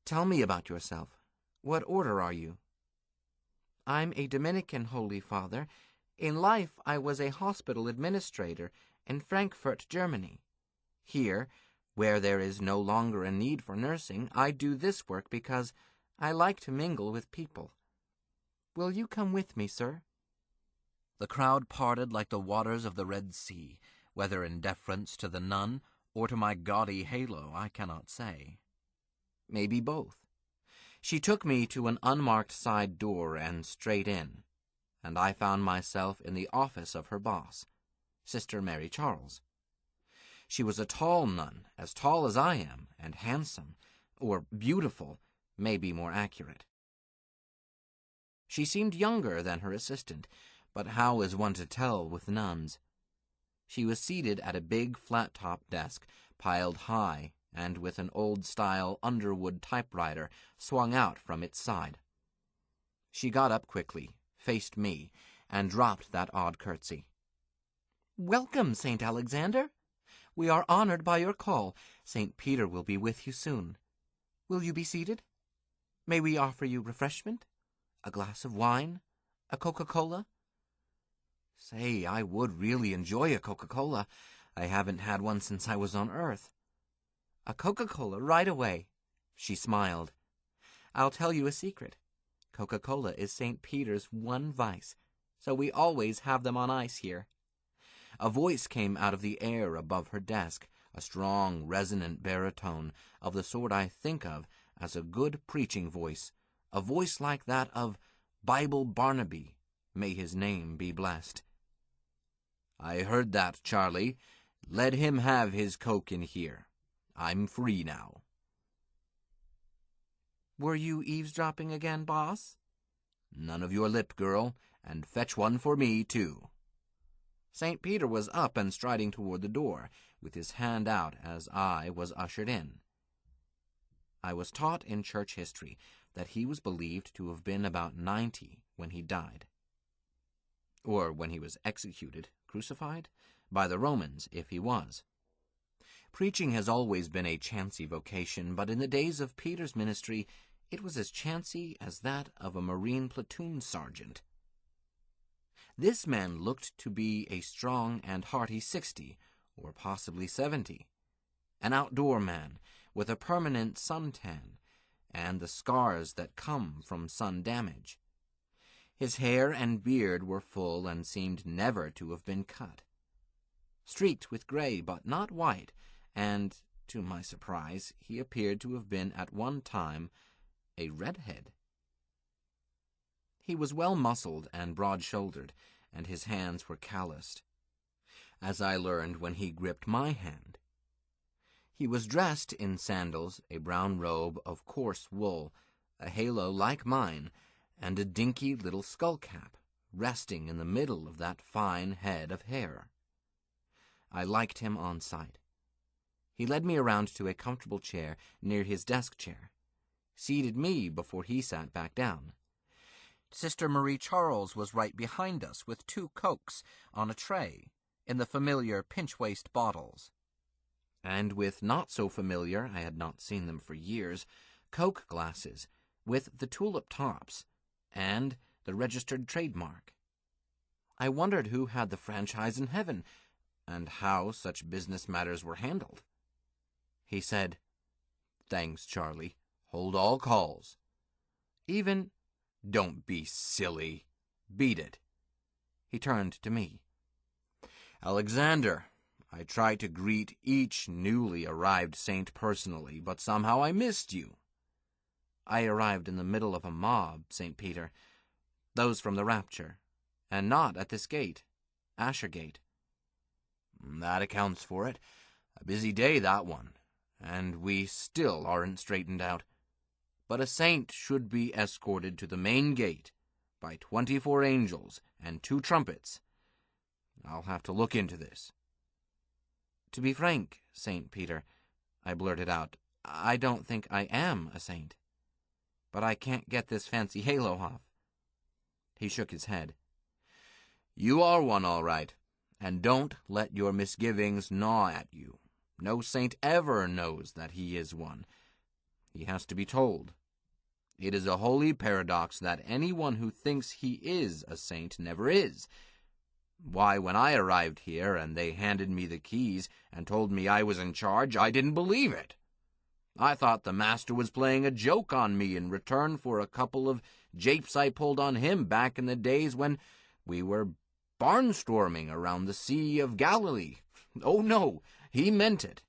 Tell me about yourself. What order are you?" "I'm a Dominican, Holy Father. In life, I was a hospital administrator in Frankfurt, Germany. Here, where there is no longer a need for nursing, I do this work because I like to mingle with people. Will you come with me, sir?" The crowd parted like the waters of the Red Sea, whether in deference to the nun or to my gaudy halo, I cannot say. Maybe both. She took me to an unmarked side door and straight in, and I found myself in the office of her boss, Sister Mary Charles. She was a tall nun, as tall as I am, and handsome, or beautiful, may be more accurate. She seemed younger than her assistant, But how is one to tell with nuns? She was seated at a big flat-top desk, piled high, and with an old-style Underwood typewriter swung out from its side. She got up quickly, faced me, and dropped that odd curtsy. "Welcome, St. Alexander. We are honored by your call. St. Peter will be with you soon. Will you be seated? May we offer you refreshment? A glass of wine? A Coca-Cola?" Say, I would really enjoy a Coca-Cola. I haven't had one since I was on Earth. "A Coca-Cola right away," she smiled. "I'll tell you a secret. Coca-Cola is St. Peter's one vice, so we always have them on ice here." A voice came out of the air above her desk, a strong, resonant baritone, of the sort I think of as a good preaching voice, a voice like that of Bible Barnaby, may his name be blessed. "I heard that, Charlie. Let him have his Coke in here. I'm free now." "Were you eavesdropping again, boss?" "None of your lip, girl, and fetch one for me, too." St. Peter was up and striding toward the door, with his hand out as I was ushered in. I was taught in church history that he was believed to have been about 90 when he died. Or when he was executed, crucified, by the Romans, if he was. Preaching has always been a chancy vocation, but in the days of Peter's ministry, it was as chancy as that of a Marine platoon sergeant. This man looked to be a strong and hearty 60, or possibly 70. An outdoor man, with a permanent suntan, and the scars that come from sun damage. His hair and beard were full and seemed never to have been cut. Streaked with gray, but not white, and, to my surprise, he appeared to have been at one time a redhead. He was well-muscled and broad-shouldered, and his hands were calloused, as I learned when he gripped my hand. He was dressed in sandals, a brown robe of coarse wool, a halo like mine, and a dinky little skull-cap, resting in the middle of that fine head of hair. I liked him on sight. He led me around to a comfortable chair near his desk chair, seated me before he sat back down. Sister Marie Charles was right behind us with 2 Cokes on a tray, in the familiar pinch-waist bottles. And with not-so-familiar, I had not seen them for years, Coke glasses, with the tulip tops, and the registered trademark. I wondered who had the franchise in heaven, and how such business matters were handled. He said, "Thanks, Charlie. Hold all calls." Even, "Don't be silly. Beat it." He turned to me. "Alexander, I tried to greet each newly arrived saint personally, but somehow I missed you." "I arrived in the middle of a mob, St. Peter. Those from the Rapture, and not at this gate, Ashergate." "That accounts for it. A busy day, that one, and we still aren't straightened out. But a saint should be escorted to the main gate by 24 angels and 2 trumpets. I'll have to look into this." "To be frank, St. Peter," I blurted out, "I don't think I am a saint. But I can't get this fancy halo off." He shook his head. "You are one, all right, and don't let your misgivings gnaw at you. No saint ever knows that he is one. He has to be told. It is a holy paradox that anyone who thinks he is a saint never is. Why, when I arrived here and they handed me the keys and told me I was in charge, I didn't believe it. I thought the master was playing a joke on me in return for a couple of japes I pulled on him back in the days when we were barnstorming around the Sea of Galilee. Oh, no, he meant it.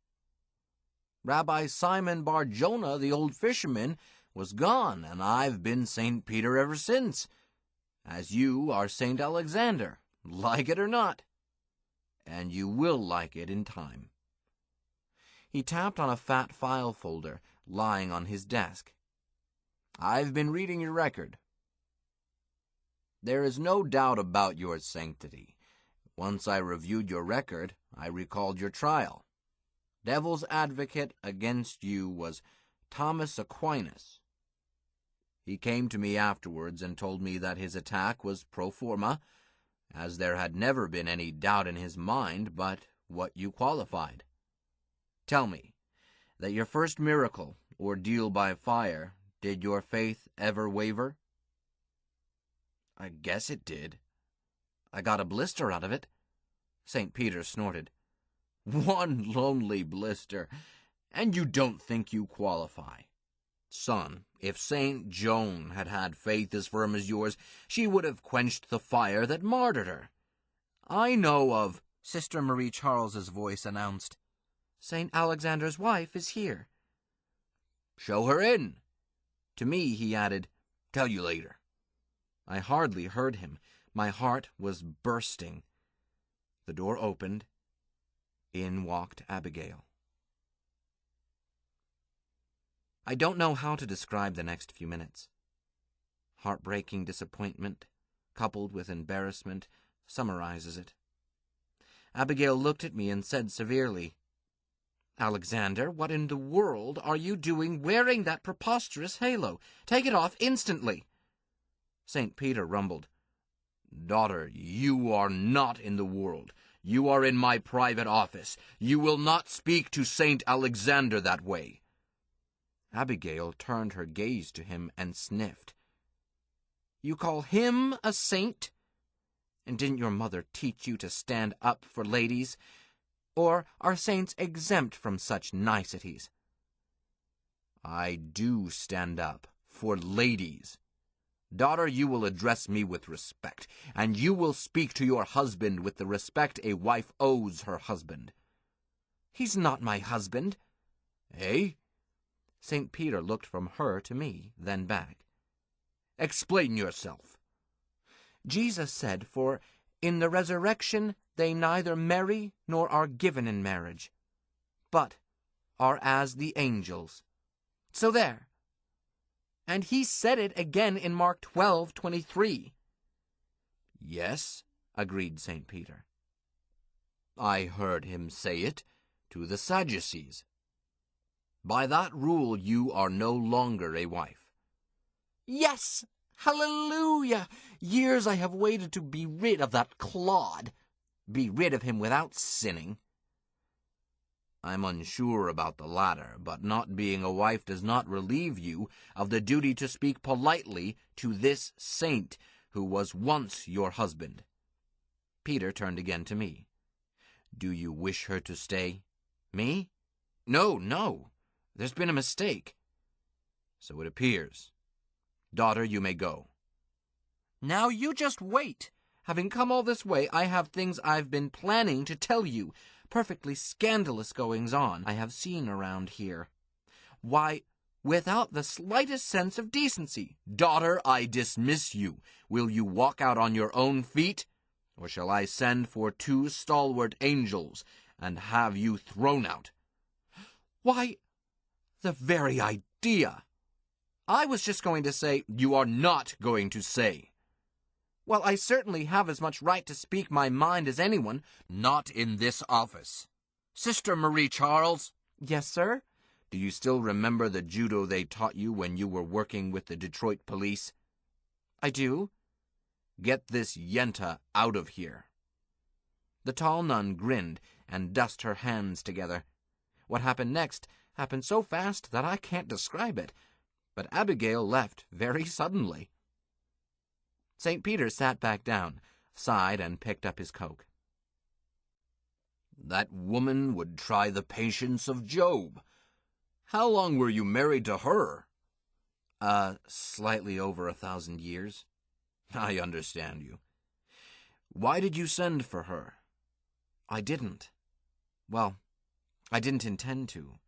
Rabbi Simon Bar Jonah, the old fisherman, was gone, and I've been St. Peter ever since, as you are St. Alexander, like it or not. And you will like it in time." He tapped on a fat file folder lying on his desk. "I've been reading your record." There is no doubt about your sanctity. Once I reviewed your record, I recalled your trial. Devil's advocate against you was Thomas Aquinas. He came to me afterwards and told me that his attack was pro forma, as there had never been any doubt in his mind but what you qualified. Tell me, that your first miracle, ordeal by fire, did your faith ever waver? I guess it did. I got a blister out of it. St. Peter snorted. One lonely blister, and you don't think you qualify. Son, if St. Joan had had faith as firm as yours, she would have quenched the fire that martyred her. I know of— Sister Marie Charles's voice announced, "St. Alexander's wife is here." "Show her in." To me he added, "Tell you later." I hardly heard him. My heart was bursting. The door opened. In walked Abigail. I don't know how to describe the next few minutes. Heartbreaking disappointment, coupled with embarrassment, summarizes it. Abigail looked at me and said severely, "Alexander, what in the world are you doing wearing that preposterous halo? Take it off instantly." St. Peter rumbled, "Daughter, you are not in the world. You are in my private office. You will not speak to St. Alexander that way." Abigail turned her gaze to him and sniffed. "You call him a saint? And didn't your mother teach you to stand up for ladies? Or are saints exempt from such niceties?" "I do stand up for ladies. Daughter, you will address me with respect, and you will speak to your husband with the respect a wife owes her husband." "He's not my husband." "Eh?" St. Peter looked from her to me, then back. "Explain yourself." "Jesus said, for in the resurrection they neither marry nor are given in marriage, but are as the angels. So there. And he said it again in Mark 12:23. "Yes," agreed St. Peter. "I heard him say it to the Sadducees. By that rule you are no longer a wife." "Yes! Hallelujah! Years I have waited to be rid of that clod. Be rid of him without sinning." "I'm unsure about the latter, but not being a wife does not relieve you of the duty to speak politely to this saint who was once your husband." Peter turned again to me. "Do you wish her to stay?" "Me? No. There's been a mistake." "So it appears. Daughter, you may go." "Now you just wait. Having come all this way, I have things I've been planning to tell you. Perfectly scandalous goings-on I have seen around here. Why, without the slightest sense of decency." "Daughter, I dismiss you. Will you walk out on your own feet, or shall I send for 2 stalwart angels and have you thrown out?" "Why, the very idea. I was just going to say—" "You are not going to say." "Well, I certainly have as much right to speak my mind as anyone." "Not in this office. Sister Marie Charles." "Yes, sir?" "Do you still remember the judo they taught you when you were working with the Detroit police?" "I do." "Get this Yenta out of here." The tall nun grinned and dust her hands together. What happened next happened so fast that I can't describe it, but Abigail left very suddenly. St. Peter sat back down, sighed, and picked up his Coke. "That woman would try the patience of Job. How long were you married to her?" Slightly over 1,000 years. "I understand you. Why did you send for her?" "I didn't. Well, I didn't intend to."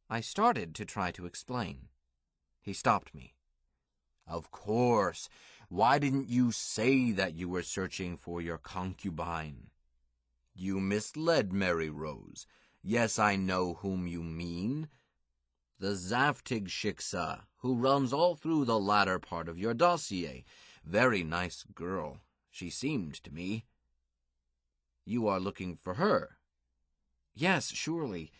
I started to try to explain. He stopped me. "Of course. Why didn't you say that you were searching for your concubine?" "You misled Mary Rose. Yes, I know whom you mean. The Zaftig Shiksa, who runs all through the latter part of your dossier. Very nice girl, she seemed to me. You are looking for her? Yes, surely.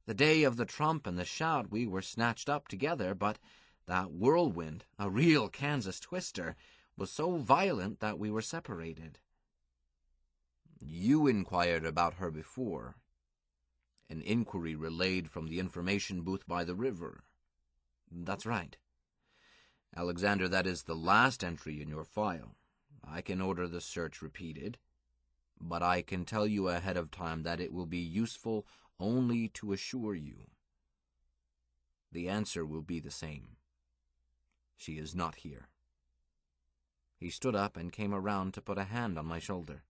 The day of the trump and the shout we were snatched up together, but that whirlwind, a real Kansas twister, was so violent that we were separated. You inquired about her before. An inquiry relayed from the information booth by the river. That's right. Alexander, that is the last entry in your file. I can order the search repeated, but I can tell you ahead of time that it will be useful only to assure you. The answer will be the same. She is not here. He stood up and came around to put a hand on my shoulder.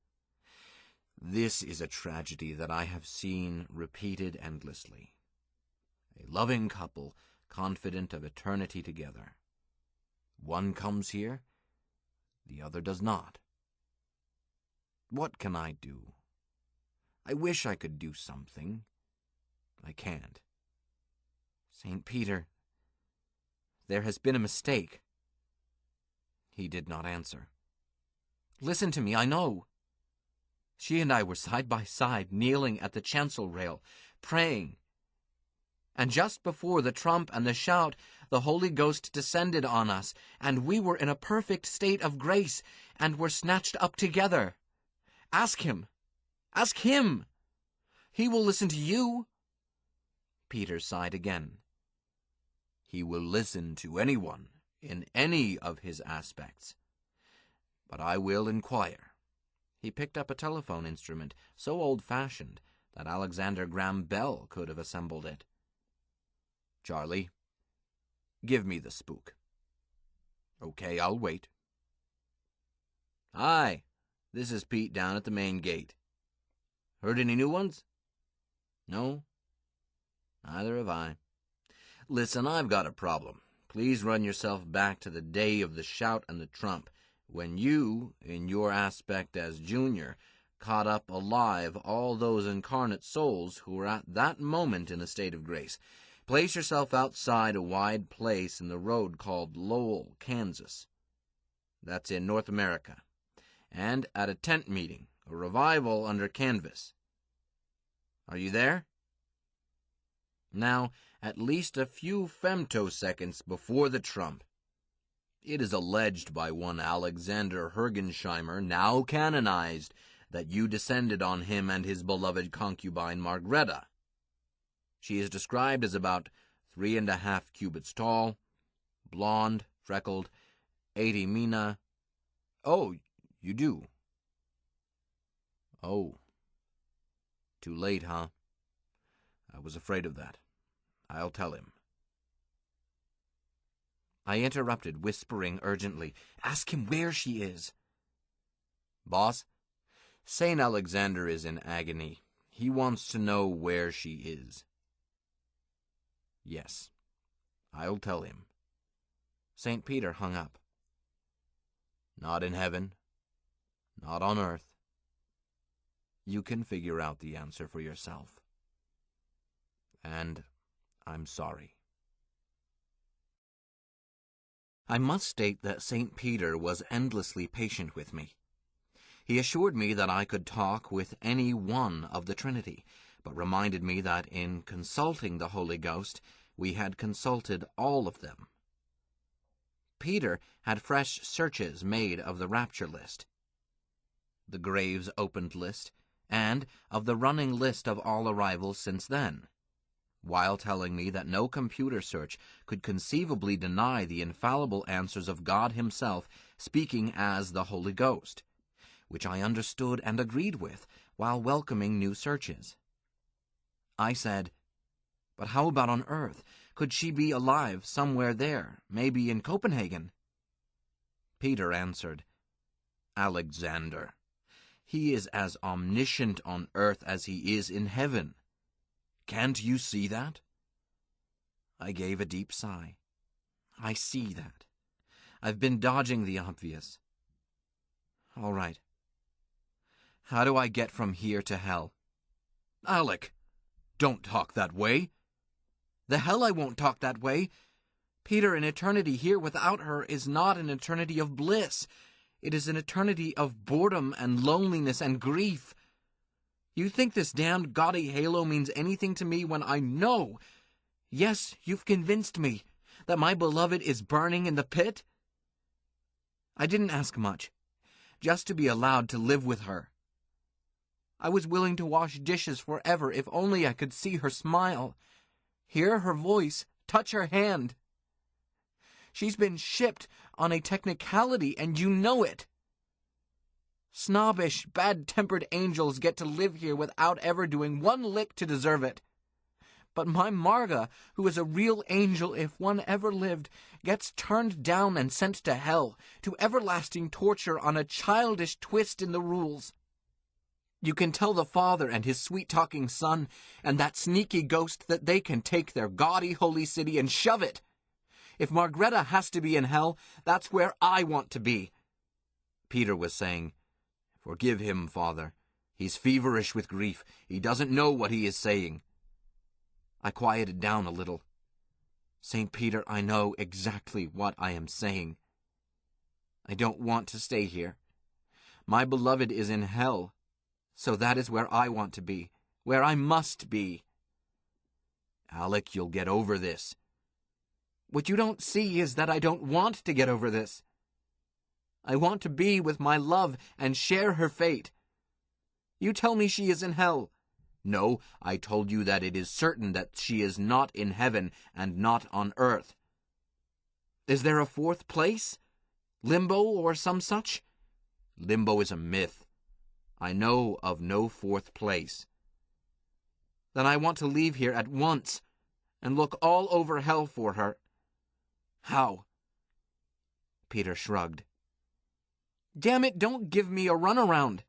This is a tragedy that I have seen repeated endlessly. A loving couple, confident of eternity together. One comes here, the other does not. What can I do? I wish I could do something. I can't. St. Peter, there has been a mistake. He did not answer. Listen to me, I know. She and I were side by side, kneeling at the chancel rail, praying. And just before the trump and the shout, the Holy Ghost descended on us, and we were in a perfect state of grace, and were snatched up together. Ask him. Ask him. He will listen to you. Peter sighed again. He will listen to anyone in any of his aspects. But I will inquire. He picked up a telephone instrument, so old-fashioned that Alexander Graham Bell could have assembled it. Charlie, give me the spook. Okay, I'll wait. Hi, this is Pete down at the main gate. Heard any new ones? No? Neither have I. Listen, I've got a problem. Please run yourself back to the day of the shout and the trump, when you, in your aspect as Junior, caught up alive all those incarnate souls who were at that moment in a state of grace. Place yourself outside a wide place in the road called Lowell, Kansas. That's in North America. And at a tent meeting, a revival under canvas. Are you there? Now, at least a few femtoseconds before the trump, it is alleged by one Alexander Hergensheimer, now canonized, that you descended on him and his beloved concubine Margreta. She is described as about 3.5 cubits tall, blonde, freckled, 80 mina. Oh, you do? Oh. Too late, huh? I was afraid of that. I'll tell him. I interrupted, whispering urgently, Ask him where she is. Boss, St. Alexander is in agony. He wants to know where she is. Yes, I'll tell him. St. Peter hung up. Not in heaven, not on earth. You can figure out the answer for yourself. And I'm sorry. I must state that St. Peter was endlessly patient with me. He assured me that I could talk with any one of the Trinity, but reminded me that in consulting the Holy Ghost, we had consulted all of them. Peter had fresh searches made of the rapture list, the graves opened list, and of the running list of all arrivals since then, while telling me that no computer search could conceivably deny the infallible answers of God himself speaking as the Holy Ghost, which I understood and agreed with while welcoming new searches. I said, But how about on Earth? Could she be alive somewhere there, maybe in Copenhagen? Peter answered, Alexander, he is as omniscient on earth as he is in heaven. Can't you see that? I gave a deep sigh. I see that. I've been dodging the obvious. All right. How do I get from here to hell? Alec, don't talk that way. The hell I won't talk that way. Peter, an eternity here without her is not an eternity of bliss. It is an eternity of boredom and loneliness and grief. You think this damned gaudy halo means anything to me when I know, yes, you've convinced me, that my beloved is burning in the pit? I didn't ask much, just to be allowed to live with her. I was willing to wash dishes forever if only I could see her smile, hear her voice, touch her hand. She's been shipped on a technicality, and you know it. Snobbish, bad-tempered angels get to live here without ever doing one lick to deserve it. But my Marga, who is a real angel if one ever lived, gets turned down and sent to hell, to everlasting torture on a childish twist in the rules. You can tell the father and his sweet-talking son and that sneaky ghost that they can take their gaudy holy city and shove it. If Margreta has to be in hell, that's where I want to be. Peter was saying, "Forgive him, Father. He's feverish with grief. He doesn't know what he is saying." I quieted down a little. St. Peter, I know exactly what I am saying. I don't want to stay here. My beloved is in hell, so that is where I want to be, where I must be. Alec, you'll get over this. What you don't see is that I don't want to get over this. I want to be with my love and share her fate. You tell me she is in hell. No, I told you that it is certain that she is not in heaven and not on earth. Is there a fourth place? Limbo or some such? Limbo is a myth. I know of no fourth place. Then I want to leave here at once and look all over hell for her. How? Peter shrugged. Damn it, don't give me a runaround.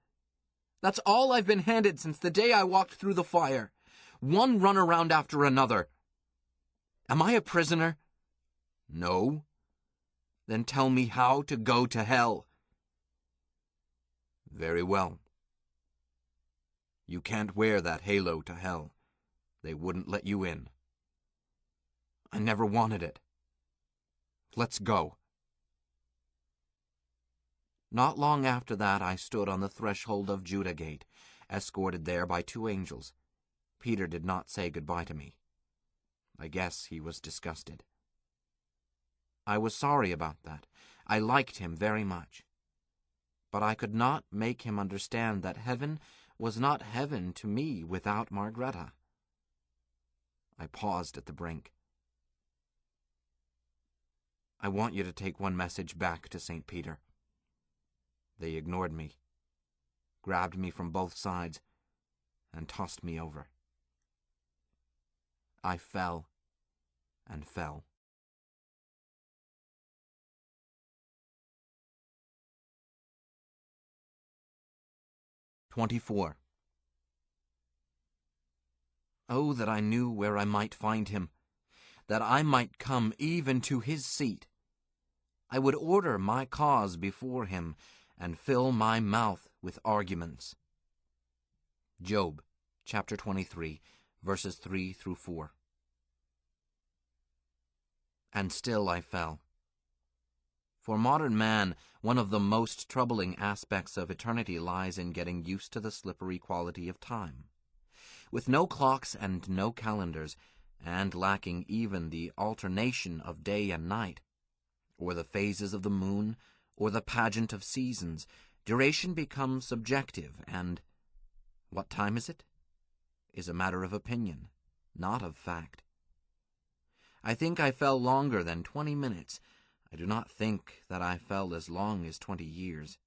That's all I've been handed since the day I walked through the fire. One runaround after another. Am I a prisoner? No. Then tell me how to go to hell. Very well. You can't wear that halo to hell. They wouldn't let you in. I never wanted it. Let's go. Not long after that, I stood on the threshold of Judah Gate, escorted there by 2 angels. Peter did not say goodbye to me. I guess he was disgusted. I was sorry about that. I liked him very much. But I could not make him understand that heaven was not heaven to me without Margreta. I paused at the brink. I want you to take one message back to St. Peter. They ignored me, grabbed me from both sides, and tossed me over. I fell and fell. "24. Oh, that I knew where I might find him, that I might come even to his seat. I would order my cause before him, and fill my mouth with arguments." Job, chapter 23, verses 3 through 4. And still I fell. For modern man, one of the most troubling aspects of eternity lies in getting used to the slippery quality of time. With no clocks and no calendars, and lacking even the alternation of day and night, or the phases of the moon, or the pageant of seasons, duration becomes subjective, and what time is it? Is a matter of opinion, not of fact. I think I fell longer than 20 minutes. I do not think that I fell as long as 20 years.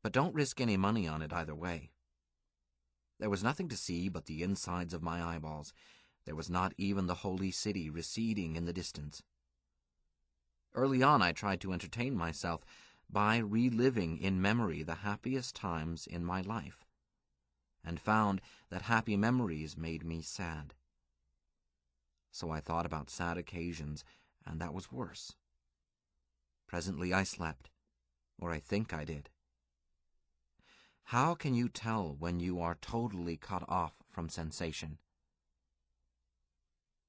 But don't risk any money on it either way. There was nothing to see but the insides of my eyeballs. There was not even the holy city receding in the distance. Early on I tried to entertain myself by reliving in memory the happiest times in my life, and found that happy memories made me sad. So I thought about sad occasions, and that was worse. Presently I slept, or I think I did. How can you tell when you are totally cut off from sensation?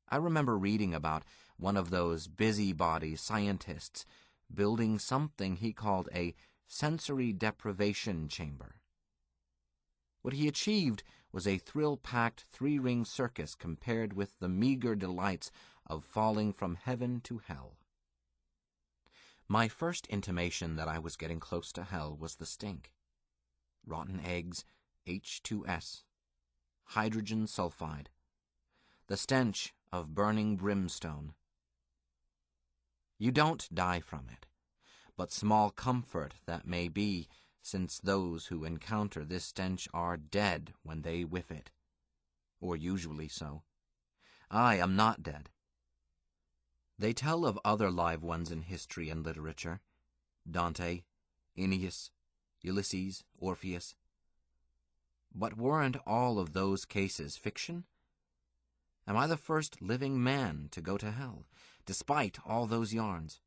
I remember reading about one of those busybody scientists, building something he called a sensory deprivation chamber. What he achieved was a thrill-packed three-ring circus compared with the meager delights of falling from heaven to hell. My first intimation that I was getting close to hell was the stink. Rotten eggs, H2S, hydrogen sulfide, the stench of burning brimstone. You don't die from it, but small comfort that may be, since those who encounter this stench are dead when they whiff it, or usually so. I am not dead. They tell of other live ones in history and literature: Dante, Aeneas, Ulysses, Orpheus. But weren't all of those cases fiction? Am I the first living man to go to hell, despite all those yarns?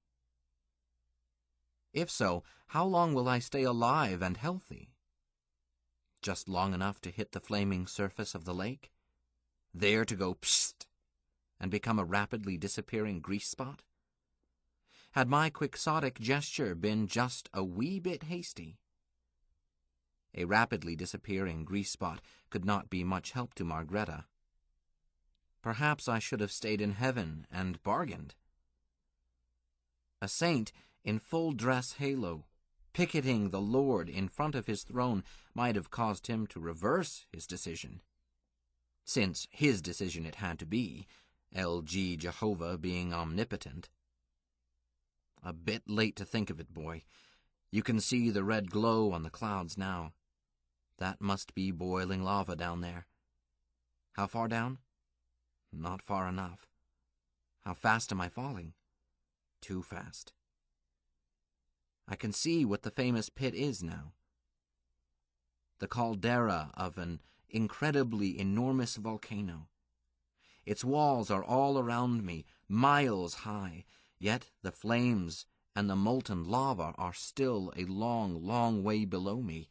If so, how long will I stay alive and healthy? Just long enough to hit the flaming surface of the lake, there to go psst and become a rapidly disappearing grease spot? Had my quixotic gesture been just a wee bit hasty? A rapidly disappearing grease spot could not be much help to Margreta. Perhaps I should have stayed in heaven and bargained. A saint in full dress halo, picketing the Lord in front of his throne, might have caused him to reverse his decision. Since his decision it had to be, LG Jehovah being omnipotent. A bit late to think of it, boy. You can see the red glow on the clouds now. That must be boiling lava down there. How far down? Not far enough. How fast am I falling? Too fast. I can see what the famous pit is now. The caldera of an incredibly enormous volcano. Its walls are all around me, miles high, yet the flames and the molten lava are still a long, long way below me,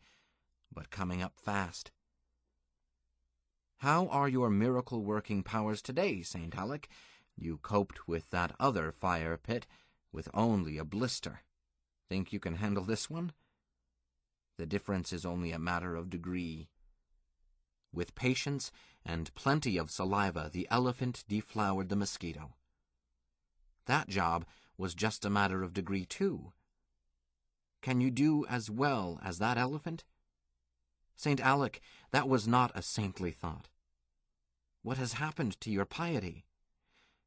but coming up fast. How are your miracle-working powers today, St. Alec? You coped with that other fire pit with only a blister. Think you can handle this one? The difference is only a matter of degree. With patience and plenty of saliva, the elephant deflowered the mosquito. That job was just a matter of degree, too. Can you do as well as that elephant? St. Alec, that was not a saintly thought. What has happened to your piety?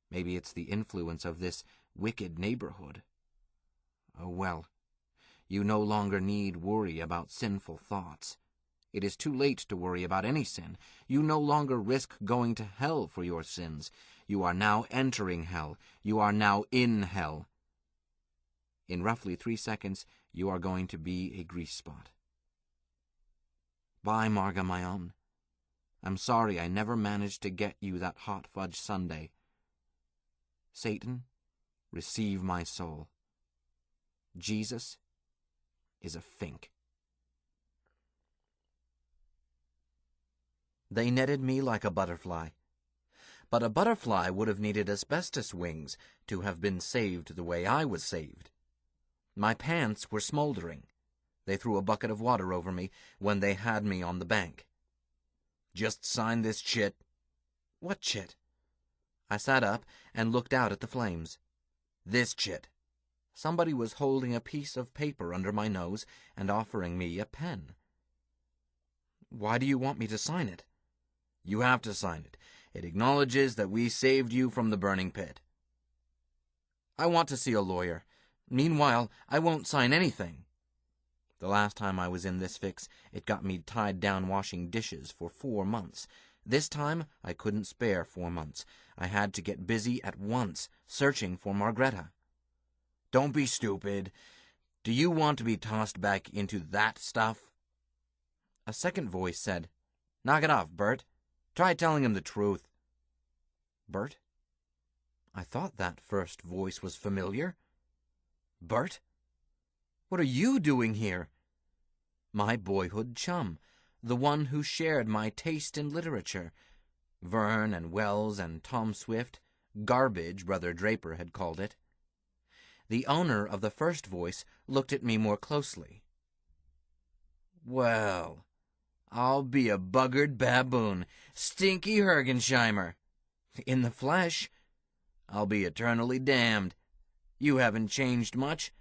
Maybe it's the influence of this wicked neighborhood. Oh well, you no longer need worry about sinful thoughts. It is too late to worry about any sin. You no longer risk going to hell for your sins. You are now entering hell. You are now in hell. In roughly 3 seconds, you are going to be a grease spot. Bye, Marga, my own. I'm sorry I never managed to get you that hot fudge sundae. Satan, receive my soul. Jesus is a fink. They netted me like a butterfly. But a butterfly would have needed asbestos wings to have been saved the way I was saved. My pants were smoldering. They threw a bucket of water over me when they had me on the bank. Just sign this chit. What chit? I sat up and looked out at the flames. This chit. Somebody was holding a piece of paper under my nose and offering me a pen. Why do you want me to sign it? You have to sign it. It acknowledges that we saved you from the burning pit. I want to see a lawyer. Meanwhile, I won't sign anything. The last time I was in this fix, it got me tied down washing dishes for 4 months. This time, I couldn't spare 4 months. I had to get busy at once, searching for Margreta. Don't be stupid. Do you want to be tossed back into that stuff? A second voice said, Knock it off, Bert. Try telling him the truth. Bert? I thought that first voice was familiar. Bert? What are you doing here? My boyhood chum, the one who shared my taste in literature. Verne and Wells and Tom Swift, garbage, Brother Draper had called it. The owner of the first voice looked at me more closely. "Well, I'll be a buggered baboon, Stinky Hergensheimer. In the flesh, I'll be eternally damned. You haven't changed much.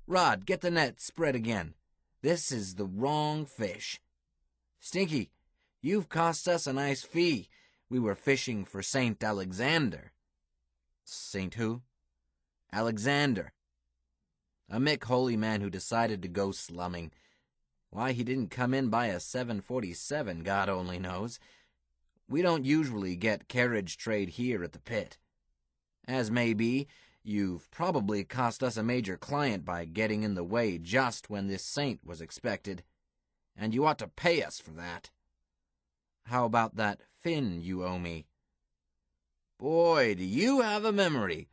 Rod, get the net spread again. This is the wrong fish. Stinky, you've cost us a nice fee. We were fishing for St. Alexander." "Saint who?" "Alexander. A Mick holy man who decided to go slumming. Why he didn't come in by a 747, God only knows. We don't usually get carriage trade here at the pit. As may be, you've probably cost us a major client by getting in the way just when this saint was expected, and you ought to pay us for that. How about that fin you owe me?" "Boy, do you have a memory.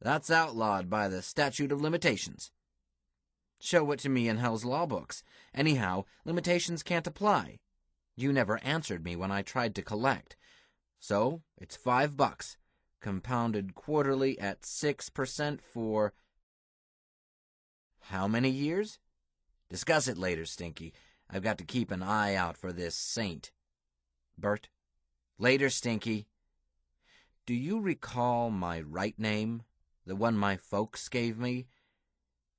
That's outlawed by the statute of limitations." "Show it to me in Hell's law books. Anyhow, limitations can't apply. You never answered me when I tried to collect. So, it's $5, compounded quarterly at 6% for... how many years? Discuss it later, Stinky. I've got to keep an eye out for this saint. Bert? Later, Stinky. Do you recall my right name? The one my folks gave me?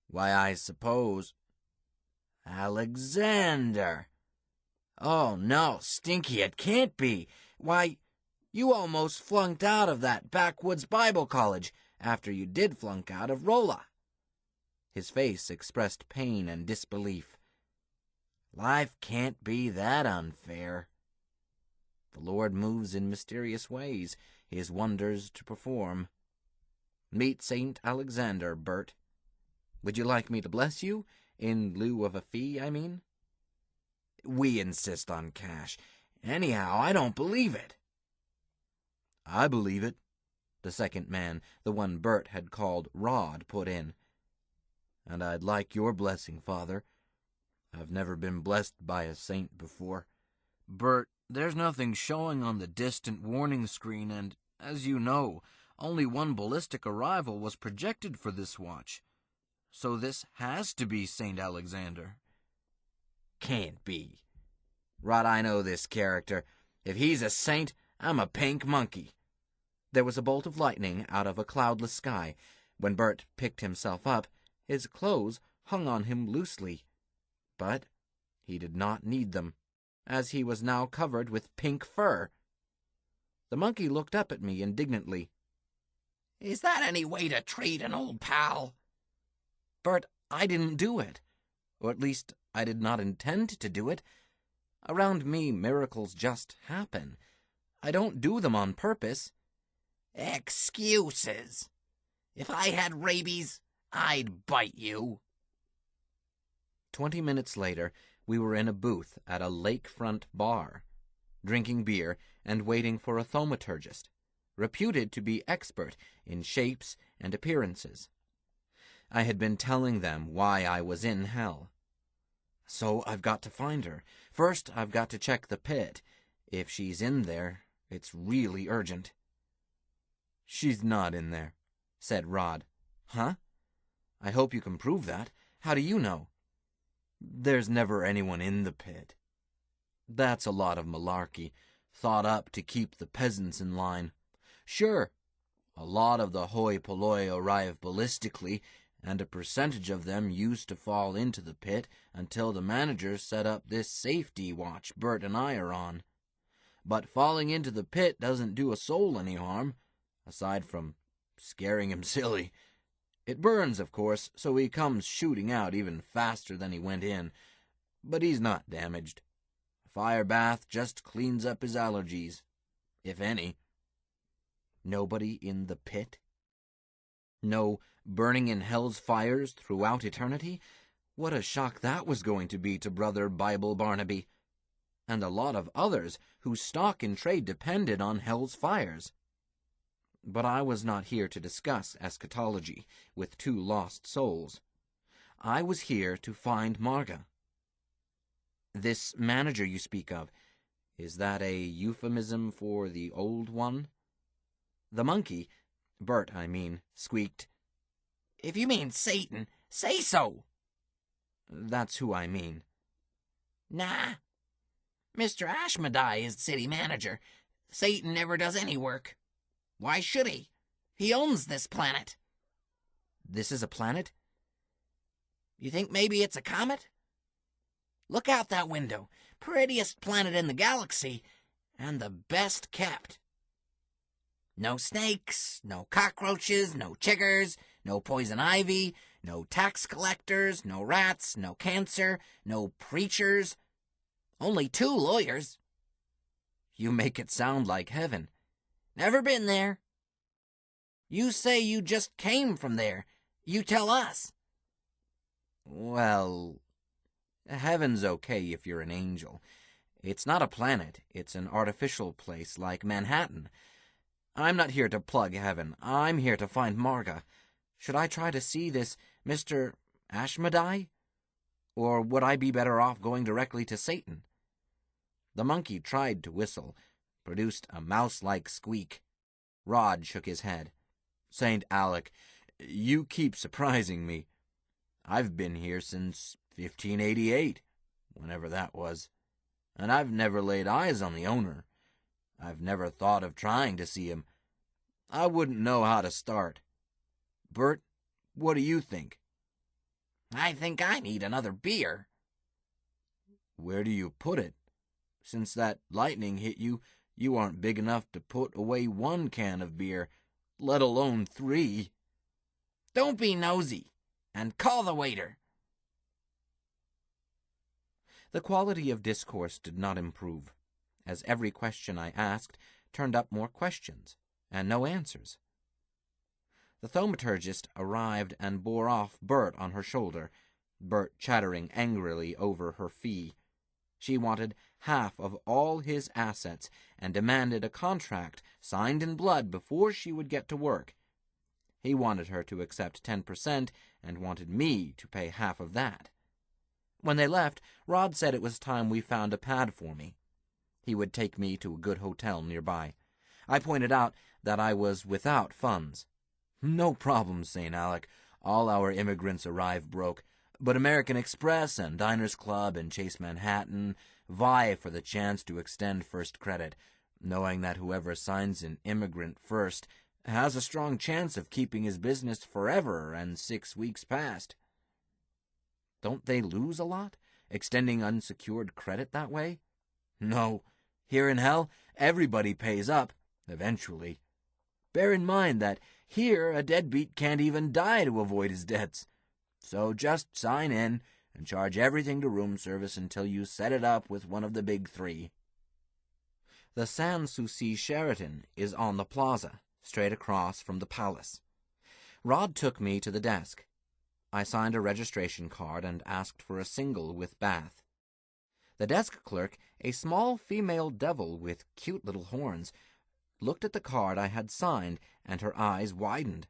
Why, I suppose... Alexander. Oh, no, Stinky, it can't be. Why, you almost flunked out of that backwoods Bible college after you did flunk out of Rolla. His face expressed pain and disbelief. Life can't be that unfair. The Lord moves in mysterious ways, his wonders to perform. Meet St. Alexander, Bert. Would you like me to bless you? In lieu of a fee, I mean? We insist on cash. Anyhow, I don't believe it. I believe it, the second man, the one Bert had called Rod, put in. And I'd like your blessing, Father. I've never been blessed by a saint before. Bert, there's nothing showing on the distant warning screen, and, as you know, only one ballistic arrival was projected for this watch. So this has to be St. Alexander. Can't be. Rod, I know this character. If he's a saint, I'm a pink monkey. There was a bolt of lightning out of a cloudless sky. When Bert picked himself up, his clothes hung on him loosely. But he did not need them, as he was now covered with pink fur. The monkey looked up at me indignantly. Is that any way to treat an old pal? Bert, I didn't do it. Or at least, I did not intend to do it. Around me, miracles just happen. I don't do them on purpose. Excuses. If I had rabies, I'd bite you. 20 minutes later, we were in a booth at a lakefront bar, drinking beer and waiting for a thaumaturgist, reputed to be expert in shapes and appearances. I had been telling them why I was in hell. So I've got to find her. First, I've got to check the pit. If she's in there, it's really urgent. She's not in there, said Rod. Huh? I hope you can prove that. How do you know? There's never anyone in the pit. That's a lot of malarkey, thought up to keep the peasants in line. Sure, a lot of the hoi polloi arrive ballistically, and a percentage of them used to fall into the pit until the manager set up this safety watch Bert and I are on. But falling into the pit doesn't do a soul any harm, aside from scaring him silly. It burns, of course, so he comes shooting out even faster than he went in, but he's not damaged. A fire bath just cleans up his allergies, if any. Nobody in the pit? No burning in hell's fires throughout eternity? What a shock that was going to be to Brother Bible Barnaby, and a lot of others whose stock in trade depended on hell's fires. But I was not here to discuss eschatology with two lost souls. I was here to find Marga. This manager you speak of, is that a euphemism for the old one? The monkey, Bert, I mean, squeaked, If you mean Satan, say so. That's who I mean. Nah. Mr. Ashmedai is the city manager. Satan never does any work. Why should he? He owns this planet. This is a planet? You think maybe it's a comet? Look out that window. Prettiest planet in the galaxy, and the best kept. No snakes, no cockroaches, no chiggers, no poison ivy, no tax collectors, no rats, no cancer, no preachers. Only 2 lawyers. You make it sound like heaven. Never been there. You say you just came from there. You tell us. Well, heaven's okay if you're an angel. It's not a planet. It's an artificial place like Manhattan. I'm not here to plug heaven. I'm here to find Marga. Should I try to see this Mr. Ashmedai? Or would I be better off going directly to Satan? The monkey tried to whistle, produced a mouse-like squeak. Rod shook his head. St. Alec, you keep surprising me. I've been here since 1588, whenever that was, and I've never laid eyes on the owner. I've never thought of trying to see him. I wouldn't know how to start. Bert, what do you think? I think I need another beer. Where do you put it? Since that lightning hit you, you aren't big enough to put away 1 can of beer, let alone 3. Don't be nosy, and call the waiter. The quality of discourse did not improve, as every question I asked turned up more questions, and no answers. The thaumaturgist arrived and bore off Bert on her shoulder, Bert chattering angrily over her fee. She wanted half of all his assets and demanded a contract signed in blood before she would get to work. He wanted her to accept 10% and wanted me to pay half of that. When they left, Rod said it was time we found a pad for me. He would take me to a good hotel nearby. I pointed out that I was without funds. No problem, St. Alec. All our immigrants arrive broke, but American Express and Diners Club and Chase Manhattan vie for the chance to extend first credit, knowing that whoever signs an immigrant first has a strong chance of keeping his business forever and 6 weeks past. Don't they lose a lot, extending unsecured credit that way? No. Here in hell, everybody pays up, eventually. Bear in mind that here a deadbeat can't even die to avoid his debts. So just sign in and charge everything to room service until you set it up with one of the big 3. The Sans Souci Sheraton is on the plaza, straight across from the palace. Rod took me to the desk. I signed a registration card and asked for a single with bath. The desk clerk, a small female devil with cute little horns, looked at the card I had signed, and her eyes widened.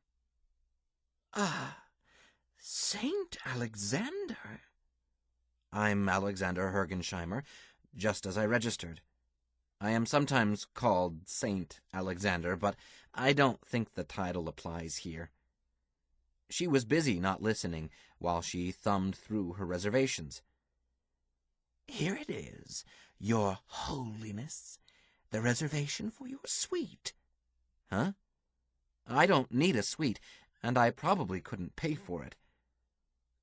Ah, Saint Alexander. I'm Alexander Hergensheimer, just as I registered. I am sometimes called Saint Alexander, but I don't think the title applies here. She was busy not listening while she thumbed through her reservations. Here it is, Your Holiness. The reservation for your suite. Huh? I don't need a suite, and I probably couldn't pay for it.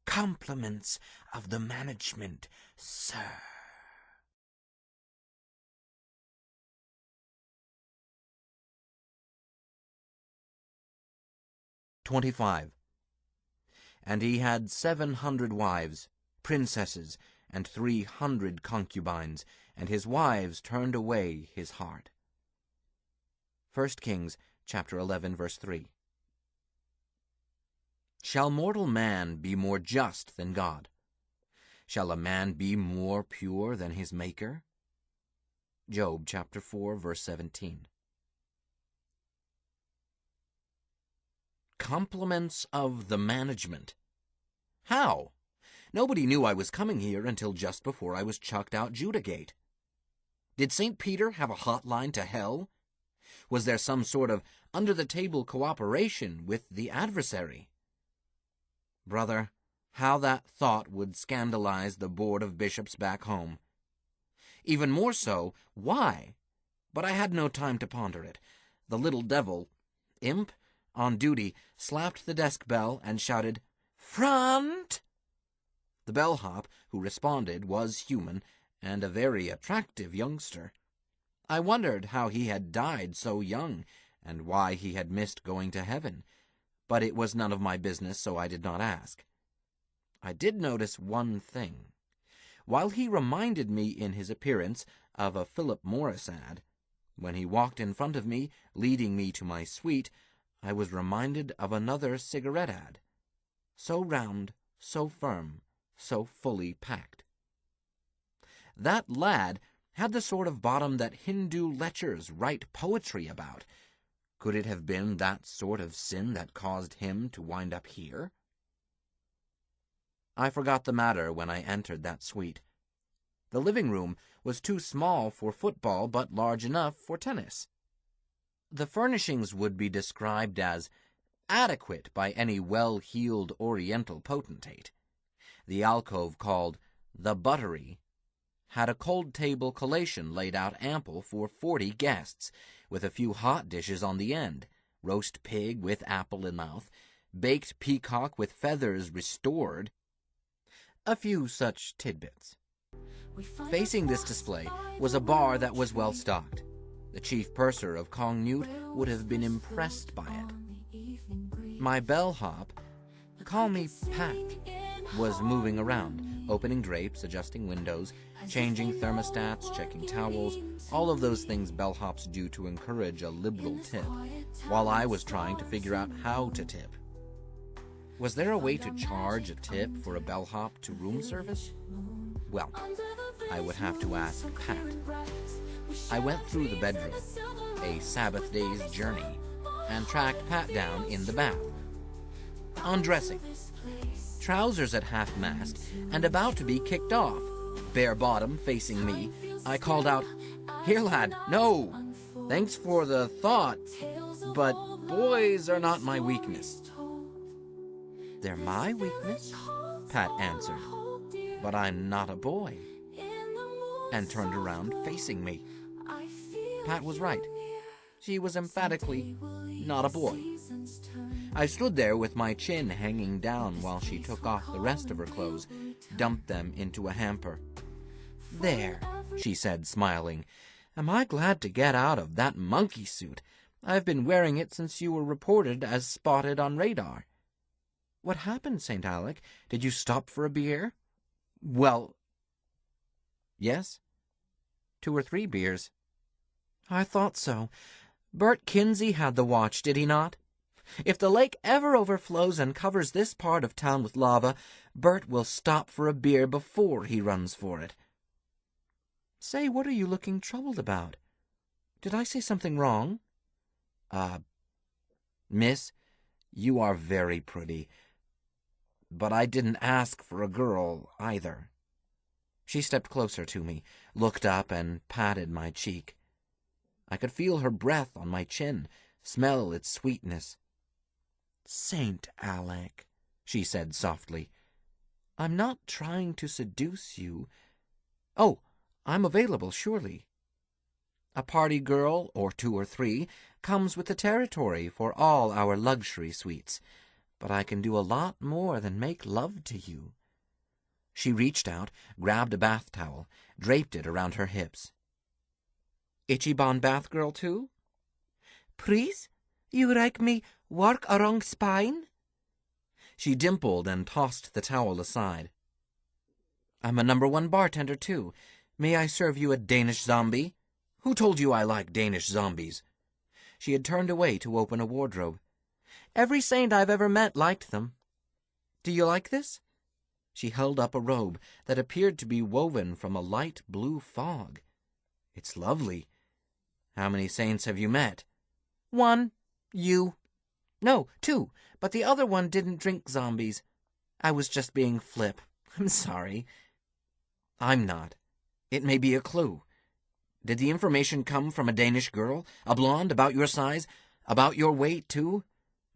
Compliments of the management, sir. "25. And he had 700 wives, princesses, and 300 concubines, and his wives turned away his heart." 1 Kings chapter 11, verse 3. Shall mortal man be more just than God? Shall a man be more pure than his Maker? Job chapter 4, verse 17. Compliments of the management. How? Nobody knew I was coming here until just before I was chucked out Judah Gate. Did St. Peter have a hotline to hell? Was there some sort of under-the-table cooperation with the adversary? Brother, how that thought would scandalize the Board of Bishops back home. Even more so, why? But I had no time to ponder it. The little devil, imp, on duty, slapped the desk bell and shouted, "Front!" The bellhop who responded was human, and a very attractive youngster. I wondered how he had died so young, and why he had missed going to heaven, but it was none of my business, so I did not ask. I did notice one thing. While he reminded me in his appearance of a Philip Morris ad, when he walked in front of me, leading me to my suite, I was reminded of another cigarette ad. So round, so firm, so fully packed. That lad had the sort of bottom that Hindu lechers write poetry about. Could it have been that sort of sin that caused him to wind up here? I forgot the matter when I entered that suite. The living room was too small for football, but large enough for tennis. The furnishings would be described as adequate by any well-heeled Oriental potentate. The alcove, called the Buttery, had a cold table collation laid out ample for 40 guests, with a few hot dishes on the end, roast pig with apple in mouth, baked peacock with feathers restored, a few such tidbits. Facing this display was a bar that was well stocked. The chief purser of Congnute would have been impressed by it. My bellhop, call me Pat, was moving around, opening drapes, adjusting windows, changing thermostats, checking towels, all of those things bellhops do to encourage a liberal tip, while I was trying to figure out how to tip. Was there a way to charge a tip for a bellhop to room service? Well, I would have to ask Pat. I went through the bedroom, a Sabbath day's journey, and tracked Pat down in the bath. Undressing, trousers at half-mast, and about to be kicked off, bare bottom facing me, I called out, "Here, lad, no! Thanks for the thought, but boys are not my weakness." "They're my weakness," Pat answered, "but I'm not a boy," and turned around facing me. Pat was right. She was emphatically not a boy. I stood there with my chin hanging down while she took off the rest of her clothes, dumped them into a hamper. "There," she said, smiling. "Am I glad to get out of that monkey suit? I've been wearing it since you were reported as spotted on radar." "What happened, St. Alec? Did you stop for a beer?" "Well, yes. 2 or 3 beers." "I thought so. Bert Kinsey had the watch, did he not? If the lake ever overflows and covers this part of town with lava, Bert will stop for a beer before he runs for it." "Say, what are you looking troubled about? Did I say something wrong?" Miss, you are very pretty. But I didn't ask for a girl, either." She stepped closer to me, looked up, and patted my cheek. I could feel her breath on my chin, smell its sweetness. "St. Alec," she said softly, "I'm not trying to seduce you. Oh, I'm available, surely. A party girl, or 2 or 3, comes with the territory for all our luxury suites, but I can do a lot more than make love to you." She reached out, grabbed a bath towel, draped it around her hips. "Ichiban bath girl, too?" "Please? You like me work along spine?" She dimpled and tossed the towel aside. "I'm a #1 bartender, too. May I serve you a Danish zombie? Who told you I like Danish zombies?" She had turned away to open a wardrobe. "Every saint I've ever met liked them. Do you like this?" She held up a robe that appeared to be woven from a light blue fog. "It's lovely. How many saints have you met?" "1. You. No, 2, but the other one didn't drink zombies. I was just being flip. I'm sorry." "I'm not. It may be a clue. Did the information come from a Danish girl? A blonde, about your size? About your weight, too?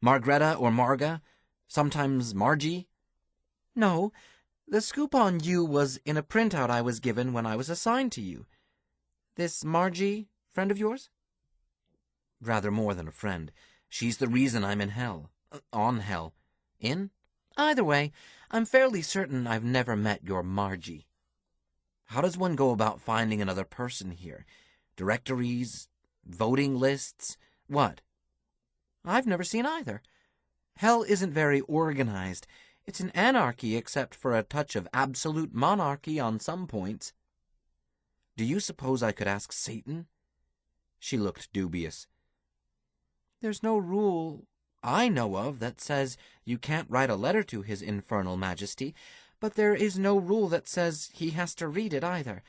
Margreta or Marga? Sometimes Margie?" No, the scoop on you was in a printout I was given when I was assigned to you. This Margie, friend of yours? Rather more than a friend. She's the reason I'm in hell. On hell. In? Either way, I'm fairly certain I've never met your Margie. How does one go about finding another person here? Directories? Voting lists? What? I've never seen either. Hell isn't very organized. It's an anarchy except for a touch of absolute monarchy on some points. Do you suppose I could ask Satan? She looked dubious. There's no rule I know of that says you can't write a letter to His Infernal Majesty, but there is no rule that says he has to read it either.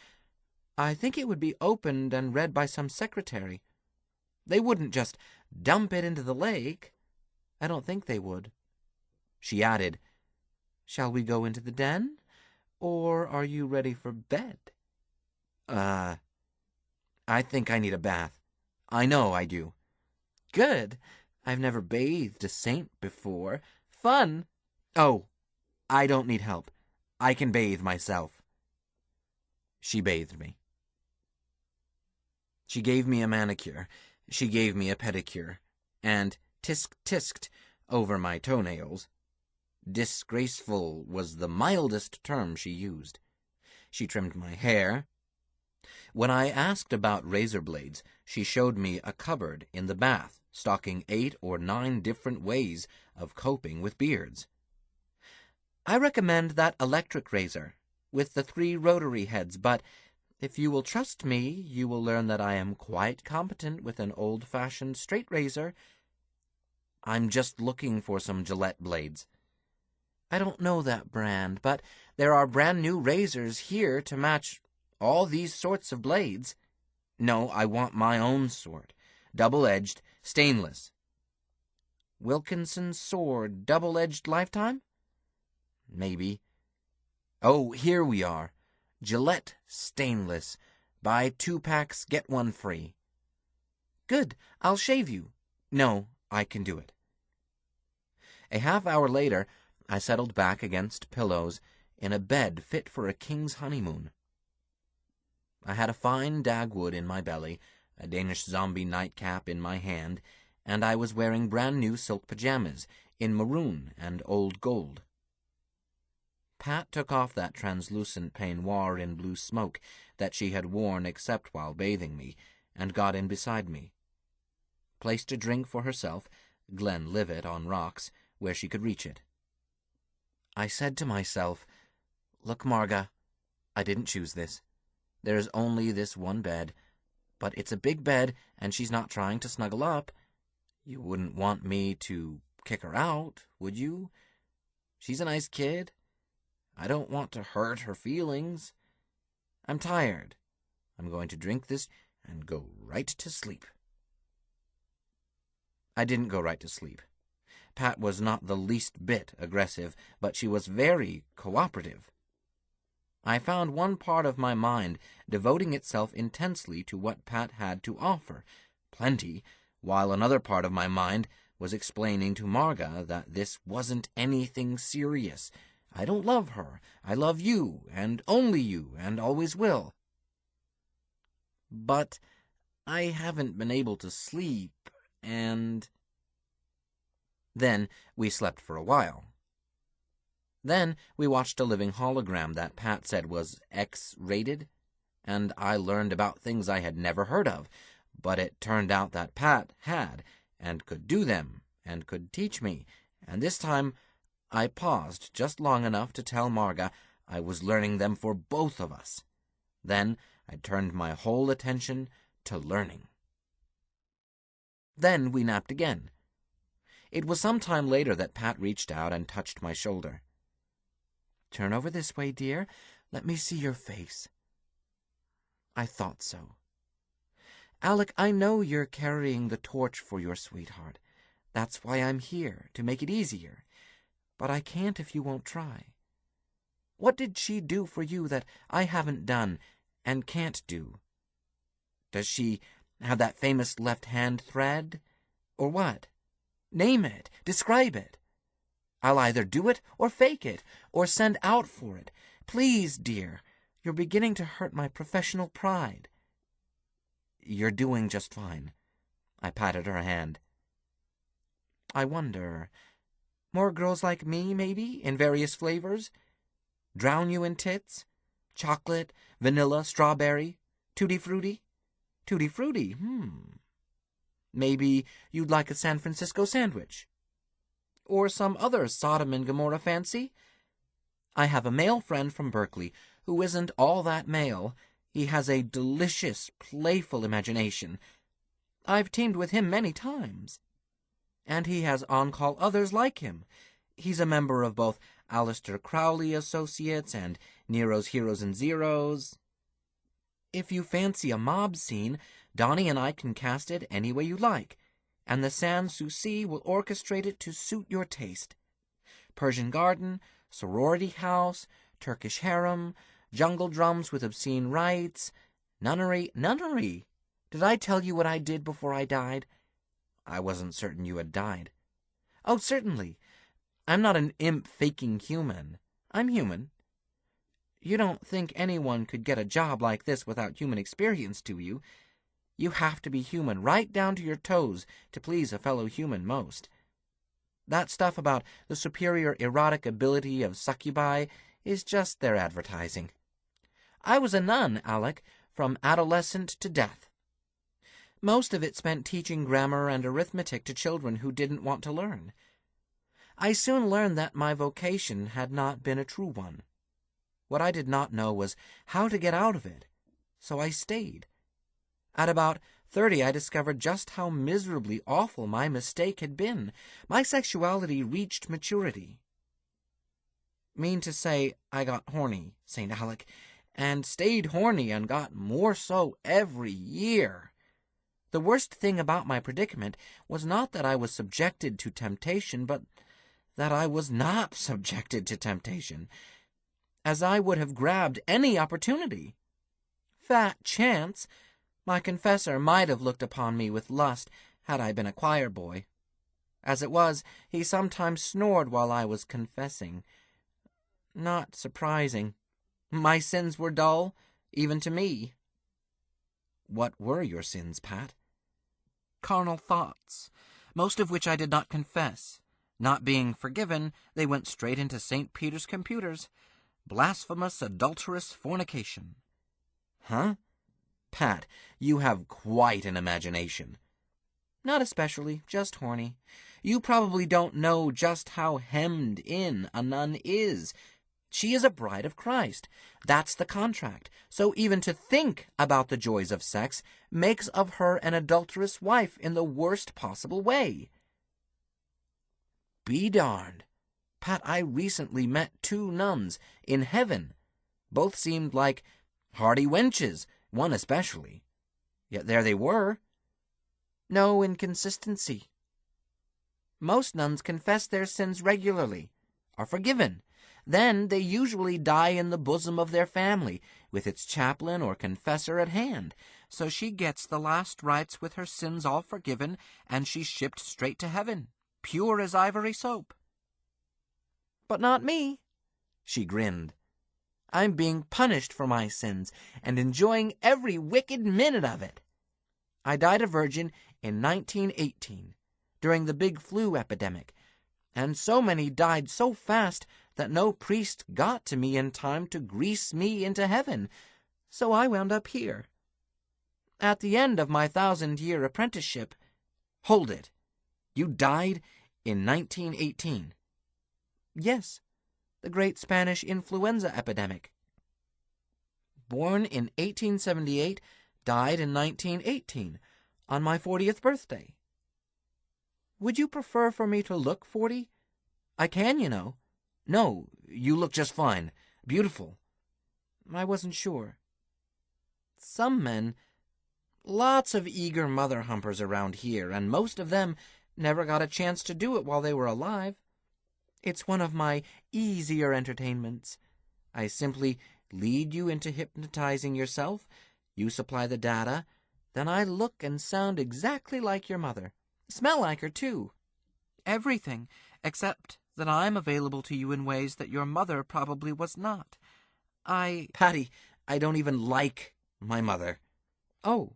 I think it would be opened and read by some secretary. They wouldn't just dump it into the lake. I don't think they would. She added, Shall we go into the den, or are you ready for bed? I think I need a bath. I know I do. Good. I've never bathed a saint before. Fun. Oh, I don't need help. I can bathe myself. She bathed me. She gave me a manicure. She gave me a pedicure. And tisk-tisked over my toenails. Disgraceful was the mildest term she used. She trimmed my hair. When I asked about razor blades, she showed me a cupboard in the bath, stocking 8 or 9 different ways of coping with beards. I recommend that electric razor, with the 3 rotary heads, but if you will trust me, you will learn that I am quite competent with an old-fashioned straight razor. I'm just looking for some Gillette blades. I don't know that brand, but there are brand-new razors here to match all these sorts of blades. No, I want my own sort. Double-edged, stainless. Wilkinson's sword, double-edged lifetime? Maybe. Oh, here we are. Gillette stainless. Buy 2 packs, get 1 free. Good, I'll shave you. No, I can do it. A half-hour later, I settled back against pillows in a bed fit for a king's honeymoon. I had a fine dagwood in my belly, a Danish zombie nightcap in my hand, and I was wearing brand-new silk pajamas in maroon and old gold. Pat took off that translucent peignoir in blue smoke that she had worn except while bathing me, and got in beside me. Placed a drink for herself, Glenlivet on rocks, where she could reach it. I said to myself, Look, Marga, I didn't choose this. There's only this one bed, but it's a big bed, and she's not trying to snuggle up. You wouldn't want me to kick her out, would you? She's a nice kid. I don't want to hurt her feelings. I'm tired. I'm going to drink this and go right to sleep. I didn't go right to sleep. Pat was not the least bit aggressive, but she was very cooperative. I found one part of my mind devoting itself intensely to what Pat had to offer, plenty, while another part of my mind was explaining to Marga that this wasn't anything serious. I don't love her. I love you, and only you, and always will. But I haven't been able to sleep, and... Then we slept for a while. Then we watched a living hologram that Pat said was X-rated, and I learned about things I had never heard of, but it turned out that Pat had, and could do them, and could teach me, and this time I paused just long enough to tell Marga I was learning them for both of us. Then I turned my whole attention to learning. Then we napped again. It was some time later that Pat reached out and touched my shoulder. Turn over this way, dear. Let me see your face. I thought so. Alec, I know you're carrying the torch for your sweetheart. That's why I'm here, to make it easier. But I can't if you won't try. What did she do for you that I haven't done and can't do? Does she have that famous left-hand thread? Or what? Name it. Describe it. I'll either do it or fake it or send out for it. Please, dear, you're beginning to hurt my professional pride. You're doing just fine. I patted her hand. I wonder, more girls like me, maybe, in various flavors? Drown you in tits? Chocolate, vanilla, strawberry, tutti frutti? Tutti frutti, Maybe you'd like a San Francisco sandwich? Or some other Sodom and Gomorrah fancy? I have a male friend from Berkeley who isn't all that male. He has a delicious, playful imagination. I've teamed with him many times. And he has on-call others like him. He's a member of both Aleister Crowley Associates and Nero's Heroes and Zeros. If you fancy a mob scene, Donnie and I can cast it any way you like, and the Sans Souci will orchestrate it to suit your taste. Persian garden, sorority house, Turkish harem, jungle drums with obscene rites, nunnery. Did I tell you what I did before I died? I wasn't certain you had died. Oh, certainly. I'm not an imp faking human. I'm human. You don't think anyone could get a job like this without human experience, do you? You have to be human right down to your toes to please a fellow human most. That stuff about the superior erotic ability of succubi is just their advertising. I was a nun, Alec, from adolescent to death. Most of it spent teaching grammar and arithmetic to children who didn't want to learn. I soon learned that my vocation had not been a true one. What I did not know was how to get out of it, so I stayed. At about 30, I discovered just how miserably awful my mistake had been. My sexuality reached maturity. Mean to say, I got horny, St. Alec, and stayed horny and got more so every year. The worst thing about my predicament was not that I was subjected to temptation, but that I was not subjected to temptation, as I would have grabbed any opportunity. Fat chance! My confessor might have looked upon me with lust had I been a choir boy. As it was, he sometimes snored while I was confessing. Not surprising. My sins were dull, even to me. What were your sins, Pat? Carnal thoughts, most of which I did not confess. Not being forgiven, they went straight into St. Peter's computers. Blasphemous, adulterous fornication. Huh? Pat, you have quite an imagination. Not especially, just horny. You probably don't know just how hemmed in a nun is. She is a bride of Christ. That's the contract. So even to think about the joys of sex makes of her an adulterous wife in the worst possible way. Be darned. Pat, I recently met 2 nuns in heaven. Both seemed like hardy wenches, one especially. Yet there they were. No inconsistency. Most nuns confess their sins regularly, are forgiven. Then they usually die in the bosom of their family, with its chaplain or confessor at hand. So she gets the last rites with her sins all forgiven, and she's shipped straight to heaven, pure as ivory soap. But not me. She grinned. I'm being punished for my sins, and enjoying every wicked minute of it. I died a virgin in 1918, during the big flu epidemic, and so many died so fast that no priest got to me in time to grease me into heaven, so I wound up here. At the end of my 1,000-year apprenticeship... Hold it. You died in 1918. Yes, the great Spanish influenza epidemic. Born in 1878, died in 1918, on my 40th birthday. Would you prefer for me to look 40? I can, you know. No, you look just fine. Beautiful. I wasn't sure. Some men... Lots of eager mother-humpers around here, and most of them never got a chance to do it while they were alive. It's one of my easier entertainments. I simply lead you into hypnotizing yourself, you supply the data, then I look and sound exactly like your mother. Smell like her, too. Everything, except that I'm available to you in ways that your mother probably was not. Patty, I don't even like my mother. Oh,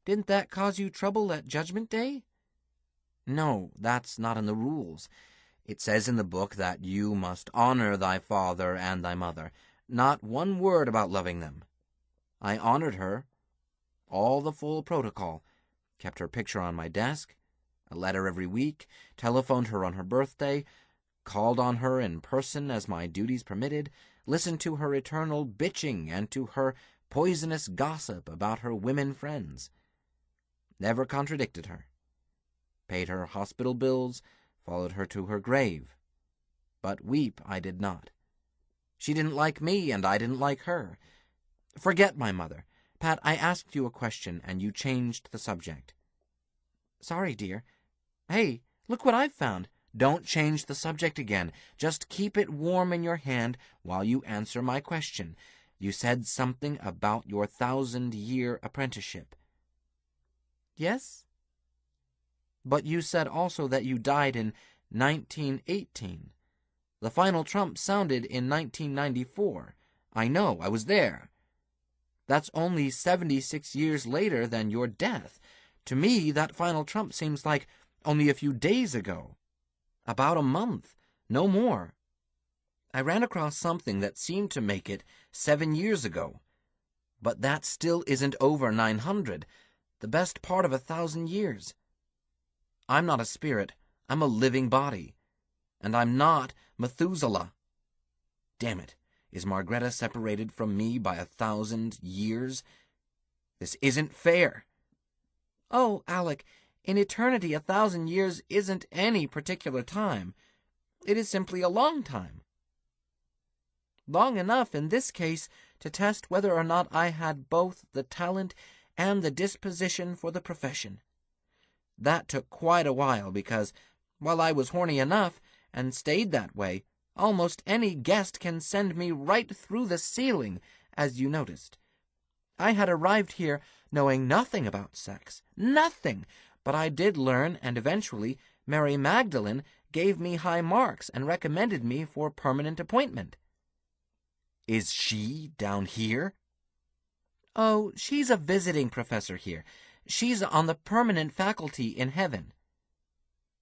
didn't that cause you trouble at Judgment Day? No, that's not in the rules. It says in the book that you must honor thy father and thy mother. Not one word about loving them. I honored her, all the full protocol, kept her picture on my desk, a letter every week, telephoned her on her birthday, called on her in person as my duties permitted, listened to her eternal bitching and to her poisonous gossip about her women friends. Never contradicted her. Paid her hospital bills, followed her to her grave. But weep I did not. She didn't like me, and I didn't like her. Forget my mother. Pat, I asked you a question, and you changed the subject. Sorry, dear. Hey, look what I've found. Don't change the subject again. Just keep it warm in your hand while you answer my question. You said something about your 1,000-year apprenticeship. Yes? But you said also that you died in 1918. The final trump sounded in 1994. I know, I was there. That's only 76 years later than your death. To me, that final trump seems like only a few days ago. About a month, no more. I ran across something that seemed to make it 7 years ago. But that still isn't over 900, the best part of 1,000 years. I'm not a spirit, I'm a living body. And I'm not Methuselah. Damn it, is Margreta separated from me by 1,000 years? This isn't fair. Oh, Alec, in eternity 1,000 years isn't any particular time. It is simply a long time. Long enough, in this case, to test whether or not I had both the talent and the disposition for the profession. That took quite a while because, while I was horny enough, and stayed that way, almost any guest can send me right through the ceiling, as you noticed. I had arrived here knowing nothing about sex. Nothing! But I did learn, and eventually Mary Magdalene gave me high marks and recommended me for permanent appointment. Is she down here? Oh, she's a visiting professor here. She's on the permanent faculty in heaven.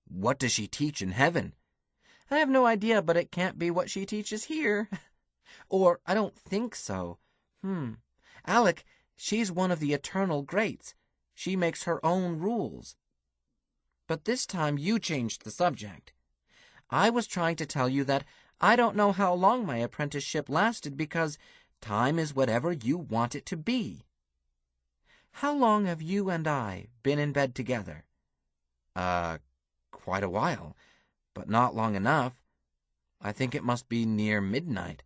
What does she teach in heaven? I have no idea, but it can't be what she teaches here. Or, I don't think so. Alec, she's one of the eternal greats. She makes her own rules. But this time you changed the subject. I was trying to tell you that I don't know how long my apprenticeship lasted because time is whatever you want it to be. How long have you and I been in bed together? Quite a while, but not long enough. I think it must be near midnight.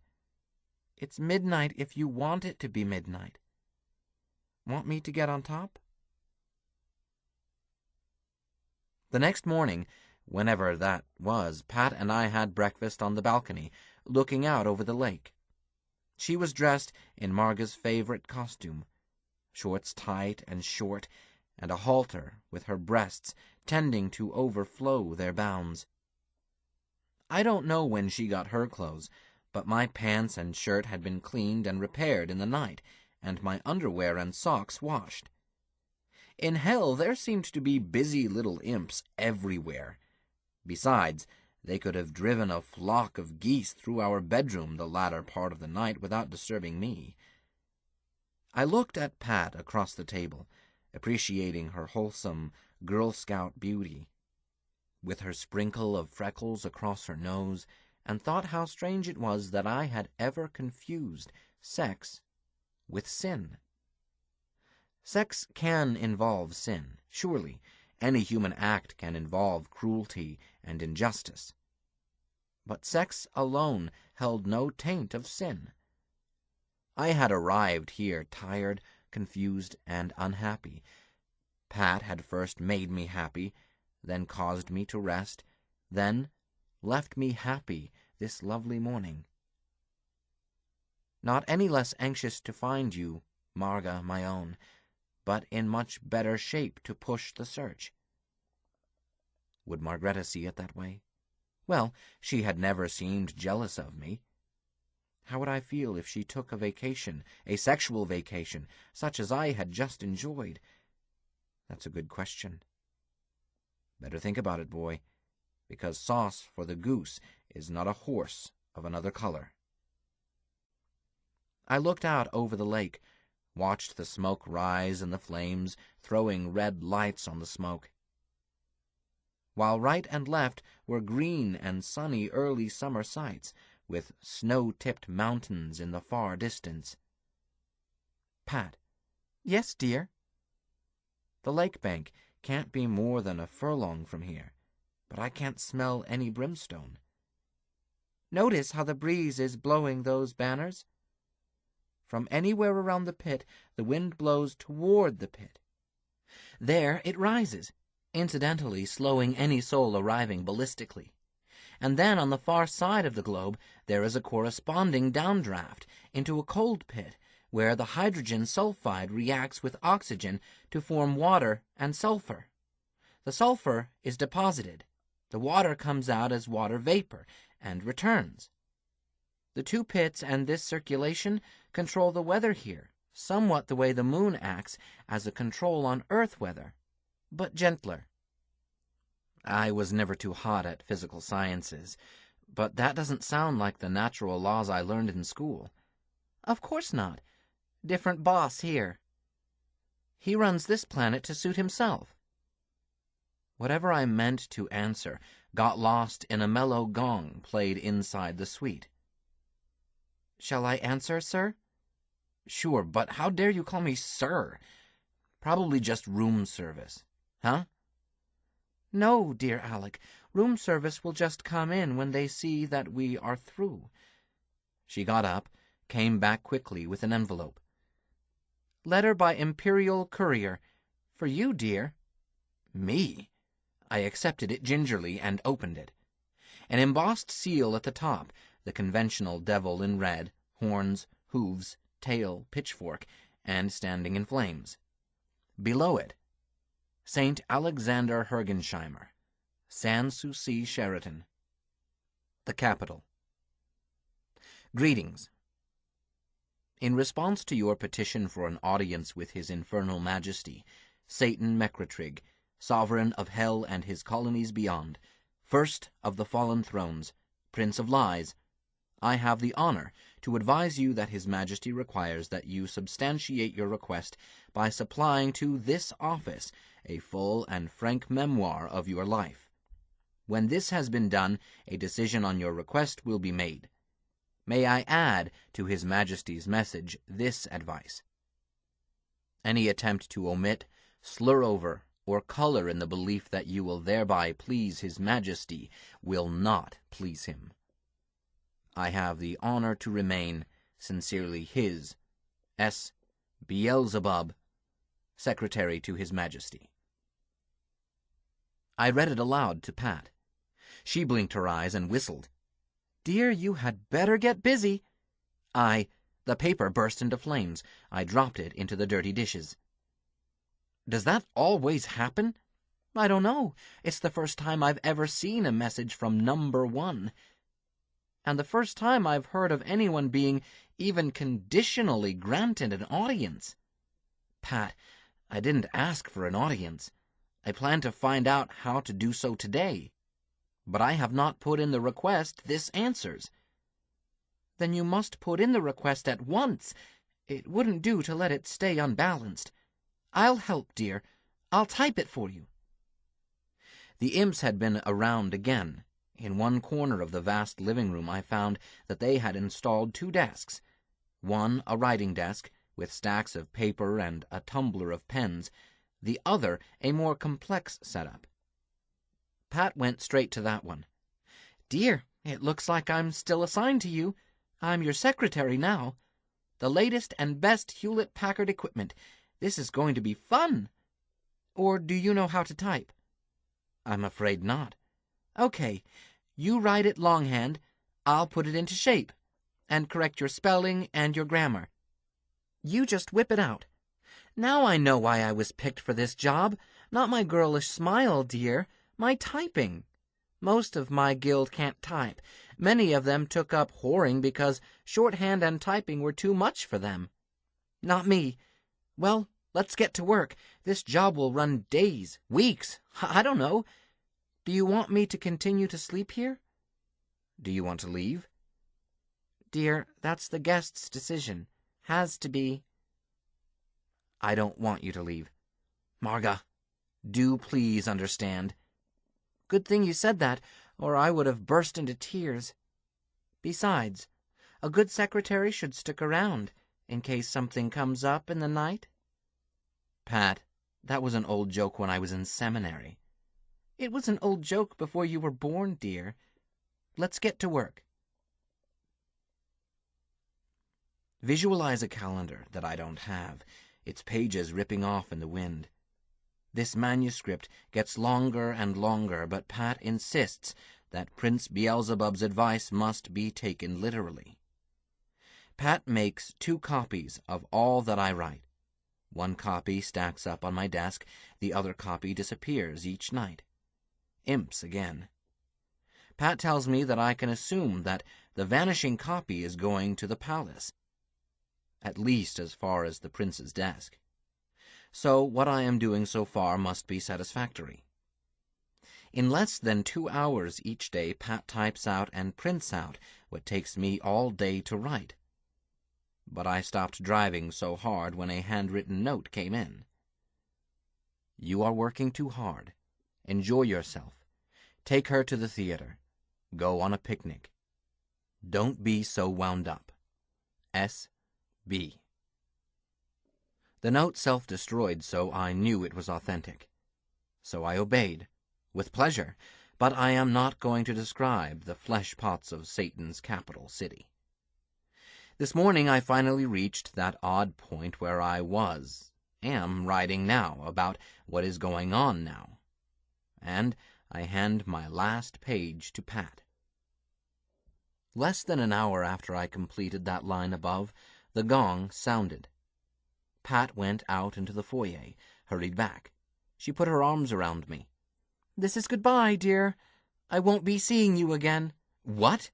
It's midnight if you want it to be midnight. Want me to get on top? The next morning, whenever that was, Pat and I had breakfast on the balcony, looking out over the lake. She was dressed in Marga's favorite costume, shorts tight and short, and a halter with her breasts tending to overflow their bounds. I don't know when she got her clothes, but my pants and shirt had been cleaned and repaired in the night, and my underwear and socks washed. In hell there seemed to be busy little imps everywhere. Besides, they could have driven a flock of geese through our bedroom the latter part of the night without disturbing me. I looked at Pat across the table, appreciating her wholesome Girl Scout beauty, with her sprinkle of freckles across her nose, and thought how strange it was that I had ever confused sex with sin. Sex can involve sin, surely. Any human act can involve cruelty and injustice. But sex alone held no taint of sin. I had arrived here tired, confused, and unhappy. Pat had first made me happy, then caused me to rest, then left me happy this lovely morning. Not any less anxious to find you, Marga, my own, but in much better shape to push the search. Would Margreta see it that way? Well, she had never seemed jealous of me. How would I feel if she took a vacation, a sexual vacation, such as I had just enjoyed? That's a good question. Better think about it, boy, because sauce for the goose is not a horse of another color. I looked out over the lake, watched the smoke rise and the flames, throwing red lights on the smoke, while right and left were green and sunny early summer sights, with snow-tipped mountains in the far distance. Pat. Yes, dear? The lake bank can't be more than a furlong from here, but I can't smell any brimstone. Notice how the breeze is blowing those banners? From anywhere around the pit, the wind blows toward the pit. There it rises, incidentally slowing any soul arriving ballistically. And then on the far side of the globe there is a corresponding downdraft into a cold pit, where the hydrogen sulfide reacts with oxygen to form water and sulfur. The sulfur is deposited. The water comes out as water vapor and returns. The two pits and this circulation control the weather here, somewhat the way the moon acts as a control on Earth weather, but gentler. I was never too hot at physical sciences, but that doesn't sound like the natural laws I learned in school. Of course not. Different boss here. He runs this planet to suit himself. Whatever I meant to answer got lost in a mellow gong played inside the suite. Shall I answer, sir? Sure, but how dare you call me sir? Probably just room service. Huh? No, dear Alec. Room service will just come in when they see that we are through. She got up, came back quickly with an envelope. Letter by Imperial Courier. For you, dear. Me? I accepted it gingerly and opened it. An embossed seal at the top, the conventional devil in red, horns, hooves, tail, pitchfork, and standing in flames. Below it, St. Alexander Hergensheimer, Sans Souci Sheraton. The capital. Greetings. In response to your petition for an audience with His Infernal Majesty, Satan Mecratrig, Sovereign of Hell and his colonies beyond, First of the Fallen Thrones, Prince of Lies, I have the honor to advise you that His Majesty requires that you substantiate your request by supplying to this office a full and frank memoir of your life. When this has been done, a decision on your request will be made. May I add to His Majesty's message this advice? Any attempt to omit, slur over, or color in the belief that you will thereby please His Majesty will not please him. I have the honor to remain, sincerely his, S. Beelzebub, Secretary to His Majesty. I read it aloud to Pat. She blinked her eyes and whistled. Dear, you had better get busy. The paper burst into flames. I dropped it into the dirty dishes. Does that always happen? I don't know. It's the first time I've ever seen a message from number 1. And the first time I've heard of anyone being even conditionally granted an audience. Pat, I didn't ask for an audience. I plan to find out how to do so today. But I have not put in the request this answers. Then you must put in the request at once. It wouldn't do to let it stay unbalanced. I'll help, dear. I'll type it for you. The imps had been around again. In one corner of the vast living room I found that they had installed 2 desks. One a writing desk, with stacks of paper and a tumbler of pens. The other a more complex setup. Pat went straight to that one. Dear, it looks like I'm still assigned to you. I'm your secretary now. The latest and best Hewlett-Packard equipment. This is going to be fun. Or do you know how to type? I'm afraid not. Okay, you write it longhand. I'll put it into shape, and correct your spelling and your grammar. You just whip it out. Now I know why I was picked for this job. Not my girlish smile, dear. My typing. Most of my guild can't type. Many of them took up whoring because shorthand and typing were too much for them. Not me. Well, let's get to work. This job will run days, weeks, I don't know. Do you want me to continue to sleep here? Do you want to leave? Dear, that's the guest's decision. Has to be. I don't want you to leave. Marga, do please understand. Good thing you said that, or I would have burst into tears. Besides, a good secretary should stick around, in case something comes up in the night. Pat, that was an old joke when I was in seminary. It was an old joke before you were born, dear. Let's get to work. Visualize a calendar that I don't have, its pages ripping off in the wind. This manuscript gets longer and longer, but Pat insists that Prince Beelzebub's advice must be taken literally. Pat makes 2 copies of all that I write. One copy stacks up on my desk, the other copy disappears each night. Imps again. Pat tells me that I can assume that the vanishing copy is going to the palace, at least as far as the prince's desk. So what I am doing so far must be satisfactory. In less than 2 hours each day, Pat types out and prints out what takes me all day to write. But I stopped driving so hard when a handwritten note came in. You are working too hard. Enjoy yourself. Take her to the theater. Go on a picnic. Don't be so wound up. S.B. The note self-destroyed, so I knew it was authentic. So I obeyed, with pleasure, but I am not going to describe the flesh pots of Satan's capital city. This morning I finally reached that odd point where I am writing now about what is going on now. And I hand my last page to Pat. Less than an hour after I completed that line above, the gong sounded. Pat went out into the foyer, hurried back. She put her arms around me. This is goodbye, dear. I won't be seeing you again. What?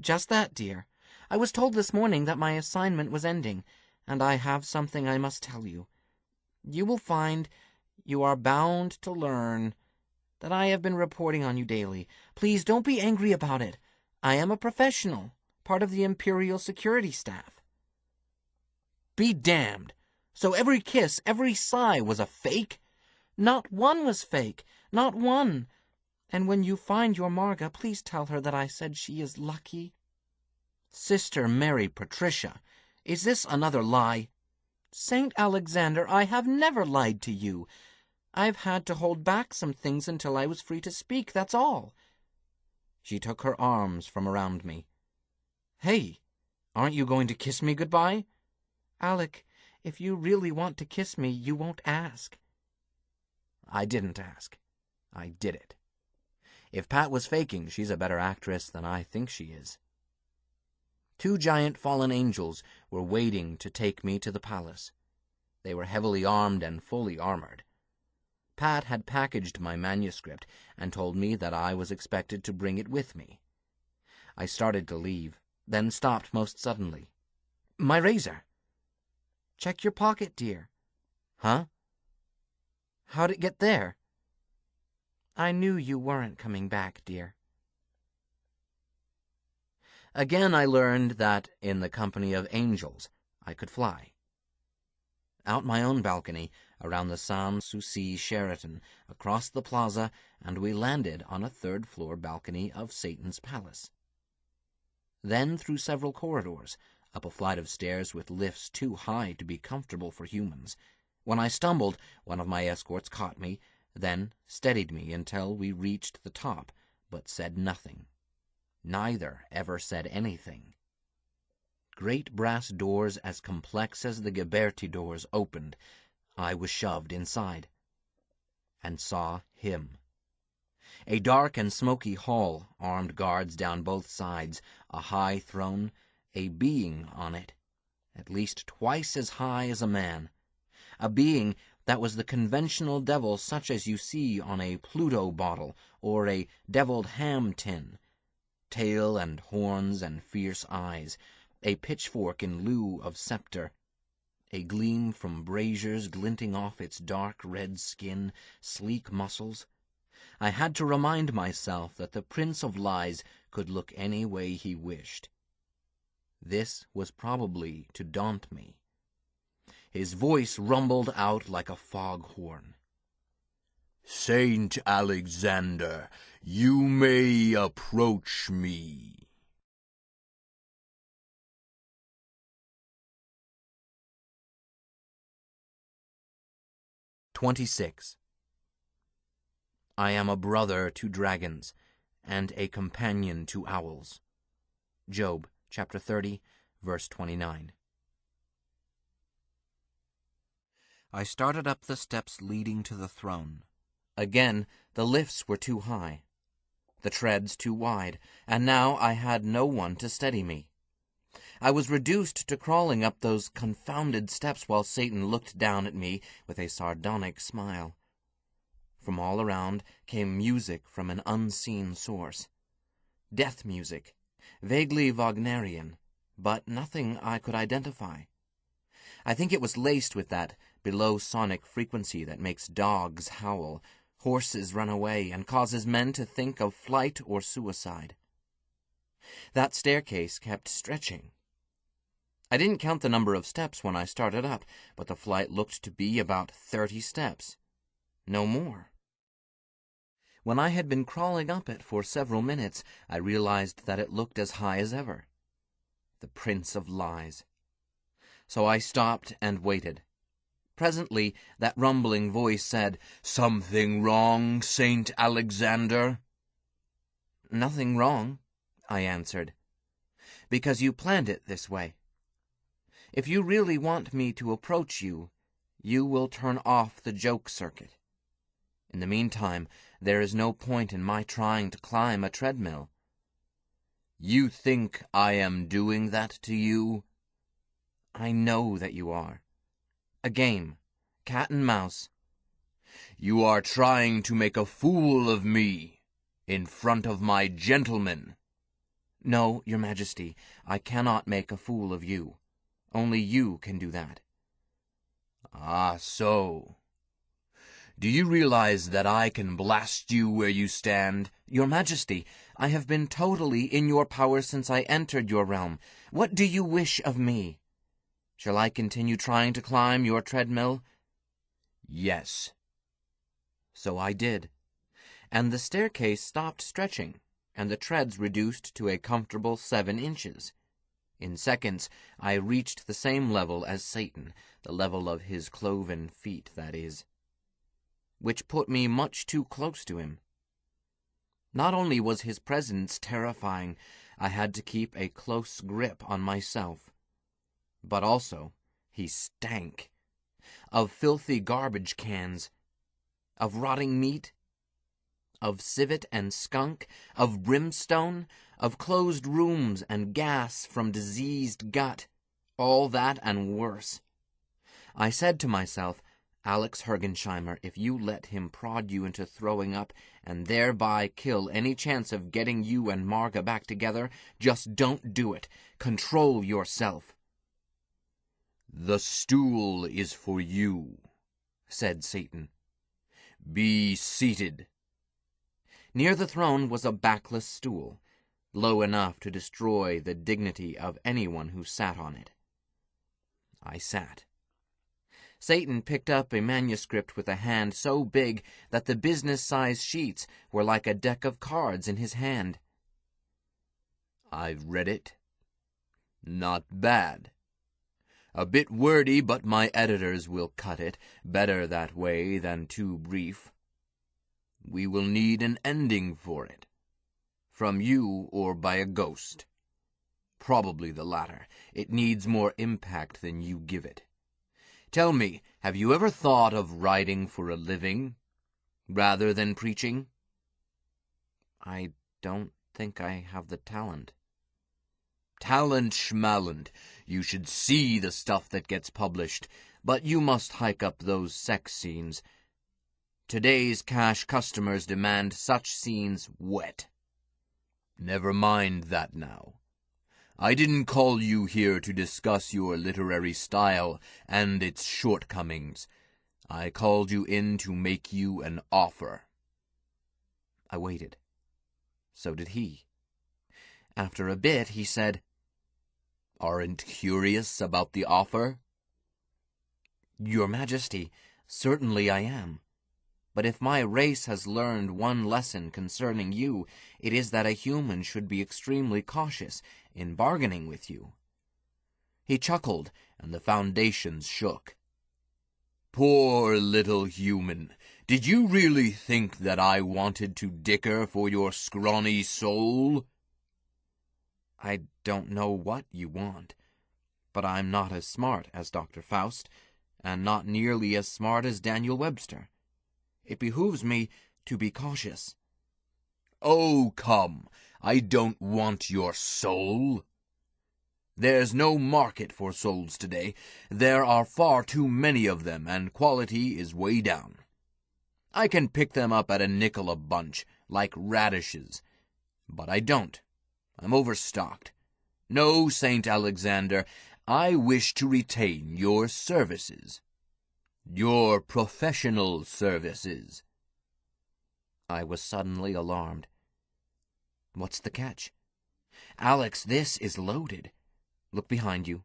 Just that, dear. I was told this morning that my assignment was ending, and I have something I must tell you. You will find you are bound to learn that I have been reporting on you daily. Please don't be angry about it. I am a professional, part of the Imperial Security Staff. Be damned! So every kiss, every sigh was a fake? Not one was fake, not one. And when you find your Marga, please tell her that I said she is lucky. Sister Mary Patricia, is this another lie? Saint Alexander, I have never lied to you. I've had to hold back some things until I was free to speak, that's all. She took her arms from around me. Hey, aren't you going to kiss me goodbye? Alec, if you really want to kiss me, you won't ask. I didn't ask. I did it. If Pat was faking, she's a better actress than I think she is. 2 giant fallen angels were waiting to take me to the palace. They were heavily armed and fully armored. Pat had packaged my manuscript and told me that I was expected to bring it with me. I started to leave, then stopped most suddenly. My razor! Check your pocket, dear. Huh? How'd it get there? I knew you weren't coming back, dear. Again I learned that, in the company of angels, I could fly. Out my own balcony, around the Sans Souci Sheraton, across the plaza, and we landed on a 3rd-floor balcony of Satan's palace. Then through several corridors, up a flight of stairs with lifts too high to be comfortable for humans. When I stumbled, one of my escorts caught me, then steadied me until we reached the top, but said nothing. Neither ever said anything. Great brass doors as complex as the Ghiberti doors opened. I was shoved inside, and saw him. A dark and smoky hall, armed guards down both sides, a high throne, a being on it, at least twice as high as a man. A being That was the conventional devil such as you see on a Pluto bottle or a deviled ham tin. Tail and horns and fierce eyes, a pitchfork in lieu of scepter, a gleam from braziers glinting off its dark red skin, sleek muscles. I had to remind myself that the Prince of Lies could look any way he wished. This was probably to daunt me. His voice rumbled out like a foghorn. "Saint Alexander, you may approach me." "26. I am a brother to dragons, and a companion to owls. Job, chapter 30, verse 29. I started up the steps leading to the throne. Again, the lifts were too high, the treads too wide, and now I had no one to steady me. I was reduced to crawling up those confounded steps while Satan looked down at me with a sardonic smile. From all around came music from an unseen source. Death music, vaguely Wagnerian, but nothing I could identify. I think it was laced with that below-sonic frequency that makes dogs howl, horses run away, and causes men to think of flight or suicide. That staircase kept stretching. I didn't count the number of steps when I started up, but the flight looked to be about 30 steps. No more. When I had been crawling up it for several minutes, I realized that it looked as high as ever. The Prince of Lies. So I stopped and waited. Presently, that rumbling voice said, "Something wrong, Saint Alexander?" "Nothing wrong," I answered, "because you planned it this way. If you really want me to approach you, you will turn off the joke circuit. In the meantime, there is no point in my trying to climb a treadmill." "You think I am doing that to you?" "I know that you are. A game, cat and mouse." "You are trying to make a fool of me, in front of my gentlemen." "No, Your Majesty, I cannot make a fool of you. Only you can do that." "Ah, so. Do you realize that I can blast you where you stand?" "Your Majesty, I have been totally in your power since I entered your realm. What do you wish of me? Shall I continue trying to climb your treadmill?" "Yes." So I did, and the staircase stopped stretching, and the treads reduced to a comfortable 7 inches. In seconds, I reached the same level as Satan, the level of his cloven feet, that is, which put me much too close to him. Not only was his presence terrifying, I had to keep a close grip on myself, but also he stank of filthy garbage cans, of rotting meat, of civet and skunk, of brimstone, of closed rooms and gas from diseased gut, all that and worse. I said to myself, "Alex Hergensheimer, if you let him prod you into throwing up and thereby kill any chance of getting you and Marga back together, just don't do it. Control yourself." "The stool is for you," said Satan. "Be seated." Near the throne was a backless stool, low enough to destroy the dignity of anyone who sat on it. I sat. Satan picked up a manuscript with a hand so big that the business-size sheets were like a deck of cards in his hand. "I've read it. Not bad. A bit wordy, but my editors will cut it. Better that way than too brief. We will need an ending for it. From you or by a ghost. Probably the latter. It needs more impact than you give it. Tell me, have you ever thought of writing for a living, rather than preaching?" "I don't think I have the talent." "Talent schmalent. You should see the stuff that gets published. but you must hike up those sex scenes. Today's cash customers demand such scenes wet. Never mind that now. I didn't call you here to discuss your literary style and its shortcomings. I called you in to make you an offer. I waited. So did he. After a bit, he said, "Aren't curious about the offer?" "Your Majesty, certainly I am. But if my race has learned one lesson concerning you, it is that a human should be extremely cautious in bargaining with you." He chuckled, and the foundations shook. "Poor little human! Did you really think that I wanted to dicker for your scrawny soul?" "I don't know what you want, but I'm not as smart as Dr. Faust, and not nearly as smart as Daniel Webster. It behooves me to be cautious." "Oh, come, I don't want your soul. There's no market for souls today. There are far too many of them, and quality is way down. I can pick them up at a nickel a bunch, like radishes. But I don't. I'm overstocked. No, St. Alexander, I wish to retain your services. Your professional services." I was suddenly alarmed. "What's the catch?" "Alex, this is loaded. Look behind you.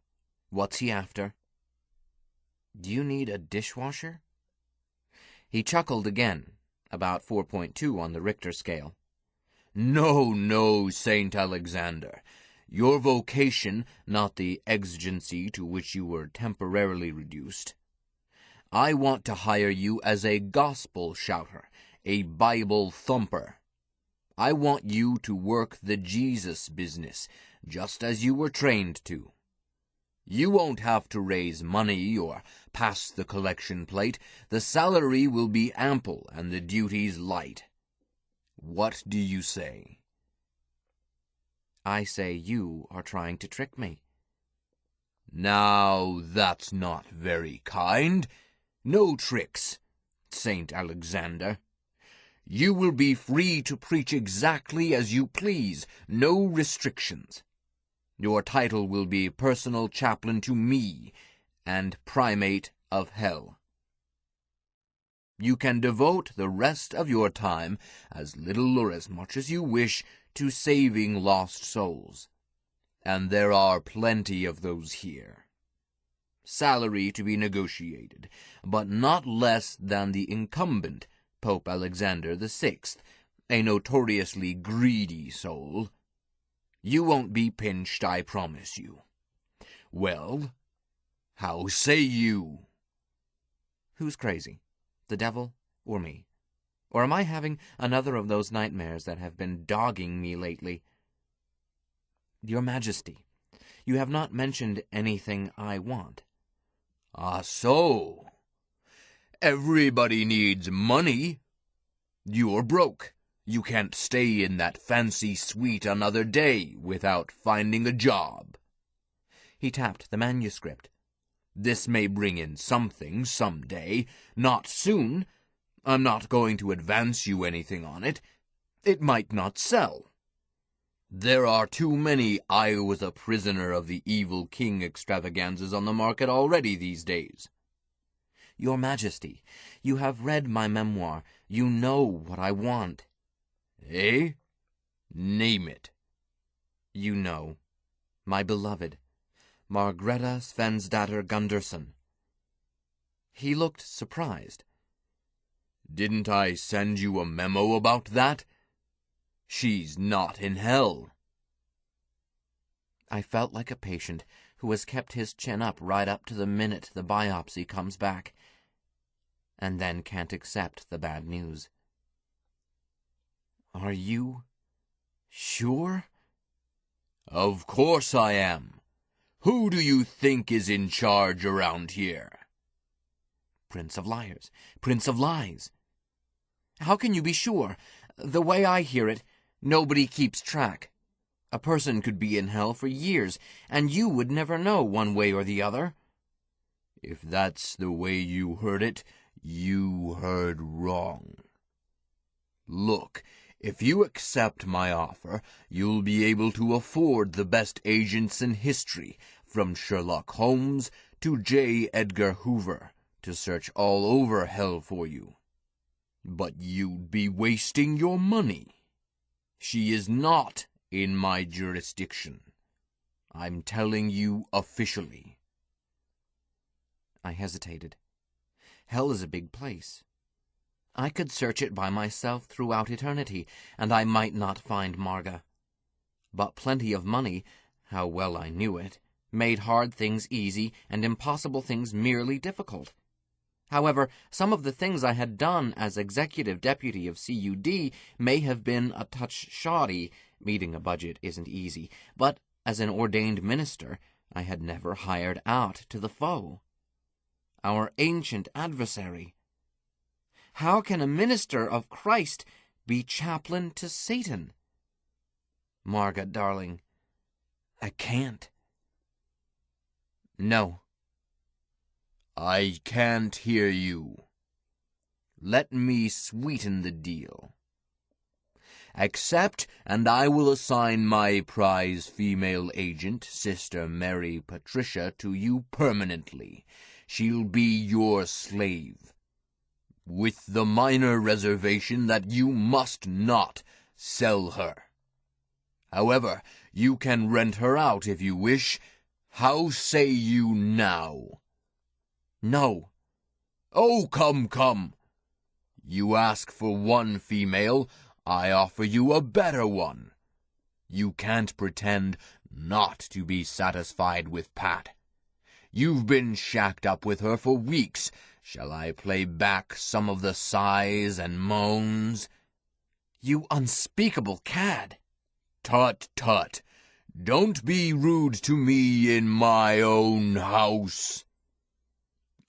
What's he after?" "Do you need a dishwasher?" He chuckled again, about 4.2 on the Richter scale. "No, no, St. Alexander. Your vocation, not the exigency to which you were temporarily reduced. I want to hire you as a gospel shouter, a Bible thumper. I want you to work the Jesus business, just as you were trained to. You won't have to raise money or pass the collection plate. The salary will be ample and the duties light. What do you say?" "I say you are trying to trick me." "Now, that's not very kind. No tricks, St. Alexander. You will be free to preach exactly as you please, no restrictions. Your title will be personal chaplain to me and primate of hell. You can devote the rest of your time, as little or as much as you wish, to saving lost souls. And there are plenty of those here. Salary to be negotiated, but not less than the incumbent, Pope Alexander VI, a notoriously greedy soul. You won't be pinched, I promise you. Well, how say you?" Who's crazy, the devil or me? Or am I having another of those nightmares that have been dogging me lately? "Your Majesty, you have not mentioned anything I want." "Ah, so? Everybody needs money. You're broke. You can't stay in that fancy suite another day without finding a job." He tapped the manuscript. "This may bring in something some day. Not soon. I'm not going to advance you anything on it. It might not sell. There are too many I was a prisoner of the evil king extravaganzas on the market already these days." "Your Majesty, you have read my memoir. You know what I want." "Eh? Name it." "You know. My beloved, Margrethe Svensdatter Gunderson." He looked surprised. "Didn't I send you a memo about that? She's not in hell." I felt like a patient who has kept his chin up right up to the minute the biopsy comes back, and then can't accept the bad news. "Are you sure?" "Of course I am. Who do you think is in charge around here?" "Prince of Liars. Prince of Lies." "How can you be sure? The way I hear it, nobody keeps track. A person could be in hell for years, and you would never know one way or the other." If that's the way you heard it, you heard wrong. Look, if you accept my offer, you'll be able to afford the best agents in history, from Sherlock Holmes to J. Edgar Hoover, to search all over hell for you. But you'd be wasting your money. She is not in my jurisdiction. I'm telling you officially. I hesitated. Hell is a big place. I could search it by myself throughout eternity, and I might not find Marga. But plenty of money, how well I knew it, made hard things easy and impossible things merely difficult. However, some of the things I had done as executive deputy of CUD may have been a touch shoddy. Meeting a budget isn't easy, but as an ordained minister, I had never hired out to the foe. Our ancient adversary. How can a minister of Christ be chaplain to Satan? Marga, darling, I can't. No. I can't hear you. Let me sweeten the deal. Accept, and I will assign my prize female agent, Sister Mary Patricia, to you permanently. She'll be your slave, with the minor reservation that you must not sell her. However, you can rent her out if you wish. How say you now? No. Oh, come. You ask for one female, I offer you a better one. You can't pretend not to be satisfied with Pat. You've been shacked up with her for weeks. Shall I play back some of the sighs and moans? You unspeakable cad! Tut. Don't be rude to me in my own house.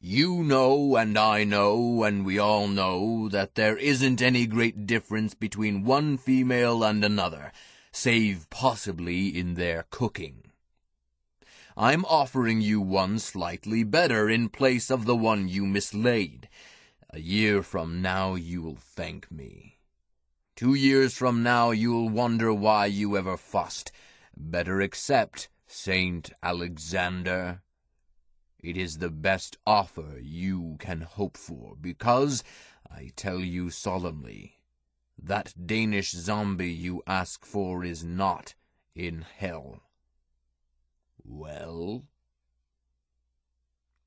You know, and I know, and we all know, that there isn't any great difference between one female and another, save possibly in their cooking. I'm offering you one slightly better in place of the one you mislaid. A year from now you'll thank me. 2 years from now you'll wonder why you ever fussed. Better accept, Saint Alexander. It is the best offer you can hope for, because, I tell you solemnly, that Danish zombie you ask for is not in hell. Well?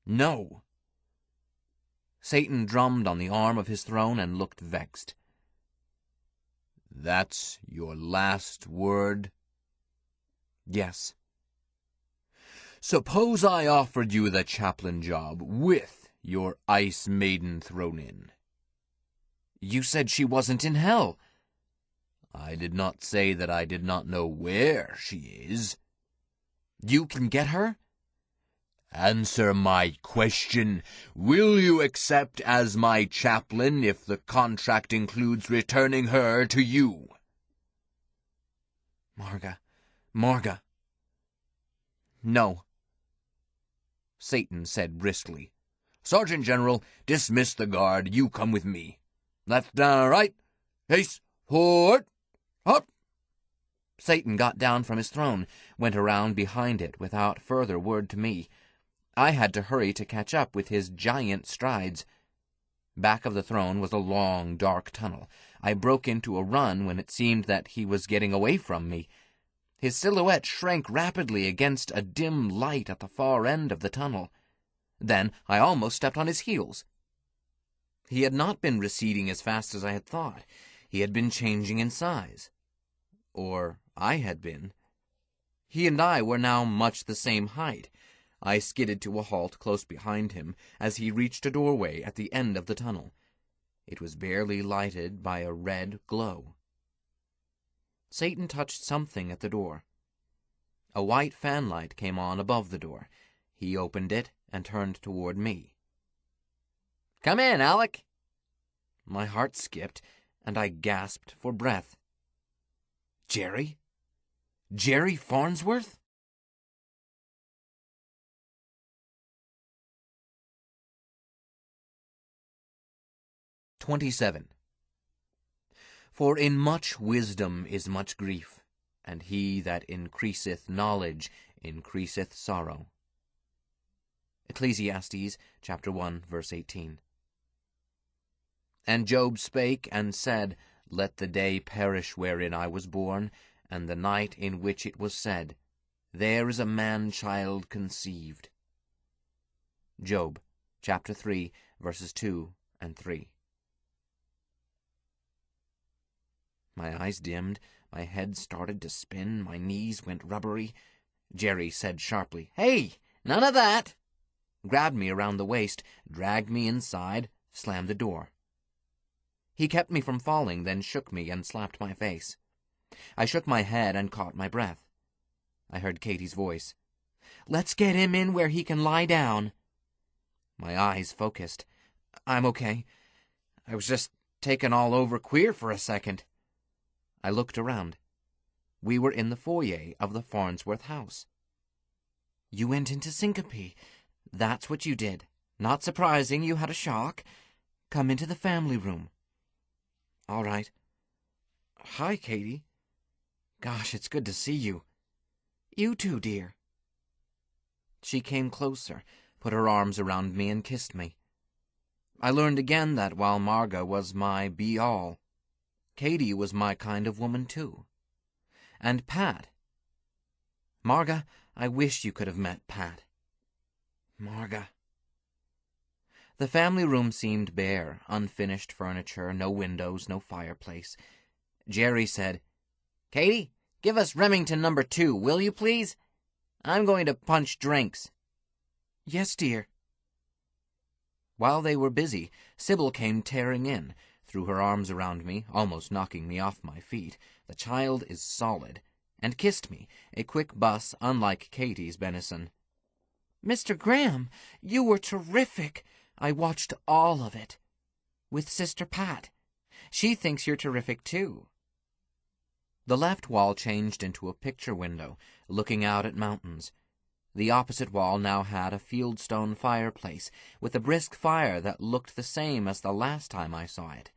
No. Satan drummed on the arm of his throne and looked vexed. That's your last word? Yes. Suppose I offered you the chaplain job with your ice maiden thrown in. You said she wasn't in hell. I did not say that I did not know where she is. You can get her? Answer my question. Will you accept as my chaplain if the contract includes returning her to you? Marga. No. Satan said briskly. Sergeant General, dismiss the guard. You come with me. Left, down, right. Haste, forward, up. Satan got down from his throne, went around behind it without further word to me. I had to hurry to catch up with his giant strides. Back of the throne was a long, dark tunnel. I broke into a run when it seemed that he was getting away from me. His silhouette shrank rapidly against a dim light at the far end of the tunnel. Then I almost stepped on his heels. He had not been receding as fast as I had thought. He had been changing in size. Or I had been. He and I were now much the same height. I skidded to a halt close behind him as he reached a doorway at the end of the tunnel. It was barely lighted by a red glow. Satan touched something at the door. A white fanlight came on above the door. He opened it and turned toward me. Come in, Alec. My heart skipped, and I gasped for breath. Jerry? Jerry Farnsworth? 27. For in much wisdom is much grief, and he that increaseth knowledge increaseth sorrow. Ecclesiastes chapter 1, verse 18. And Job spake and said, Let the day perish wherein I was born, and the night in which it was said, There is a man-child conceived. Job chapter 3, verses 2 and 3. My eyes dimmed, my head started to spin, my knees went rubbery. Jerry said sharply, Hey, none of that! Grabbed me around the waist, dragged me inside, slammed the door. He kept me from falling, then shook me and slapped my face. I shook my head and caught my breath. I heard Katie's voice. Let's get him in where he can lie down. My eyes focused. I'm okay. I was just taken all over queer for a second. I looked around. We were in the foyer of the Farnsworth house. You went into syncope. That's what you did. Not surprising you had a shock. Come into the family room. All right. Hi, Katie. Gosh, it's good to see you. You too, dear. She came closer, put her arms around me and kissed me. I learned again that while Marga was my be-all, Katie was my kind of woman, too. And Pat. Marga, I wish you could have met Pat. Marga. The family room seemed bare, unfinished furniture, no windows, no fireplace. Jerry said, Katie, give us Remington number 2, will you please? I'm going to punch drinks. Yes, dear. While they were busy, Sybil came tearing in, threw her arms around me, almost knocking me off my feet. The child is solid. And kissed me, a quick buss unlike Katie's benison. Mr. Graham, you were terrific. I watched all of it. With Sister Pat. She thinks you're terrific, too. The left wall changed into a picture window, looking out at mountains. The opposite wall now had a fieldstone fireplace, with a brisk fire that looked the same as the last time I saw it.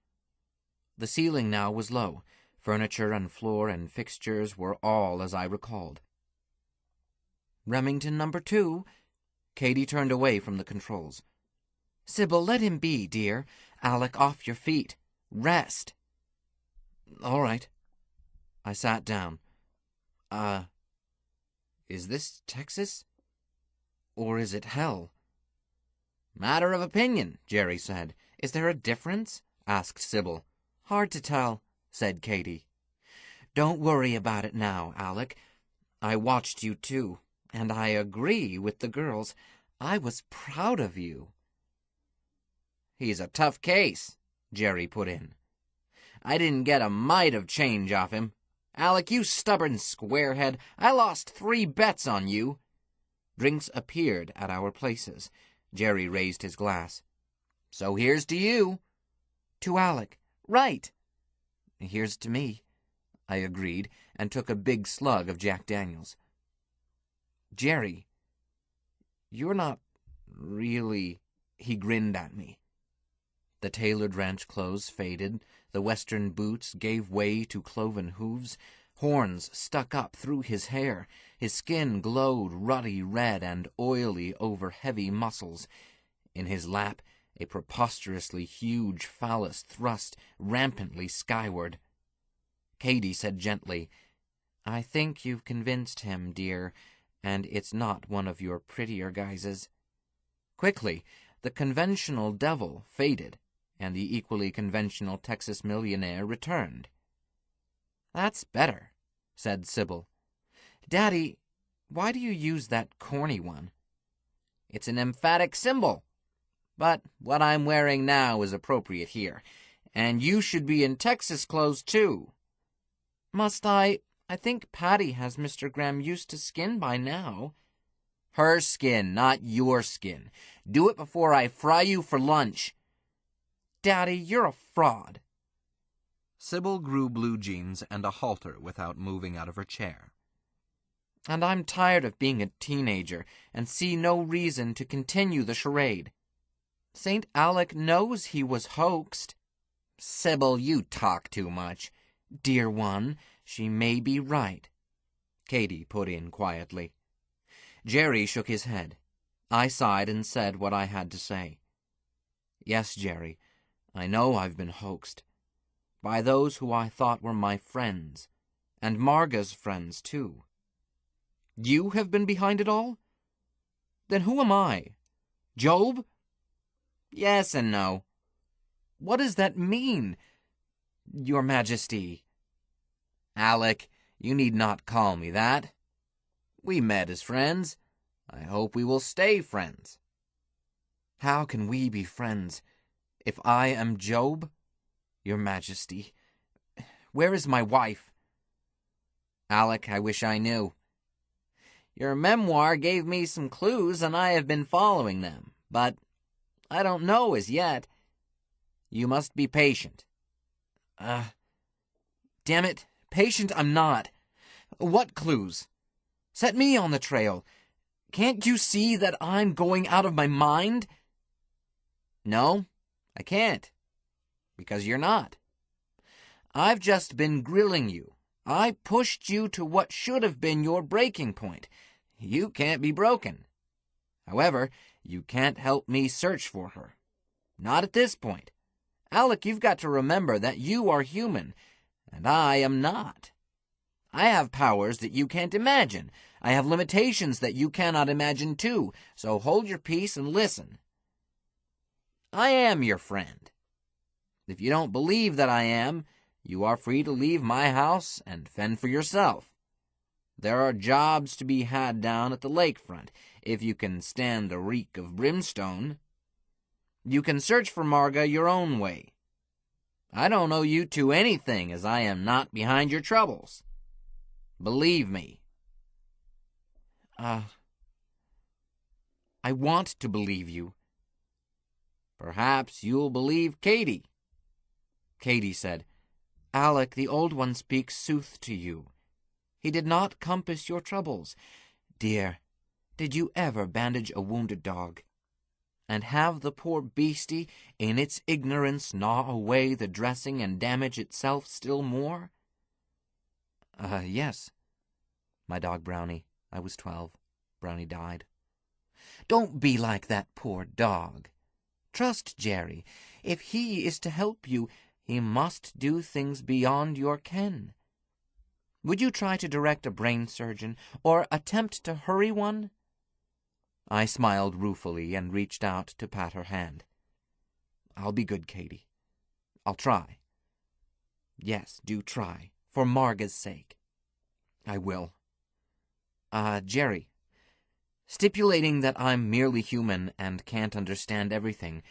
The ceiling now was low. Furniture and floor and fixtures were all as I recalled. Remington number 2. Katie turned away from the controls. Sybil, let him be, dear. Alec, off your feet. Rest. All right. I sat down. Is this Texas? Or is it hell? Matter of opinion, Jerry said. Is there a difference? Asked Sybil. Hard to tell, said Katie. Don't worry about it now, Alec. I watched you too, and I agree with the girls. I was proud of you. He's a tough case, Jerry put in. I didn't get a mite of change off him. Alec, you stubborn squarehead, I lost 3 bets on you. Drinks appeared at our places. Jerry raised his glass. So here's to you. To Alec. Right. Here's to me, I agreed, and took a big slug of Jack Daniels. Jerry, you're not really... He grinned at me. The tailored ranch clothes faded, the western boots gave way to cloven hooves, horns stuck up through his hair, his skin glowed ruddy red and oily over heavy muscles. In his lap, a preposterously huge phallus thrust rampantly skyward. Katie said gently, I think you've convinced him, dear, and it's not one of your prettier guises. Quickly, the conventional devil faded, and the equally conventional Texas millionaire returned. That's better, said Sybil. Daddy, why do you use that corny one? It's an emphatic symbol. But what I'm wearing now is appropriate here, and you should be in Texas clothes, too. Must I? I think Patty has Mr. Graham used to skin by now. Her skin, not your skin. Do it before I fry you for lunch. Daddy, you're a fraud. Sybil grew blue jeans and a halter without moving out of her chair. And I'm tired of being a teenager and see no reason to continue the charade. St. Alec knows he was hoaxed. Sybil, you talk too much. Dear one, she may be right, Katy put in quietly. Jerry shook his head. I sighed and said what I had to say. Yes, Jerry, I know I've been hoaxed. By those who I thought were my friends, and Marga's friends, too. You have been behind it all? Then who am I? Job? Yes and no. What does that mean, Your Majesty? Alec, you need not call me that. We met as friends. I hope we will stay friends. How can we be friends if I am Job? Your Majesty, where is my wife? Alec, I wish I knew. Your memoir gave me some clues, and I have been following them, but I don't know as yet. You must be patient. Damn it, patient I'm not. What clues? Set me on the trail. Can't you see that I'm going out of my mind? No, I can't, because you're not. I've just been grilling you. I pushed you to what should have been your breaking point. You can't be broken. However, you can't help me search for her. Not at this point. Alec, you've got to remember that you are human, and I am not. I have powers that you can't imagine. I have limitations that you cannot imagine too, so hold your peace and listen. I am your friend. If you don't believe that I am, you are free to leave my house and fend for yourself. There are jobs to be had down at the lakefront, if you can stand the reek of brimstone. You can search for Marga your own way. I don't owe you two anything, as I am not behind your troubles. Believe me. I want to believe you. Perhaps you'll believe Katy. Katy said, Alec, the Old One speaks sooth to you. He did not compass your troubles. Dear, did you ever bandage a wounded dog? And have the poor beastie, in its ignorance, gnaw away the dressing and damage itself still more? Yes. My dog Brownie. I was 12. Brownie died. Don't be like that poor dog. Trust Jerry. If he is to help you, he must do things beyond your ken. Would you try to direct a brain surgeon, or attempt to hurry one? I smiled ruefully and reached out to pat her hand. I'll be good, Katy. I'll try. Yes, do try, for Marga's sake. I will. Jerry, stipulating that I'm merely human and can't understand everything,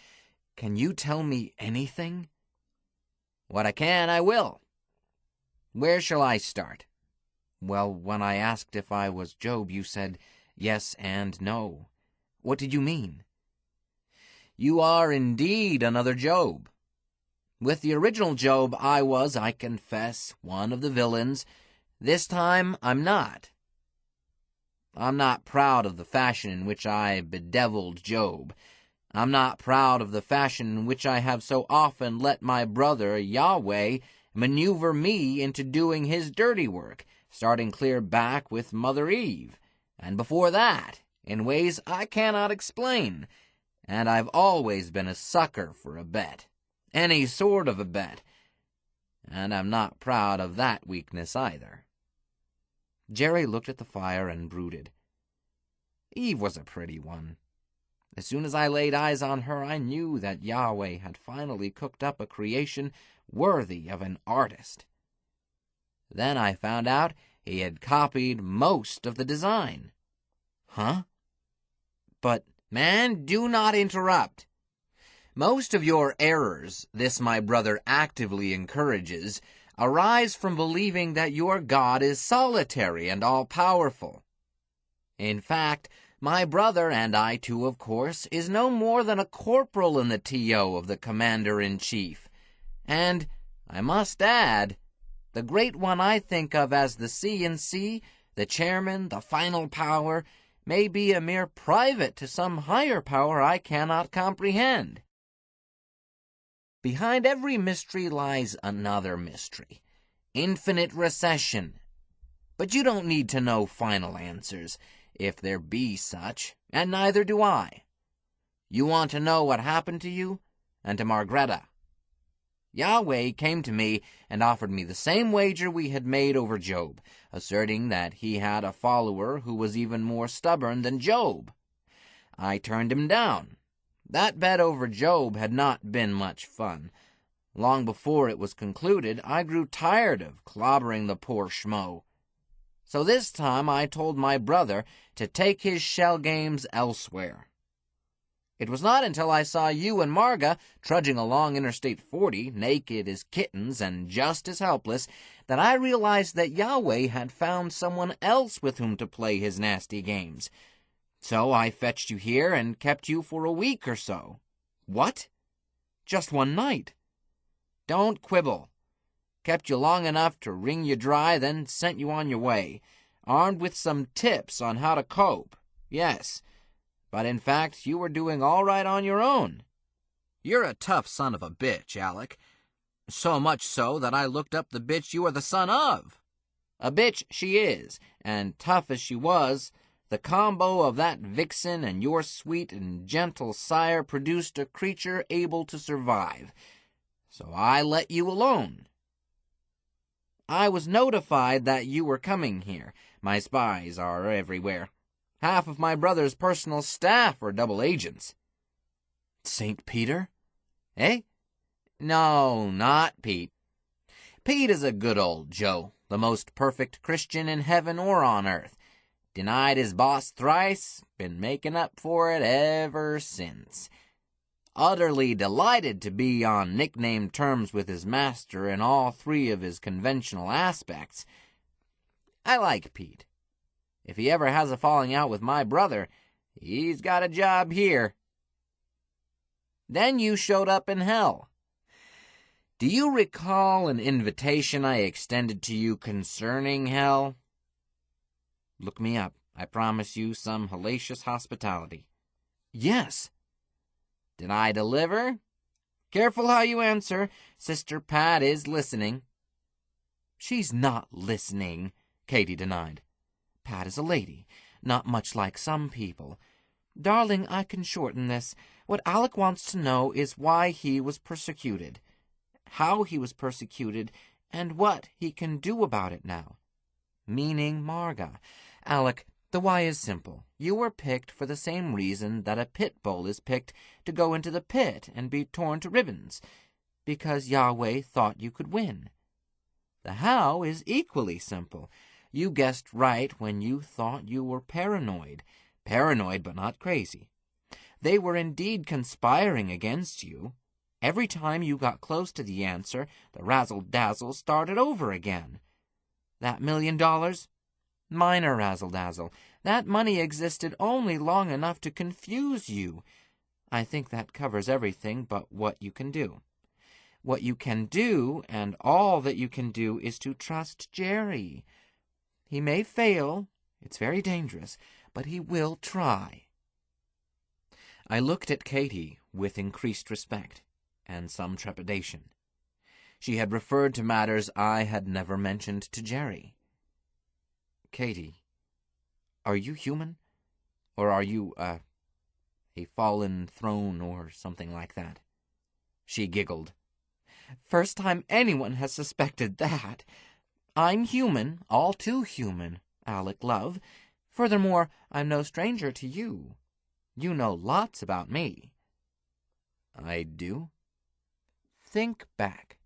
can you tell me anything? What I can, I will. Where shall I start? Well, when I asked if I was Job, you said yes and no. What did you mean? You are indeed another Job. With the original Job, I was, I confess, one of the villains. This time, I'm not. I'm not proud of the fashion in which I bedeviled Job. I'm not proud of the fashion in which I have so often let my brother, Yahweh, maneuver me into doing his dirty work, starting clear back with Mother Eve, and before that, in ways I cannot explain. And I've always been a sucker for a bet, any sort of a bet, and I'm not proud of that weakness either. Jerry looked at the fire and brooded. Eve was a pretty one. As soon as I laid eyes on her, I knew that Yahweh had finally cooked up a creation worthy of an artist. Then I found out he had copied most of the design. Huh? But, man, do not interrupt. Most of your errors, this my brother actively encourages, arise from believing that your God is solitary and all-powerful. In fact, my brother, and I too, of course, is no more than a corporal in the T.O. of the Commander-in-Chief. And, I must add, the great one I think of as the C&C, the chairman, the final power, may be a mere private to some higher power I cannot comprehend. Behind every mystery lies another mystery. Infinite recession. But you don't need to know final answers, if there be such, and neither do I. You want to know what happened to you and to Margreta. Yahweh came to me and offered me the same wager we had made over Job, asserting that he had a follower who was even more stubborn than Job. I turned him down. That bet over Job had not been much fun. Long before it was concluded, I grew tired of clobbering the poor schmo. So this time I told my brother to take his shell games elsewhere. It was not until I saw you and Marga trudging along Interstate 40, naked as kittens and just as helpless, that I realized that Yahweh had found someone else with whom to play his nasty games. So I fetched you here and kept you for a week or so. What? Just one night? Don't quibble. Kept you long enough to wring you dry, then sent you on your way, armed with some tips on how to cope. Yes, but in fact you were doing all right on your own. You're a tough son of a bitch, Alec. So much so that I looked up the bitch you are the son of. A bitch she is, and tough as she was, the combo of that vixen and your sweet and gentle sire produced a creature able to survive. So I let you alone. I was notified that you were coming here. My spies are everywhere. Half of my brother's personal staff are double agents. St. Peter? Eh? No, not Pete. Pete is a good old Joe, the most perfect Christian in heaven or on earth. Denied his boss thrice, been making up for it ever since. Utterly delighted to be on nickname terms with his master in all three of his conventional aspects. I like Pete. If he ever has a falling out with my brother, he's got a job here. Then you showed up in hell. Do you recall an invitation I extended to you concerning hell? Look me up. I promise you some hellacious hospitality. Yes. Did I deliver? Careful how you answer. Sister Pat is listening. She's not listening, Katie denied. Pat is a lady, not much like some people. Darling, I can shorten this. What Alec wants to know is why he was persecuted, how he was persecuted, and what he can do about it now. Meaning Marga. Alec, the why is simple. You were picked for the same reason that a pit bull is picked to go into the pit and be torn to ribbons, because Yahweh thought you could win. The how is equally simple. You guessed right when you thought you were paranoid. Paranoid but not crazy. They were indeed conspiring against you. Every time you got close to the answer, the razzle-dazzle started over again. That $1 million? Minor razzle-dazzle. That money existed only long enough to confuse you. I think that covers everything but what you can do. What you can do, and all that you can do, is to trust Jerry. He may fail, it's very dangerous, but he will try. I looked at Katie with increased respect and some trepidation. She had referred to matters I had never mentioned to Jerry. Katie, are you human? Or are you, a fallen throne or something like that? She giggled. First time anyone has suspected that. I'm human, all too human, Alec love. Furthermore, I'm no stranger to you. You know lots about me. I do? Think back.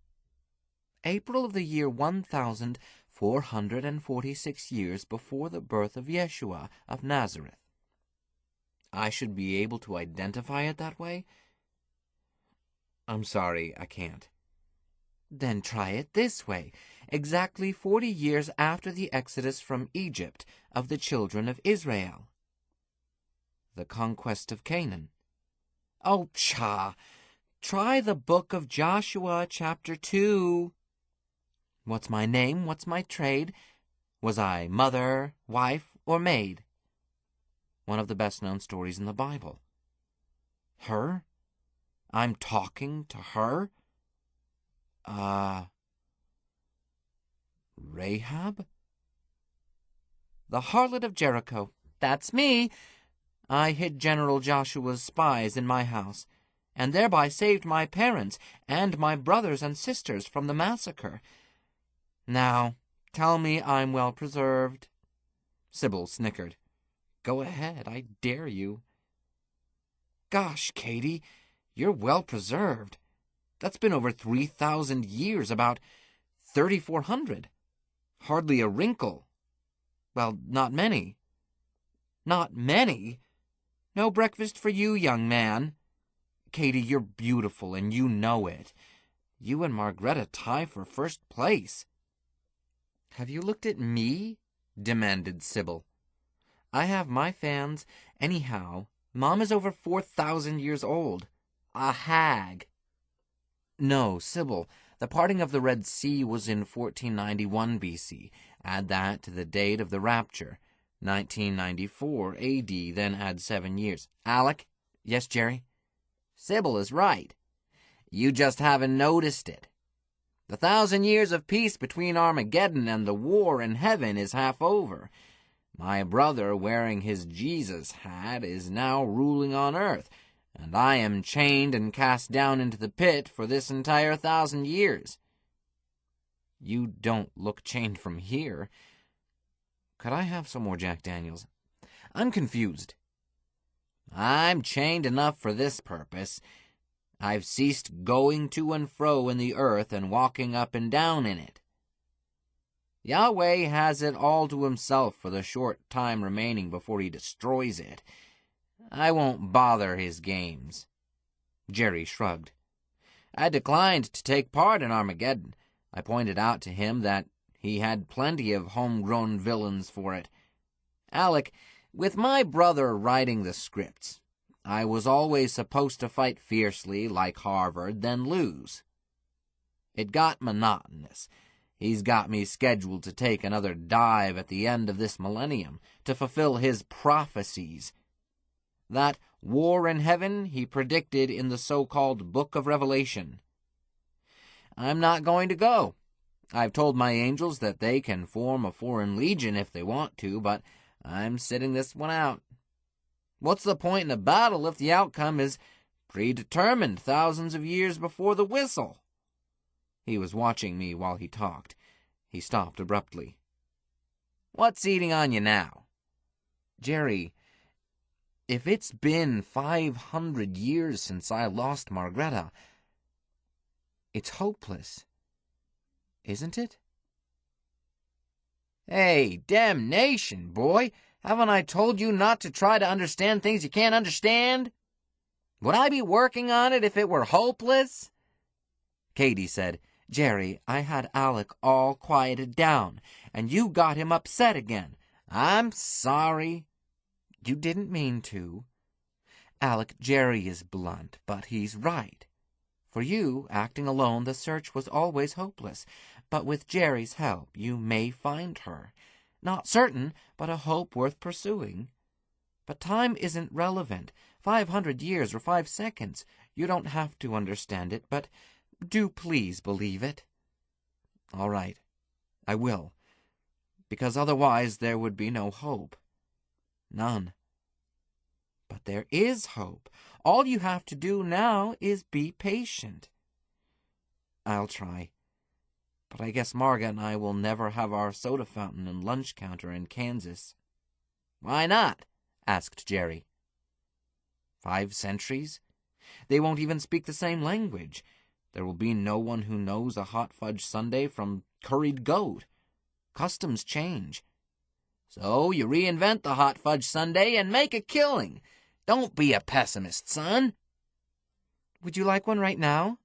April of the year 1446 years before the birth of Yeshua of Nazareth. I should be able to identify it that way? I'm sorry, I can't. Then try it this way. Exactly 40 years after the exodus from Egypt of the children of Israel. The conquest of Canaan. Oh, pshaw! Try the book of Joshua, chapter 2. What's my name? What's my trade? Was I mother, wife, or maid? One of the best-known stories in the Bible. Her? I'm talking to her? Rahab? The harlot of Jericho. That's me. I hid General Joshua's spies in my house, and thereby saved my parents and my brothers and sisters from the massacre. Now, tell me I'm well preserved. Sybil snickered. Go ahead, I dare you. Gosh, Katie, you're well preserved. That's been over 3,000 years, about 3,400. Hardly a wrinkle. Well, not many. Not many? No breakfast for you, young man. Katie, you're beautiful, and you know it. You and Margaretta tie for first place. Have you looked at me? Demanded Sybil. I have my fans. Anyhow, Mom is over 4,000 years old. A hag. No, Sybil, the parting of the Red Sea was in 1491 B.C. Add that to the date of the rapture, 1994 A.D., then add 7 years. Alec? Yes, Jerry? Sybil is right. You just haven't noticed it. The 1,000 years of peace between Armageddon and the war in heaven is half over. My brother, wearing his Jesus hat, is now ruling on earth, and I am chained and cast down into the pit for this entire 1,000 years. You don't look chained from here. Could I have some more Jack Daniels? I'm confused. I'm chained enough for this purpose. I've ceased going to and fro in the earth and walking up and down in it. Yahweh has it all to himself for the short time remaining before he destroys it. I won't bother his games. Jerry shrugged. I declined to take part in Armageddon. I pointed out to him that he had plenty of homegrown villains for it. Alec, with my brother writing the scripts, I was always supposed to fight fiercely like Harvard, then lose. It got monotonous. He's got me scheduled to take another dive at the end of this millennium to fulfill his prophecies. That war in heaven he predicted in the so-called Book of Revelation. I'm not going to go. I've told my angels that they can form a foreign legion if they want to, but I'm sitting this one out. What's the point in a battle if the outcome is predetermined thousands of years before the whistle? He was watching me while he talked. He stopped abruptly. What's eating on you now? Jerry, if it's been 500 years since I lost Margaretta, it's hopeless, isn't it? Hey, damnation, boy! Haven't I told you not to try to understand things you can't understand? Would I be working on it if it were hopeless? Katie said, Jerry, I had Alec all quieted down, and you got him upset again. I'm sorry. You didn't mean to. Alec, Jerry is blunt, but he's right. For you, acting alone, the search was always hopeless. But with Jerry's help, you may find her. Not certain, but a hope worth pursuing. But time isn't relevant. 500 years or 5 seconds. You don't have to understand it, but do please believe it. All right, I will. Because otherwise there would be no hope. None. But there is hope. All you have to do now is be patient. I'll try. But I guess Marga and I will never have our soda fountain and lunch counter in Kansas. Why not? Asked Jerry. 5 centuries? They won't even speak the same language. There will be no one who knows a hot fudge sundae from curried goat. Customs change. So you reinvent the hot fudge sundae and make a killing. Don't be a pessimist, son. Would you like one right now?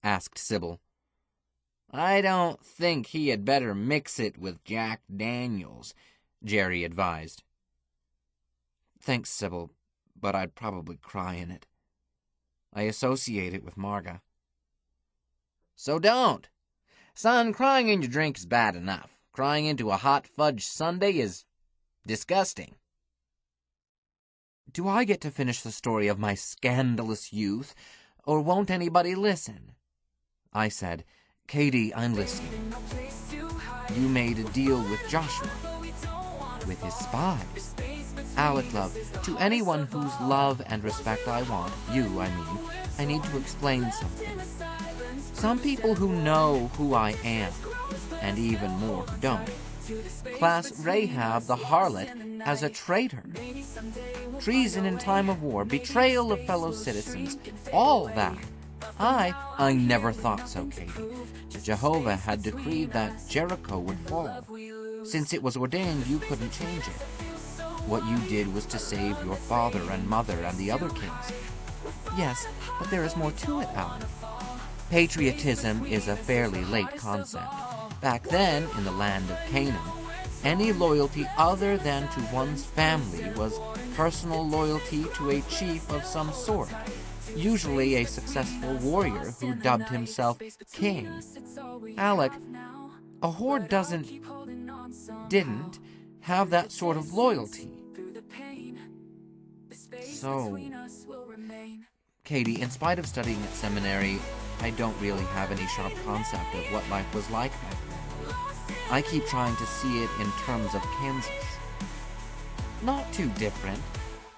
Asked Sybil. I don't think he had better mix it with Jack Daniels, Jerry advised. Thanks, Sybil, but I'd probably cry in it. I associate it with Marga. So don't. Son, crying in your drink is bad enough. Crying into a hot fudge sundae is disgusting. Do I get to finish the story of my scandalous youth, or won't anybody listen? I said, Katie, I'm listening. You made a deal with Joshua, with his spies. Alec, love, to anyone whose love and respect I want, you, I need to explain something. Some people who know who I am, and even more who don't, class Rahab the harlot as a traitor. Treason in time of war, betrayal of fellow citizens, all that. I never thought so, Katie. Jehovah had decreed that Jericho would fall. Since it was ordained, you couldn't change it. What you did was to save your father and mother and the other kings. Yes, but there is more to it, Alan. Patriotism is a fairly late concept. Back then, in the land of Canaan, any loyalty other than to one's family was personal loyalty to a chief of some sort, usually a successful warrior who dubbed himself king. Alec, a whore didn't have that sort of loyalty. So, Katie, in spite of studying at seminary, I don't really have any sharp concept of what life was like back then. I keep trying to see it in terms of Kansas. Not too different.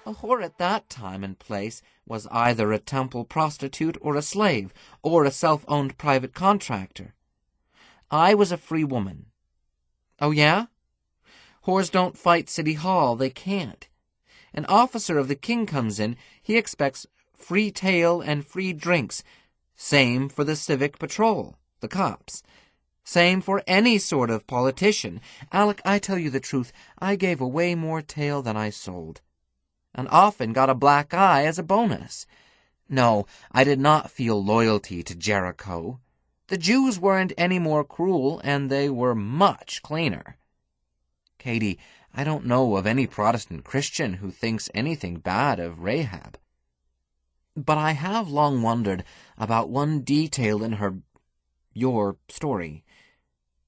A whore at that time and place was either a temple prostitute or a slave, or a self-owned private contractor. I was a free woman. Oh yeah? Whores don't fight City Hall, they can't. An officer of the king comes in, he expects free tail and free drinks. Same for the civic patrol, the cops. Same for any sort of politician. Alec, I tell you the truth, I gave away more tail than I sold, and often got a black eye as a bonus. No, I did not feel loyalty to Jericho. The Jews weren't any more cruel, and they were much cleaner. Katie, I don't know of any Protestant Christian who thinks anything bad of Rahab. But I have long wondered about one detail in your story.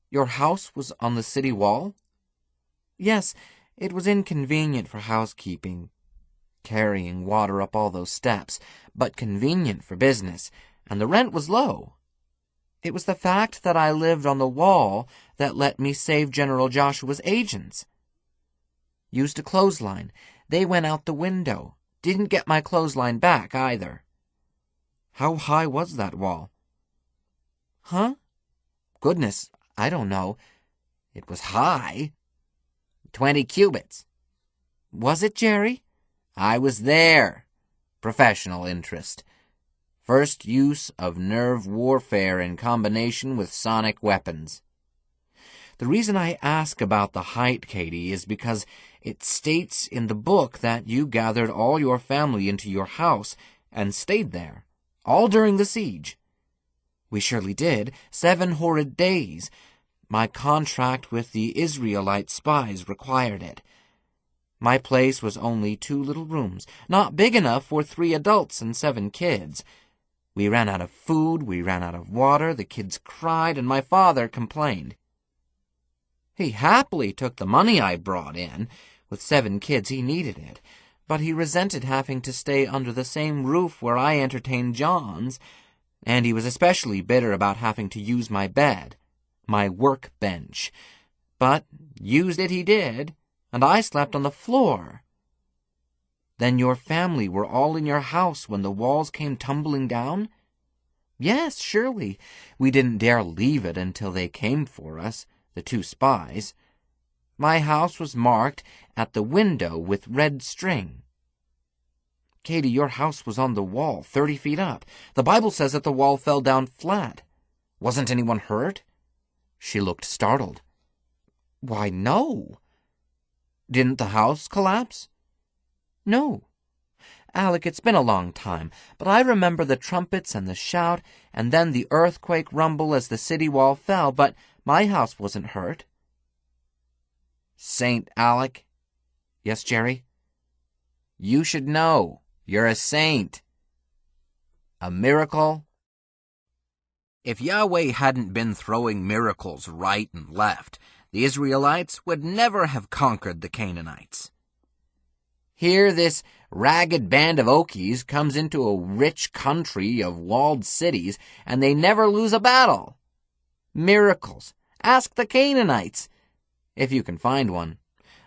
Your house was on the city wall? Yes, it was inconvenient for housekeeping, carrying water up all those steps, but convenient for business, and the rent was low. It was the fact that I lived on the wall that let me save General Joshua's agents. Used a clothesline. They went out the window. Didn't get my clothesline back, either. How high was that wall? Huh? Goodness, I don't know. It was high. 20 cubits. Was it, Jerry? I was there. Professional interest. First use of nerve warfare in combination with sonic weapons. The reason I ask about the height, Katie, is because it states in the book that you gathered all your family into your house and stayed there, all during the siege. We surely did. 7 horrid days. My contract with the Israelite spies required it. My place was only 2 little rooms, not big enough for 3 adults and 7 kids. We ran out of food, we ran out of water, the kids cried, and my father complained. He happily took the money I brought in. With 7 kids, he needed it. But he resented having to stay under the same roof where I entertained Johns, and he was especially bitter about having to use my bed, my workbench. But used it he did, and I slept on the floor. Then your family were all in your house when the walls came tumbling down? Yes, surely. We didn't dare leave it until they came for us, the 2 spies. My house was marked at the window with red string. Katie, your house was on the wall, 30 feet up. The Bible says that the wall fell down flat. Wasn't anyone hurt? She looked startled. Why, no. Didn't the house collapse? No. Alec, it's been a long time, but I remember the trumpets and the shout, and then the earthquake rumble as the city wall fell, but my house wasn't hurt. Saint Alec? Yes, Jerry? You should know. You're a saint. A miracle? If Yahweh hadn't been throwing miracles right and left, the Israelites would never have conquered the Canaanites. Here this ragged band of Okies comes into a rich country of walled cities, and they never lose a battle. Miracles. Ask the Canaanites, if you can find one.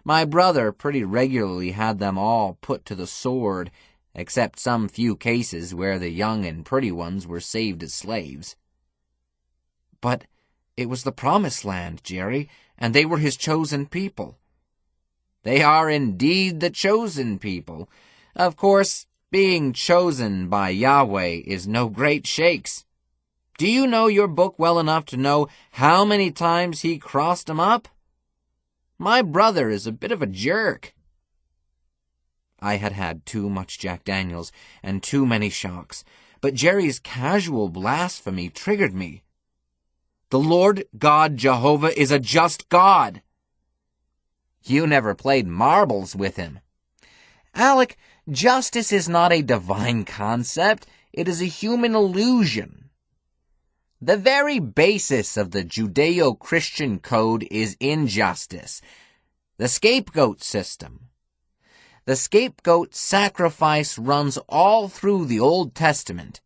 My brother pretty regularly had them all put to the sword, except some few cases where the young and pretty ones were saved as slaves. But it was the Promised Land, Jerry, and they were his chosen people. They are indeed the chosen people. Of course, being chosen by Yahweh is no great shakes. Do you know your book well enough to know how many times he crossed 'em up? My brother is a bit of a jerk. I had had too much Jack Daniels and too many shocks, but Jerry's casual blasphemy triggered me. The Lord God Jehovah is a just God. You never played marbles with him. Alec, justice is not a divine concept. It is a human illusion. The very basis of the Judeo-Christian code is injustice. The scapegoat system. The scapegoat sacrifice runs all through the Old Testament.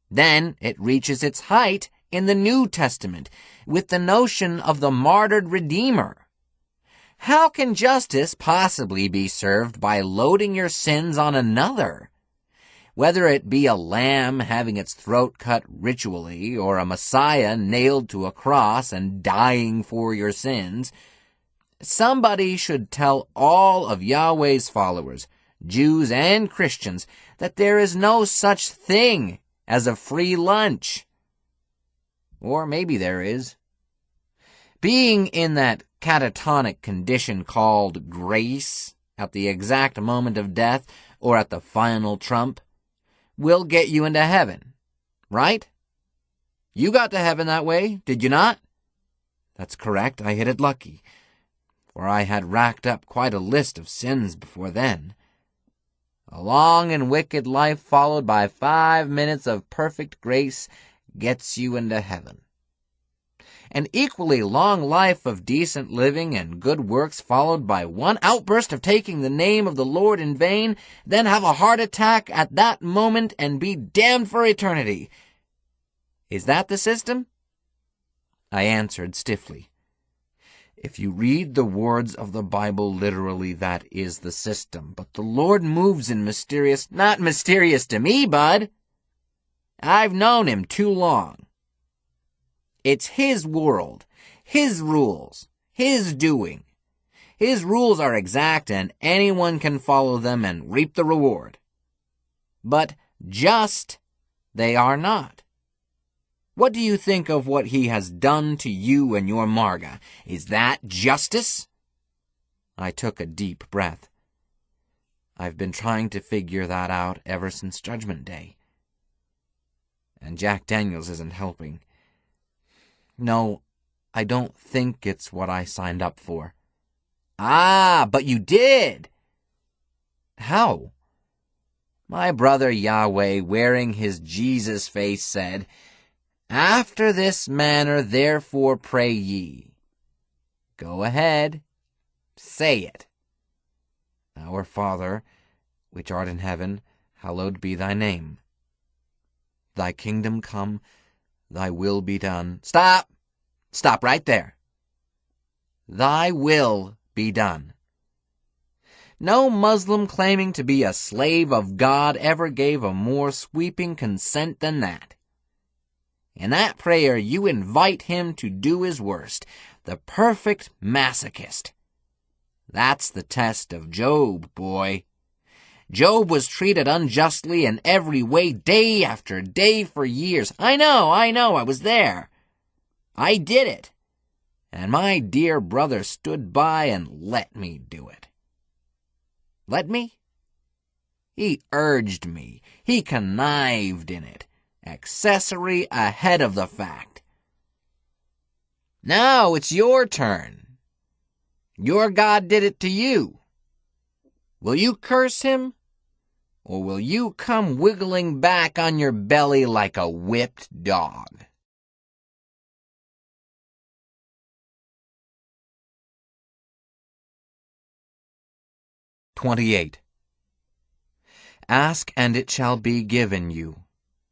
Then it reaches its height in the New Testament with the notion of the martyred Redeemer. How can justice possibly be served by loading your sins on another? Whether it be a lamb having its throat cut ritually, or a Messiah nailed to a cross and dying for your sins, somebody should tell all of Yahweh's followers, Jews and Christians, that there is no such thing as a free lunch. Or maybe there is. Being in that catatonic condition called grace at the exact moment of death or at the final trump will get you into heaven, right? You got to heaven that way, did you not? That's correct. I hit it lucky, for I had racked up quite a list of sins before then. A long and wicked life followed by 5 minutes of perfect grace gets you into heaven. An equally long life of decent living and good works followed by one outburst of taking the name of the Lord in vain, then have a heart attack at that moment and be damned for eternity. Is that the system? I answered stiffly. If you read the words of the Bible literally, that is the system. But the Lord moves in mysterious... Not mysterious to me, bud. I've known him too long. It's his world, his rules, his doing. His rules are exact and anyone can follow them and reap the reward. But just they are not. What do you think of what he has done to you and your Marga? Is that justice? I took a deep breath. I've been trying to figure that out ever since Judgment Day. And Jack Daniels isn't helping. No, I don't think it's what I signed up for. Ah, but you did. How? My brother Yahweh, wearing his Jesus face, said, "After this manner therefore pray ye." Go ahead. Say it. Our Father, which art in heaven, hallowed be thy name. Thy kingdom come, thy will be done. Stop. Stop right there. Thy will be done. No Muslim claiming to be a slave of God ever gave a more sweeping consent than that. In that prayer, you invite him to do his worst, the perfect masochist. That's the test of Job, boy. Job was treated unjustly in every way day after day for years. I know, I was there. I did it. And my dear brother stood by and let me do it. Let me? He urged me. He connived in it. Accessory ahead of the fact. Now it's your turn. Your God did it to you. Will you curse him? Or will you come wiggling back on your belly like a whipped dog? "28. Ask, and it shall be given you.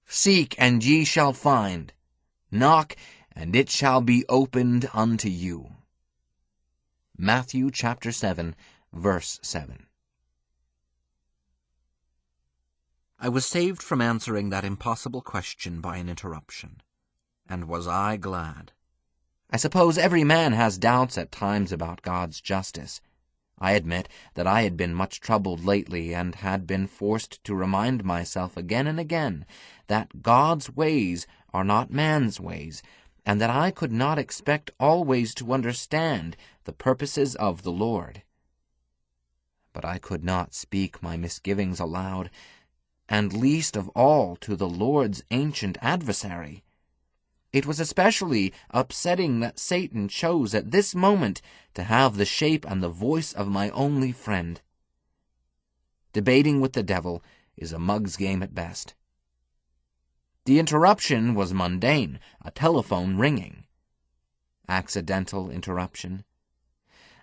Seek, and ye shall find. Knock, and it shall be opened unto you. Matthew chapter 7, verse 7. I was saved from answering that impossible question by an interruption. And was I glad? I suppose every man has doubts at times about God's justice. I admit that I had been much troubled lately and had been forced to remind myself again and again that God's ways are not man's ways, and that I could not expect always to understand the purposes of the Lord. But I could not speak my misgivings aloud, and least of all to the Lord's ancient adversary. It was especially upsetting that Satan chose at this moment to have the shape and the voice of my only friend. Debating with the devil is a mug's game at best. The interruption was mundane, a telephone ringing. Accidental interruption.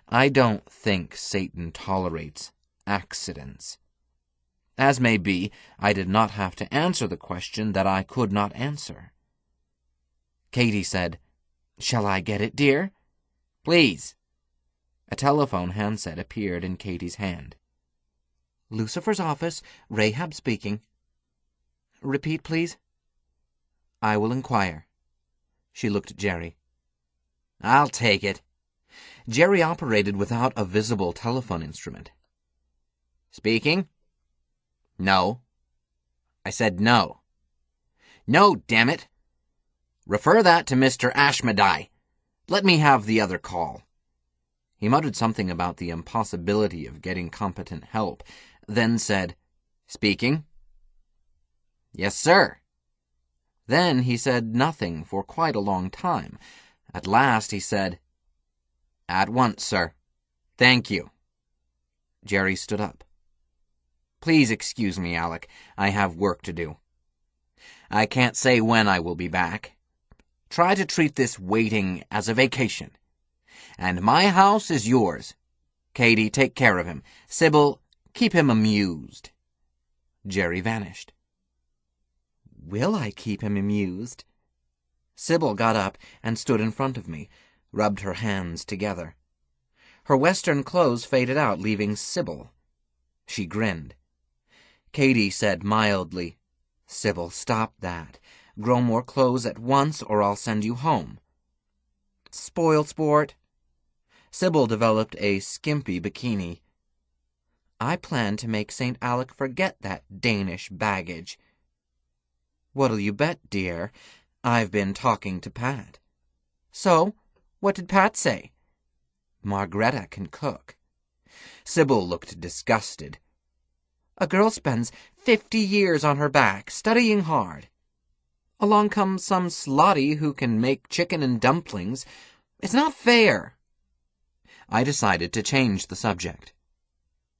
I don't think Satan tolerates accidents. As may be, I did not have to answer the question that I could not answer. Katie said, "Shall I get it, dear?" "Please." A telephone handset appeared in Katie's hand. "Lucifer's office, Rahab speaking." "Repeat, please." "I will inquire." She looked at Jerry. "I'll take it." Jerry operated without a visible telephone instrument. "Speaking?" "No." "I said no." "No, damn it. Refer that to Mr. Ashmedai. Let me have the other call." He muttered something about the impossibility of getting competent help, then said, "Speaking?" "Yes, sir." Then he said nothing for quite a long time. At last he said, "At once, sir. Thank you." Jerry stood up. "Please excuse me, Alec. I have work to do. I can't say when I will be back. Try to treat this waiting as a vacation. And my house is yours. Katie, take care of him. Sybil, keep him amused." Jerry vanished. Will I keep him amused? Sybil got up and stood in front of me, rubbed her hands together. Her western clothes faded out, leaving Sybil. She grinned. Katie said mildly, "Sybil, stop that. Grow more clothes at once or I'll send you home." Spoiled sport. Sybil developed a skimpy bikini. I plan to make St. Alec forget that Danish baggage. What'll you bet, dear? I've been talking to Pat. So, what did Pat say? Margreta can cook. Sybil looked disgusted. A girl spends 50 years on her back, studying hard. Along comes some slotty who can make chicken and dumplings. It's not fair. I decided to change the subject.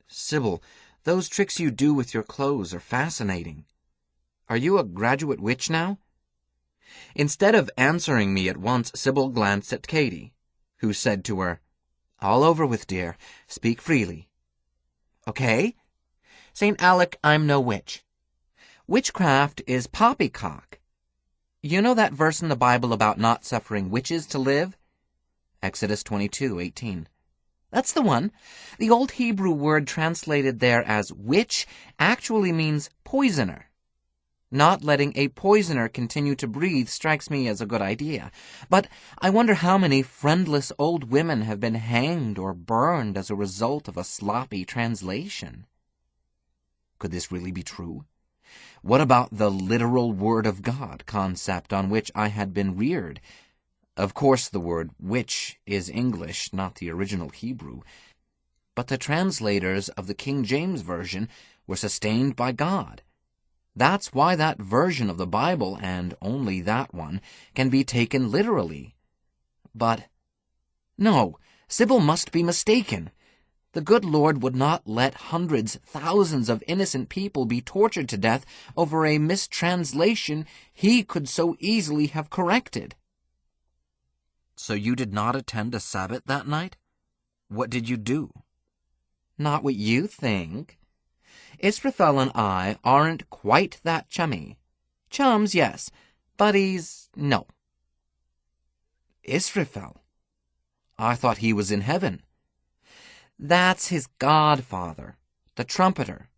Sybil, those tricks you do with your clothes are fascinating. Are you a graduate witch now? Instead of answering me at once, Sybil glanced at Katie, who said to her, "All over with, dear. Speak freely." "Okay. St. Alec, I'm no witch. Witchcraft is poppycock. You know that verse in the Bible about not suffering witches to live? Exodus 22:18. That's the one. The old Hebrew word translated there as witch actually means poisoner. Not letting a poisoner continue to breathe strikes me as a good idea. But I wonder how many friendless old women have been hanged or burned as a result of a sloppy translation. Could this really be true? What about the literal Word of God concept on which I had been reared? Of course the word witch is English, not the original Hebrew. But the translators of the King James Version were sustained by God. That's why that version of the Bible, and only that one, can be taken literally. But, no, Sybil must be mistaken. The good Lord would not let hundreds, thousands of innocent people be tortured to death over a mistranslation he could so easily have corrected. So you did not attend a Sabbath that night? What did you do? Not what you think. Israfel and I aren't quite that chummy. Chums, yes. Buddies, no. Israfel? I thought he was in heaven. That's his godfather, the trumpeter.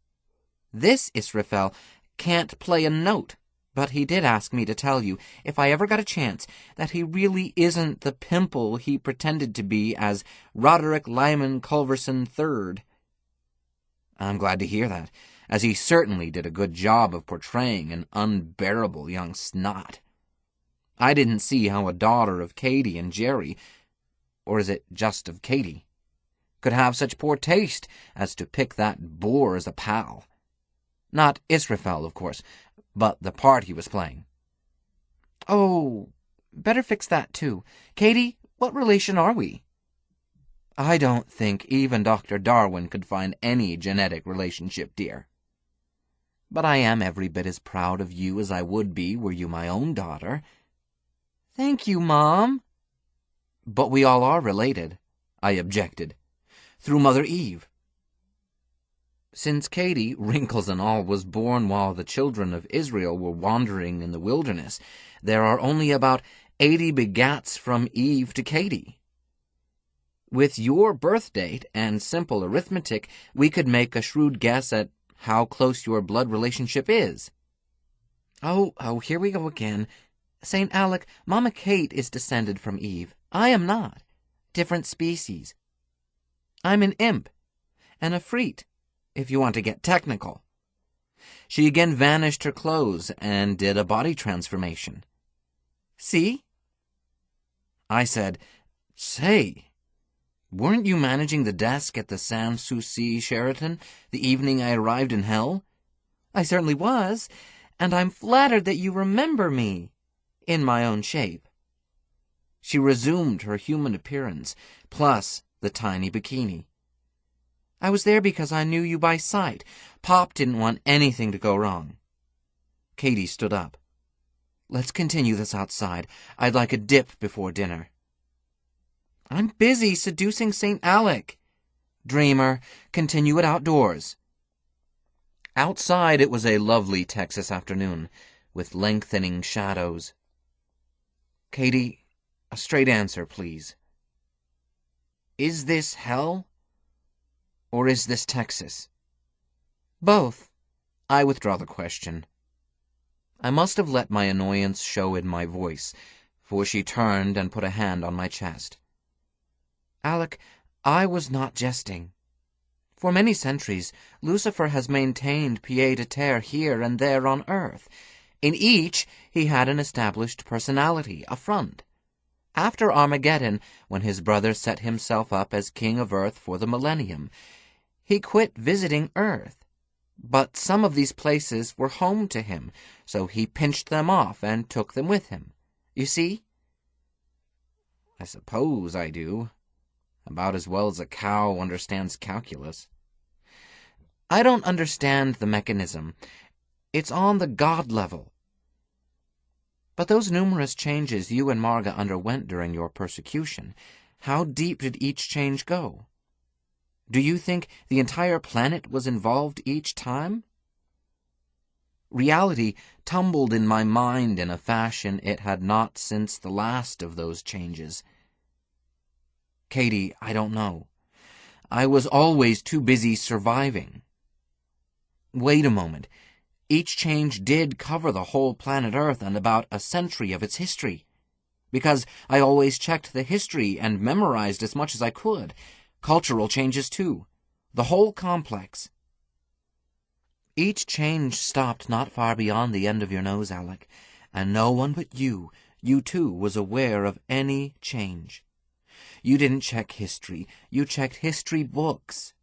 This Israfel can't play a note, but he did ask me to tell you, if I ever got a chance, that he really isn't the pimple he pretended to be as Roderick Lyman Culverson III. I'm glad to hear that, as he certainly did a good job of portraying an unbearable young snot. I didn't see how a daughter of Katie and Jerry, or is it just of Katie, could have such poor taste as to pick that boor as a pal. Not Israfel, of course, but the part he was playing. Oh, better fix that too. Katie, what relation are we? I don't think even Dr. Darwin could find any genetic relationship, dear. But I am every bit as proud of you as I would be were you my own daughter. Thank you, Mom. But we all are related, I objected, through Mother Eve. Since Katie, wrinkles and all, was born while the children of Israel were wandering in the wilderness, there are only about 80 begats from Eve to Katie. With your birth date and simple arithmetic, we could make a shrewd guess at how close your blood relationship is. Oh, here we go again. St. Alec, Mama Kate is descended from Eve. I am not. Different species. I'm an imp, an Efreet, if you want to get technical. She again vanished her clothes and did a body transformation. See? I said, Say, weren't you managing the desk at the Sans Souci Sheraton the evening I arrived in hell? I certainly was, and I'm flattered that you remember me, in my own shape. She resumed her human appearance, plus the tiny bikini. I was there because I knew you by sight. Pop didn't want anything to go wrong. Katie stood up. Let's continue this outside. I'd like a dip before dinner. I'm busy seducing St. Alec. Dreamer, continue it outdoors. Outside it was a lovely Texas afternoon, with lengthening shadows. Katie, a straight answer, please. Is this hell? Or is this Texas? Both. I withdraw the question. I must have let my annoyance show in my voice, for she turned and put a hand on my chest. Alec, I was not jesting. For many centuries, Lucifer has maintained pied-à-terre here and there on earth. In each, he had an established personality, a front. After Armageddon, when his brother set himself up as king of earth for the millennium, he quit visiting earth. But some of these places were home to him, so he pinched them off and took them with him. You see? I suppose I do. About as well as a cow understands calculus. I don't understand the mechanism. It's on the God level. But those numerous changes you and Marga underwent during your persecution, how deep did each change go? Do you think the entire planet was involved each time? Reality tumbled in my mind in a fashion it had not since the last of those changes. Katie, I don't know. I was always too busy surviving. Wait a moment. Each change did cover the whole planet Earth and about a century of its history. Because I always checked the history and memorized as much as I could. Cultural changes, too. The whole complex. Each change stopped not far beyond the end of your nose, Alec, and no one but you too, was aware of any change. You didn't check history. You checked history books.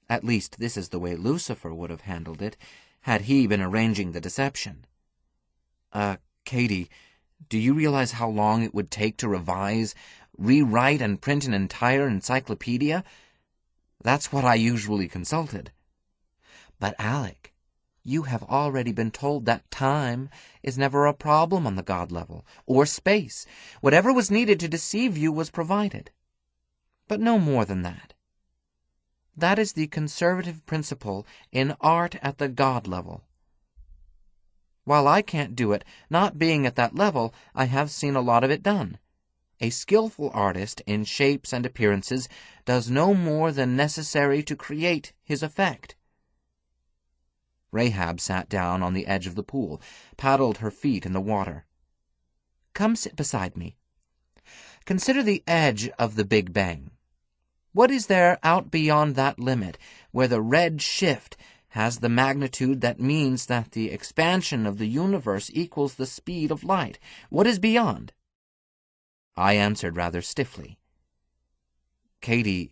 At least this is the way Lucifer would have handled it, had he been arranging the deception. Katie, do you realize how long it would take to revise, rewrite, and print an entire encyclopedia? That's what I usually consulted. But, Alec, you have already been told that time is never a problem on the God level, or space. Whatever was needed to deceive you was provided. But no more than that. That is the conservative principle in art at the God level. While I can't do it, not being at that level, I have seen a lot of it done. A skillful artist in shapes and appearances does no more than necessary to create his effect. Rahab sat down on the edge of the pool, paddled her feet in the water. Come sit beside me. Consider the edge of the Big Bang. What is there out beyond that limit, where the red shift has the magnitude that means that the expansion of the universe equals the speed of light? What is beyond? I answered rather stiffly. Katie,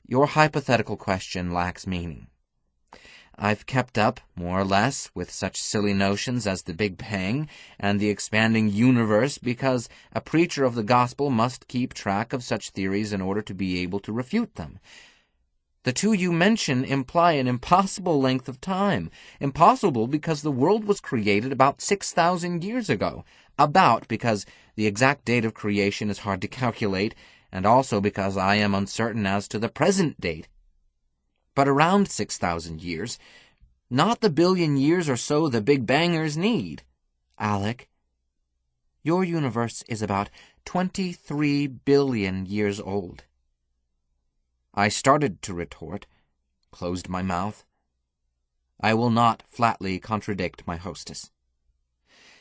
your hypothetical question lacks meaning. I've kept up, more or less, with such silly notions as the Big Bang and the expanding universe because a preacher of the gospel must keep track of such theories in order to be able to refute them. The two you mention imply an impossible length of time. Impossible because the world was created about 6,000 years ago. About because the exact date of creation is hard to calculate, and also because I am uncertain as to the present date. But around 6,000 years, not the billion years or so the Big Bangers need. Alec, your universe is about 23 billion years old. I started to retort, closed my mouth. I will not flatly contradict my hostess.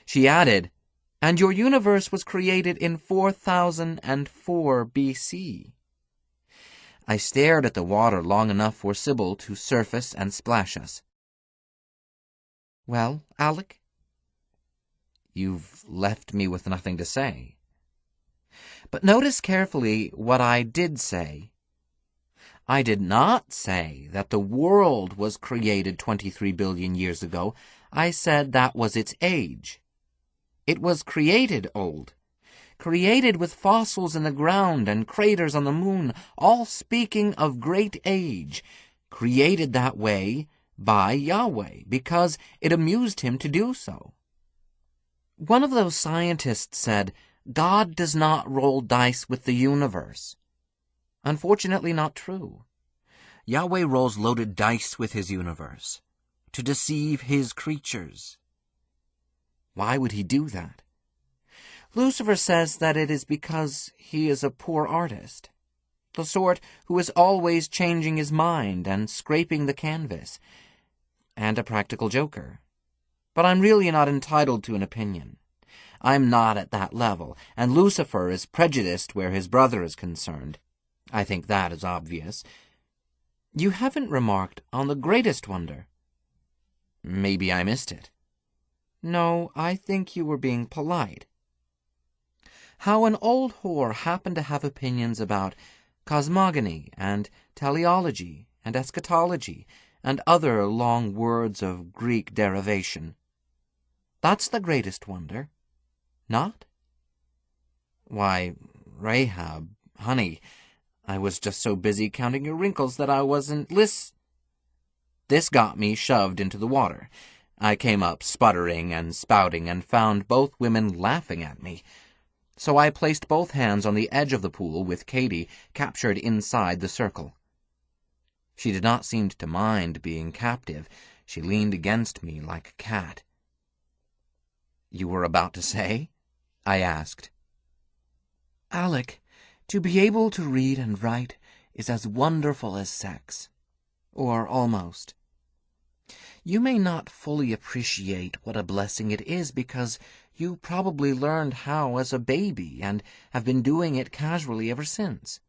She added, and your universe was created in 4004 B.C. I stared at the water long enough for Sybil to surface and splash us. Well, Alec? You've left me with nothing to say. But notice carefully what I did say. I did not say that the world was created 23 billion years ago. I said that was its age. It was created old. Created with fossils in the ground and craters on the moon, all speaking of great age, created that way by Yahweh, because it amused him to do so. One of those scientists said, God does not roll dice with the universe. Unfortunately not true. Yahweh rolls loaded dice with his universe, to deceive his creatures. Why would he do that? Lucifer says that it is because he is a poor artist, the sort who is always changing his mind and scraping the canvas, and a practical joker. But I'm really not entitled to an opinion. I'm not at that level, and Lucifer is prejudiced where his brother is concerned. I think that is obvious. You haven't remarked on the greatest wonder. Maybe I missed it. No, I think you were being polite. How an old whore happened to have opinions about cosmogony and teleology and eschatology and other long words of Greek derivation. That's the greatest wonder, not? Why, Rahab, honey, I was just so busy counting your wrinkles that I wasn't This got me shoved into the water. I came up sputtering and spouting and found both women laughing at me. So I placed both hands on the edge of the pool with Katie captured inside the circle. She did not seem to mind being captive. She leaned against me like a cat. You were about to say? I asked. Alec, to be able to read and write is as wonderful as sex. Or almost. You may not fully appreciate what a blessing it is because you probably learned how as a baby and have been doing it casually ever since.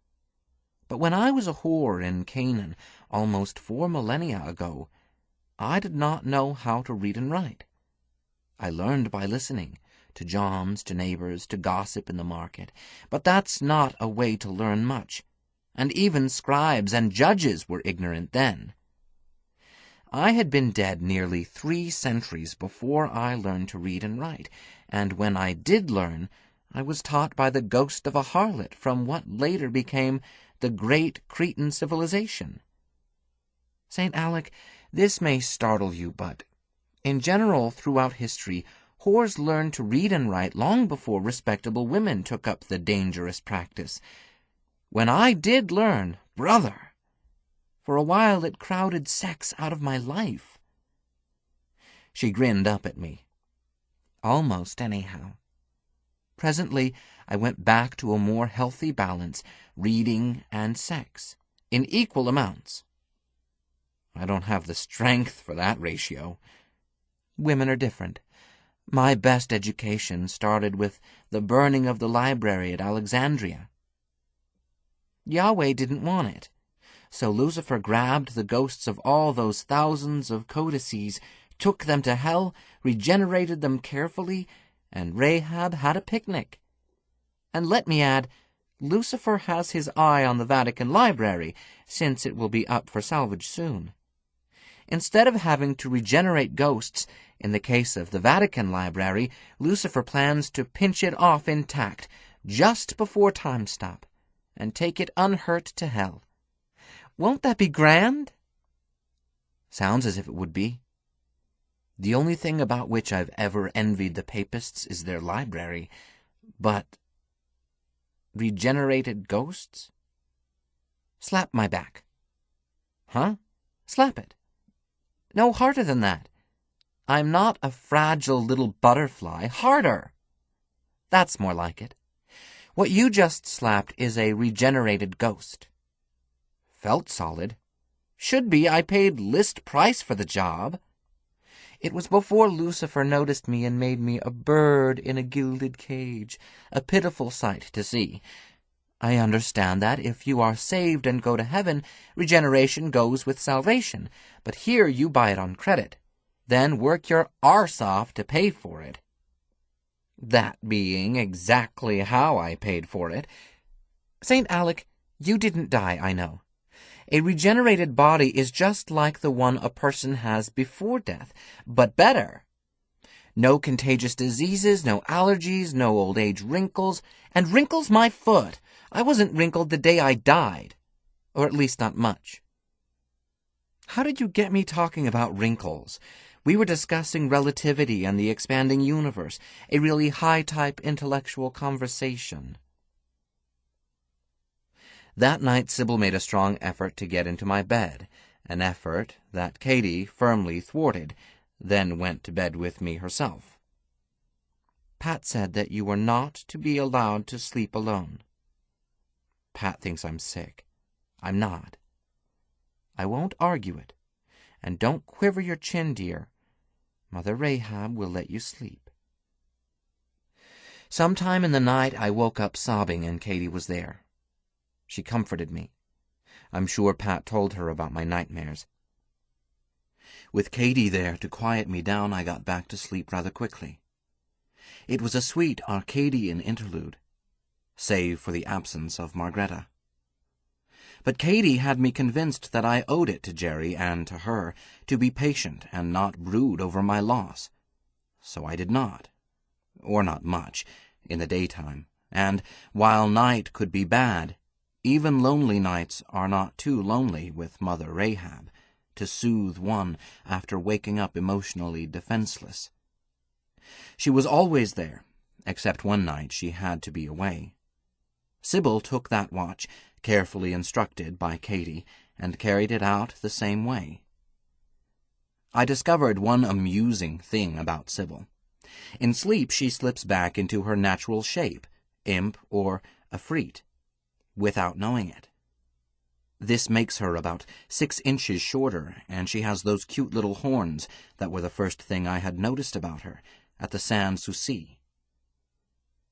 But when I was a whore in Canaan almost 4 millennia ago, I did not know how to read and write. I learned by listening, to Joms, to neighbors, to gossip in the market. But that's not a way to learn much, and even scribes and judges were ignorant then. I had been dead nearly 3 centuries before I learned to read and write, and when I did learn, I was taught by the ghost of a harlot from what later became the great Cretan civilization. St. Alec, this may startle you, but in general throughout history, whores learned to read and write long before respectable women took up the dangerous practice. When I did learn, brother, for a while it crowded sex out of my life. She grinned up at me. Almost, anyhow. Presently, I went back to a more healthy balance, reading and sex, in equal amounts. I don't have the strength for that ratio. Women are different. My best education started with the burning of the library at Alexandria. Yahweh didn't want it, so Lucifer grabbed the ghosts of all those thousands of codices, took them to hell, regenerated them carefully, and Rahab had a picnic. And let me add, Lucifer has his eye on the Vatican Library, since it will be up for salvage soon. Instead of having to regenerate ghosts, in the case of the Vatican Library, Lucifer plans to pinch it off intact, just before time stop, and take it unhurt to hell. Won't that be grand? Sounds as if it would be. The only thing about which I've ever envied the papists is their library. But regenerated ghosts? Slap my back. Huh? Slap it. No, harder than that. I'm not a fragile little butterfly. Harder. That's more like it. What you just slapped is a regenerated ghost. Felt solid. Should be. I paid list price for the job. It was before Lucifer noticed me and made me a bird in a gilded cage, a pitiful sight to see. I understand that if you are saved and go to heaven, regeneration goes with salvation, but here you buy it on credit. Then work your arse off to pay for it. That being exactly how I paid for it. St. Alec, you didn't die, I know. A regenerated body is just like the one a person has before death, but better. No contagious diseases, no allergies, no old age wrinkles, and wrinkles my foot. I wasn't wrinkled the day I died, or at least not much. How did you get me talking about wrinkles? We were discussing relativity and the expanding universe, a really high-type intellectual conversation. That night Sybil made a strong effort to get into my bed, an effort that Katie firmly thwarted, then went to bed with me herself. Pat said that you were not to be allowed to sleep alone. Pat thinks I'm sick. I'm not. I won't argue it. And don't quiver your chin, dear. Mother Rahab will let you sleep. Sometime in the night I woke up sobbing and Katie was there. She comforted me. I'm sure Pat told her about my nightmares. With Katie there to quiet me down, I got back to sleep rather quickly. It was a sweet Arcadian interlude, save for the absence of Margreta. But Katie had me convinced that I owed it to Jerry and to her to be patient and not brood over my loss. So I did not, or not much, in the daytime, and while night could be bad, even lonely nights are not too lonely with Mother Rahab to soothe one after waking up emotionally defenseless. She was always there, except one night she had to be away. Sybil took that watch, carefully instructed by Katie, and carried it out the same way. I discovered one amusing thing about Sybil. In sleep she slips back into her natural shape, imp or Ifrit, without knowing it. This makes her about 6 inches shorter, and she has those cute little horns that were the first thing I had noticed about her at the Sans Souci.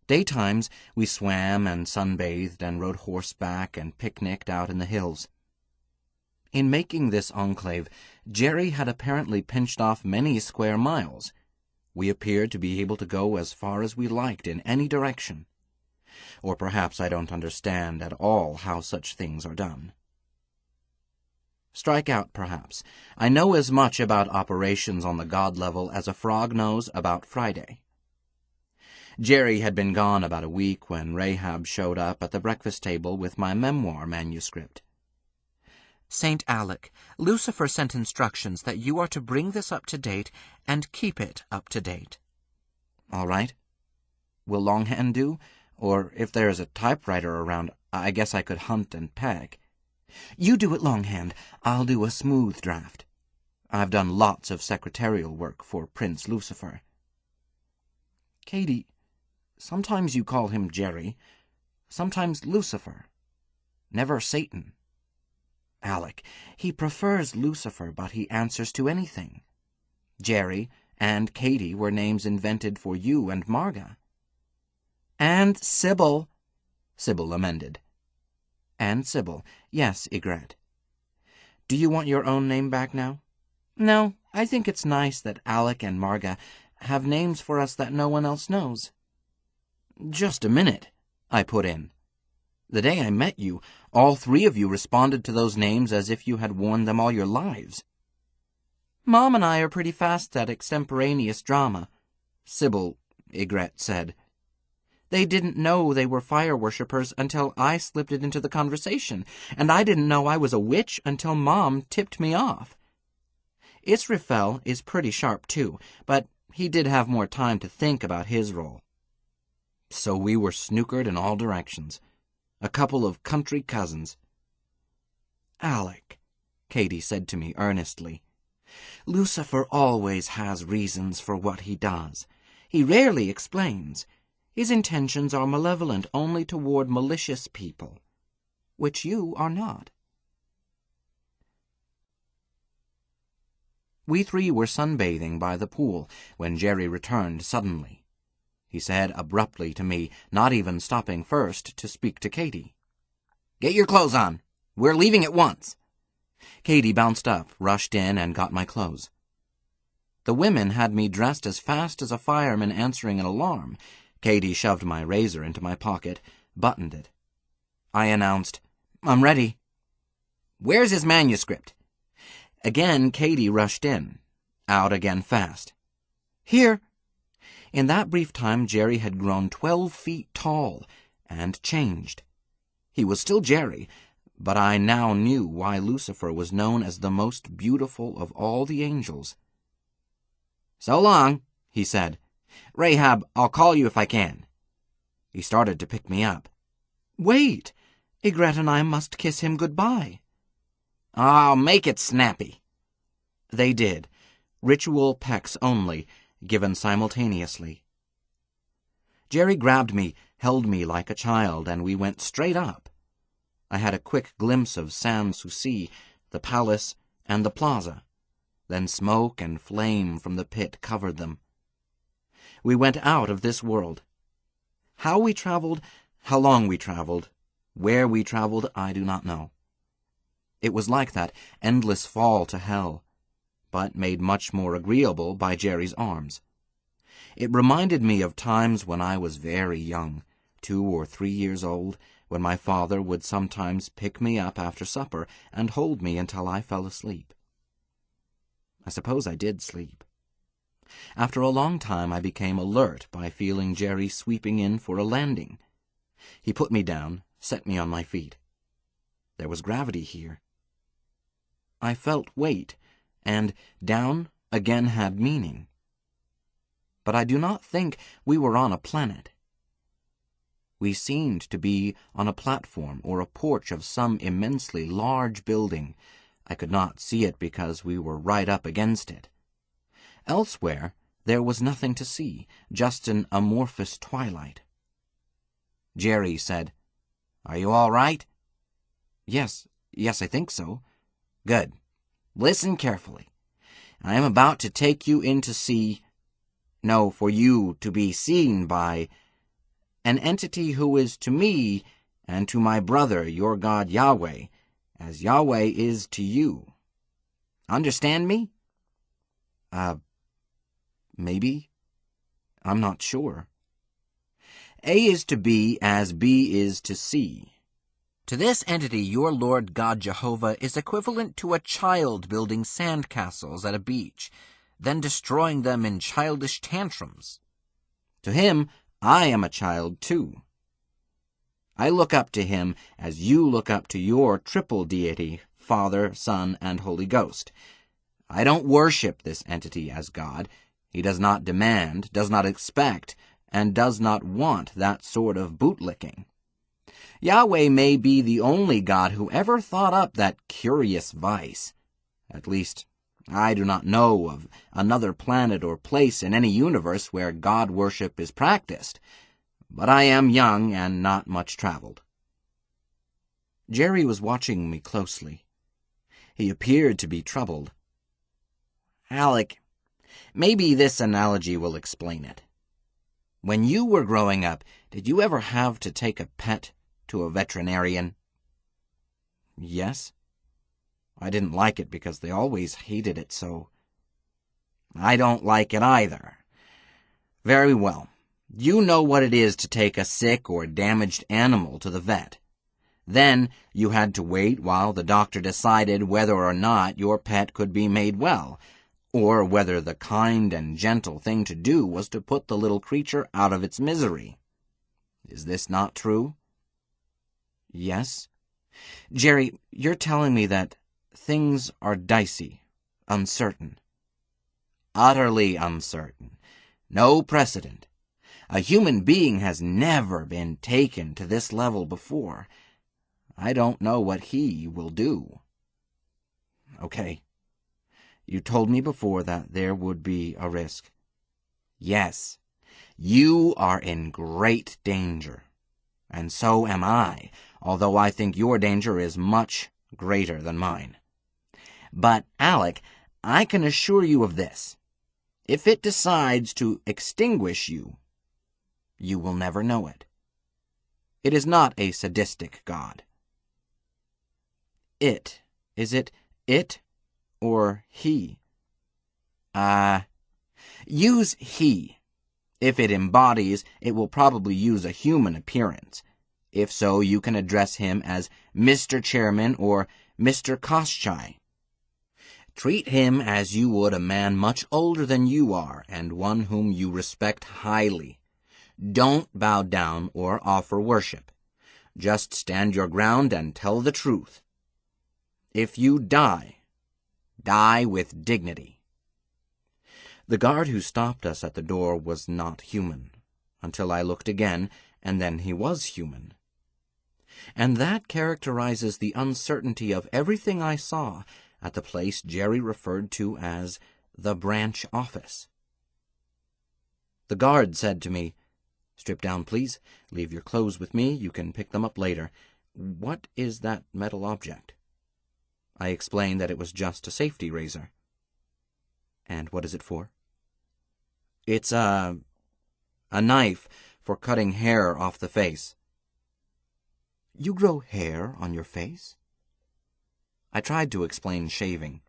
Daytimes we swam and sunbathed and rode horseback and picnicked out in the hills. In making this enclave, Jerry had apparently pinched off many square miles. We appeared to be able to go as far as we liked in any direction. Or perhaps I don't understand at all how such things are done. Strike out, perhaps. I know as much about operations on the God level as a frog knows about Friday. Jerry had been gone about a week when Rahab showed up at the breakfast table with my memoir manuscript. St. Alec, Lucifer sent instructions that you are to bring this up to date and keep it up to date. All right. Will longhand do? Or if there is a typewriter around, I guess I could hunt and peck. You do it longhand. I'll do a smooth draft. I've done lots of secretarial work for Prince Lucifer. Katie, Sometimes you call him Jerry, sometimes Lucifer. Never Satan. Alec, he prefers Lucifer, but he answers to anything. Jerry and Katie were names invented for you and Marga. And Sybil, Sybil amended. And Sybil, yes, Ygritte. Do you want your own name back now? No, I think it's nice that Alec and Marga have names for us that no one else knows. Just a minute, I put in. The day I met you, all three of you responded to those names as if you had worn them all your lives. Mom and I are pretty fast at extemporaneous drama, Sybil, Ygritte said. They didn't know they were fire worshippers until I slipped it into the conversation, and I didn't know I was a witch until Mom tipped me off. Israfel is pretty sharp, too, but he did have more time to think about his role. So we were snookered in all directions. A couple of country cousins. Alec, Katie said to me earnestly, Lucifer always has reasons for what he does. He rarely explains. His intentions are malevolent only toward malicious people, which you are not. We three were sunbathing by the pool when Jerry returned suddenly. He said abruptly to me, not even stopping first to speak to Katie, Get your clothes on. We're leaving at once. Katie bounced up, rushed in, and got my clothes. The women had me dressed as fast as a fireman answering an alarm. Katie shoved my razor into my pocket, buttoned it. I announced, I'm ready. Where's his manuscript? Again, Katie rushed in, out again fast. Here. In that brief time, Jerry had grown 12 feet tall and changed. He was still Jerry, but I now knew why Lucifer was known as the most beautiful of all the angels. So long, he said. Rahab, I'll call you if I can. He started to pick me up. Wait, Ygritte and I must kiss him goodbye. I'll make it snappy. They did. Ritual pecks only, given simultaneously. Jerry grabbed me, held me like a child, and we went straight up. I had a quick glimpse of Sans Souci, the palace, and the plaza. Then smoke and flame from the pit covered them. We went out of this world. How we traveled, how long we traveled, where we traveled, I do not know. It was like that endless fall to hell, but made much more agreeable by Jerry's arms. It reminded me of times when I was very young, 2 or 3 years old, when my father would sometimes pick me up after supper and hold me until I fell asleep. I suppose I did sleep. After a long time I became alert by feeling Jerry sweeping in for a landing. He put me down, set me on my feet. There was gravity here. I felt weight, and down again had meaning. But I do not think we were on a planet. We seemed to be on a platform or a porch of some immensely large building. I could not see it because we were right up against it. Elsewhere, there was nothing to see, just an amorphous twilight. Jerry said, "Are you all right?" Yes, I think so." "Good. Listen carefully. I am about to take you in to see, no, for you to be seen by, an entity who is to me and to my brother, your God Yahweh, as Yahweh is to you. Understand me?" Maybe. I'm not sure. A is to B as B is to C. To this entity, your Lord God Jehovah is equivalent to a child building sandcastles at a beach, then destroying them in childish tantrums. To him, I am a child too. I look up to him as you look up to your triple deity, Father, Son, and Holy Ghost. I don't worship this entity as God. He does not demand, does not expect, and does not want that sort of bootlicking. Yahweh may be the only God who ever thought up that curious vice. At least, I do not know of another planet or place in any universe where God worship is practiced. but I am young and not much traveled. Jerry was watching me closely. He appeared to be troubled. Alec, maybe this analogy will explain it. When you were growing up, did you ever have to take a pet to a veterinarian? Yes. I didn't like it because they always hated it so. I don't like it either. Very well. You know what it is to take a sick or damaged animal to the vet. Then you had to wait while the doctor decided whether or not your pet could be made well, or whether the kind and gentle thing to do was to put the little creature out of its misery. Is this not true? Yes. Jerry, you're telling me that things are dicey, uncertain. Utterly uncertain. No precedent. A human being has never been taken to this level before. I don't know what he will do. Okay. You told me before that there would be a risk. Yes. You are in great danger. And so am I, although I think your danger is much greater than mine. But, Alec, I can assure you of this. If it decides to extinguish you, you will never know it. It is not a sadistic God. It. Is it it or he? Use he. If it embodies, it will probably use a human appearance. If so, you can address him as Mr. Chairman or Mr. Koschei. Treat him as you would a man much older than you are and one whom you respect highly. Don't bow down or offer worship. Just stand your ground and tell the truth. If you die, die with dignity. The guard who stopped us at the door was not human, until I looked again, and then he was human. And that characterizes the uncertainty of everything I saw at the place Jerry referred to as the branch office. The guard said to me, "Strip down, please. Leave your clothes with me. You can pick them up later. What is that metal object?" I explained that it was just a safety razor. "And what is it for?" It's a knife for cutting hair off the face." "You grow hair on your face?" I tried to explain shaving.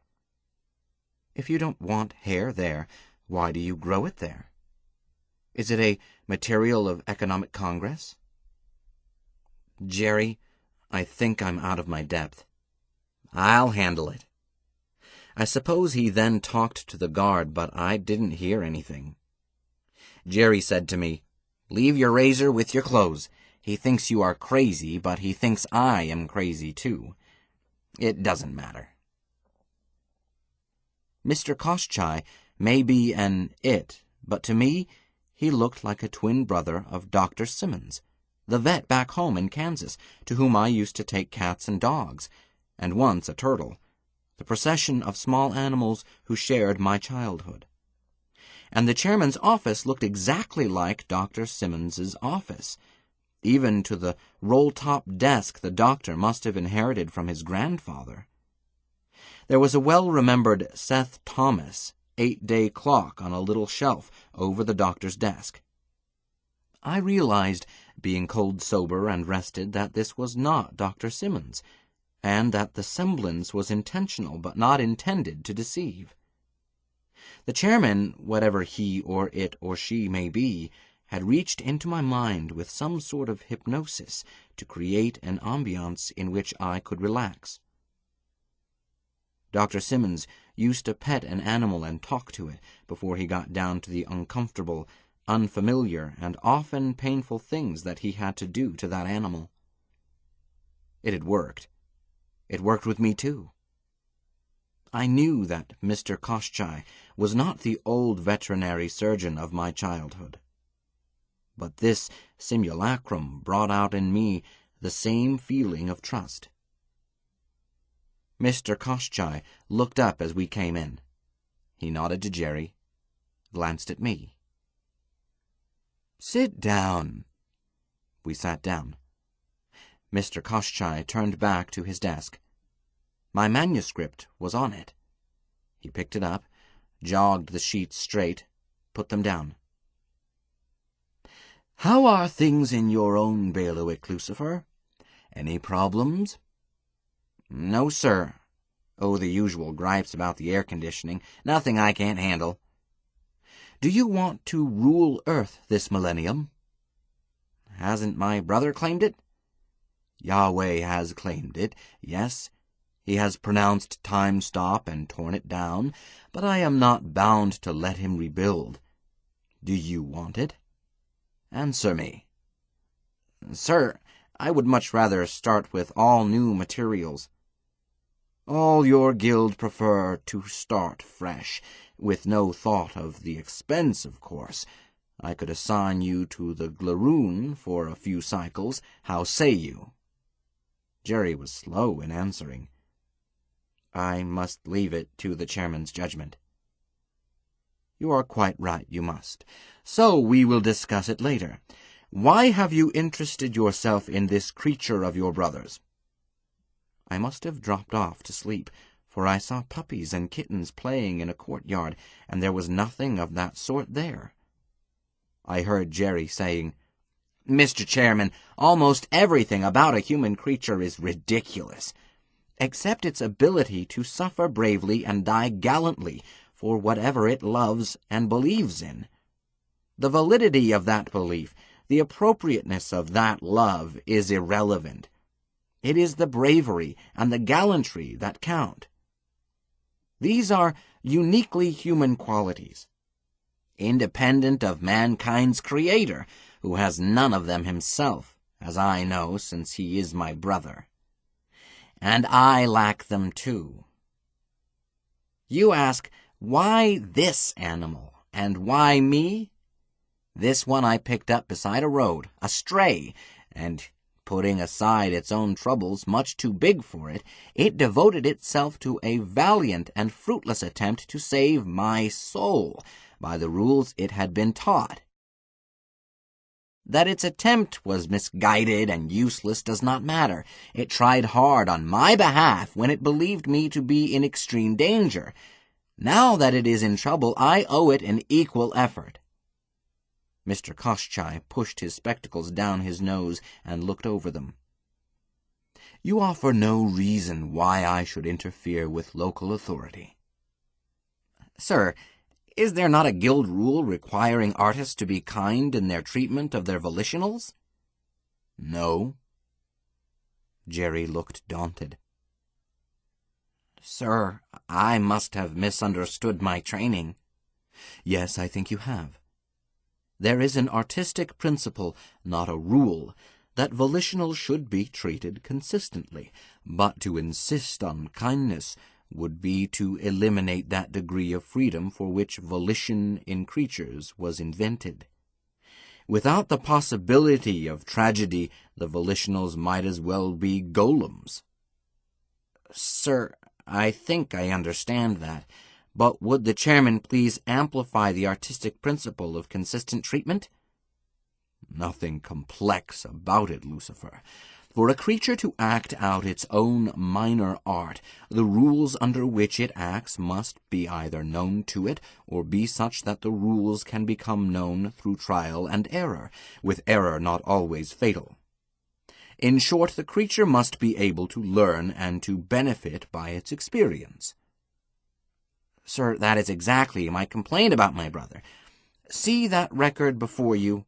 "If you don't want hair there, why do you grow it there? Is it a material of economic congress?" "Jerry, I think I'm out of my depth. I'll handle it." I suppose he then talked to the guard, but I didn't hear anything. Jerry said to me, "Leave your razor with your clothes. He thinks you are crazy, but he thinks I am crazy too. It doesn't matter." Mr. Koschei may be an it, but to me he looked like a twin brother of Dr. Simmons, the vet back home in Kansas, to whom I used to take cats and dogs, and once a turtle, the procession of small animals who shared my childhood. And the chairman's office looked exactly like Dr. Simmons's office. Even to the roll-top desk the doctor must have inherited from his grandfather. There was a well-remembered Seth Thomas 8-day clock on a little shelf over the doctor's desk. I realized, being cold sober and rested, that this was not Dr. Simmons, and that the semblance was intentional but not intended to deceive. The chairman, whatever he or it or she may be, had reached into my mind with some sort of hypnosis to create an ambiance in which I could relax. Dr. Simmons used to pet an animal and talk to it before he got down to the uncomfortable, unfamiliar, and often painful things that he had to do to that animal. It had worked. It worked with me too. I knew that Mr. Koschei was not the old veterinary surgeon of my childhood. But this simulacrum brought out in me the same feeling of trust. Mr. Koschei looked up as we came in. He nodded to Jerry, glanced at me. "Sit down," We sat down. Mr. Koschei turned back to his desk. My manuscript was on it. He picked it up, jogged the sheets straight, put them down. "How are things in your own bailiwick, Lucifer? Any problems?" "No, sir. Oh, the usual gripes about the air conditioning. Nothing I can't handle." "Do you want to rule Earth this millennium?" "Hasn't my brother claimed it?" "Yahweh has claimed it, yes. He has pronounced time stop and torn it down, but I am not bound to let him rebuild. Do you want it? Answer me." "Sir, I would much rather start with all new materials." "All your guild prefer to start fresh, with no thought of the expense, of course. I could assign you to the Glaroon for a few cycles. How say you?" Jerry was slow in answering. "I must leave it to the chairman's judgment." "You are quite right, you must. So we will discuss it later. Why have you interested yourself in this creature of your brother's?" I must have dropped off to sleep, for I saw puppies and kittens playing in a courtyard, and there was nothing of that sort there. I heard Jerry saying, "Mr. Chairman, almost everything about a human creature is ridiculous, except its ability to suffer bravely and die gallantly for whatever it loves and believes in. The validity of that belief, the appropriateness of that love, is irrelevant. It is the bravery and the gallantry that count. These are uniquely human qualities, independent of mankind's creator, who has none of them himself, as I know, since he is my brother. And I lack them too. You ask, why this animal, and why me? This one I picked up beside a road, a stray, and putting aside its own troubles much too big for it, it devoted itself to a valiant and fruitless attempt to save my soul by the rules it had been taught. That its attempt was misguided and useless does not matter. It tried hard on my behalf when it believed me to be in extreme danger. Now that it is in trouble, I owe it an equal effort." Mr. Koschei pushed his spectacles down his nose and looked over them. "You offer no reason why I should interfere with local authority." "Sir, is there not a guild rule requiring artists to be kind in their treatment of their volitionals?" "No." Jerry looked daunted. "Sir, I must have misunderstood my training." "Yes, I think you have. There is an artistic principle, not a rule, that volitionals should be treated consistently, but to insist on kindness would be to eliminate that degree of freedom for which volition in creatures was invented. Without the possibility of tragedy, the volitionals might as well be golems." "Sir, I think I understand that, but would the chairman please amplify the artistic principle of consistent treatment?" "Nothing complex about it, Lucifer. For a creature to act out its own minor art, the rules under which it acts must be either known to it, or be such that the rules can become known through trial and error, with error not always fatal. In short, the creature must be able to learn and to benefit by its experience." "Sir, that is exactly my complaint about my brother. See that record before you.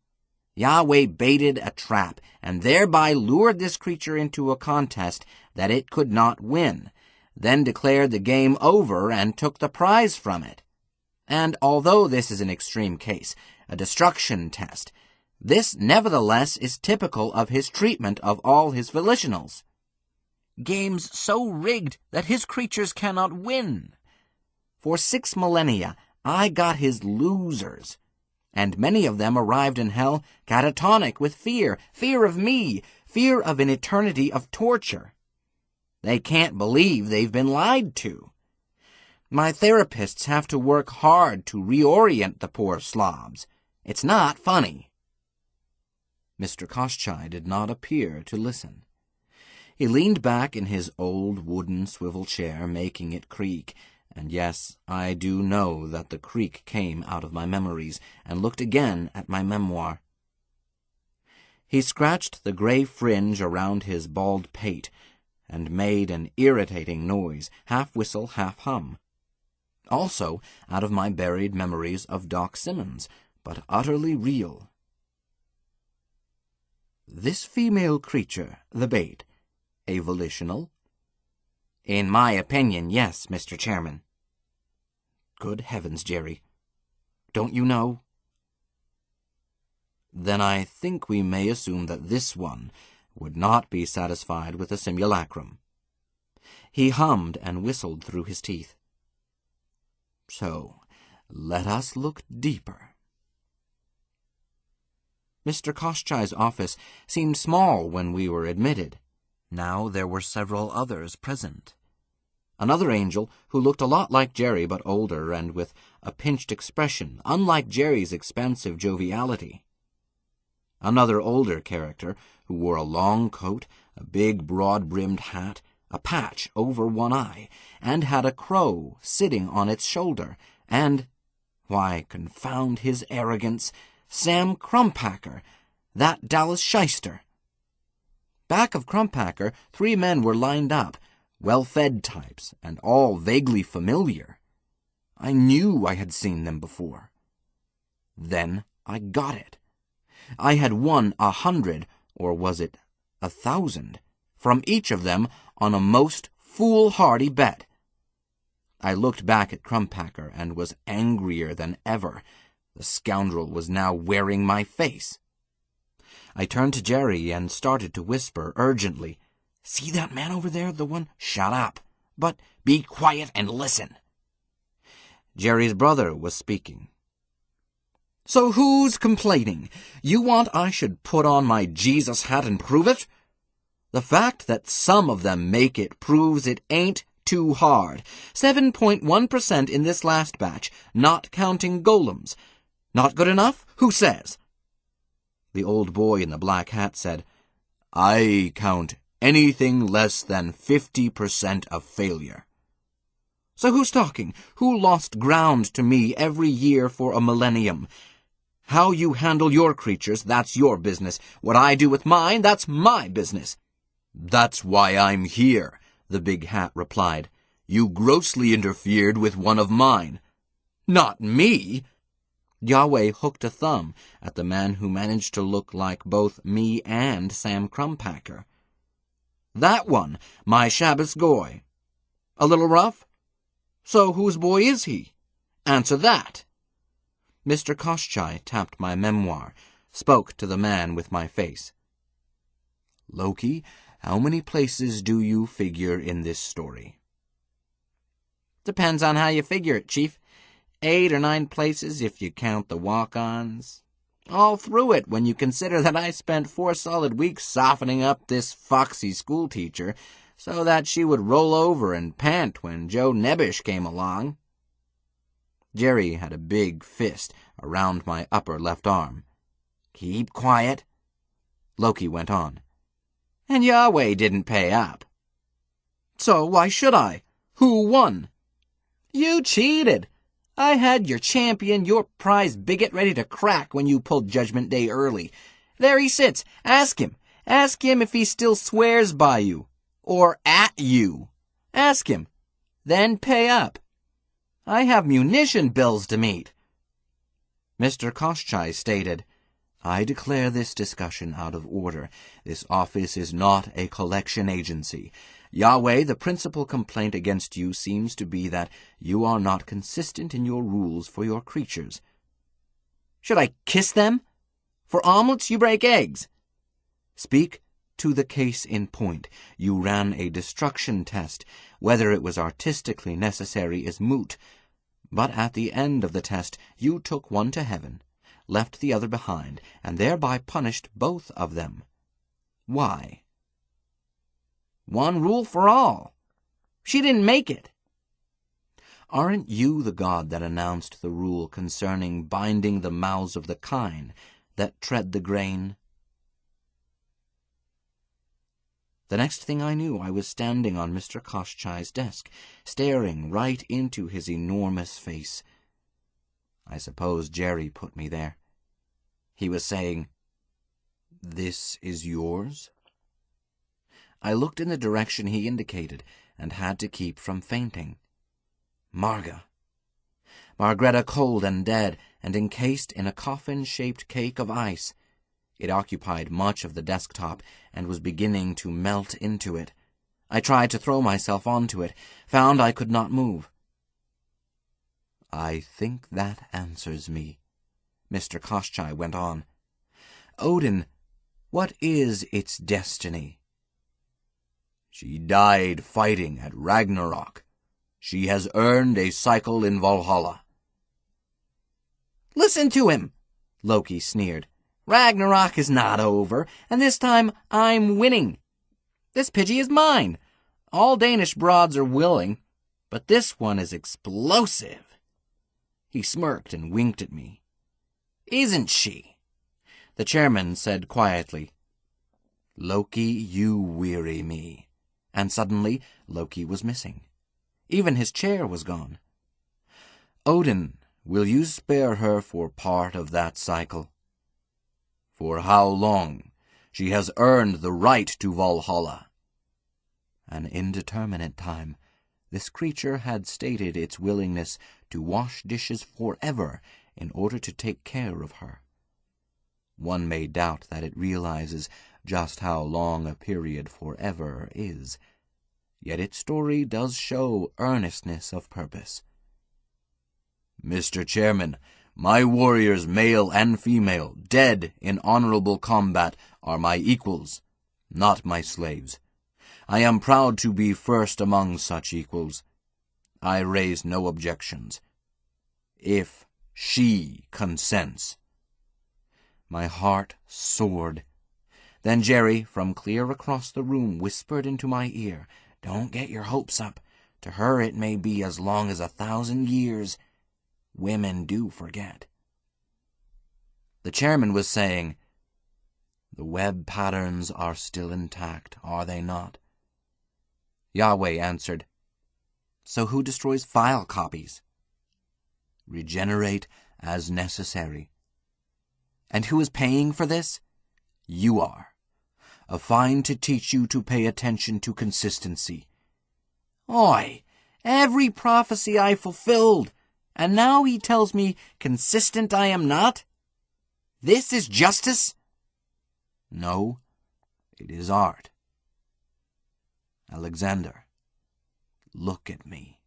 Yahweh baited a trap, and thereby lured this creature into a contest that it could not win, then declared the game over and took the prize from it. And although this is an extreme case, a destruction test, this nevertheless is typical of his treatment of all his volitionals. Games so rigged that his creatures cannot win. For 6 millennia, I got his losers, and many of them arrived in hell catatonic with fear of me, fear of an eternity of torture. They can't believe they've been lied to. My therapists have to work hard to reorient the poor slobs. It's not funny." Mr. Koschei did not appear to listen. He leaned back in his old wooden swivel chair, making it creak, and yes, I do know that the creak came out of my memories, and looked again at my memoir. He scratched the gray fringe around his bald pate, and made an irritating noise, half whistle, half hum. Also out of my buried memories of Doc Simmons, but utterly real. This female creature, the bait, a volitional? In my opinion, yes, Mr. Chairman. Good heavens, Jerry. Don't you know? Then I think we may assume that this one would not be satisfied with a simulacrum. He hummed and whistled through his teeth. So, let us look deeper. Mr. Koschei's office seemed small when we were admitted. Now there were several others present. Another angel who looked a lot like Jerry but older and with a pinched expression, unlike Jerry's expansive joviality. Another older character who wore a long coat, a big broad-brimmed hat, a patch over one eye, and had a crow sitting on its shoulder, and, why, confound his arrogance, Sam Crumpacker, that Dallas shyster. Back of Crumpacker, 3 men were lined up, well-fed types, and all vaguely familiar. I knew I had seen them before. Then I got it. I had won 100, or was it 1,000, from each of them on a most foolhardy bet. I looked back at Crumpacker and was angrier than ever. The scoundrel was now wearing my face. I turned to Jerry and started to whisper urgently, "See that man over there, the one? Shut up, but be quiet and listen." Jerry's brother was speaking. "So who's complaining? You want I should put on my Jesus hat and prove it? The fact that some of them make it proves it ain't too hard. 7.1% in this last batch, not counting golems. Not good enough? Who says?" The old boy in the black hat said, "I count anything less than 50% of failure." "So who's talking? Who lost ground to me every year for a millennium? How you handle your creatures, that's your business. What I do with mine, that's my business." "That's why I'm here," the big hat replied. "You grossly interfered with one of mine." "Not me!" Yahweh hooked a thumb at the man who managed to look like both me and Sam Crumpacker. "That one, my Shabbos goy. A little rough? So whose boy is he? Answer that." Mr. Koschei tapped my memoir, spoke to the man with my face. "Loki, how many places do you figure in this story?" "Depends on how you figure it, Chief. 8 or 9 places if you count the walk-ons. All through it when you consider that I spent 4 solid weeks softening up this foxy schoolteacher so that she would roll over and pant when Joe Nebbish came along." Jerry had a big fist around my upper left arm. "Keep quiet," Loki went on. "And Yahweh didn't pay up." "So why should I? Who won?" "You cheated. I had your champion, your prize bigot, ready to crack when you pulled Judgment Day early. There he sits. Ask him. Ask him if he still swears by you. Or at you. Ask him. Then pay up. I have munition bills to meet." Mr. Koschei stated, "I declare this discussion out of order. This office is not a collection agency. Yahweh, the principal complaint against you seems to be that you are not consistent in your rules for your creatures." "Should I kiss them? For omelets you break eggs." "Speak to the case in point. You ran a destruction test. Whether it was artistically necessary is moot. But at the end of the test you took one to heaven, left the other behind, and thereby punished both of them. Why?" "One rule for all. She didn't make it." "Aren't you the God that announced the rule concerning binding the mouths of the kine that tread the grain?" The next thing I knew, I was standing on Mr. Koschei's desk, staring right into his enormous face. I suppose Jerry put me there. He was saying, "This is yours?" I looked in the direction he indicated and had to keep from fainting. Margareta cold and dead and encased in a coffin-shaped cake of ice. It occupied much of the desktop and was beginning to melt into it. I tried to throw myself onto it, found I could not move. "I think that answers me," Mr. Koschei went on. "Odin, what is its destiny?" "She died fighting at Ragnarok. She has earned a cycle in Valhalla." "Listen to him!" Loki sneered. "Ragnarok is not over, and this time I'm winning. This Pidgey is mine. All Danish broads are willing, but this one is explosive." He smirked and winked at me. "Isn't she?" The chairman said quietly, "Loki, you weary me." And suddenly Loki was missing. Even his chair was gone. "Odin, will you spare her for part of that cycle?" "For how long? She has earned the right to Valhalla." An indeterminate time. This creature had stated its willingness to wash dishes forever in order to take care of her. One may doubt that it realizes just how long a period forever is. Yet its story does show earnestness of purpose. "Mr. Chairman, my warriors, male and female, dead in honorable combat, are my equals, not my slaves. I am proud to be first among such equals. I raise no objections. If she consents." My heart soared. Then Jerry, from clear across the room, whispered into my ear, "Don't get your hopes up. To her it may be as long as 1,000 years. Women do forget." The chairman was saying, "The web patterns are still intact, are they not?" Yahweh answered, "So who destroys file copies?" "Regenerate as necessary." "And who is paying for this?" "You are. A fine to teach you to pay attention to consistency." "Oi! Every prophecy I fulfilled, and now he tells me consistent I am not? This is justice?" "No, it is art." "Alexander, look at me."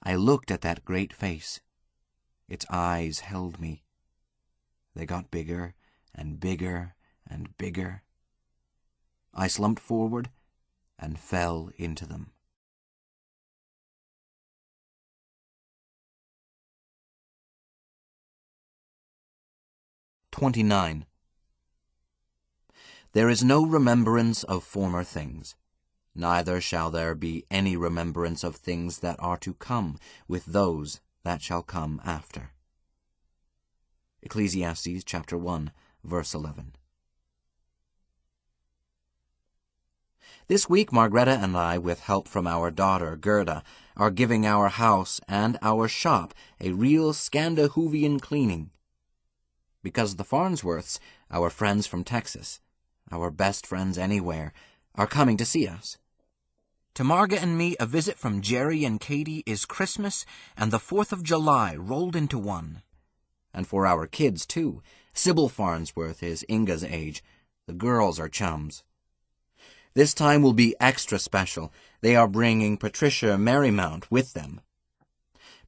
I looked at that great face. Its eyes held me. They got bigger and bigger and bigger. I slumped forward and fell into them. "29. There is no remembrance of former things, neither shall there be any remembrance of things that are to come with those that shall come after. Ecclesiastes chapter 1, verse 11. This week, Margareta and I, with help from our daughter, Gerda, are giving our house and our shop a real Scandinavian cleaning. Because the Farnsworths, our friends from Texas, our best friends anywhere, are coming to see us. To Marga and me, a visit from Jerry and Katie is Christmas and the 4th of July rolled into one. And for our kids, too. Sybil Farnsworth is Inga's age. The girls are chums. This time will be extra special. They are bringing Patricia Marymount with them.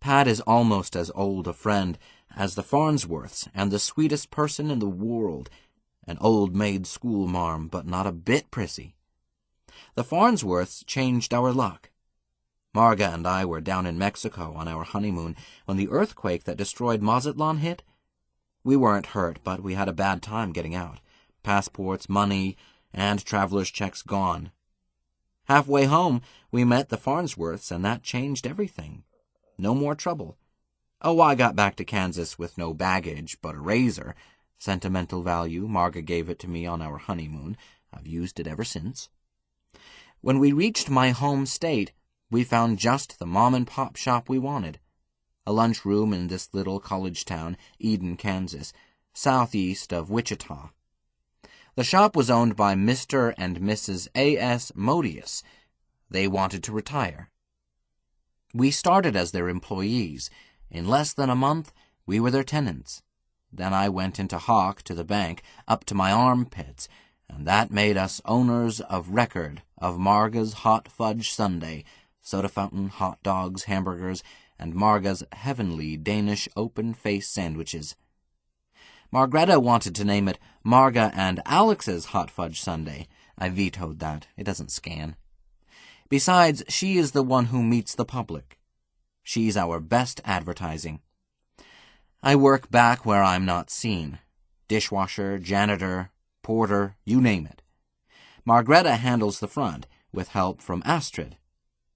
Pat is almost as old a friend as the Farnsworths and the sweetest person in the world, an old maid schoolmarm, but not a bit prissy. The Farnsworths changed our luck. Marga and I were down in Mexico on our honeymoon when the earthquake that destroyed Mazatlan hit. We weren't hurt, but we had a bad time getting out. Passports, money, and traveler's checks gone. Halfway home, we met the Farnsworths, and that changed everything. No more trouble. Oh, I got back to Kansas with no baggage but a razor. Sentimental value, Marga gave it to me on our honeymoon, I've used it ever since. When we reached my home state, we found just the mom-and-pop shop we wanted. A lunchroom in this little college town, Eden, Kansas, southeast of Wichita. The shop was owned by Mr. and Mrs. A.S. Modius. They wanted to retire. We started as their employees. In less than a month, we were their tenants. Then I went into hock to the bank, up to my armpits, and that made us owners of record of Marga's Hot Fudge Sundae, soda fountain, hot dogs, hamburgers, and Marga's heavenly Danish open-face sandwiches. Margreta wanted to name it Marga and Alex's Hot Fudge Sundae. I vetoed that. It doesn't scan. Besides, she is the one who meets the public. She's our best advertising. I work back where I'm not seen. Dishwasher, janitor, porter, you name it. Margreta handles the front, with help from Astrid.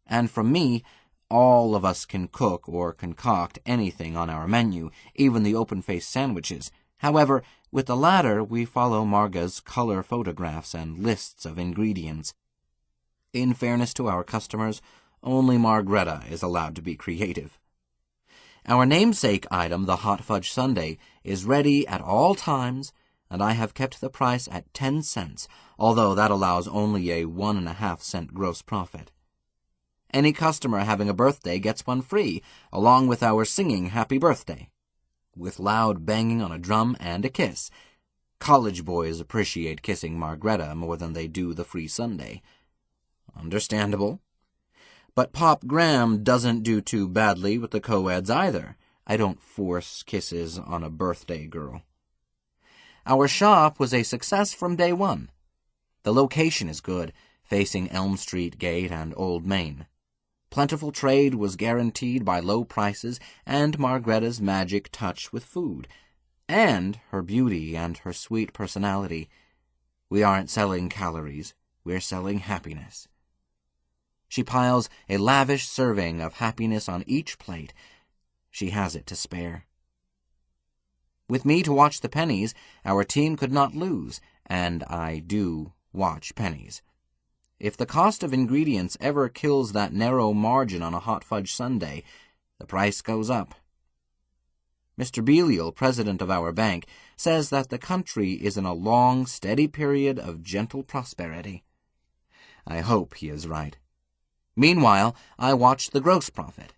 And from me, all of us can cook or concoct anything on our menu, even the open-faced sandwiches. However, with the latter, we follow Marga's color photographs and lists of ingredients. In fairness to our customers, only Margreta is allowed to be creative. Our namesake item, the Hot Fudge Sundae, is ready at all times, and I have kept the price at 10 cents, although that allows only a 1.5-cent gross profit. Any customer having a birthday gets one free, along with our singing Happy Birthday, with loud banging on a drum and a kiss. College boys appreciate kissing Margreta more than they do the free sundae. Understandable. But Pop Graham doesn't do too badly with the co-eds either. I don't force kisses on a birthday girl. Our shop was a success from day one. The location is good, facing Elm Street Gate and Old Main. Plentiful trade was guaranteed by low prices and Margreta's magic touch with food, and her beauty and her sweet personality. We aren't selling calories, we're selling happiness. She piles a lavish serving of happiness on each plate. She has it to spare. With me to watch the pennies, our team could not lose, and I do watch pennies. If the cost of ingredients ever kills that narrow margin on a hot fudge sundae, the price goes up. Mr. Belial, president of our bank, says that the country is in a long, steady period of gentle prosperity. I hope he is right. Meanwhile, I watch the gross profit.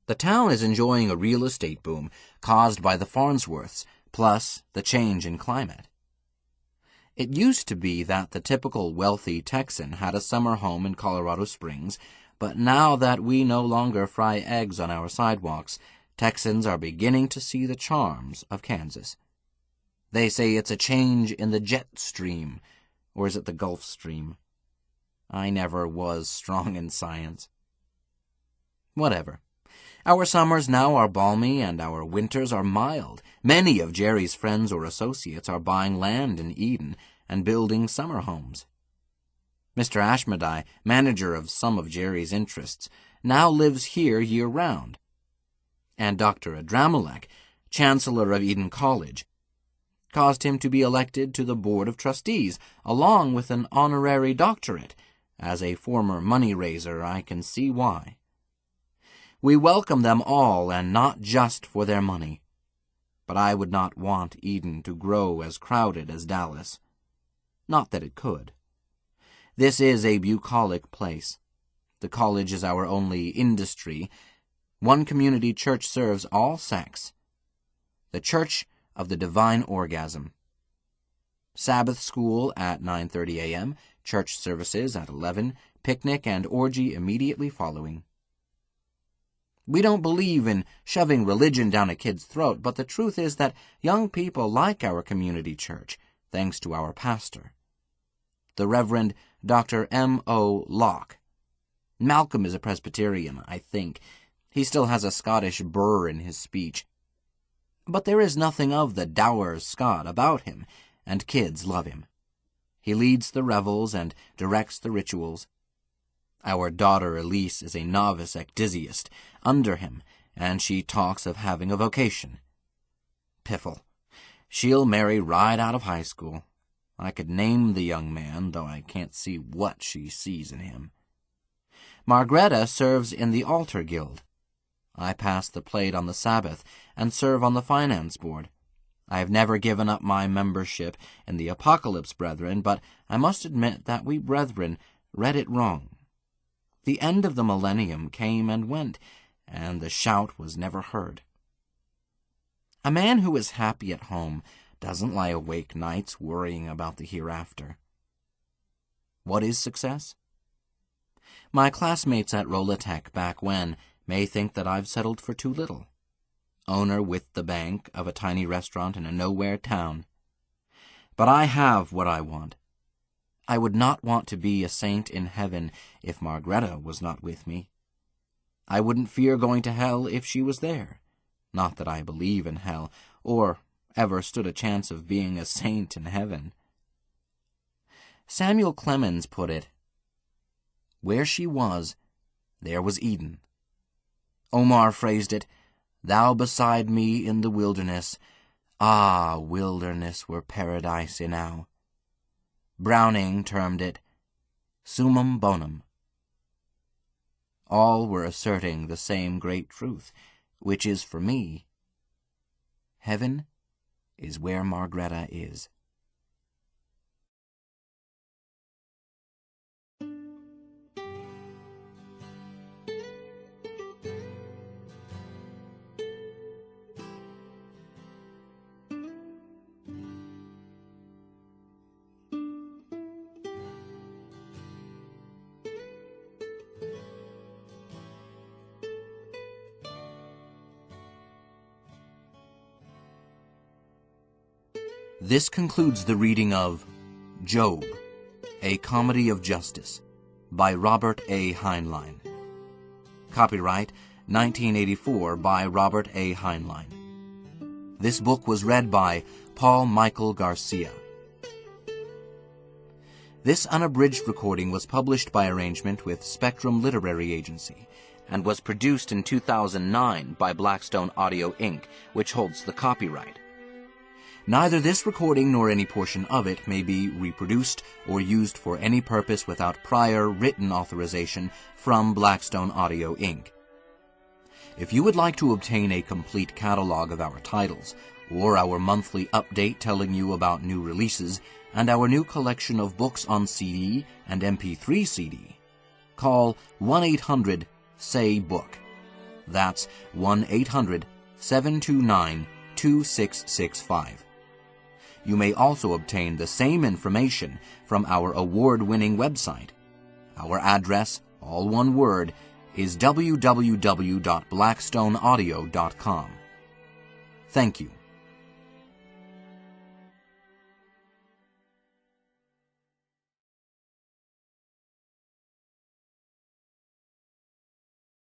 The town is enjoying a real estate boom caused by the Farnsworths, plus the change in climate. It used to be that the typical wealthy Texan had a summer home in Colorado Springs, but now that we no longer fry eggs on our sidewalks, Texans are beginning to see the charms of Kansas. They say it's a change in the jet stream, or is it the Gulf Stream? I never was strong in science. Whatever. Our summers now are balmy and our winters are mild. Many of Jerry's friends or associates are buying land in Eden and building summer homes. Mr. Ashmedai, manager of some of Jerry's interests, now lives here year-round. And Dr. Adramelech, chancellor of Eden College, caused him to be elected to the Board of Trustees, along with an honorary doctorate. As a former money-raiser, I can see why. We welcome them all, and not just for their money. But I would not want Eden to grow as crowded as Dallas. Not that it could. This is a bucolic place. The college is our only industry. One community church serves all sects. The Church of the Divine Orgasm. Sabbath school at 9:30 a.m., church services at 11, picnic and orgy immediately following. We don't believe in shoving religion down a kid's throat, but the truth is that young people like our community church, thanks to our pastor, the Reverend Dr. M.O. Locke. Malcolm is a Presbyterian, I think. He still has a Scottish burr in his speech. But there is nothing of the dour Scot about him, and kids love him. He leads the revels and directs the rituals. Our daughter Elise is a novice ecdysiast under him, and she talks of having a vocation. Piffle. She'll marry right out of high school. I could name the young man, though I can't see what she sees in him. Margreta serves in the altar guild. I pass the plate on the Sabbath and serve on the finance board. I have never given up my membership in the Apocalypse Brethren, but I must admit that we brethren read it wrong. The end of the millennium came and went, and the shout was never heard. A man who is happy at home doesn't lie awake nights worrying about the hereafter. What is success? My classmates at Rolatech back when may think that I've settled for too little. Owner with the bank of a tiny restaurant in a nowhere town. But I have what I want. I would not want to be a saint in heaven if Margreta was not with me. I wouldn't fear going to hell if she was there. Not that I believe in hell, or ever stood a chance of being a saint in heaven. Samuel Clemens put it, "Where she was, there was Eden." Omar phrased it, "Thou beside me in the wilderness, ah, wilderness were paradise enow." Browning termed it summum bonum. All were asserting the same great truth, which is for me, heaven is where Margreta is. This concludes the reading of Job, A Comedy of Justice, by Robert A. Heinlein. Copyright 1984 by Robert A. Heinlein. This book was read by Paul Michael Garcia. This unabridged recording was published by arrangement with Spectrum Literary Agency and was produced in 2009 by Blackstone Audio Inc., which holds the copyright. Neither this recording nor any portion of it may be reproduced or used for any purpose without prior written authorization from Blackstone Audio Inc. If you would like to obtain a complete catalog of our titles, or our monthly update telling you about new releases, and our new collection of books on CD and MP3 CD, call 1-800-SAY-BOOK. That's 1-800-729-2665. You may also obtain the same information from our award-winning website. Our address, all one word, is www.blackstoneaudio.com. Thank you.